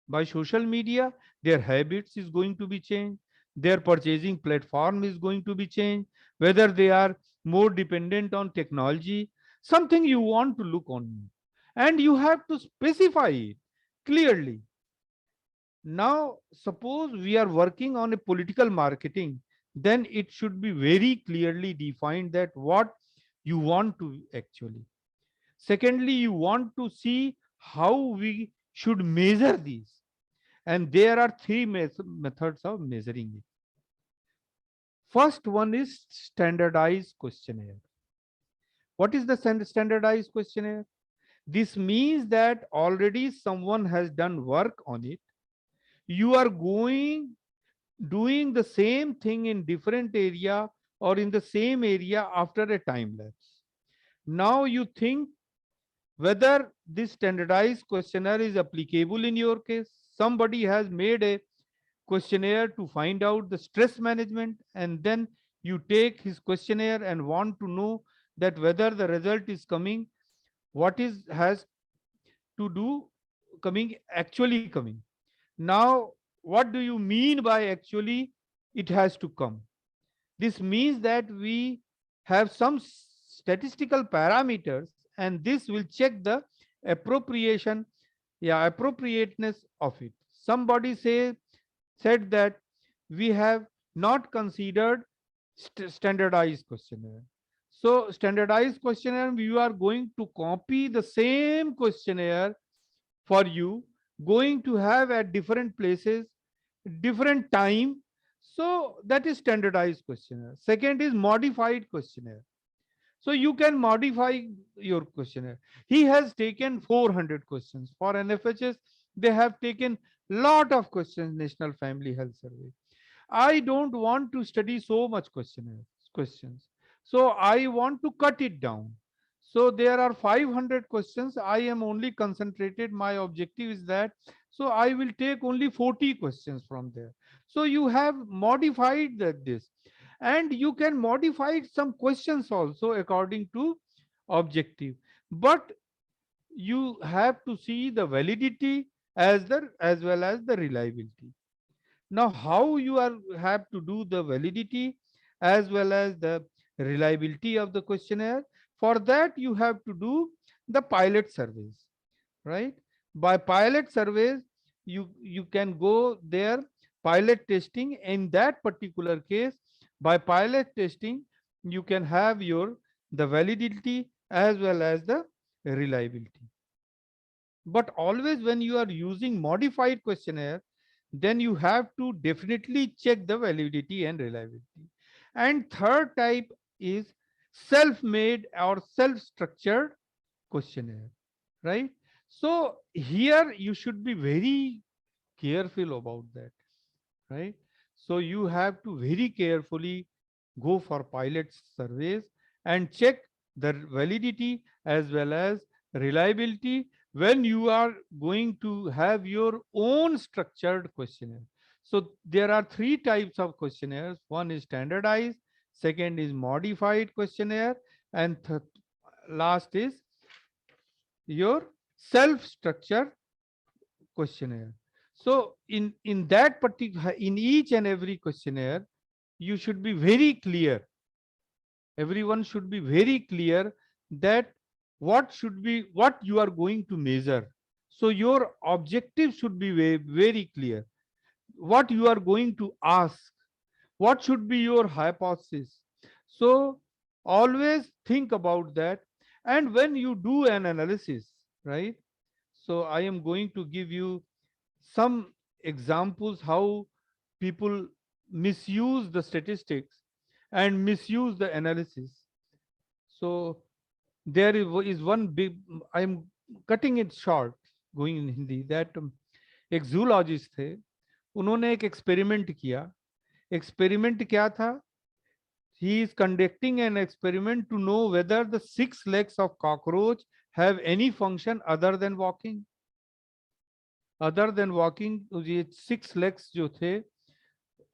by social media? Their habits is going to be changed. Their purchasing platform is going to be changed. Whether they are more dependent on technology, something you want to look on. And you have to specify it clearly. Now, suppose we are working on a political marketing, then it should be very clearly defined that what you want to actually. Secondly, you want to see how we should measure these. And there are three methods of measuring it. First one is standardized questionnaire. What is the standardized questionnaire? This means that already someone has done work on it. You are doing the same thing in different area or in the same area after a time lapse. Now you think whether this standardized questionnaire is applicable in your case. Somebody has made a questionnaire to find out the stress management, and then you take his questionnaire and want to know that whether the result is coming, what is has to do coming, actually coming. Now, what do you mean by actually it has to come? This means that we have some statistical parameters, and this will check the appropriateness of it. Somebody said that we have not considered standardized questionnaire. So standardized questionnaire, you are going to copy the same questionnaire for you, going to have at different places, different time. So that is standardized questionnaire. Second is modified questionnaire. So you can modify your questionnaire. He has taken 400 questions. For NFHS, they have taken lot of questions, National Family Health Survey. I don't want to study so much questions. So I want to cut it down. So there are 500 questions. I am only concentrated. My objective is that. So I will take only 40 questions from there. So you have modified this. And you can modify some questions also according to objective. But you have to see the validity as well as the reliability. Now, how you have to do the validity as well as the reliability of the questionnaire? For that, you have to do the pilot surveys, right? By pilot surveys, you can go there, pilot testing. In that particular case, by pilot testing, you can have the validity as well as the reliability. But always when you are using modified questionnaire, then you have to definitely check the validity and reliability. And third type is self-made or self-structured questionnaire, right? So here you should be very careful about that, right? So you have to very carefully go for pilot surveys and check the validity as well as reliability when you are going to have your own structured questionnaire. So there are three types of questionnaires. One is standardized, second is modified questionnaire, and last is your self-structured questionnaire. So in that particular, in each and every questionnaire, you should be very clear. Everyone should be very clear that what you are going to measure. So your objective should be very clear. What you are going to ask, what should be your hypothesis. So always think about that. And when you do an analysis, right? So I am going to give you some examples how people misuse the statistics. and misuse the analysis. So there is one big, I'm cutting it short, going in Hindi, that एक zoologist थे, उन्होंने एक experiment किया. Experiment क्या था? He is conducting an experiment to know whether the 6 legs of cockroach have any function other than walking. Other than walking, ये 6 legs जो थे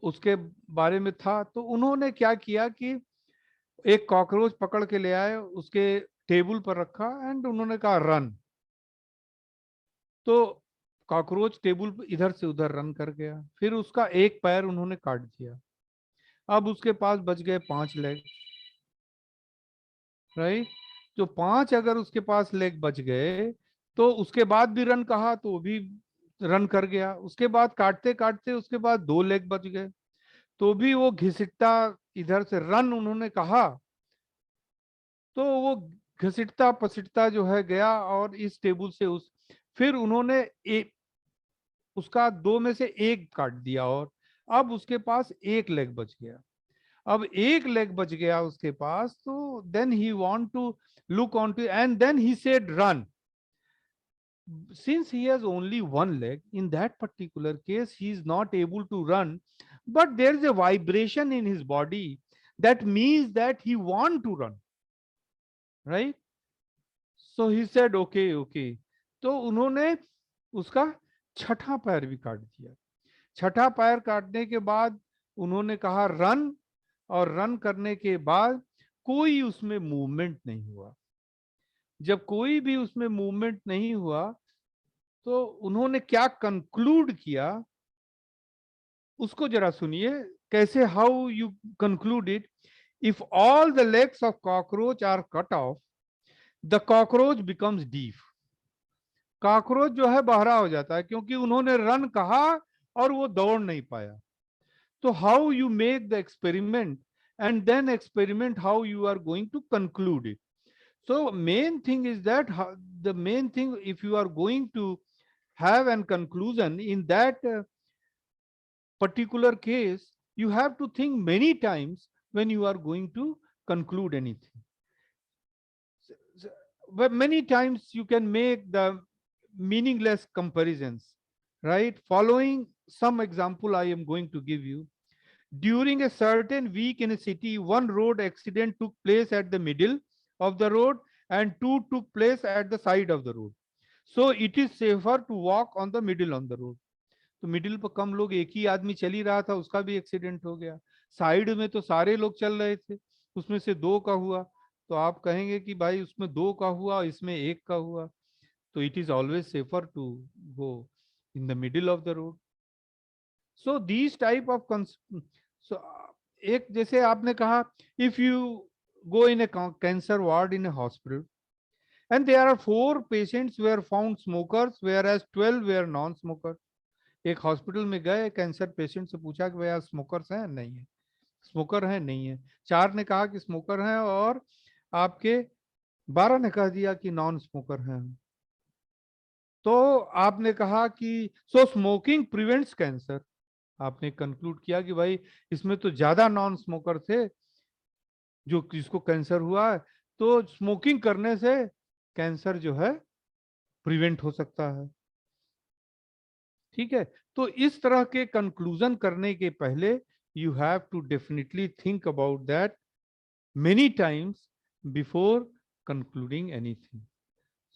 उसके बारे में था. तो उन्होंने क्या किया कि एक कॉकरोच पकड़ के ले आए, उसके टेबल पर रखा एंड उन्होंने कहा रन. तो कॉकरोच टेबल पर इधर से उधर रन कर गया. फिर उसका एक पैर उन्होंने काट दिया. अब उसके पास बच गए 5 लेग, राइट. जो 5 अगर उसके पास लेग बच गए तो उसके बाद भी रन कहा तो वो भी रन कर गया. उसके बाद काटते काटते उसके बाद 2 लेग बच गए तो भी वो घिसटता इधर से रन उन्होंने कहा तो वो घसीटता पसीटता जो है गया और इस टेबल से उस, फिर उन्होंने उसका 2 में से 1 काट दिया और अब उसके पास 1 लेग बच गया. अब 1 लेग बच गया उसके पास, तो then he want to look on to and then he said run. Since he has only 1 leg, in that particular case he is not able to run, but there is a vibration in his body that means that he want to run, right? So he said okay, okay. तो उन्होंने उसका 6ठा पैर भी काट दिया. 6ठा पैर काटने के बाद उन्होंने कहा रन, और रन करने के बाद कोई उसमें मूवमेंट नहीं हुआ. जब कोई भी उसमें मूवमेंट नहीं हुआ तो उन्होंने क्या कंक्लूड किया उसको जरा सुनिए कैसे, how you conclude it. If all the legs of cockroach are cut off, the cockroach becomes deaf. Cockroach जो है बहरा हो जाता है क्योंकि उन्होंने रन कहा और वो दौड़ नहीं पाया. तो how you make the experiment and then experiment how you are going to conclude it. So main thing is that the main thing, if you are going to have an conclusion in that particular case, you have to think many times when you are going to conclude anything. But many times you can make the meaningless comparisons, right? Following some example I am going to give you. During a certain week in a city, one road accident took place at the middle of the road and 2 took place at the side of the road. So it is safer to walk on the middle on the road. तो middle पर कम लोग, एक ही आदमी चल ही रहा था, उसका भी एक्सीडेंट हो गया. साइड में तो सारे लोग चल रहे थे, उसमें से 2 का हुआ. तो आप कहेंगे कि भाई उसमें 2 का हुआ, इसमें 1 का हुआ. तो it is always safer to go in the middle of the road. So these type of so एक जैसे आपने कहा, if you go in a cancer ward in a hospital and there are 4 patients were found smokers whereas 12 were non-smokers. एक hospital में गए, cancer patient से पूछा कि भैया स्मोकर्स हैं? नहीं है. स्मोकर हैं? नहीं है. 4 ने कहा कि स्मोकर हैं और आपके 12 ने कह दिया कि नॉन स्मोकर हैं. तो आपने कहा कि सो स्मोकिंग प्रिवेंट्स कैंसर. आपने कंक्लूड किया कि भाई इसमें तो ज्यादा नॉन स्मोकर थे जो जिसको कैंसर हुआ है, तो स्मोकिंग करने से कैंसर जो है प्रिवेंट हो सकता है. ठीक है. तो इस तरह के कंक्लूजन करने के पहले you have to definitely think about that many times before concluding anything.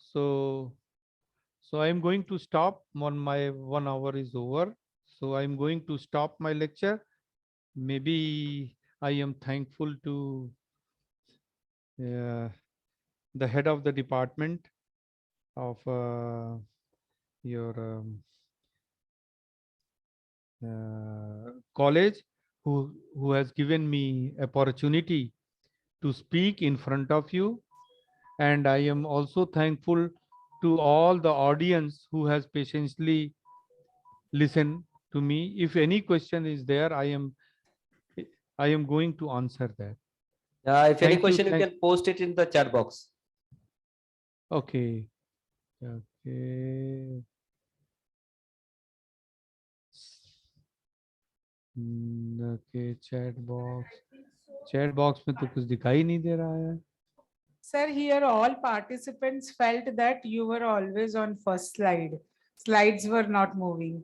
So I am going to stop when my 1 hour is over. So I am going to stop my lecture. Maybe I am thankful to the head of the department of your college who has given me opportunity to speak in front of you. And I am also thankful to all the audience who has patiently listened to me. If any question is there, I am going to answer that. If any question, you can post it in the chat box. Okay. Okay. Okay, chat box. Chat box में तो कुछ दिखाई नहीं दे रहा है. Sir, here all participants felt that you were always on first slide. Slides were not moving.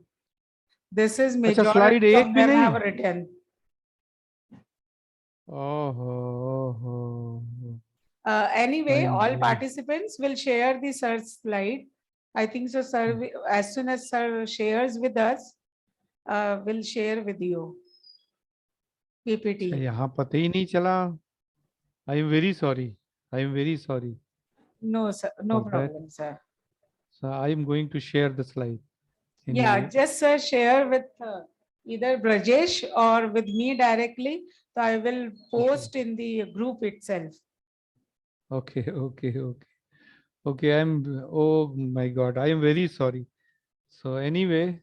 This is अच्छा, slide majority एक of भी them नहीं? have written. ओहो. Anyway, I'm all very- participants will share the sir slide. I think so, sir, as soon as sir shares with us, we'll share with you. PPT. यहाँ पता ही नहीं चला. I am very sorry. I am very sorry. No, sir, no For that. problem, sir. So I am going to share the slide. Yeah, Anyway. just share with either Brajesh or with me directly. So I will post in the group itself. Okay, okay, okay. Okay, oh my God, I am very sorry. So anyway,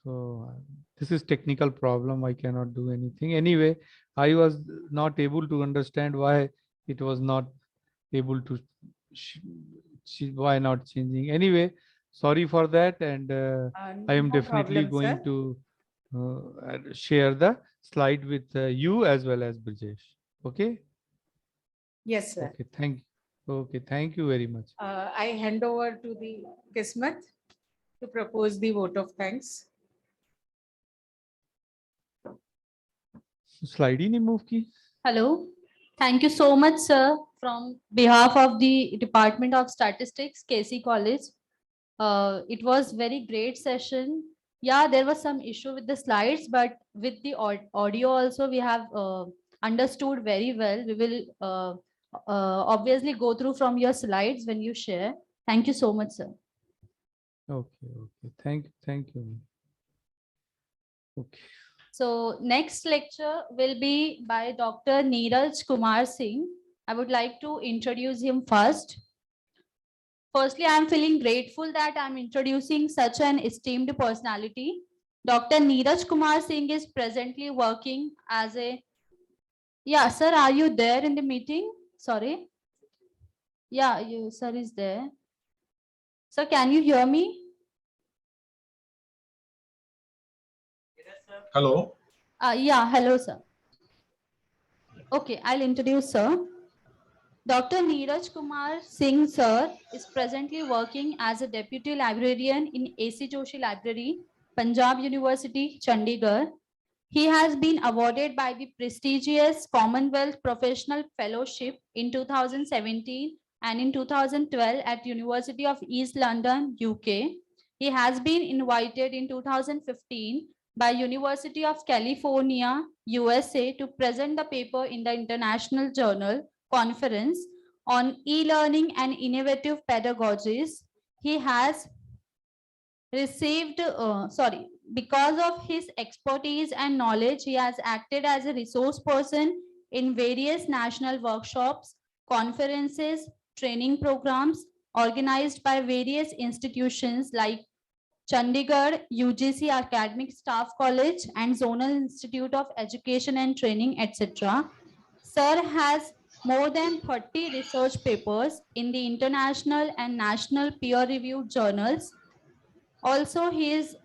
so this is technical problem. I cannot do anything. Anyway, I was not able to understand why it was not able to, why not changing. Anyway, sorry for that. And I am No definitely problem, going sir. to share the slide with you as well as Brajesh. Okay. Yes, sir. Okay, thank you. Okay, thank you very much. I hand over to the Kismet to propose the vote of thanks. Slide ही नहीं move की. Hello. Thank you so much, sir, from behalf of the Department of Statistics, KC College. It was very great session. Yeah, there was some issue with the slides, but with the audio also we have understood very well. We will obviously go through from your slides when you share. Thank you so much, sir. Okay, okay. Thank you. Okay. So next lecture will be by Dr. Neeraj Kumar Singh. I would like to introduce him first. Firstly, I am feeling grateful that I am introducing such an esteemed personality. Dr. Neeraj Kumar Singh is presently working as a... Yeah, sir, are you there in the meeting? Sorry. Yeah, you, sir, is there. Sir, can you hear me? Hello. Yeah, hello, sir. Okay, I'll introduce sir. Dr. Neeraj Kumar Singh, sir, is presently working as a deputy librarian in AC Joshi Library, Punjab University, Chandigarh. He has been awarded by the prestigious Commonwealth Professional Fellowship in 2017 and in 2012 at University of East London, UK. He has been invited in 2015 by University of California, USA to present the paper in the International Journal Conference on e-learning and innovative pedagogies. He has received, because of his expertise and knowledge, he has acted as a resource person in various national workshops, conferences, training programs organized by various institutions like Chandigarh UGC Academic Staff College and Zonal Institute of Education and Training, etc. Sir has more than 30 research papers in the international and national peer-reviewed journals. Also, he is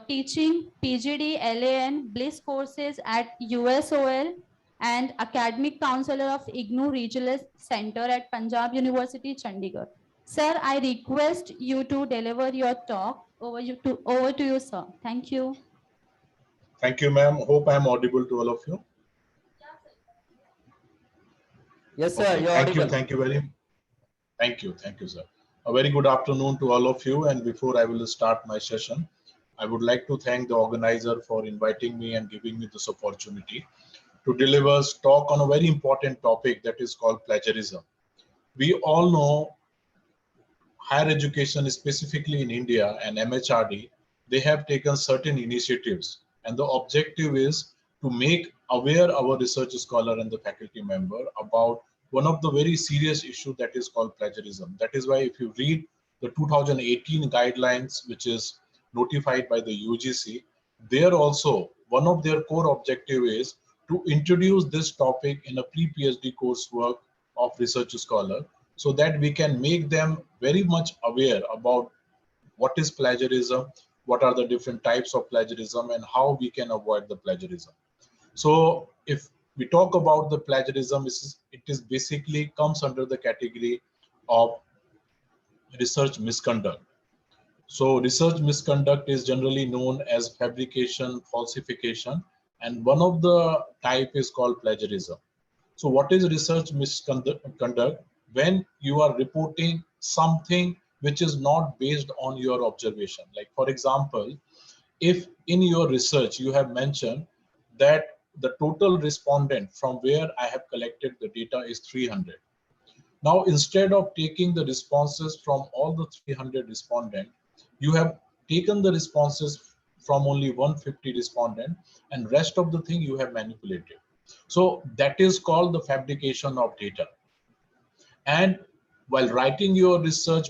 teaching PGD, LAN, BLISS courses at USOL and academic counselor of IGNOU Regional Center at Punjab University, Chandigarh. Sir, I request you to deliver your talk. Over to you, sir. Thank you. Thank you, ma'am. Hope I'm audible to all of you. Yes, sir, Okay, you're thank audible. you. Thank you, sir. A very good afternoon to all of you. And before I will start my session, I would like to thank the organizer for inviting me and giving me this opportunity to deliver talk on a very important topic that is called plagiarism. We all know higher education, specifically in India and MHRD, they have taken certain initiatives, and the objective is to make aware our research scholar and the faculty member about one of the very serious issues that is called plagiarism. That is why if you read the 2018 guidelines, which is notified by the UGC, there also one of their core objective is to introduce this topic in a pre-PhD coursework of research scholar, so that we can make them very much aware about what is plagiarism, what are the different types of plagiarism, and how we can avoid the plagiarism. So if we talk about the plagiarism, it is basically comes under the category of research misconduct. So research misconduct is generally known as fabrication, falsification, and one of the type is called plagiarism. So what is research misconduct? When you are reporting something which is not based on your observation. Like for example, if in your research you have mentioned that the total respondent from where I have collected the data is 300. Now, instead of taking the responses from all the 300 respondents, you have taken the responses from only 150 respondent, and rest of the thing you have manipulated. So that is called the fabrication of data. And while writing your research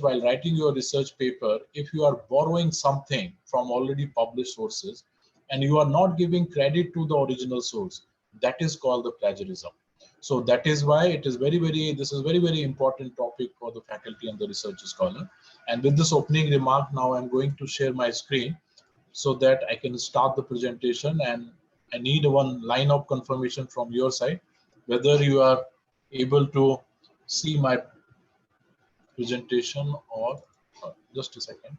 paper, if you are borrowing something from already published sources and you are not giving credit to the original source, that is called the plagiarism. So that is why it is this is very important topic for the faculty and the research scholar. And with this opening remark, now I'm going to share my screen so that I can start the presentation, and I need one line of confirmation from your side whether you are able to see my presentation or just a second.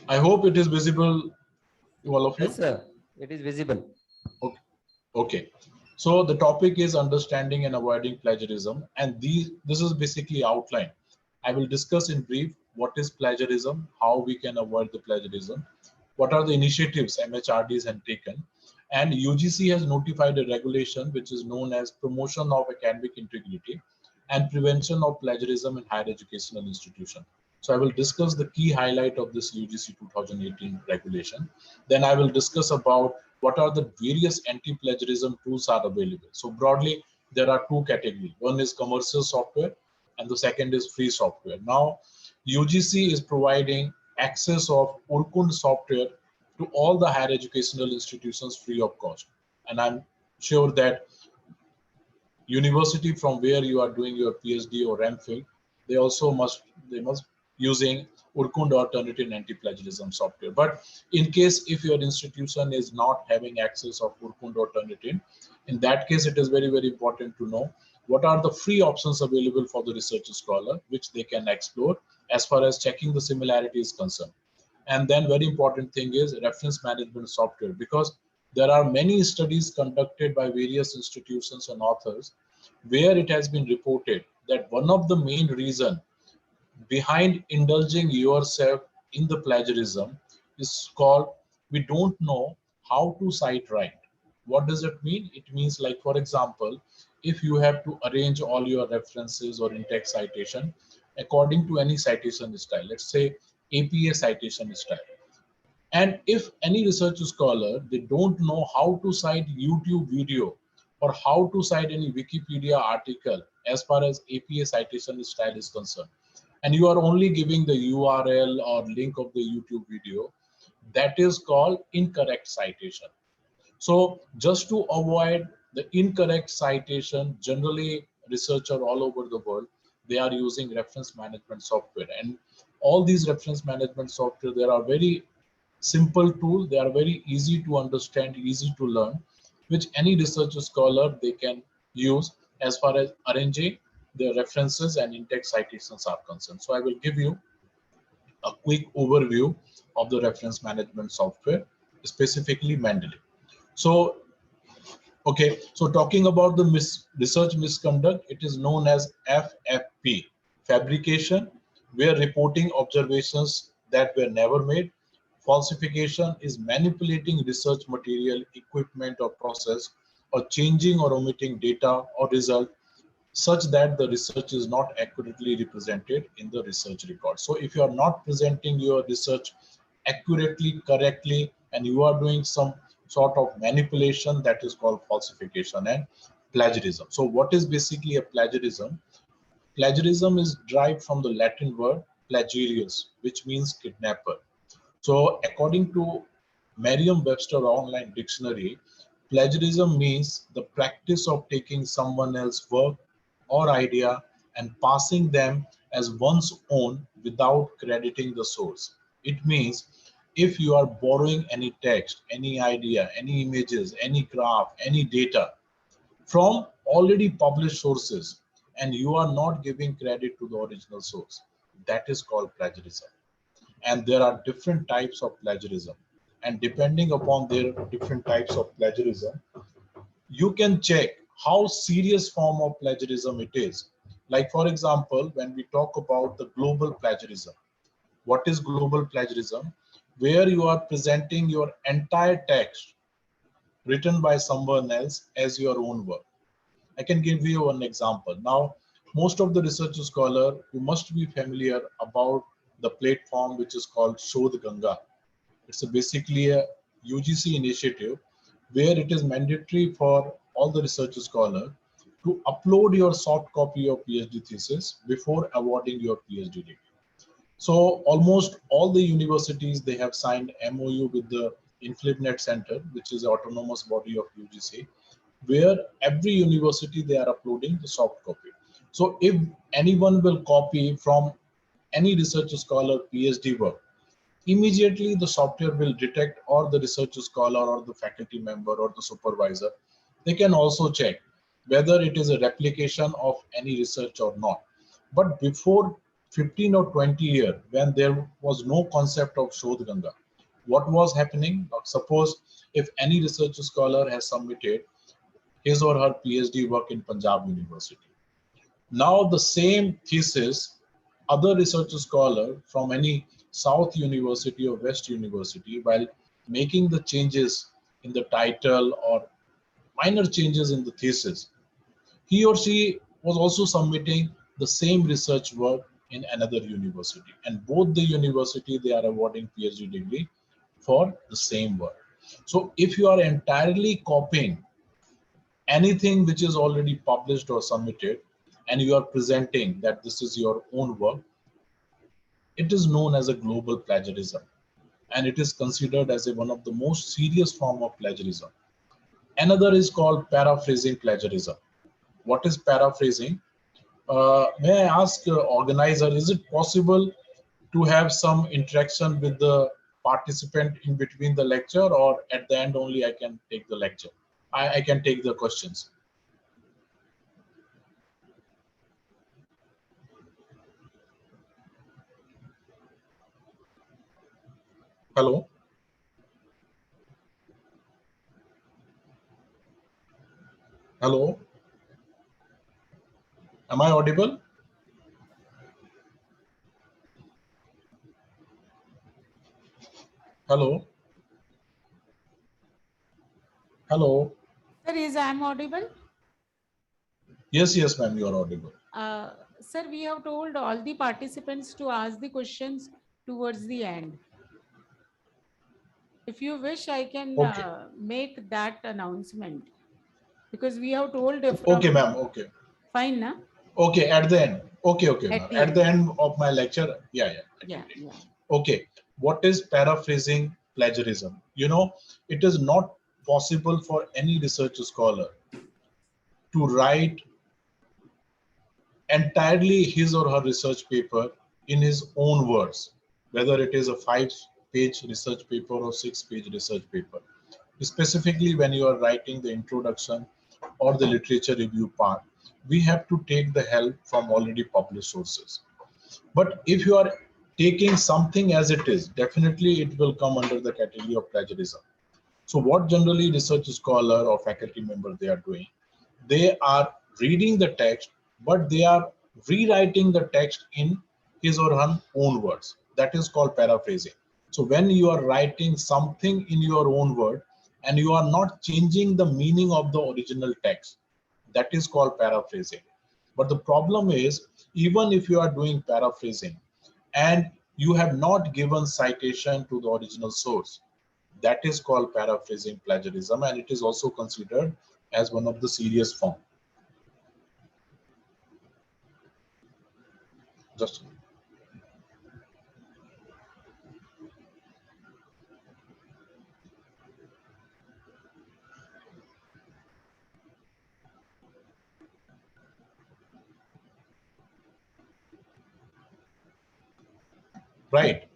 I hope it is visible to all of you. Yes, sir. It is visible. Okay. Okay. So the topic is understanding and avoiding plagiarism, and this is basically outline. I will discuss in brief what is plagiarism, how we can avoid the plagiarism, what are the initiatives MHRDs have taken, and UGC has notified a regulation which is known as Promotion of Academic Integrity and Prevention of Plagiarism in Higher Educational Institution. So I will discuss the key highlight of this UGC 2018 regulation. Then I will discuss about what are the various anti-plagiarism tools are available. So broadly, there are two categories. One is commercial software and the second is free software. Now, UGC is providing access of Urkund software to all the higher educational institutions free of cost. And I'm sure that university from where you are doing your PhD or MPhil, they must using Urkund alternative anti-plagiarism software. But in case if your institution is not having access of Urkund alternative, in that case, it is very important to know what are the free options available for the research scholar, which they can explore as far as checking the similarity is concerned. And then very important thing is reference management software, because there are many studies conducted by various institutions and authors where it has been reported that one of the main reason behind indulging yourself in the plagiarism is called we don't know how to cite right. What does it mean? It means, like, for example, if you have to arrange all your references or in-text citation according to any citation style, let's say APA citation style. And if any research scholar, they don't know how to cite YouTube video or how to cite any Wikipedia article as far as APA citation style is concerned, and you are only giving the URL or link of the YouTube video, that is called incorrect citation. So just to avoid the incorrect citation, generally researchers all over the world, they are using reference management software. And all these reference management software, there are very simple tools. They are very easy to understand, easy to learn, which any research scholar, they can use as far as arranging the references and in-text citations are concerned. So I will give you a quick overview of the reference management software, specifically Mendeley. So, okay, so talking about the research misconduct, it is known as FFP, fabrication, where reporting observations that were never made. Falsification is manipulating research material, equipment or process, or changing or omitting data or result such that the research is not accurately represented in the research record. So if you are not presenting your research accurately, correctly, and you are doing some sort of manipulation, that is called falsification and plagiarism. So what is basically a plagiarism? Plagiarism is derived from the Latin word plagiarius, which means kidnapper. So according to Merriam-Webster Online Dictionary, plagiarism means the practice of taking someone else's work or idea and passing them as one's own without crediting the source. It means if you are borrowing any text, any idea, any images, any graph, any data from already published sources and you are not giving credit to the original source, that is called plagiarism. And there are different types of plagiarism. And depending upon their different types of plagiarism, you can check how serious form of plagiarism it is. Like for example, when we talk about the global plagiarism, what is global plagiarism? Where you are presenting your entire text written by someone else as your own work. I can give you an example. Now, most of the research scholar, you must be familiar about the platform which is called Shodh Ganga. It's basically a UGC initiative where it is mandatory for all the research scholar to upload your soft copy of PhD thesis before awarding your PhD degree. So almost all the universities, they have signed MOU with the InflibNet Center, which is the autonomous body of UGC, where every university they are uploading the soft copy. So if anyone will copy from any research scholar PhD work, immediately the software will detect, or the research scholar or the faculty member or the supervisor, they can also check whether it is a replication of any research or not. But before 15 or 20 years, when there was no concept of Shodh Ganga, what was happening? Suppose if any research scholar has submitted his or her PhD work in Punjab University. Now the same thesis, other research scholar from any South University or West University, while making the changes in the title or minor changes in the thesis, he or she was also submitting the same research work in another university, and both the university, they are awarding PhD degree for the same work. So if you are entirely copying anything which is already published or submitted, and you are presenting that this is your own work, it is known as a global plagiarism, and it is considered as one of the most serious form of plagiarism. Another is called paraphrasing plagiarism. What is paraphrasing? May I ask organizer, is it possible to have some interaction with the participant in between the lecture, or at the end only I can take the lecture? I can take the questions. Hello? Hello? Am I audible? Hello? Hello? Sir, is I am audible? Yes, yes, ma'am, you are audible. Sir, we have told all the participants to ask the questions towards the end. If you wish, I can Okay. make that announcement, because we have told Okay, ma'am, okay. fine, na? Okay, at the end. Okay, okay, At ma'am. the At the end. end of my lecture, yeah, yeah. I can Yeah, take. yeah. Okay, what is paraphrasing plagiarism? You know, it is not possible for any research scholar to write entirely his or her research paper in his own words, whether it is a 5-page research paper or 6-page research paper. Specifically, when you are writing the introduction or the literature review part, we have to take the help from already published sources. But if you are taking something as it is, definitely it will come under the category of plagiarism. So what generally research scholar or faculty member they are doing, they are reading the text, but they are rewriting the text in his or her own words. That is called paraphrasing. So when you are writing something in your own word and you are not changing the meaning of the original text, that is called paraphrasing. But the problem is, even if you are doing paraphrasing and you have not given citation to the original source, that is called paraphrasing plagiarism, and it is also considered as one of the serious form. Just right?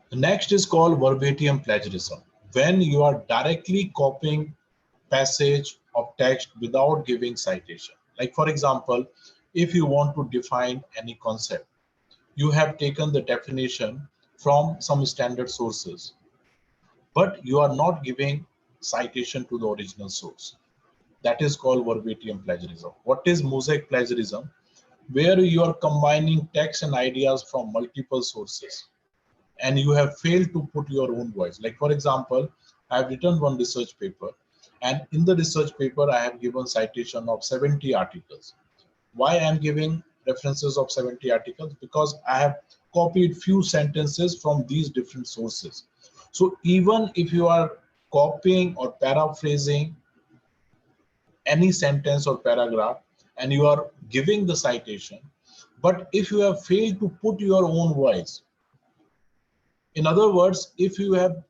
The next is called verbatim plagiarism. When you are directly copying passage of text without giving citation. Like for example, if you want to define any concept, you have taken the definition from some standard sources, but you are not giving citation to the original source. That is called verbatim plagiarism. What is mosaic plagiarism? Where you are combining text and ideas from multiple sources, and you have failed to put your own voice. Like for example, I have written one research paper, and in the research paper, I have given citation of 70 articles. Why I am giving references of 70 articles? Because I have copied few sentences from these different sources. So even if you are copying or paraphrasing any sentence or paragraph and you are giving the citation, but if you have failed to put your own voice, in other words, if you have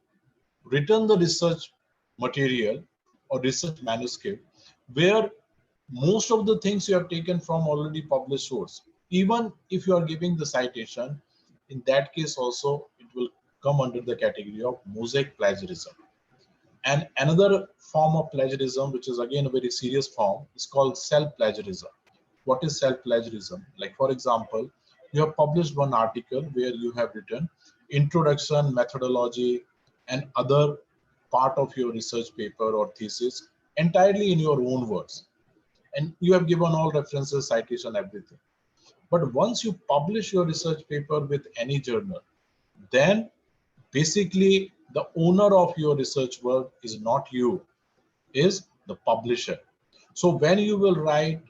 written the research material or research manuscript where most of the things you have taken from already published source, even if you are giving the citation, in that case also it will come under the category of mosaic plagiarism. And another form of plagiarism, which is again a very serious form, is called self-plagiarism. What is self-plagiarism? Like for example, you have published one article where you have written introduction, methodology, and other part of your research paper or thesis entirely in your own words. And you have given all references, citation, everything. But once you publish your research paper with any journal, then basically the owner of your research work is not you, is the publisher. So when you will write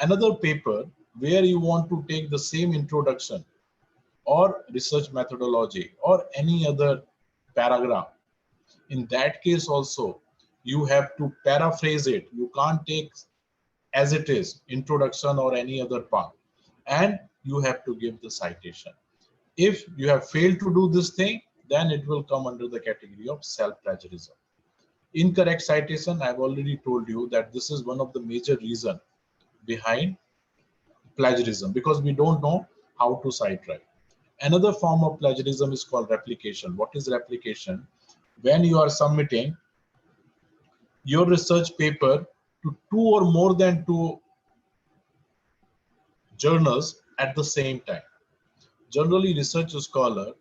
another paper where you want to take the same introduction or research methodology or any other paragraph, in that case also you have to paraphrase it. You can't take as it is introduction or any other part, and you have to give the citation. If you have failed to do this thing, then it will come under the category of self-plagiarism. Incorrect citation, I've already told you that this is one of the major reasons behind plagiarism, because we don't know how to cite right. Another form of plagiarism is called replication. What is replication? When you are submitting your research paper to two or more than two journals at the same time. Generally, research scholar,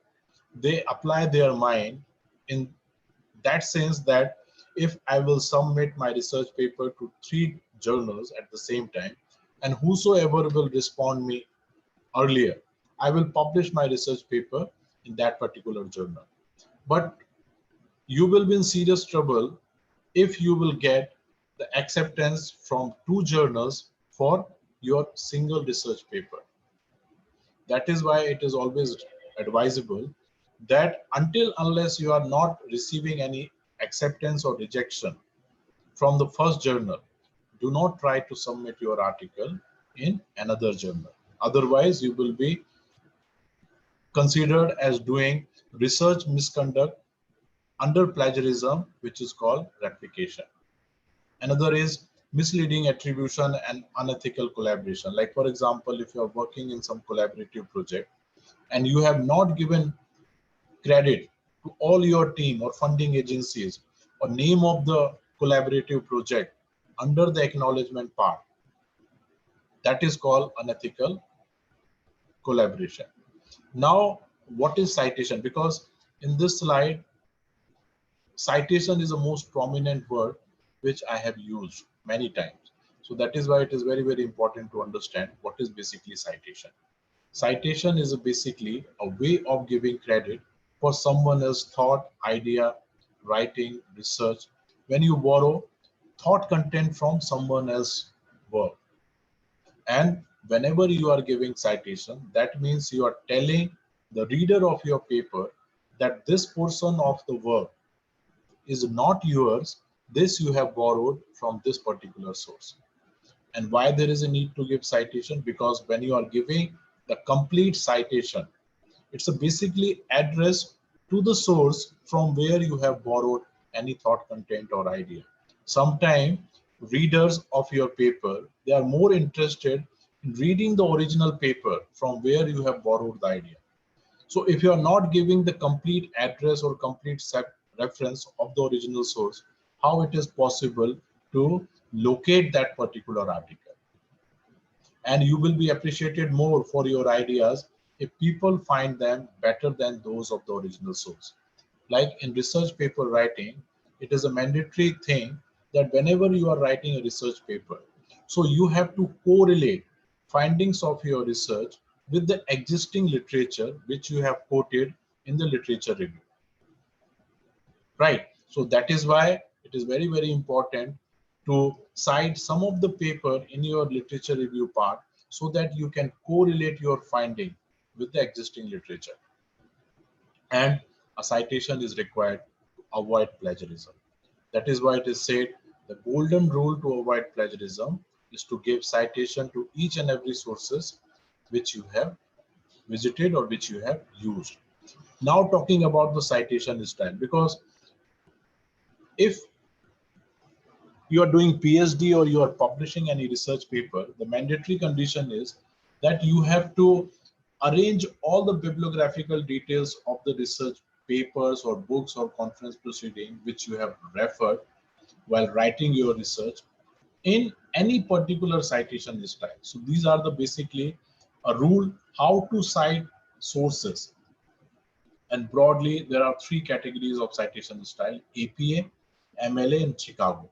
they apply their mind in that sense that if I will submit my research paper to 3 journals at the same time, and whosoever will respond me earlier, I will publish my research paper in that particular journal. But you will be in serious trouble if you will get the acceptance from 2 journals for your single research paper. That is why it is always advisable that unless you are not receiving any acceptance or rejection from the first journal, do not try to submit your article in another journal. Otherwise, you will be considered as doing research misconduct under plagiarism, which is called replication. Another is misleading attribution and unethical collaboration. Like for example, if you are working in some collaborative project and you have not given credit to all your team or funding agencies or name of the collaborative project under the acknowledgement part, that is called unethical collaboration. Now, what is citation? Because in this slide, citation is the most prominent word which I have used many times. So that is why it is very, very important to understand what is basically citation. Citation is basically a way of giving credit for someone else's thought, idea, writing, research. When you borrow thought content from someone else's work. And whenever you are giving citation, that means you are telling the reader of your paper that this portion of the work is not yours. This you have borrowed from this particular source. And why there is a need to give citation? Because when you are giving the complete citation, it's a basically address to the source from where you have borrowed any thought content or idea. Sometimes readers of your paper, they are more interested in reading the original paper from where you have borrowed the idea. So if you are not giving the complete address or complete reference of the original source, how it is possible to locate that particular article? And you will be appreciated more for your ideas if people find them better than those of the original source. Like in research paper writing, it is a mandatory thing that whenever you are writing a research paper, so you have to correlate findings of your research with the existing literature which you have quoted in the literature review. Right. So that is why it is very, very important to cite some of the paper in your literature review part so that you can correlate your finding with the existing literature. And a citation is required to avoid plagiarism. That is why it is said the golden rule to avoid plagiarism is to give citation to each and every sources which you have visited or which you have used. Now talking about the citation style, because if you are doing PhD or you are publishing any research paper, the mandatory condition is that you have to arrange all the bibliographical details of the research papers or books or conference proceeding which you have referred while writing your research in any particular citation style. So these are the basically a rule how to cite sources. And broadly, there are three categories of citation style: APA, MLA, and Chicago.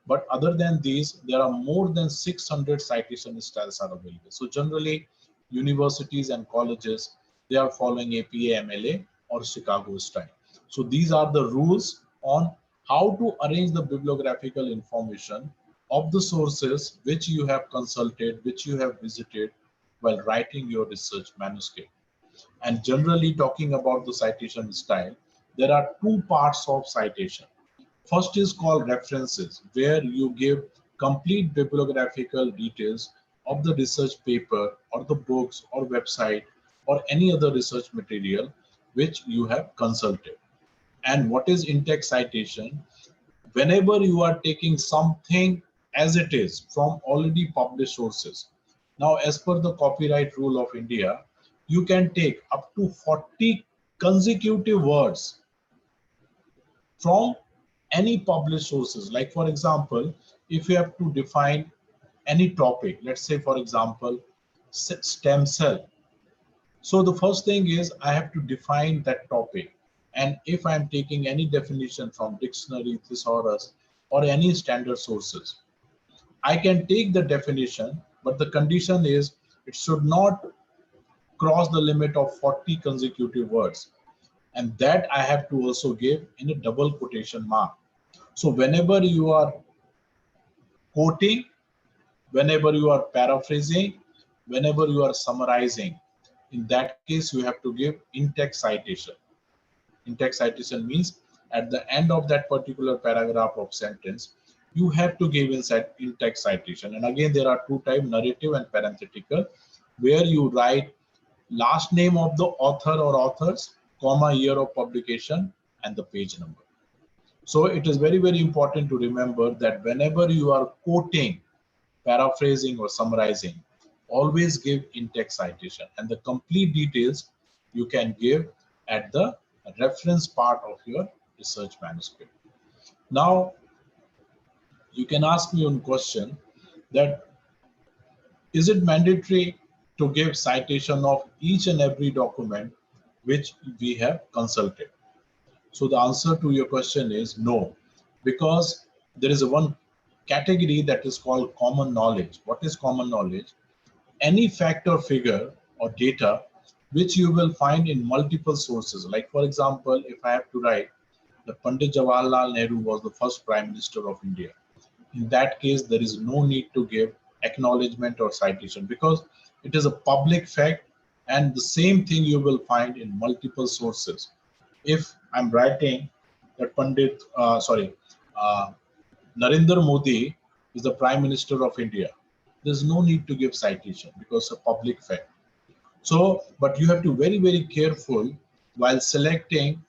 But other than these, there are more than 600 citation styles are available. So generally, universities and colleges, they are following APA, MLA, or Chicago style. So these are the rules on how to arrange the bibliographical information of the sources which you have consulted, which you have visited while writing your research manuscript. And generally talking about the citation style, there are two parts of citation. First is called references, where you give complete bibliographical details of the research paper or the books or website or any other research material which you have consulted. And what is in-text citation? Whenever you are taking something as it is from already published sources. Now, as per the copyright rule of India, you can take up to 40 consecutive words from any published sources. Like for example, if you have to define any topic, let's say for example, stem cell. So the first thing is I have to define that topic. And if I'm taking any definition from dictionary, thesaurus, or any standard sources, I can take the definition, but the condition is it should not cross the limit of 40 consecutive words. And that I have to also give in a double quotation mark. So whenever you are quoting, whenever you are paraphrasing, whenever you are summarizing, in that case, you have to give in-text citation. In-text citation means at the end of that particular paragraph of sentence, you have to give in-text citation. And again, there are two types, narrative and parenthetical, where you write last name of the author or authors, comma, year of publication, and the page number. So it is very, very important to remember that whenever you are quoting, paraphrasing, or summarizing, always give in-text citation, and the complete details you can give at the reference part of your research manuscript. Now, you can ask me one question that is it mandatory to give citation of each and every document which we have consulted? So the answer to your question is no, because there is one category that is called common knowledge. What is common knowledge? Any fact or figure or data which you will find in multiple sources. Like for example, if I have to write that Pandit Jawaharlal Nehru was the first Prime Minister of India, in that case, there is no need to give acknowledgement or citation because it is a public fact, and the same thing you will find in multiple sources. If I'm writing that Narendra Modi is the Prime Minister of India, there's no need to give citation because it's a public fact. So, but you have to be very, very careful while selecting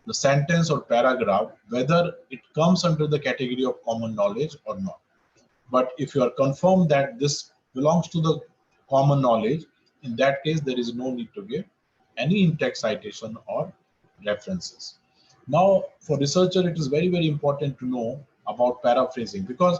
the sentence or paragraph, whether it comes under the category of common knowledge or not. But if you are confirmed that this belongs to the common knowledge, in that case, there is no need to give any in-text citation or references. Now, for researcher, it is very, very important to know about paraphrasing, because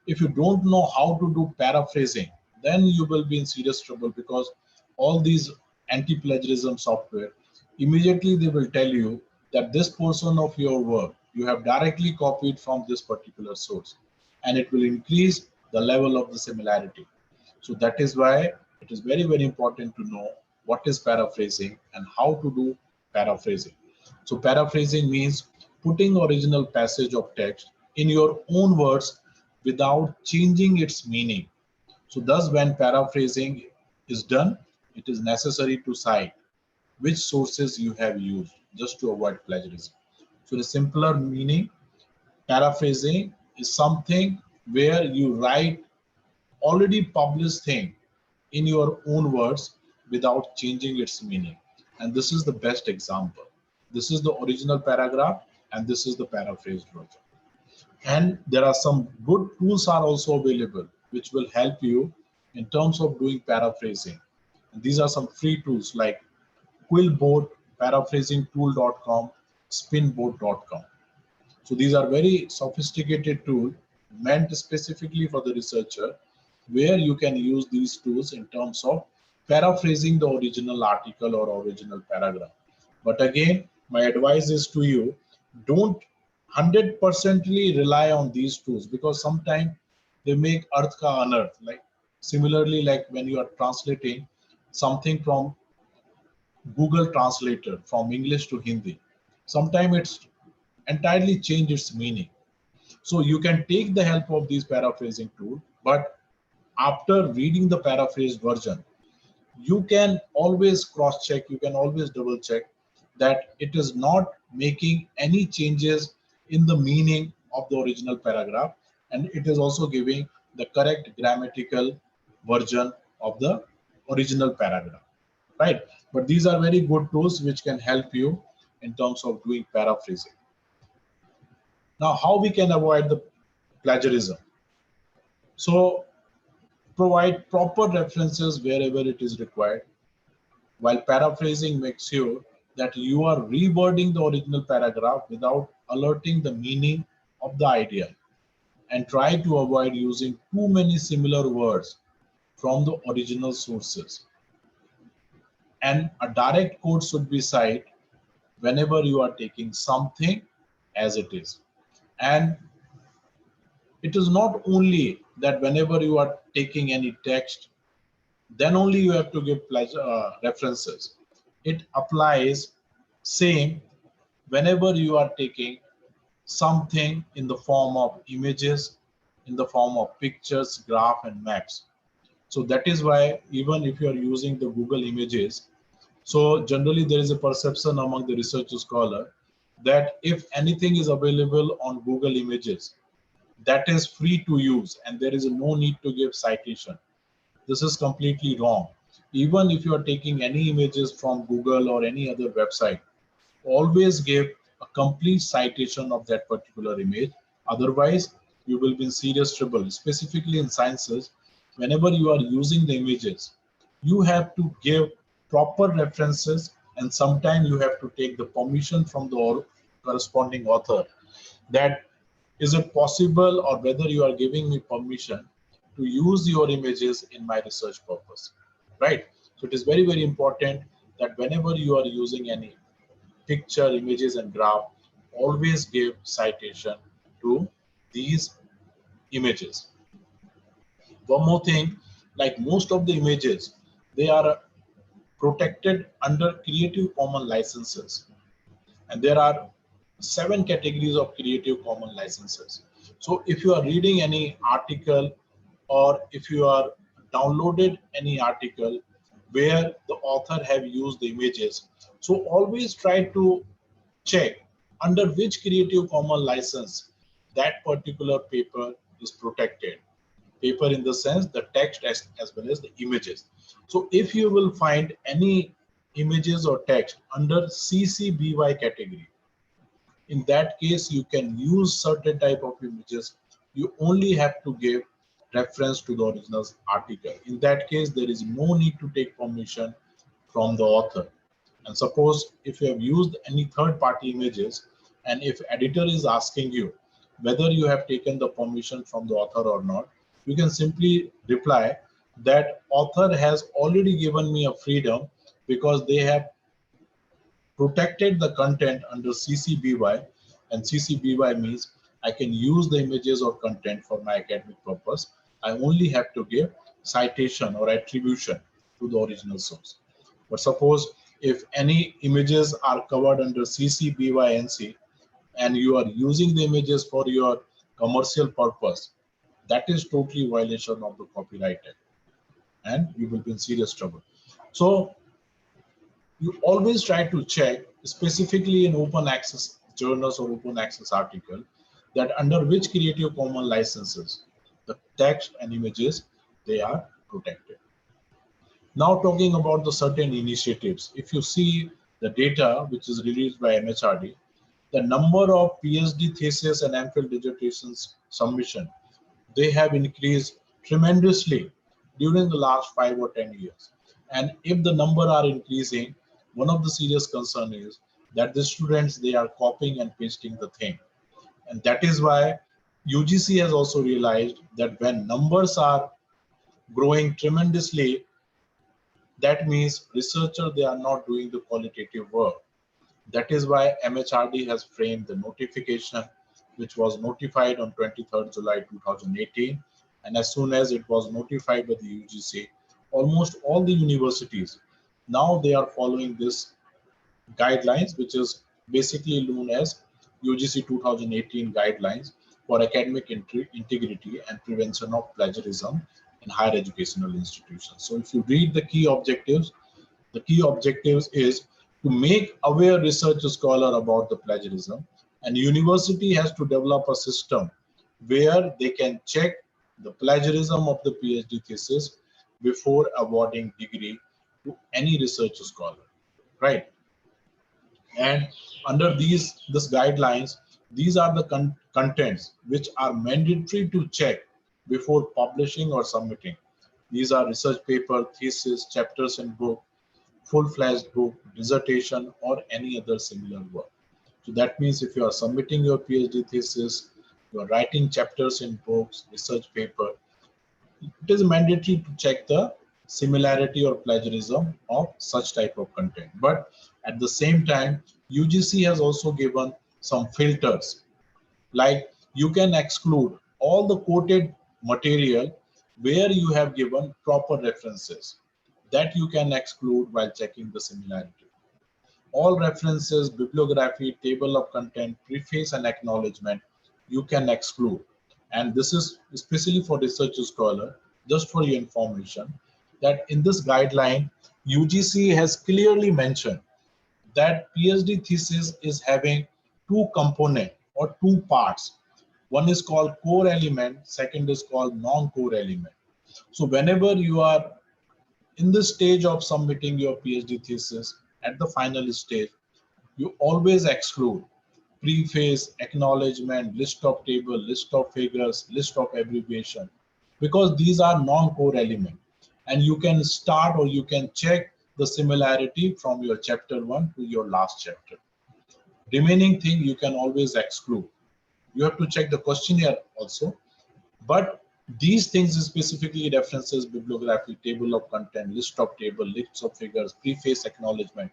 if you don't know how to do paraphrasing, then you will be in serious trouble, because all these anti-plagiarism software, immediately they will tell you that this portion of your work you have directly copied from this particular source, and it will increase the level of the similarity. So that is why it is very, very important to know what is paraphrasing and how to do paraphrasing. So paraphrasing means putting original passage of text in your own words without changing its meaning. So thus, when paraphrasing is done, it is necessary to cite which sources you have used just to avoid plagiarism. So the simpler meaning, paraphrasing is something where you write already published thing in your own words without changing its meaning. And this is the best example. This is the original paragraph and this is the paraphrased version. And there are some good tools are also available which will help you in terms of doing paraphrasing. And these are some free tools like Quillboard, paraphrasingtool.com, spinboard.com. So these are very sophisticated tools meant specifically for the researcher, where you can use these tools in terms of paraphrasing the original article or original paragraph. But again, my advice is to you, don't 100%ly rely on these tools, because sometimes they make earth ka unearth. Like similarly, like when you are translating something from Google Translator from English to Hindi, sometimes it's entirely changed its meaning. So you can take the help of these paraphrasing tool, but after reading the paraphrased version, you can always cross check, you can always double check that it is not making any changes in the meaning of the original paragraph, and it is also giving the correct grammatical version of the original paragraph, right? But these are very good tools which can help you in terms of doing paraphrasing. Now, how we can avoid the plagiarism? So provide proper references wherever it is required, while paraphrasing makes sure that you are rewording the original paragraph without alerting the meaning of the idea, and try to avoid using too many similar words from the original sources. And a direct quote should be cited whenever you are taking something as it is. And it is not only that whenever you are taking any text, then only you have to give references. It applies same whenever you are taking something in the form of images, in the form of pictures, graph, and maps. So that is why even if you are using the Google images, so generally there is a perception among the research scholar that if anything is available on Google images, that is free to use and there is no need to give citation. This is completely wrong. Even if you are taking any images from Google or any other website, always give a complete citation of that particular image. Otherwise, you will be in serious trouble, specifically in sciences. Whenever you are using the images, you have to give proper references, and sometimes you have to take the permission from the corresponding author that is it possible, or whether you are giving me permission to use your images in my research purpose, right? So it is very, very important that whenever you are using any picture, images, and graph, always give citation to these images. One more thing, like most of the images, they are protected under Creative Commons licenses, and there are 7 categories of Creative Commons licenses. So if you are reading any article, or if you are downloaded any article where the author have used the images, so always try to check under which Creative Commons license that particular paper is protected. Paper in the sense the text as well as the images. So if you will find any images or text under CC BY category, in that case you can use certain type of images. You only have to give reference to the original article. In that case, there is no need to take permission from the author. And suppose if you have used any third-party images, and if editor is asking you whether you have taken the permission from the author or not, you can simply reply that author has already given me a freedom because they have protected the content under CC BY, and CC BY means I can use the images or content for my academic purpose. I only have to give citation or attribution to the original source. But suppose if any images are covered under CC BY NC and you are using the images for your commercial purpose, that is totally violation of the Copyright Act and you will be in serious trouble. So you always try to check, specifically in open access journals or open access article, that under which Creative Commons licenses the text and images they are protected. Now talking about the certain initiatives, if you see the data which is released by MHRD, the number of PhD thesis and MPhil dissertations submission, they have increased tremendously during the last 5 or 10 years. And if the number are increasing, one of the serious concern is that the students, they are copying and pasting the thing. And that is why UGC has also realized that when numbers are growing tremendously, that means researchers, they are not doing the qualitative work. That is why MHRD has framed the notification, which was notified on 23rd July 2018. And as soon as it was notified by the UGC, almost all the universities, now they are following this guidelines, which is basically known as UGC 2018 guidelines for academic integrity and prevention of plagiarism in higher educational institutions. So if you read the key objectives is to make aware research scholar about the plagiarism, and university has to develop a system where they can check the plagiarism of the PhD thesis before awarding degree to any research scholar, right? And under these guidelines, these are the contents which are mandatory to check before publishing or submitting. These are research paper, thesis, chapters in book, full-fledged book, dissertation, or any other similar work. So that means if you are submitting your PhD thesis, you are writing chapters in books, research paper, it is mandatory to check the similarity or plagiarism of such type of content. But at the same time, UGC has also given some filters, like you can exclude all the quoted material where you have given proper references, that you can exclude while checking the similarity. All references, bibliography, table of content, preface and acknowledgement, you can exclude. And this is especially for research scholar, just for your information, that in this guideline, UGC has clearly mentioned that PhD thesis is having two components or two parts. One is called core element, second is called non-core element. So whenever you are in the stage of submitting your PhD thesis, at the final stage, you always exclude preface, acknowledgement, list of table, list of figures, list of abbreviation, because these are non-core elements. And you can start or you can check the similarity from your chapter 1 to your last chapter. Remaining thing you can always exclude. You have to check the questionnaire also, but these things specifically references, bibliography, table of content, list of table, lists of figures, preface, acknowledgement.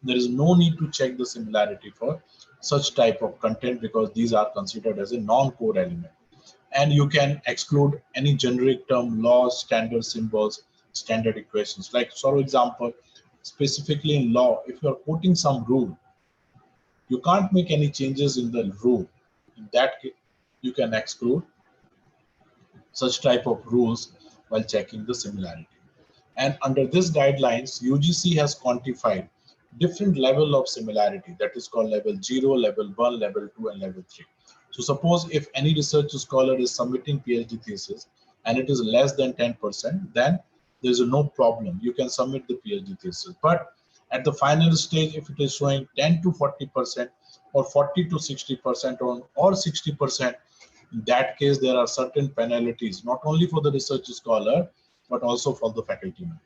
There is no need to check the similarity for such type of content because these are considered as a non-core element. And you can exclude any generic term, laws, standard symbols, standard equations. Like, for example, specifically in law, if you are quoting some rule, you can't make any changes in the rule. In that case, you can exclude such type of rules while checking the similarity. And under this guidelines, UGC has quantified different level of similarity, that is called level 0, level 1, level 2, and level 3. So suppose if any research scholar is submitting PhD thesis and it is less than 10%, then there is no problem. You can submit the PhD thesis. But at the final stage, if it is showing 10 to 40% or 40 to 60% or 60%, In that case, there are certain penalties, not only for the research scholar, but also for the faculty member,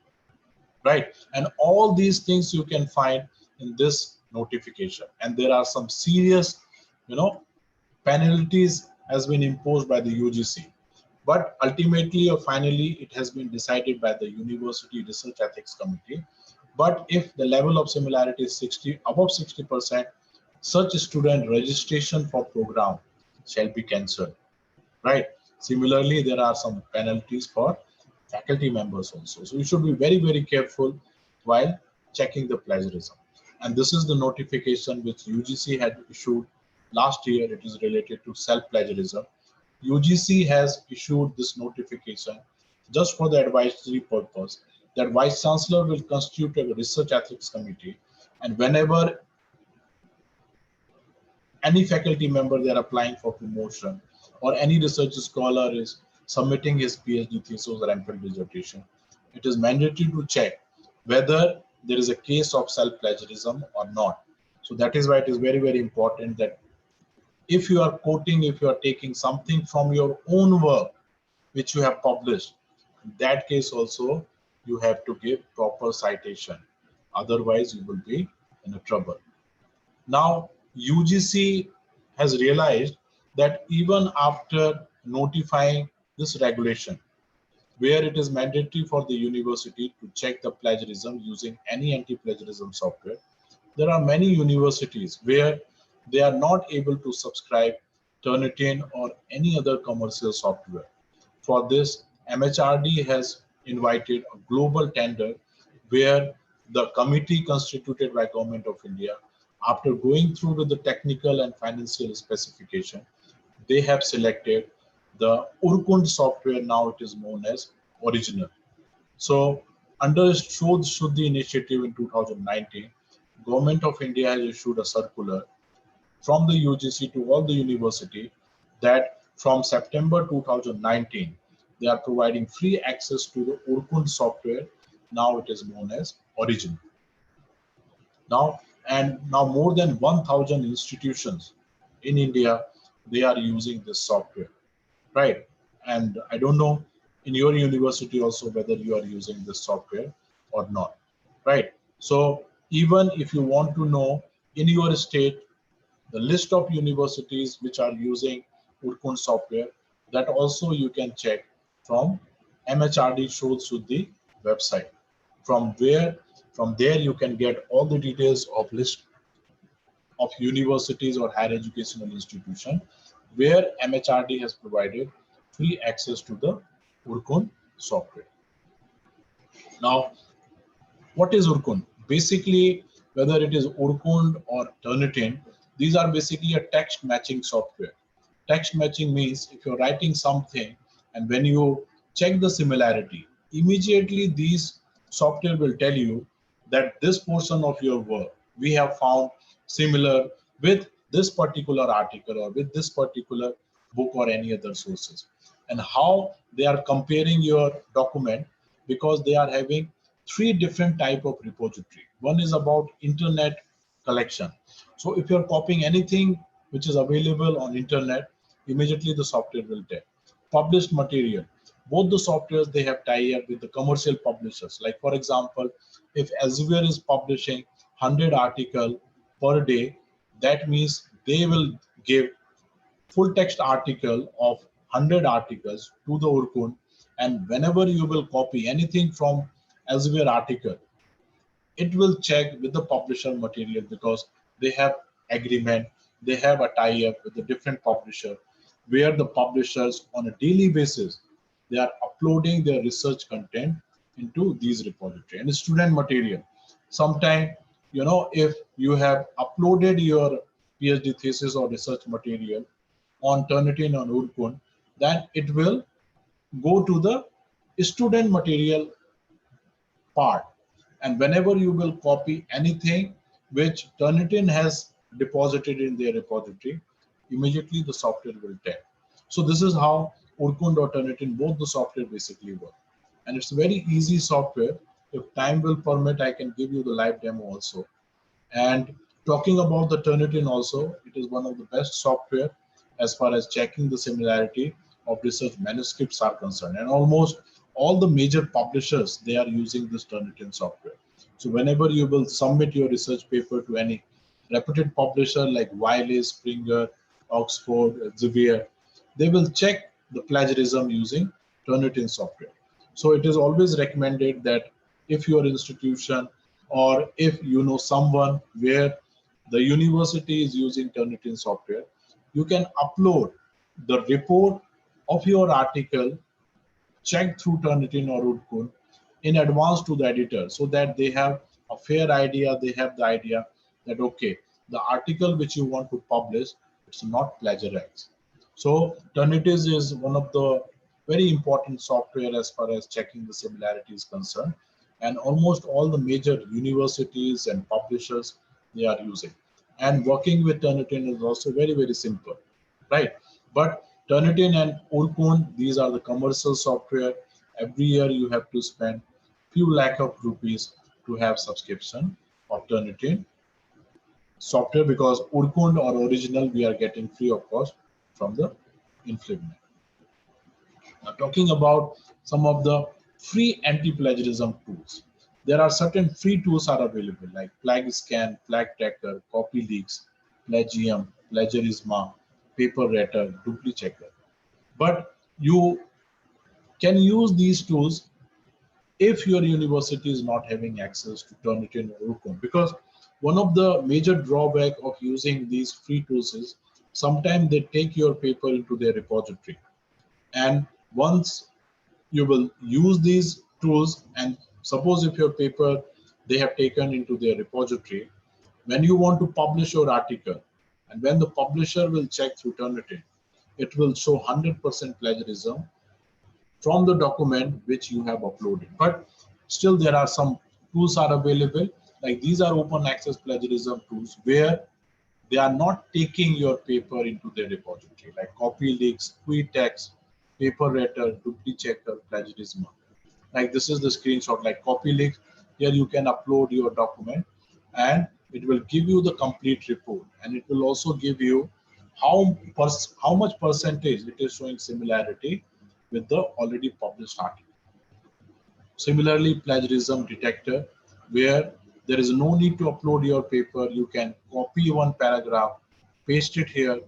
right? And all these things you can find in this notification. And there are some serious, penalties has been imposed by the UGC. But ultimately or finally, it has been decided by the University Research Ethics Committee. But if the level of similarity is above 60%, such student registration for program shall be cancelled, right? Similarly, there are some penalties for faculty members also. So you should be very, very careful while checking the plagiarism. And this is the notification which UGC had issued last year. It is related to self-plagiarism. UGC has issued this notification just for the advisory purpose that Vice Chancellor will constitute a research ethics committee, and whenever any faculty member they are applying for promotion or any research scholar is submitting his PhD thesis or MPhil dissertation, it is mandatory to check whether there is a case of self-plagiarism or not. So that is why it is very, very important that if you are quoting, if you are taking something from your own work, which you have published, in that case also, you have to give proper citation. Otherwise, you will be in a trouble. Now, UGC has realized that even after notifying this regulation, where it is mandatory for the university to check the plagiarism using any anti-plagiarism software, there are many universities where they are not able to subscribe Turnitin or any other commercial software. For this, MHRD has invited a global tender where the committee constituted by Government of India, after going through with the technical and financial specification, they have selected the Urkund software. Now it is known as Original. So under Shodh Shuddhi initiative in 2019, Government of India has issued a circular from the UGC to all the university that from September 2019, they are providing free access to the Urkund software. Now it is known as Original. Now more than 1,000 institutions in India, they are using this software, right? And I don't know in your university also whether you are using this software or not, right? So even if you want to know in your state the list of universities which are using Urkund software, that also you can check from MHRD Shodh Shuddhi website. From there you can get all the details of list of universities or higher educational institution where MHRD has provided free access to the Urkund software. Now, what is Urkund? Basically, whether it is Urkund or Turnitin, these are basically a text matching software. Text matching means if you're writing something and when you check the similarity, immediately these software will tell you that this portion of your work we have found similar with this particular article or with this particular book or any other sources. And how they are comparing your document, because they are having 3 different type of repository. One is about internet collection. So if you're copying anything which is available on internet, immediately the software will tell. Published material. Both the softwares, they have tie-up with the commercial publishers. Like for example, if Elsevier is publishing 100 articles per day, that means they will give full text article of 100 articles to the Urkund, and whenever you will copy anything from Elsevier article, it will check with the publisher material because they have agreement, they have a tie-up with the different publisher where the publishers on a daily basis, they are uploading their research content into these repository. And student material, sometime, if you have uploaded your PhD thesis or research material on Turnitin or Urkund, then it will go to the student material part. And whenever you will copy anything which Turnitin has deposited in their repository, immediately the software will tell. So this is how Urkund or Turnitin, both the software basically work. And it's very easy software. If time will permit, I can give you the live demo also. And talking about the Turnitin also, it is one of the best software as far as checking the similarity of research manuscripts are concerned. And almost all the major publishers, they are using this Turnitin software. So whenever you will submit your research paper to any reputed publisher like Wiley, Springer, Oxford, Elsevier, they will check the plagiarism using Turnitin software. So it is always recommended that if your institution or if you know someone where the university is using Turnitin software, you can upload the report of your article checked through Turnitin or Urkund in advance to the editor, so that they have a fair idea, they have the idea that, okay, the article which you want to publish, it's not plagiarized. So Turnitin is one of the very important software as far as checking the similarity is concerned. And almost all the major universities and publishers, they are using. And working with Turnitin is also very, very simple, right? But Turnitin and Urkund, these are the commercial software. Every year you have to spend few lakh of rupees to have subscription of Turnitin software, because Urkund or original we are getting free of cost from the InfLibNet. Now talking about some of the free anti-plagiarism tools. There are certain free tools are available like PlagScan, PlagTracker, CopyLeaks, Plagium, Plagiarisma, PaperRater, DupliChecker. But you can use these tools if your university is not having access to Turnitin or Urkund, because one of the major drawback of using these free tools is sometimes they take your paper into their repository, and once you will use these tools, and suppose if your paper they have taken into their repository, when you want to publish your article and when the publisher will check through Turnitin, it will show 100% plagiarism from the document which you have uploaded. But still there are some tools are available, like these are open access plagiarism tools where they are not taking your paper into their repository, like CopyLeaks, Quetex, PaperRater, DupliChecker, Plagiarisma. Like this is the screenshot, like CopyLeaks. Here you can upload your document and it will give you the complete report, and it will also give you how much percentage it is showing similarity with the already published article. Similarly, plagiarism detector, where there is no need to upload your paper. You can copy one paragraph, paste it here,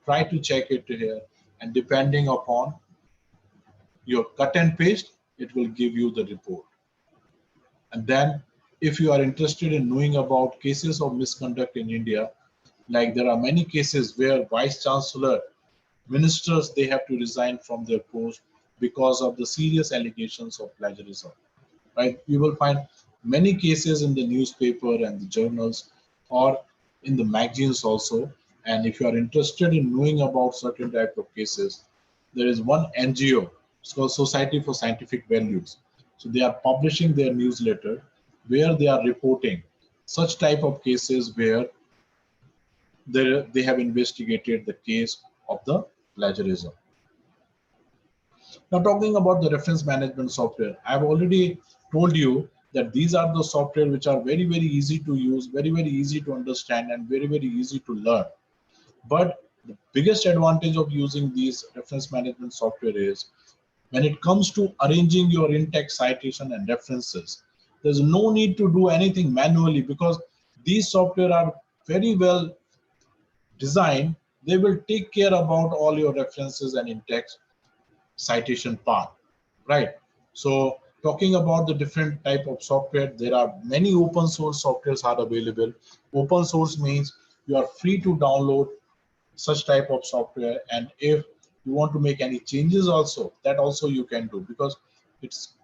try to check it here, and depending upon your cut and paste, it will give you the report. And then if you are interested in knowing about cases of misconduct in India, like there are many cases where vice chancellor, ministers, they have to resign from their post because of the serious allegations of plagiarism, right? You will find many cases in the newspaper and the journals or in the magazines also. And if you are interested in knowing about certain type of cases, there is one NGO, it's called Society for Scientific Values. So they are publishing their newsletter where they are reporting such type of cases where they have investigated the case of the plagiarism. Now talking about the reference management software, I've already told you that these are the software which are very, very easy to use, very, very easy to understand, and very, very easy to learn. But the biggest advantage of using these reference management software is when it comes to arranging your in-text citation and references, there's no need to do anything manually because these software are very well designed. They will take care about all your references and in-text citation part, right? So talking about the different type of software, there are many open source softwares are available. Open source means you are free to download such type of software, and if you want to make any changes also, that also you can do because it's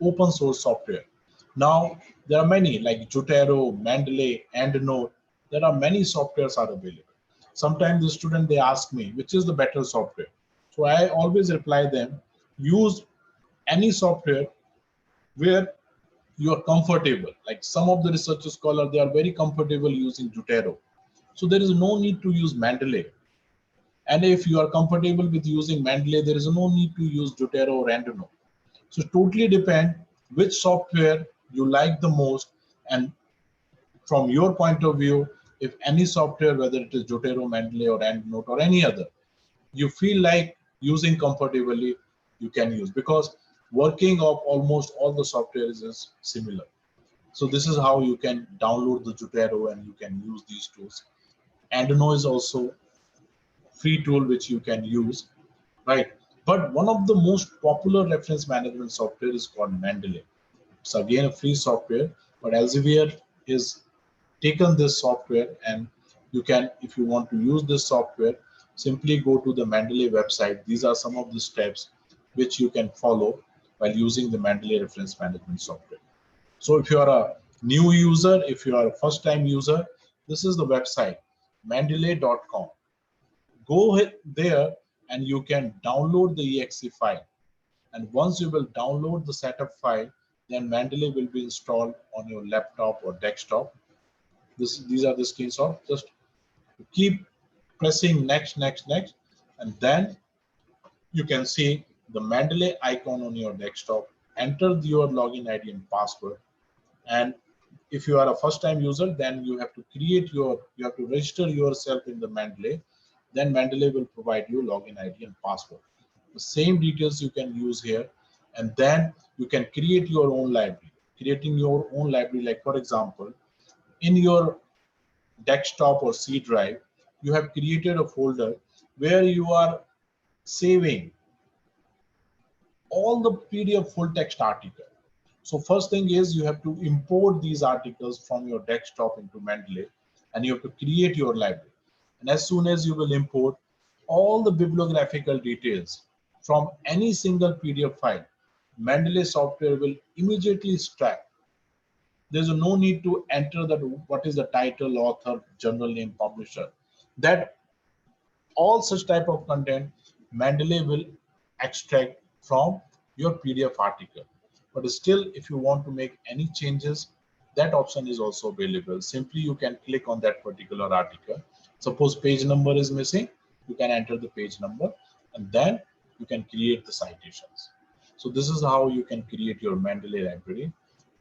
open source software. Now there are many like Zotero, Mendeley, EndNote. There are many softwares are available. Sometimes the student they ask me which is the better software. So I always reply them, use any software where you are comfortable. Like some of the research scholars, they are very comfortable using Zotero. So there is no need to use Mendeley. And if you are comfortable with using Mendeley, there is no need to use Zotero or EndNote. So totally depend which software you like the most, and from your point of view, if any software, whether it is Zotero, Mendeley or EndNote or any other, you feel like using comfortably, you can use, because working of almost all the software is similar. So this is how you can download the Zotero and you can use these tools. Andino is also free tool which you can use, right? But one of the most popular reference management software is called Mendeley. It's again a free software, but Elsevier is taken this software, and you can, if you want to use this software, simply go to the Mendeley website. These are some of the steps which you can follow while using the Mendeley reference management software. So if you are a new user, if you are a first time user, this is the website, mendeley.com. Go there and you can download the exe file. And once you will download the setup file, then Mendeley will be installed on your laptop or desktop. These are the screenshots. Just keep pressing next, next, next, and then you can see the Mendeley icon on your desktop. Enter your login ID and password. And if you are a first-time user, then you have to register yourself in the Mendeley. Then Mendeley will provide you login ID and password. The same details you can use here, and then you can create your own library. Creating your own library, like for example, in your desktop or C drive, you have created a folder where you are saving all the PDF full text article. So first thing is you have to import these articles from your desktop into Mendeley, and you have to create your library. And as soon as you will import all the bibliographical details from any single PDF file, Mendeley software will immediately extract. There's no need to enter that what is the title, author, journal name, publisher. That all such type of content Mendeley will extract from your PDF article. But still, if you want to make any changes, that option is also available. Simply you can click on that particular article. Suppose page number is missing, you can enter the page number, and then you can create the citations. So this is how you can create your Mendeley library.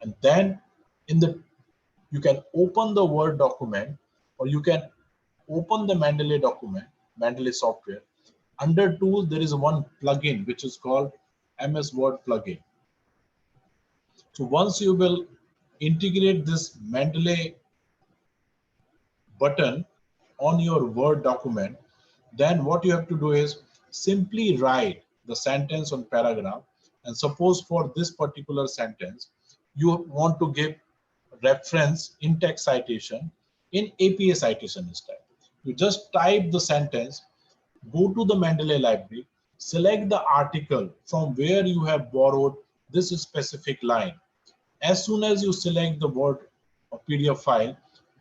And then you can open the Word document, or you can open the Mendeley document, Mendeley software. Under tools, there is one plugin which is called MS Word plugin. So once you will integrate this Mendeley button on your Word document, then what you have to do is simply write the sentence on paragraph. And suppose for this particular sentence, you want to give reference in text citation in APA citation style. You just type the sentence, go to the Mendeley library, select the article from where you have borrowed this specific line. As soon as you select the Word or PDF file,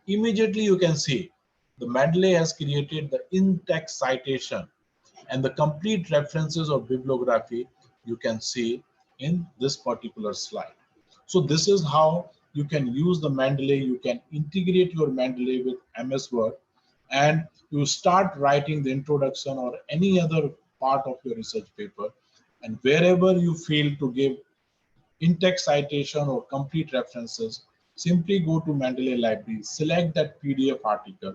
immediately you can see the Mendeley has created the in-text citation, and the complete references or bibliography you can see in this particular slide. So this is how you can use the Mendeley. You can integrate your Mendeley with MS Word, and you start writing the introduction or any other part of your research paper. And wherever you feel to give in-text citation or complete references, simply go to Mendeley library, select that PDF article,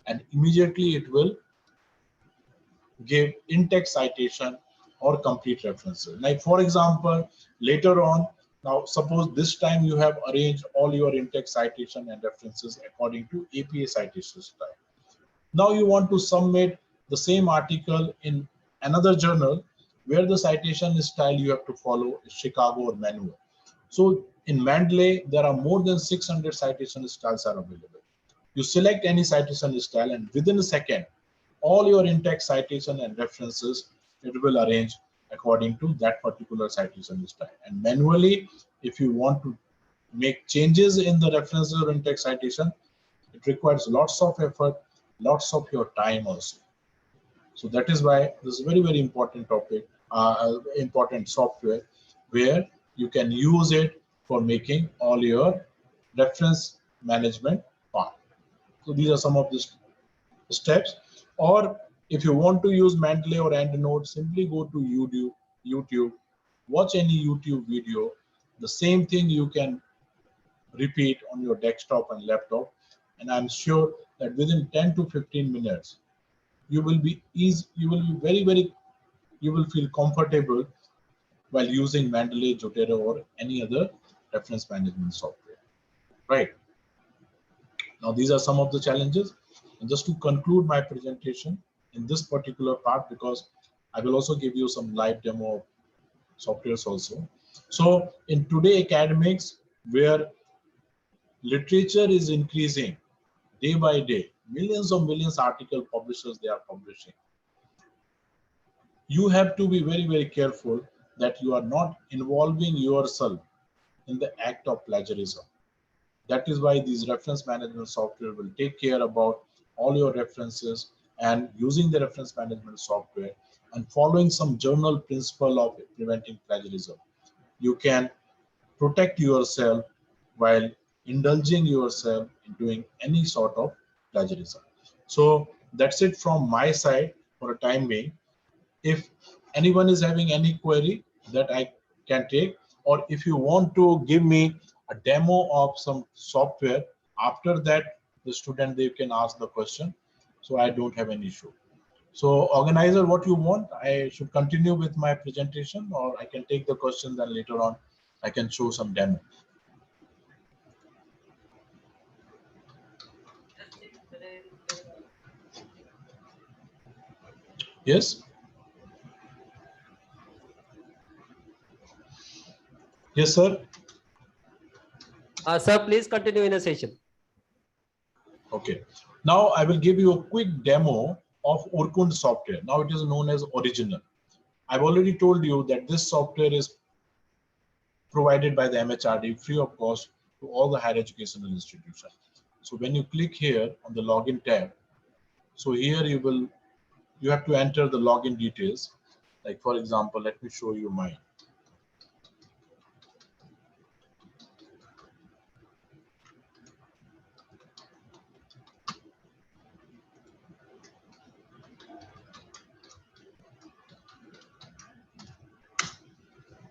and immediately it will give in-text citation or complete references. Like for example, later on, now suppose this time you have arranged all your in-text citation and references according to APA citation style. Now you want to submit the same article in another journal where the citation style you have to follow is Chicago or manual. So in Mendeley, there are more than 600 citation styles are available. You select any citation style, and within a second, all your in-text citation and references, it will arrange according to that particular citation style. And manually, if you want to make changes in the references or in-text citation, it requires lots of effort, lots of your time also. So that is why this is a very, very important topic, important software where you can use it for making all your reference management part. So these are some of the steps. Or if you want to use Mendeley or EndNote, simply go to YouTube, watch any YouTube video. The same thing you can repeat on your desktop and laptop. And I'm sure that within 10 to 15 minutes, you will be you will feel comfortable while using Mendeley, Zotero, or any other reference management software, right? Now, these are some of the challenges. And just to conclude my presentation in this particular part, because I will also give you some live demo softwares also. So in today academics, where literature is increasing day by day, millions article publishers, they are publishing. You have to be very careful that you are not involving yourself in the act of plagiarism. That is why these reference management software will take care about all your references, and using the reference management software and following some journal principle of preventing plagiarism, you can protect yourself while indulging yourself in doing any sort of plagiarism. So that's it from my side for a time being. If anyone is having any query that I can take, or if you want to give me a demo of some software, after that the student, they can ask the question, so I don't have any issue. So organizer, what you want, I should continue with my presentation, or I can take the questions and later on I can show some demo. Yes. Yes, sir. Sir, please continue in the session. Okay. Now I will give you a quick demo of Urkund software. Now it is known as Original. I've already told you that this software is provided by the MHRD free of cost to all the higher educational institutions. So when you click here on the login tab, so here you have to enter the login details. Like for example, let me show you mine.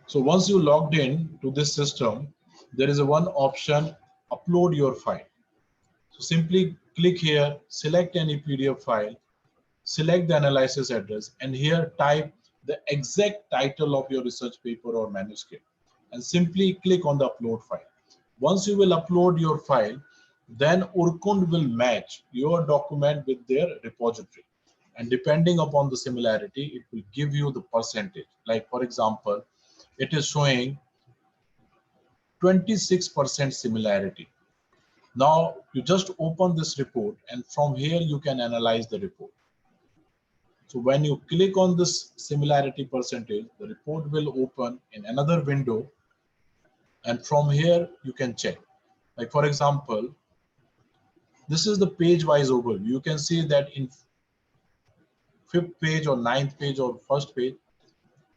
So once you logged in to this system, there is a one option, upload your file. So simply click here, select any PDF file, select the analysis address, and here type the exact title of your research paper or manuscript, and simply click on the upload file. Once you will upload your file, then Urkund will match your document with their repository. And depending upon the similarity, it will give you the percentage. Like for example, it is showing 26% similarity. Now you just open this report, and from here you can analyze the report. So when you click on this similarity percentage, the report will open in another window, and from here you can check. Like for example, this is the page-wise overview. You can see that in 5th page or 9th page or 1st page,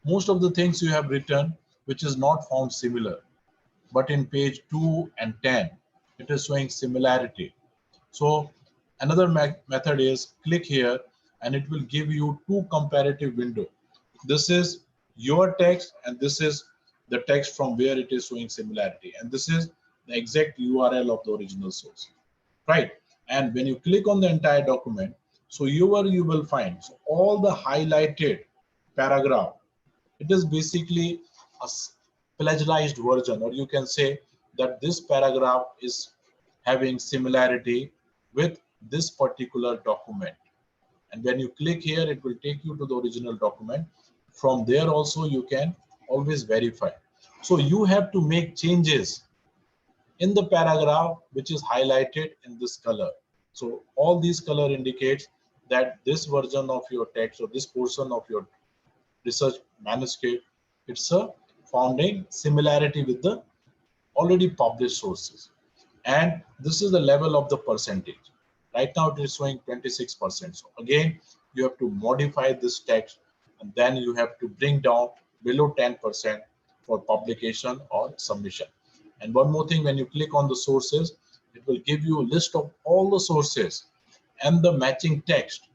most of the things you have written which is not found similar, but in page 2 and 10 it is showing similarity. So another method is click here, and it will give you two comparative window. This is your text, and this is the text from where it is showing similarity, and this is the exact URL of the original source, right? And when you click on the entire document, so you will find so all the highlighted paragraph, it is basically a plagiarized version, or you can say that this paragraph is having similarity with this particular document. And when you click here, it will take you to the original document. From there also you can always verify. So you have to make changes in the paragraph which is highlighted in this color. So all these color indicates that this version of your text or this portion of your research manuscript, it's a founding similarity with the already published sources. And this is the level of the percentage. Right now it is showing 26%. So again, you have to modify this text, and then you have to bring down below 10% for publication or submission. And one more thing, when you click on the sources, it will give you a list of all the sources and the matching text,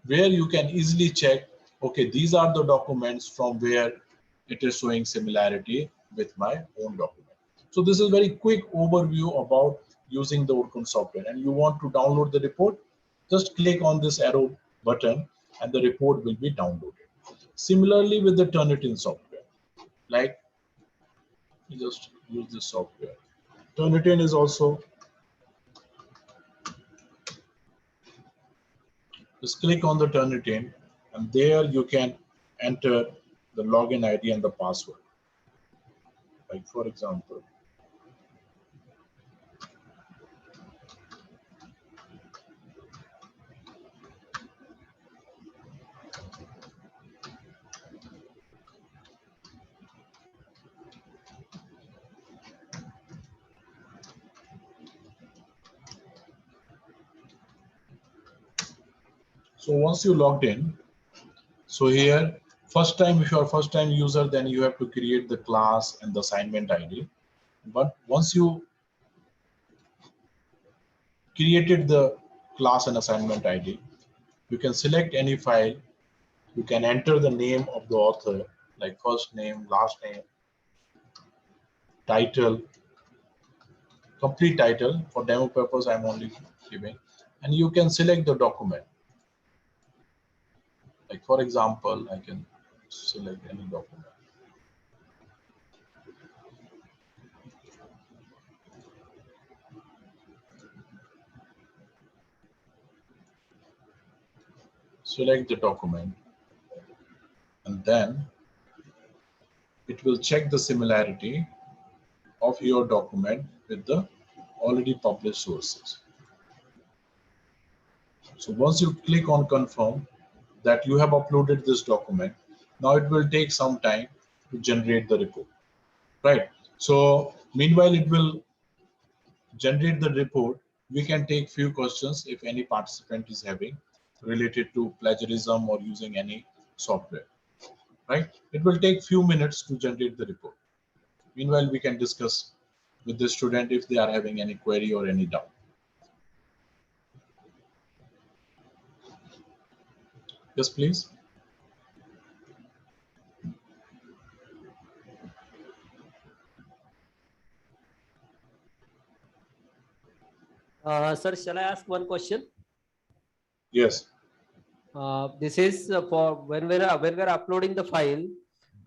where you can easily check, okay, these are the documents from where it is showing similarity with my own document. So this is very quick overview about using the Orkun software and you want to download the report, just click on this arrow button and the report will be downloaded. Similarly with the Turnitin software, like you just use this software. Turnitin is also, just click on the Turnitin and there you can enter the login ID and the password. Like for example, so once you logged in, so here, first time, if you are first time user, then you have to create the class and the assignment ID. But once you created the class and assignment ID, you can select any file. You can enter the name of the author, like first name, last name, title, complete title. For demo purpose, I'm only giving. And you can select the document. Like for example, I can select any document. Select the document and then it will check the similarity of your document with the already published sources. So once you click on confirm that you have uploaded this document, now it will take some time to generate the report, right? So meanwhile it will generate the report. We can take few questions if any participant is having related to plagiarism or using any software, right? It will take few minutes to generate the report. Meanwhile, we can discuss with the student if they are having any query or any doubt. Yes, please. Sir, shall I ask one question? Yes. This is for when we're uploading the file.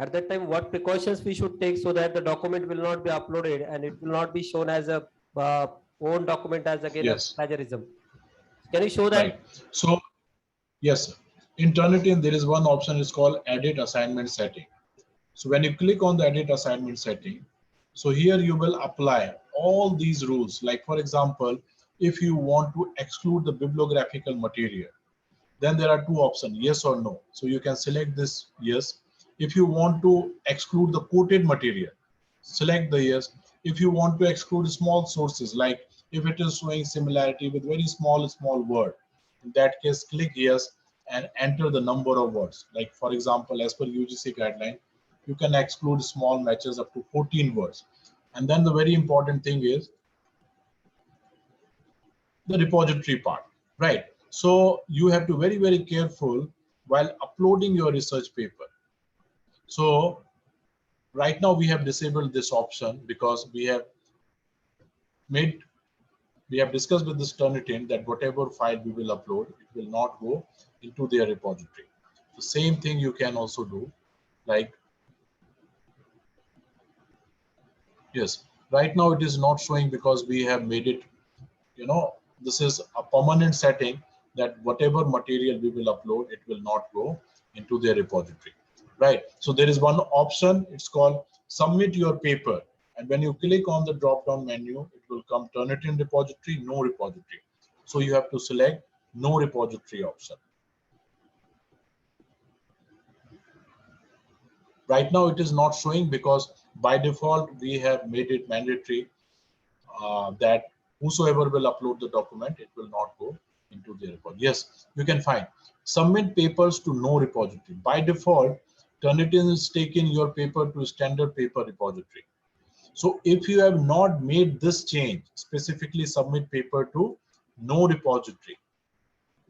At that time, what precautions we should take so that the document will not be uploaded and it will not be shown as a own document as again Yes. a plagiarism. Can you show that? Right. So, yes, sir. In Turnitin, there is one option is called edit assignment setting. So when you click on the edit assignment setting, so here you will apply all these rules. Like for example, if you want to exclude the bibliographical material, then there are two options, yes or no. So you can select this yes. If you want to exclude the quoted material, select the yes. If you want to exclude small sources, like if it is showing similarity with very small word, in that case, click yes and enter the number of words. Like for example, as per UGC guideline, you can exclude small matches up to 14 words. And then the very important thing is the repository part, right? So you have to be very careful while uploading your research paper. So right now we have disabled this option because we have discussed with this Turnitin that whatever file we will upload, it will not go into their repository. The same thing you can also do, like, yes, right now it is not showing because we have made it, this is a permanent setting that whatever material we will upload, it will not go into their repository, right? So there is one option, it's called submit your paper. And when you click on the drop-down menu, it will come Turnitin repository, no repository. So you have to select no repository option. Right now it is not showing because by default we have made it mandatory that whosoever will upload the document, it will not go into the repository. Yes, you can find submit papers to no repository. By default, Turnitin is taking your paper to standard paper repository. So if you have not made this change, specifically submit paper to no repository,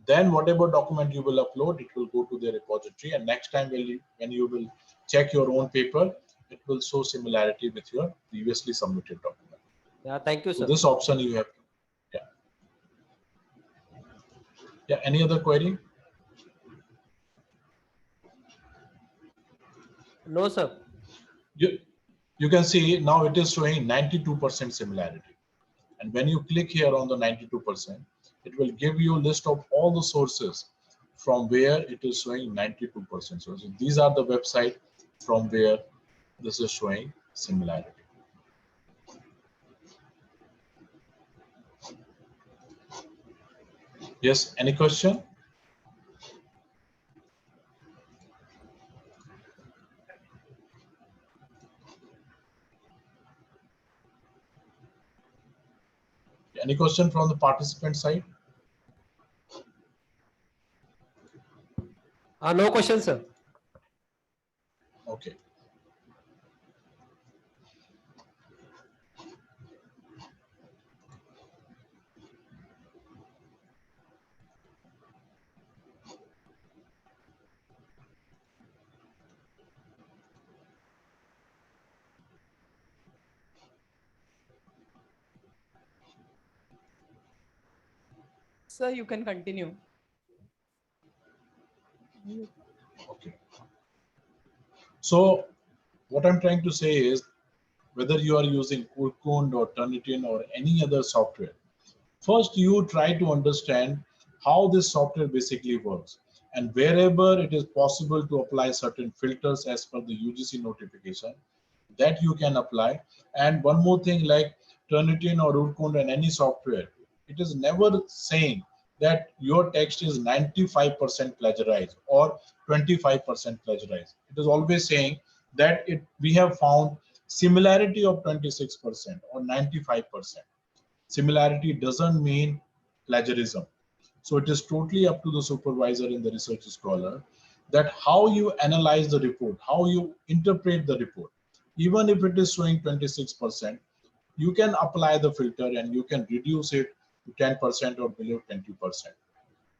then whatever document you will upload, it will go to the repository. And next time when you will check your own paper, it will show similarity with your previously submitted document. Yeah, thank you, sir. So this option you have to Yeah, any other query? No, sir. You can see now it is showing 92% similarity. And when you click here on the 92%, it will give you a list of all the sources from where it is showing 92%. So these are the website from where this is showing similarity. Yes, any question? Any question from the participant side? No question, sir. Okay. Sir, you can continue. Okay. So what I'm trying to say is, whether you are using Urkund or Turnitin or any other software, first you try to understand how this software basically works. And wherever it is possible to apply certain filters as per the UGC notification, that you can apply. And one more thing, like Turnitin or Urkund and any software, it is never saying that your text is 95% plagiarized or 25% plagiarized. It is always saying that we have found similarity of 26% or 95%. Similarity doesn't mean plagiarism. So it is totally up to the supervisor in the research scholar that how you analyze the report, how you interpret the report. Even if it is showing 26%, you can apply the filter and you can reduce it to 10% or below 20%.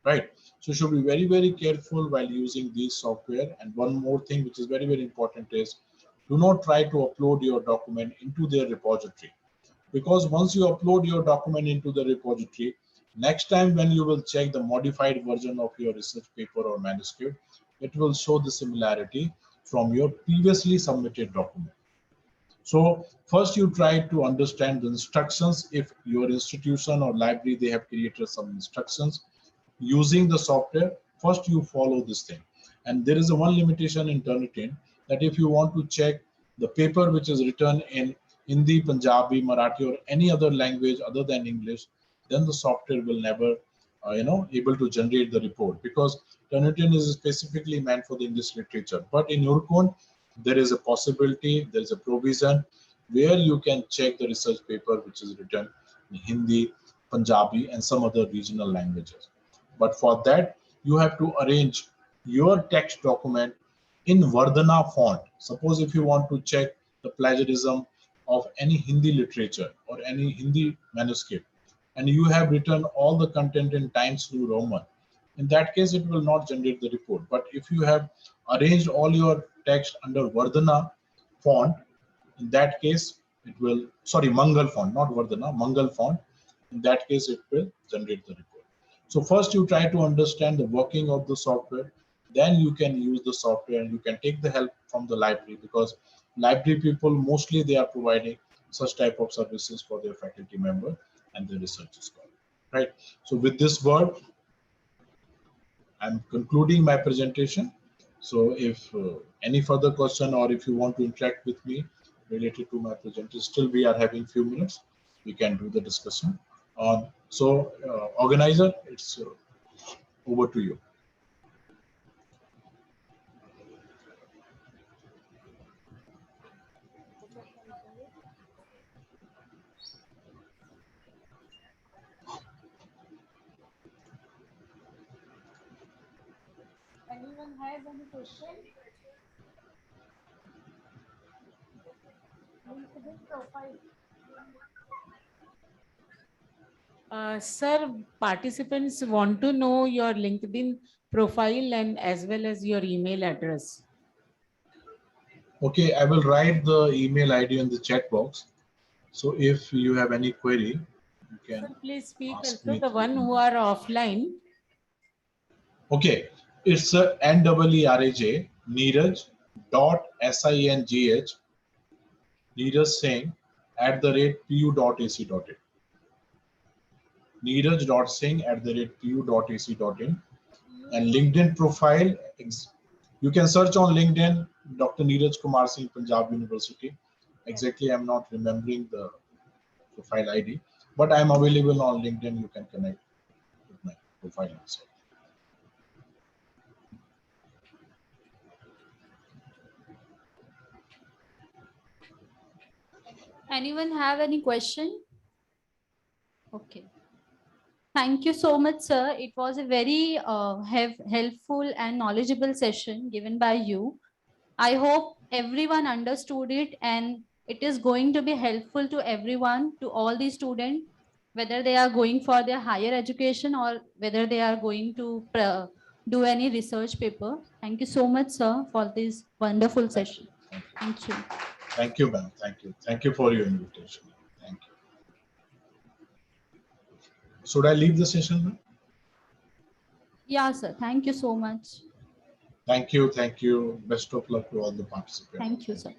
Right? So you should be very, very careful while using these software. And one more thing which is very, very important is, do not try to upload your document into their repository. Because once you upload your document into the repository, next time when you will check the modified version of your research paper or manuscript, it will show the similarity from your previously submitted document. So first you try to understand the instructions. If your institution or library, they have created some instructions using the software, first you follow this thing. And there is a one limitation in Turnitin, that if you want to check the paper which is written in Hindi, Punjabi, Marathi, or any other language other than English, then the software will never, able to generate the report, because Turnitin is specifically meant for the English literature. But in Urkund, there is a possibility, there is a provision where you can check the research paper which is written in Hindi, Punjabi, and some other regional languages. But for that, you have to arrange your text document in Vardhana font. Suppose if you want to check the plagiarism of any Hindi literature or any Hindi manuscript, and you have written all the content in Times New Roman, in that case, it will not generate the report. But if you have arranged all your text under Vardhana font, in that case, it will, sorry, Mangal font, not Vardhana, Mangal font. In that case, it will generate the report. So first you try to understand the working of the software, then you can use the software and you can take the help from the library, because library people, mostly they are providing such type of services for their faculty member and their research scholar, right? So with this word, I'm concluding my presentation. So if any further question, or if you want to interact with me related to my presentation, still we are having few minutes, we can do the discussion on. So organizer, it's over to you. Anyone has any question? Sir, participants want to know your LinkedIn profile and as well as your email address. Okay, I will write the email ID in the chat box. So if you have any query, you can Sir, please speak ask also, me the through one who email. are offline. Okay, it's NEERAJ, Neeraj.SINGH, Neeraj Singh @pu.ac.in. Neeraj.singh@pu.ac.in. And LinkedIn profile, you can search on LinkedIn, Dr. Neeraj Kumar Singh, Punjab University. Exactly, I'm not remembering the profile ID, but I'm available on LinkedIn. You can connect with my profile also. Anyone have any question? Okay. Thank you so much, sir. It was a very helpful and knowledgeable session given by you. I hope everyone understood it and it is going to be helpful to everyone, to all the students, whether they are going for their higher education or whether they are going to do any research paper. Thank you so much, sir, for this wonderful session. Thank you. Thank you, ma'am. Thank you. Thank you for your invitation. Thank you. Should I leave the session, ma'am? Yeah, sir. Thank you so much. Thank you. Thank you. Best of luck to all the participants. Thank you, sir.